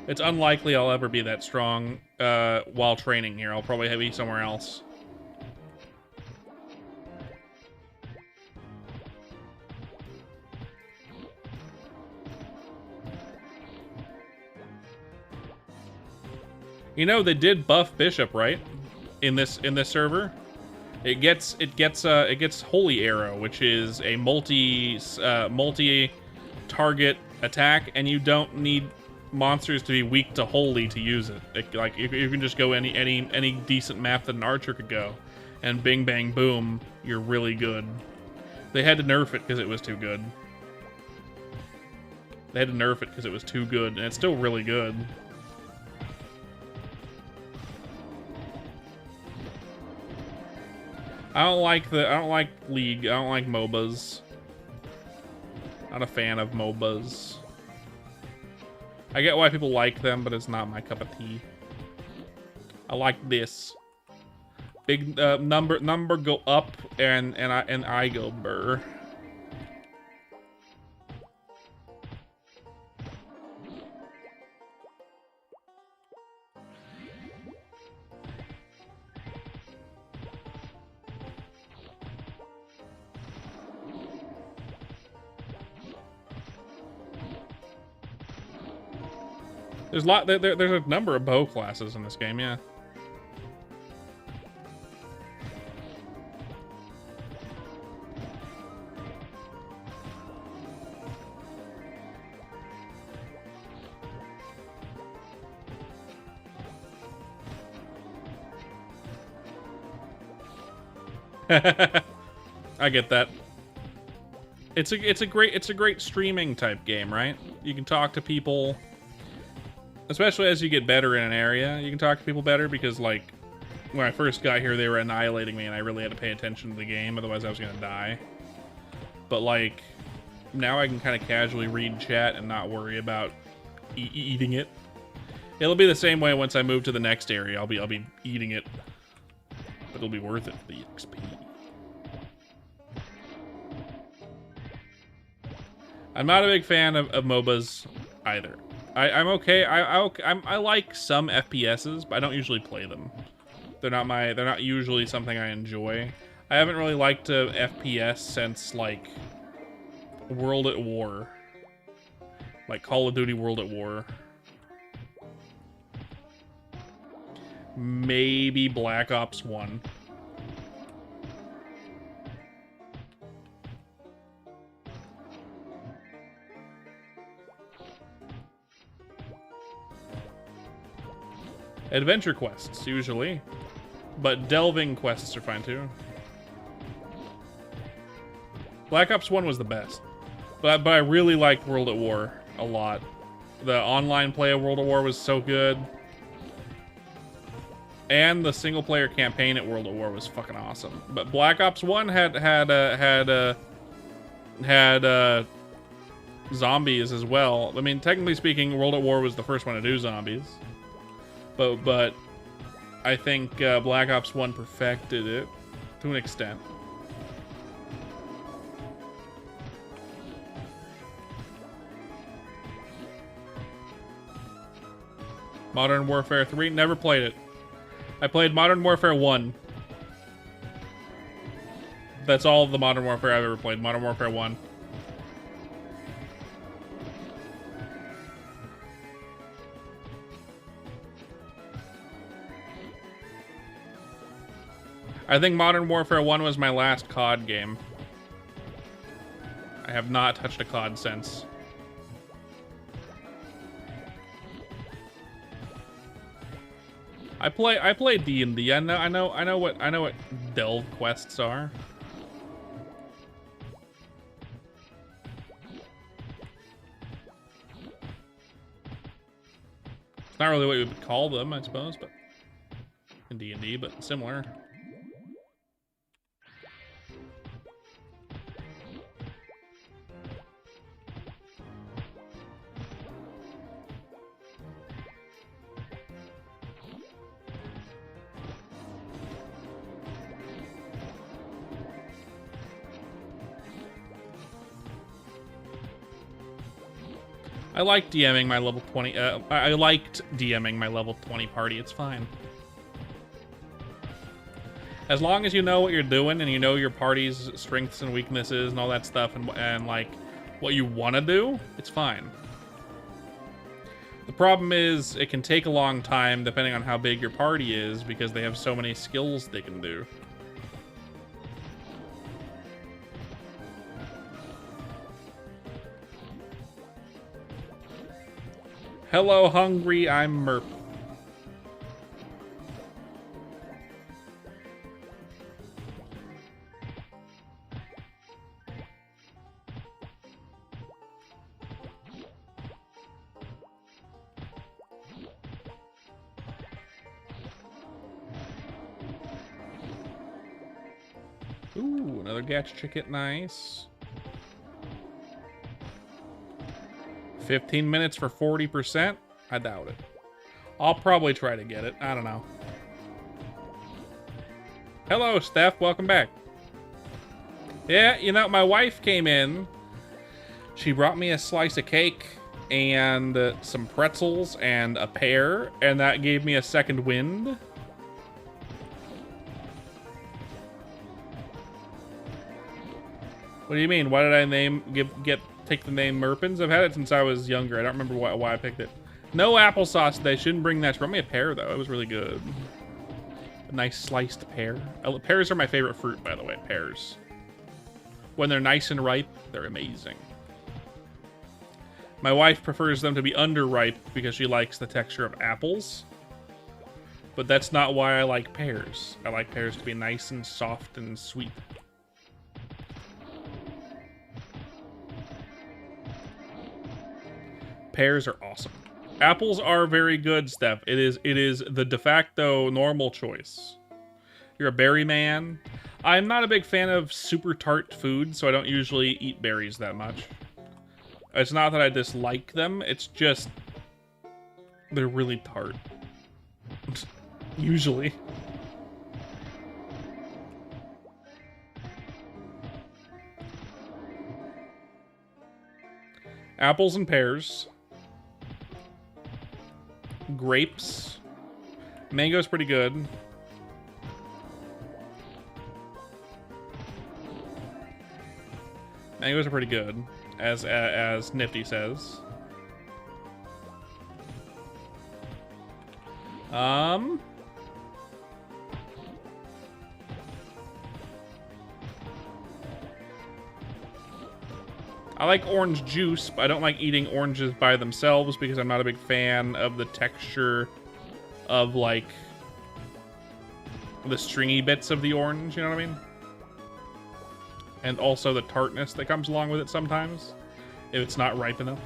A: It's unlikely I'll ever be that strong while training here. I'll probably be somewhere else. You know, they did buff Bishop, right? In this server. It gets Holy Arrow, which is a multi-target attack, and you don't need monsters to be weak to Holy to use it. Like you can just go any decent map that an archer could go, and bing bang boom, you're really good. They had to nerf it because it was too good. They had to nerf it because it was too good, and it's still really good. I don't like League. I don't like MOBAs. Not a fan of MOBAs. I get why people like them, but it's not my cup of tea. I like this. Big number go up and I go burr. There's a number of bow classes in this game, yeah. I get that. It's a great streaming type game, right? You can talk to people, especially as you get better in an area. You can talk to people better because, like, when I first got here, they were annihilating me, and I really had to pay attention to the game, otherwise I was gonna die. But like, now I can kind of casually read chat and not worry about eating it. It'll be the same way once I move to the next area. I'll be eating it, but it'll be worth it for the XP. I'm not a big fan of MOBAs either. I'm okay. I like some FPSs, but I don't usually play them. They're not usually something I enjoy. I haven't really liked a FPS since like World at War, like Call of Duty World at War. Maybe Black Ops 1. Adventure quests, usually. But delving quests are fine, too. Black Ops 1 was the best. But I really liked World at War a lot. The online play of World at War was so good. And the single-player campaign at World at War was fucking awesome. But Black Ops 1 had zombies as well. I mean, technically speaking, World at War was the first one to do zombies. But I think Black Ops 1 perfected it to an extent. Modern Warfare 3, never played it. I played Modern Warfare 1. That's all the Modern Warfare I've ever played, Modern Warfare 1. I think Modern Warfare 1 was my last COD game. I have not touched a COD since. I play D&D. I know what delve quests are. It's not really what you would call them, I suppose, but in D&D, but similar. I like DMing my level 20. I liked DMing my level 20 party. It's fine. As long as you know what you're doing and you know your party's strengths and weaknesses and all that stuff and like what you want to do, it's fine. The problem is it can take a long time depending on how big your party is because they have so many skills they can do. Hello, hungry, I'm Merp. Ooh, another gacha ticket, nice. 15 minutes for 40%? I doubt it. I'll probably try to get it. I don't know. Hello, Steph. Welcome back. Yeah, you know, my wife came in. She brought me a slice of cake and some pretzels and a pear, and that gave me a second wind. What do you mean? Why did I take the name Merpins? I've had it since I was younger. I don't remember why I picked it. No applesauce today. Shouldn't bring that. She brought me a pear, though. It was really good. A nice sliced pear. Pears are my favorite fruit, by the way. Pears. When they're nice and ripe, they're amazing. My wife prefers them to be underripe because she likes the texture of apples. But that's not why I like pears. I like pears to be nice and soft and sweet. Pears are awesome. Apples are very good, Steph. It is the de facto normal choice. You're a berry man. I'm not a big fan of super tart food, so I don't usually eat berries that much. It's not that I dislike them, it's just they're really tart. Usually. Apples and pears. Grapes. Mango's pretty good. Mangoes are pretty good, as Nifty says. I like orange juice, but I don't like eating oranges by themselves because I'm not a big fan of the texture of, like, the stringy bits of the orange, you know what I mean? And also the tartness that comes along with it sometimes, if it's not ripe enough.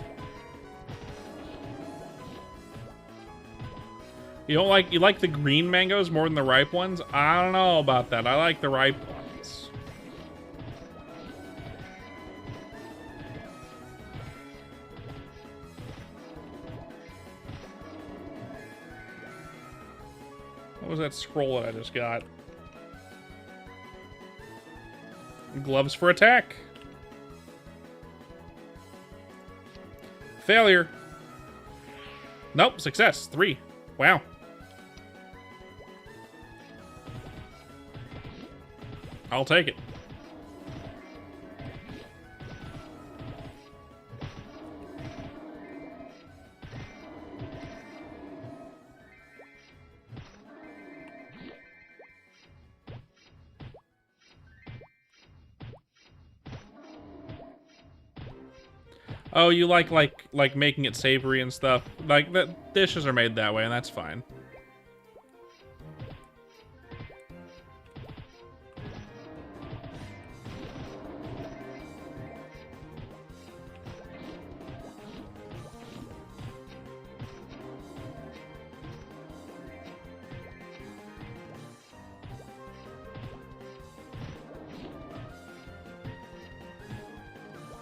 A: You like the green mangoes more than the ripe ones? I don't know about that. I like the ripe ones. What was that scroll that I just got? Gloves for attack. Failure. Nope, success. 3. Wow. I'll take it. Oh, you like making it savory and stuff. Like, the dishes are made that way, and that's fine.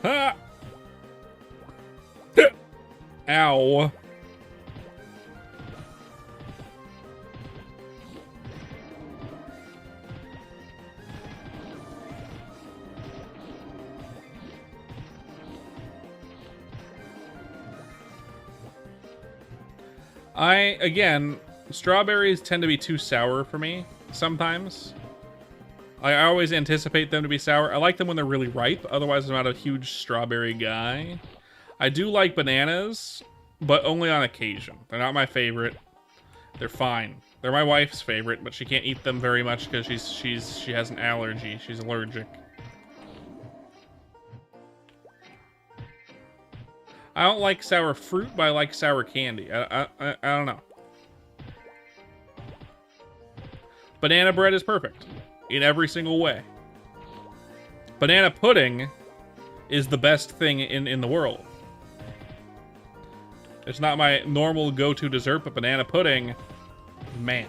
A: Ha! Ow. Again, strawberries tend to be too sour for me sometimes. I always anticipate them to be sour. I like them when they're really ripe, otherwise I'm not a huge strawberry guy. I do like bananas, but only on occasion. They're not my favorite. They're fine. They're my wife's favorite, but she can't eat them very much because she has an allergy. She's allergic. I don't like sour fruit, but I like sour candy. I don't know. Banana bread is perfect in every single way. Banana pudding is the best thing in the world. It's not my normal go-to dessert, but banana pudding, man.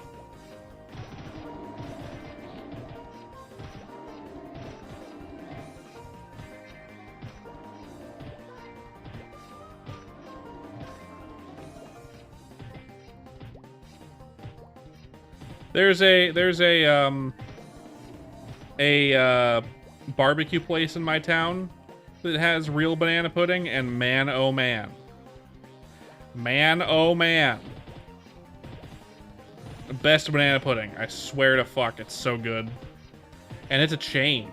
A: There's a barbecue place in my town that has real banana pudding, and man, oh man. Man, oh man. The best banana pudding. I swear to fuck, it's so good. And it's a chain.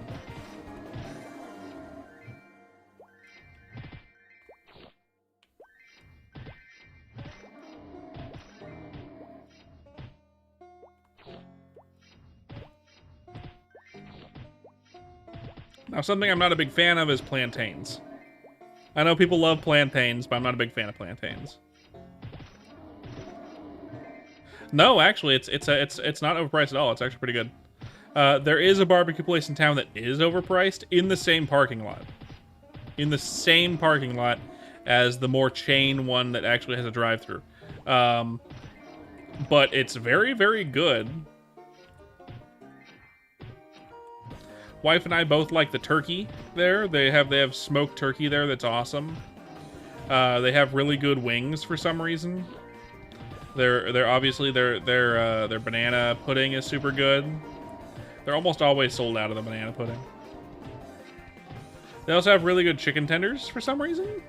A: Now, something I'm not a big fan of is plantains. I know people love plantains, but I'm not a big fan of plantains. No, actually, it's not overpriced at all. It's actually pretty good. There is a barbecue place in town that is overpriced in the same parking lot. In the same parking lot as the more chain one that actually has a drive-through. But it's very, very good. Wife and I both like the turkey there. They have smoked turkey there that's awesome. They have really good wings for some reason. They're obviously their banana pudding is super good. They're almost always sold out of the banana pudding. They also have really good chicken tenders for some reason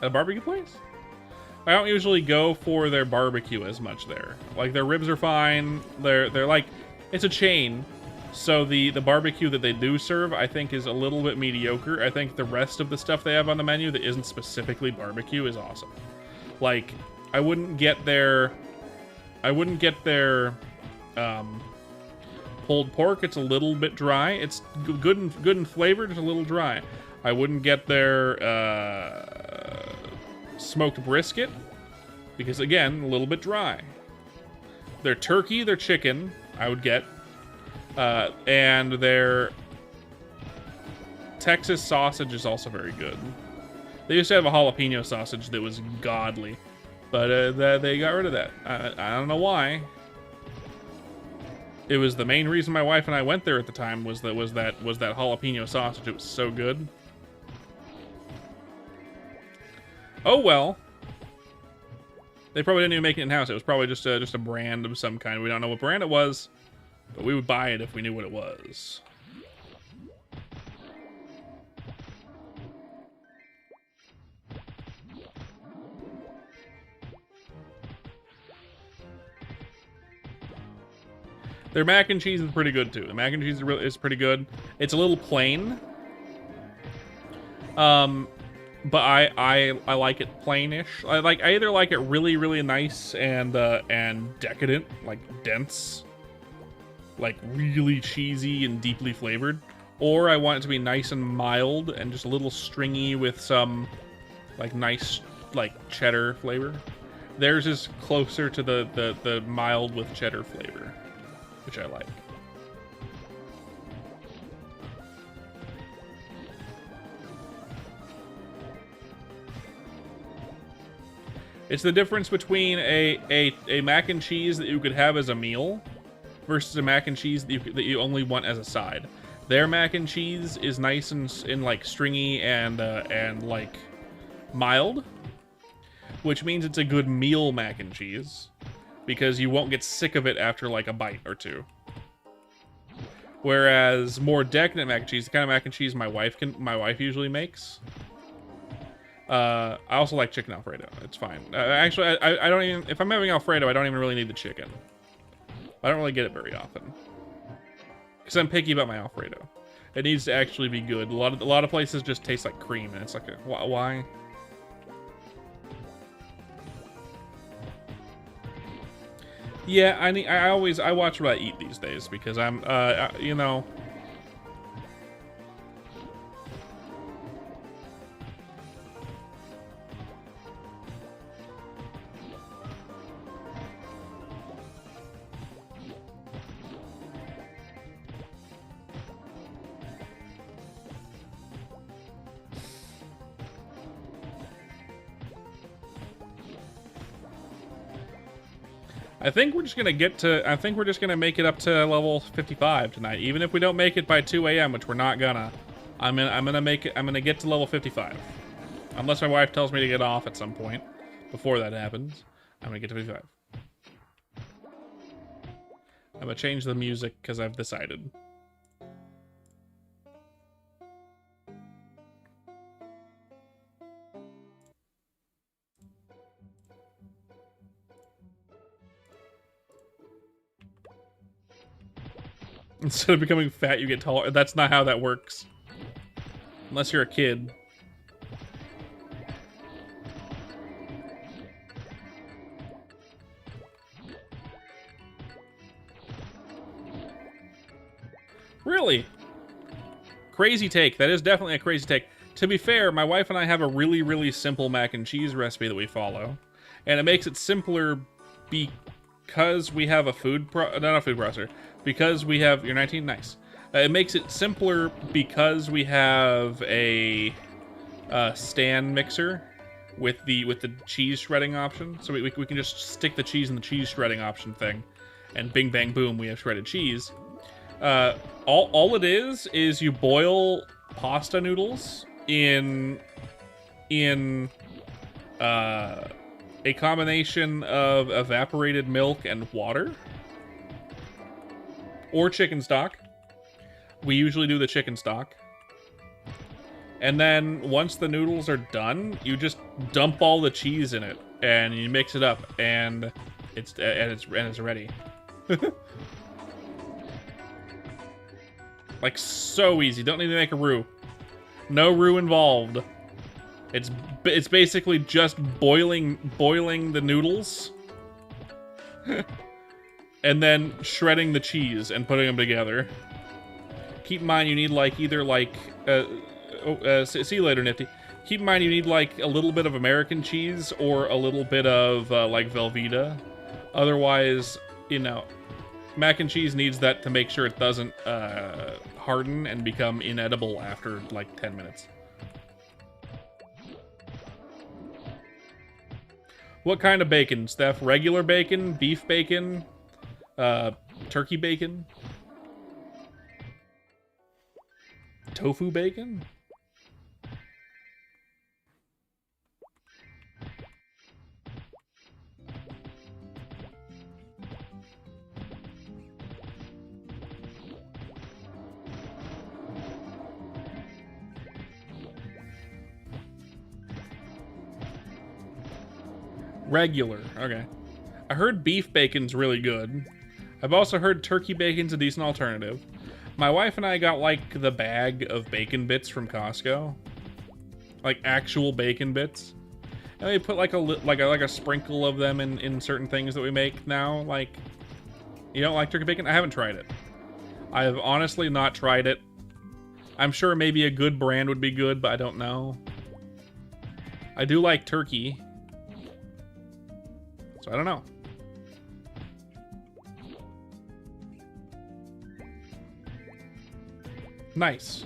A: at a barbecue place. I don't usually go for their barbecue as much there. Like, their ribs are fine. They're like, it's a chain. So the barbecue that they do serve, I think, is a little bit mediocre. I think the rest of the stuff they have on the menu that isn't specifically barbecue is awesome. Like, I wouldn't get their pulled pork. It's a little bit dry. It's good and flavored. It's a little dry. I wouldn't get their smoked brisket because, again, a little bit dry. Their turkey, their chicken, I would get. And their Texas sausage is also very good. They used to have a jalapeno sausage that was godly, but they got rid of that. I don't know why. It was the main reason my wife and I went there at the time was that jalapeno sausage. It was so good. Oh well. They probably didn't even make it in-house. It was probably just a brand of some kind. We don't know what brand it was. But we would buy it if we knew what it was. Their mac and cheese is pretty good too. The mac and cheese is pretty good. It's a little plain. But I like it plainish. I either like it really, really nice and decadent, like dense. Like really cheesy and deeply flavored, or I want it to be nice and mild and just a little stringy with some like nice like cheddar flavor. Theirs is closer to the mild with cheddar flavor, which I like. It's the difference between a mac and cheese that you could have as a meal versus a mac and cheese that you only want as a side. Their mac and cheese is nice and like stringy and like mild, which means it's a good meal mac and cheese because you won't get sick of it after like a bite or two. Whereas more decadent mac and cheese, the kind of mac and cheese my wife usually makes. I also like chicken Alfredo. It's fine. Actually, I don't even, if I'm having Alfredo, I don't even really need the chicken. I don't really get it very often because I'm picky about my Alfredo. It needs to actually be good. A lot of places just taste like cream, and it's like, why? Yeah, I watch what I eat these days because I'm, you know. I think we're just gonna make it up to level 55 tonight, even if we don't make it by 2 a.m., which we're not gonna. I'm gonna get to level 55, unless my wife tells me to get off at some point. Before that happens, I'm gonna get to 55. I'm gonna change the music because I've decided. Instead of becoming fat, you get taller. That's not how that works. Unless you're a kid. Really? Crazy take. That is definitely a crazy take. To be fair, my wife and I have a really, really simple mac and cheese recipe that we follow. And it makes it simpler because we have a not a food processor, because we have, you're 19, nice. It makes it simpler because we have a stand mixer with the cheese shredding option. So we can just stick the cheese in the cheese shredding option thing, and bing bang boom, we have shredded cheese. All it is you boil pasta noodles in a combination of evaporated milk and water, or chicken stock. We usually do the chicken stock. And then once the noodles are done, you just dump all the cheese in it and you mix it up, and it's ready. Like, so easy. Don't need to make a roux. No roux involved. It's basically just boiling the noodles and then shredding the cheese and putting them together. Keep in mind you need like either like see you later, Nifty. Keep in mind you need like a little bit of American cheese or a little bit of like Velveeta. Otherwise, you know, mac and cheese needs that to make sure it doesn't harden and become inedible after like 10 minutes. What kind of bacon, Steph? Regular bacon, beef bacon, turkey bacon, tofu bacon? Regular, okay. I heard beef bacon's really good. I've also heard turkey bacon's a decent alternative. My wife and I got like the bag of bacon bits from Costco, like actual bacon bits, and we put like a sprinkle of them in certain things that we make now. Like, you don't like turkey bacon? I haven't tried it. I have honestly not tried it. I'm sure maybe a good brand would be good, but I don't know. I do like turkey, so I don't know. Nice.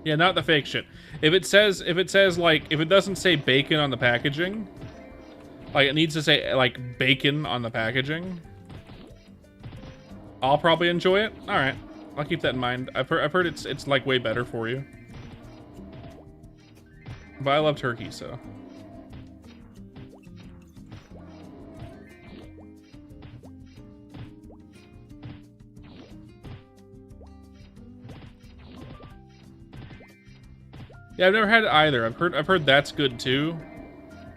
A: Yeah, not the fake shit. If it says like, if it doesn't say bacon on the packaging, like it needs to say like bacon on the packaging, I'll probably enjoy it. All right, I'll keep that in mind. I've heard it's like way better for you. But I love turkey, so. Yeah, I've never had it either. I've heard that's good too,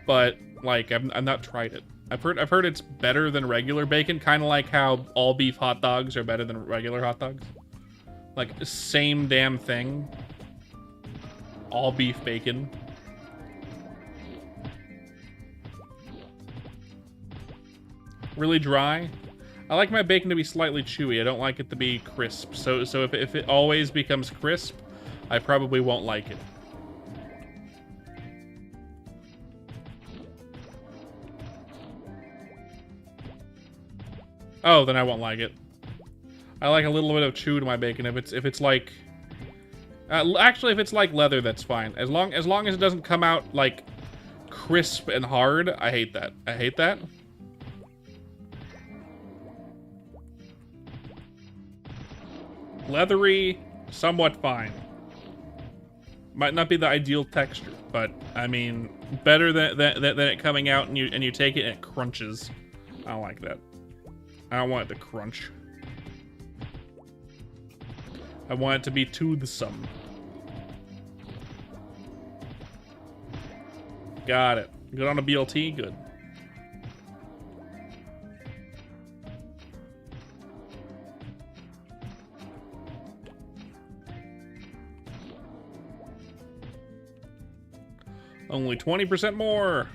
A: but like I've not tried it. I've heard it's better than regular bacon, kind of like how all beef hot dogs are better than regular hot dogs. Like same damn thing. All beef bacon. Really dry. I like my bacon to be slightly chewy. I don't like it to be crisp. So if it always becomes crisp, I probably won't like it. Oh, then I won't like it. I like a little bit of chew to my bacon. If it's like, actually, if it's like leather, that's fine. As long as it doesn't come out like crisp and hard, I hate that. I hate that. Leathery, somewhat fine. Might not be the ideal texture, but I mean, better than it coming out and you take it and it crunches. I don't like that. I don't want it to crunch. I want it to be toothsome. Got it. Good on a BLT? Good. Only 20% more.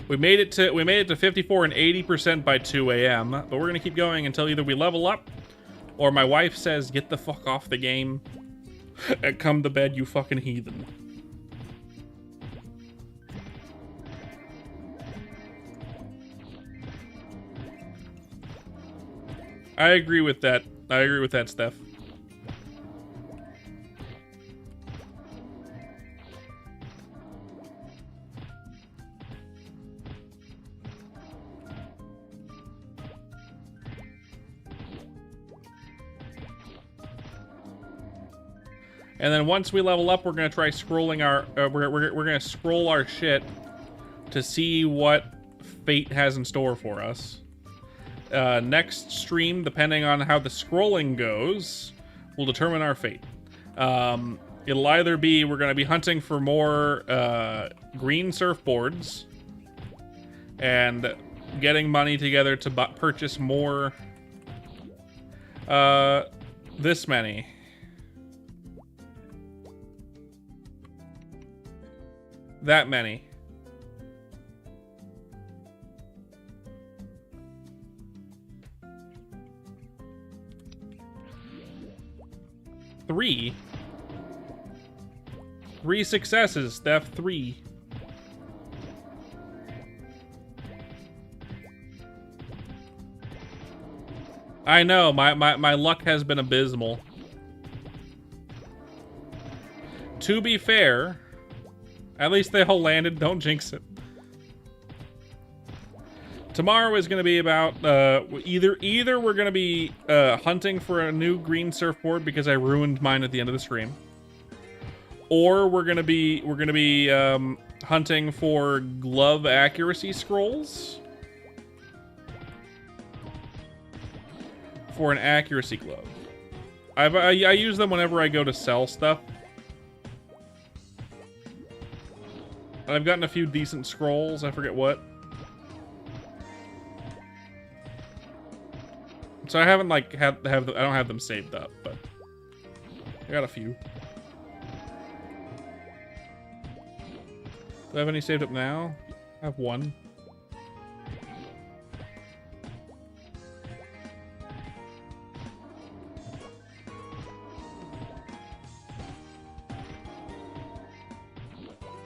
A: We made it to 54 and 80% by 2 a.m., but we're gonna keep going until either we level up or my wife says, "Get the fuck off the game and come to bed, you fucking heathen." I agree with that. I agree with that, Steph. And then once we level up, we're gonna try scrolling our. We're gonna scroll our shit to see what fate has in store for us. Next stream, depending on how the scrolling goes, will determine our fate. It'll either be we're gonna be hunting for more green surfboards and getting money together to purchase more. This many. That many. Three successes, Steph. 3. I know, my luck has been abysmal. To be fair, at least they all landed. Don't jinx it. Tomorrow is going to be about either we're going to be hunting for a new green surfboard because I ruined mine at the end of the stream, or we're going to be hunting for glove accuracy scrolls for an accuracy glove. I use them whenever I go to sell stuff. I've gotten a few decent scrolls. I forget what. So I haven't like I don't have them saved up, but I got a few. Do I have any saved up now? I have one.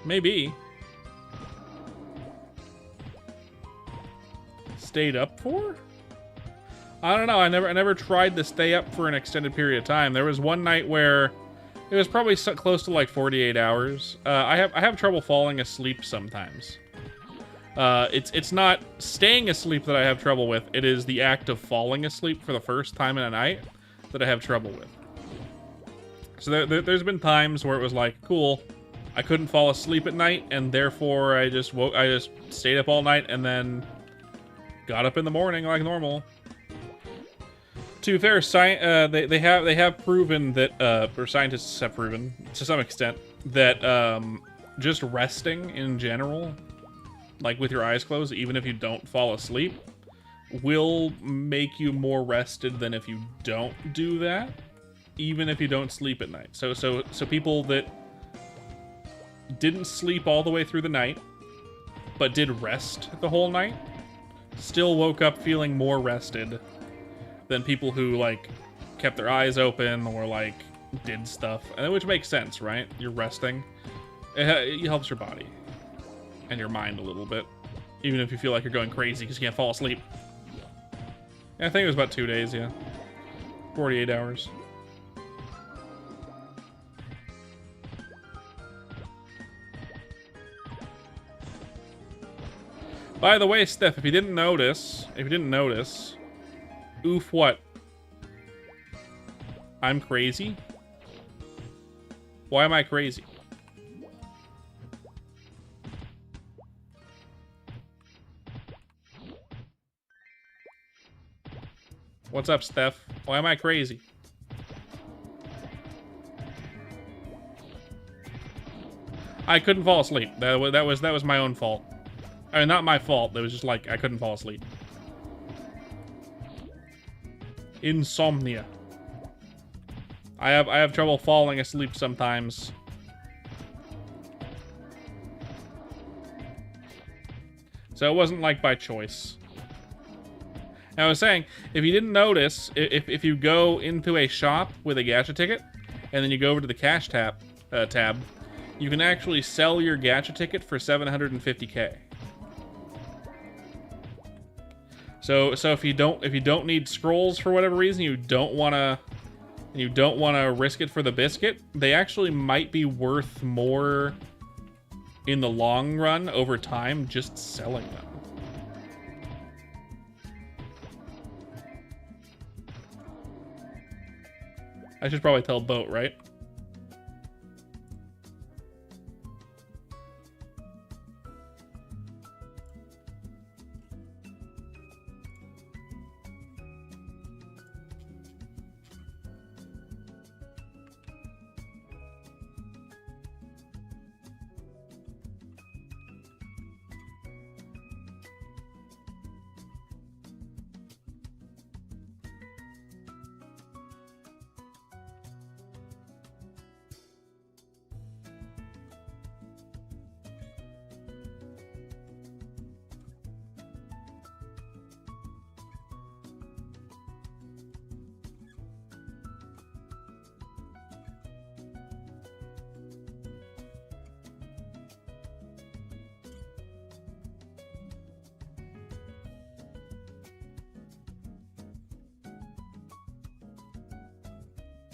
A: Maybe. Stayed up for? I don't know. I never tried to stay up for an extended period of time. There was one night where it was probably so close to like 48 hours. I have trouble falling asleep sometimes. It's not staying asleep that I have trouble with. It is the act of falling asleep for the first time in a night that I have trouble with. So there's been times where it was like, cool, I couldn't fall asleep at night, and therefore I just stayed up all night and then got up in the morning like normal. To be fair, they have proven that, or scientists have proven to some extent that just resting in general, like with your eyes closed, even if you don't fall asleep, will make you more rested than if you don't do that, even if you don't sleep at night. So people that didn't sleep all the way through the night, but did rest the whole night, still woke up feeling more rested than people who like kept their eyes open or like did stuff, and which makes sense, right? You're resting. It helps your body and your mind a little bit, even if you feel like you're going crazy because you can't fall asleep. I think it was about 2 days, yeah. 48 hours. By the way, Steph, if you didn't notice, oof, what? I'm crazy? Why am I crazy? What's up, Steph? Why am I crazy? I couldn't fall asleep. That was my own fault. I mean, not my fault. It was just like I couldn't fall asleep. Insomnia. I have trouble falling asleep sometimes. So it wasn't like by choice. Now, I was saying, if you didn't notice, if you go into a shop with a gacha ticket, and then you go over to the cash tab, you can actually sell your gacha ticket for 750K. So if you don't need scrolls for whatever reason, you don't wanna risk it for the biscuit, they actually might be worth more in the long run over time just selling them. I should probably tell Boat, right?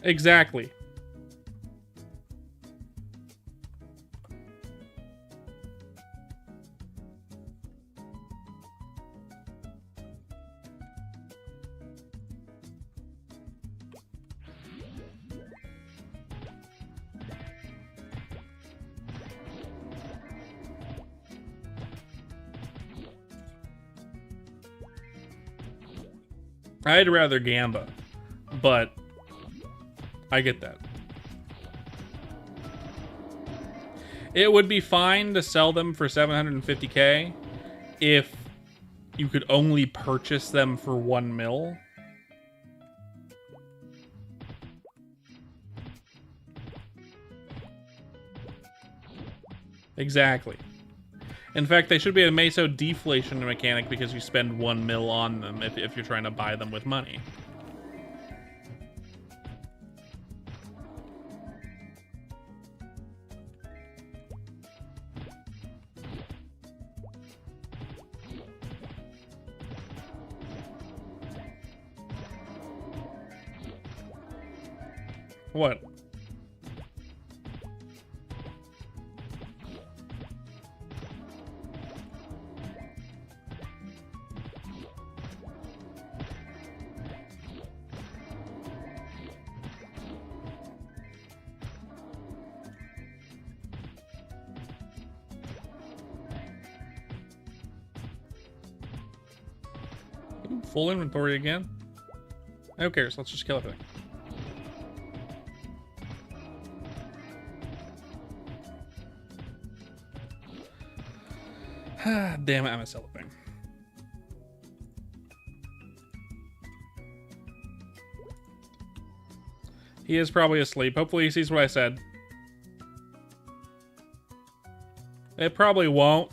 A: Exactly. I'd rather Gamba, but I get that. It would be fine to sell them for 750k if you could only purchase them for 1 mil. Exactly. In fact, they should be a meso deflation mechanic because you spend 1 mil on them if you're trying to buy them with money. What? Full inventory again? Who cares? Let's just kill everything. Damn it, I'm gonna sell the thing. He is probably asleep. Hopefully he sees what I said. It probably won't.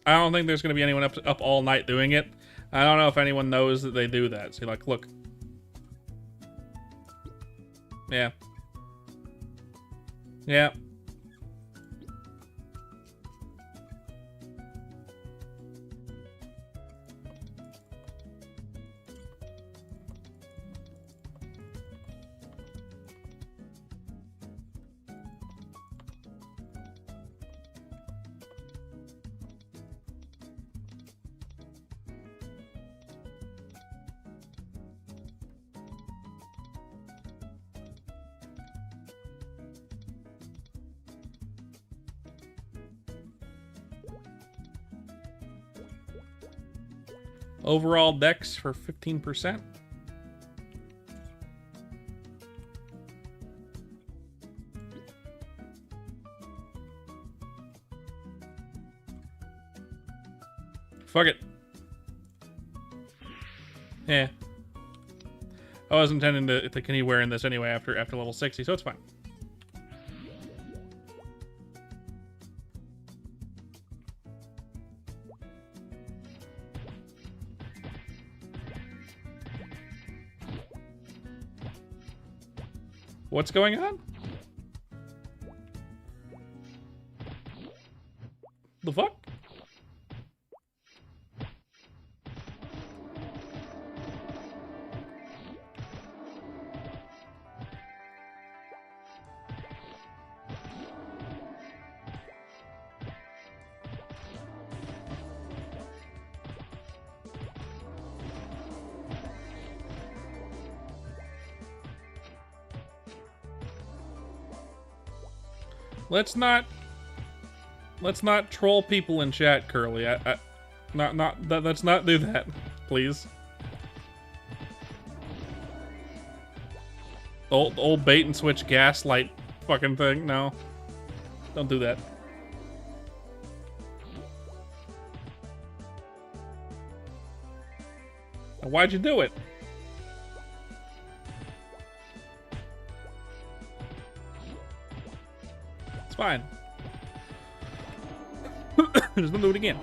A: I don't think there's gonna be anyone up all night doing it. I don't know if anyone knows that they do that. So like, look. Yeah. Yeah. Overall dex for 15%. Fuck it. Yeah. I was intending to continue wearing this anyway after level 60, so it's fine. What's going on? The fuck? Let's not troll people in chat, Curly. Let's not do that, please. Old bait and switch gaslight fucking thing. No, don't do that. Why'd you do it? It's fine. Just don't do it again.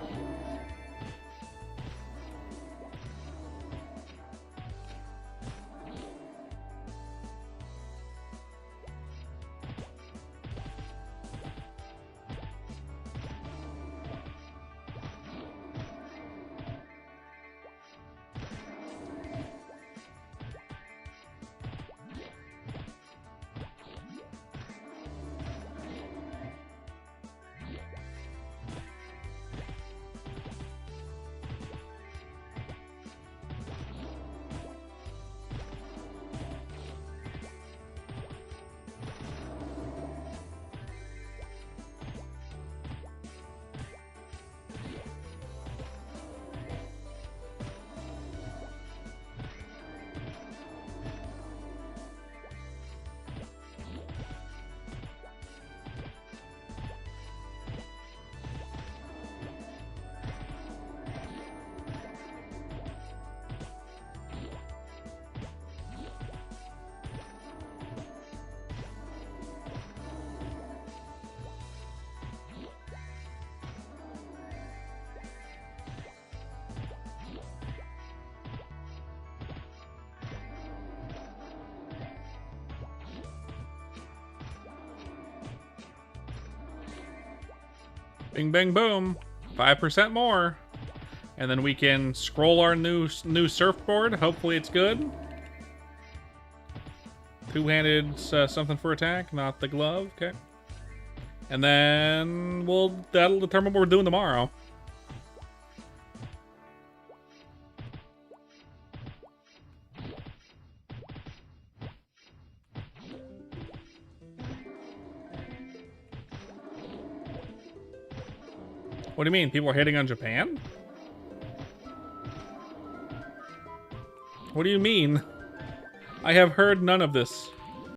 A: Bing, bang, boom. 5% more. And then we can scroll our new surfboard. Hopefully it's good. Two-handed something for attack, not the glove. Okay. And then that'll determine what we're doing tomorrow. What do you mean? People are hating on Japan? What do you mean? I have heard none of this.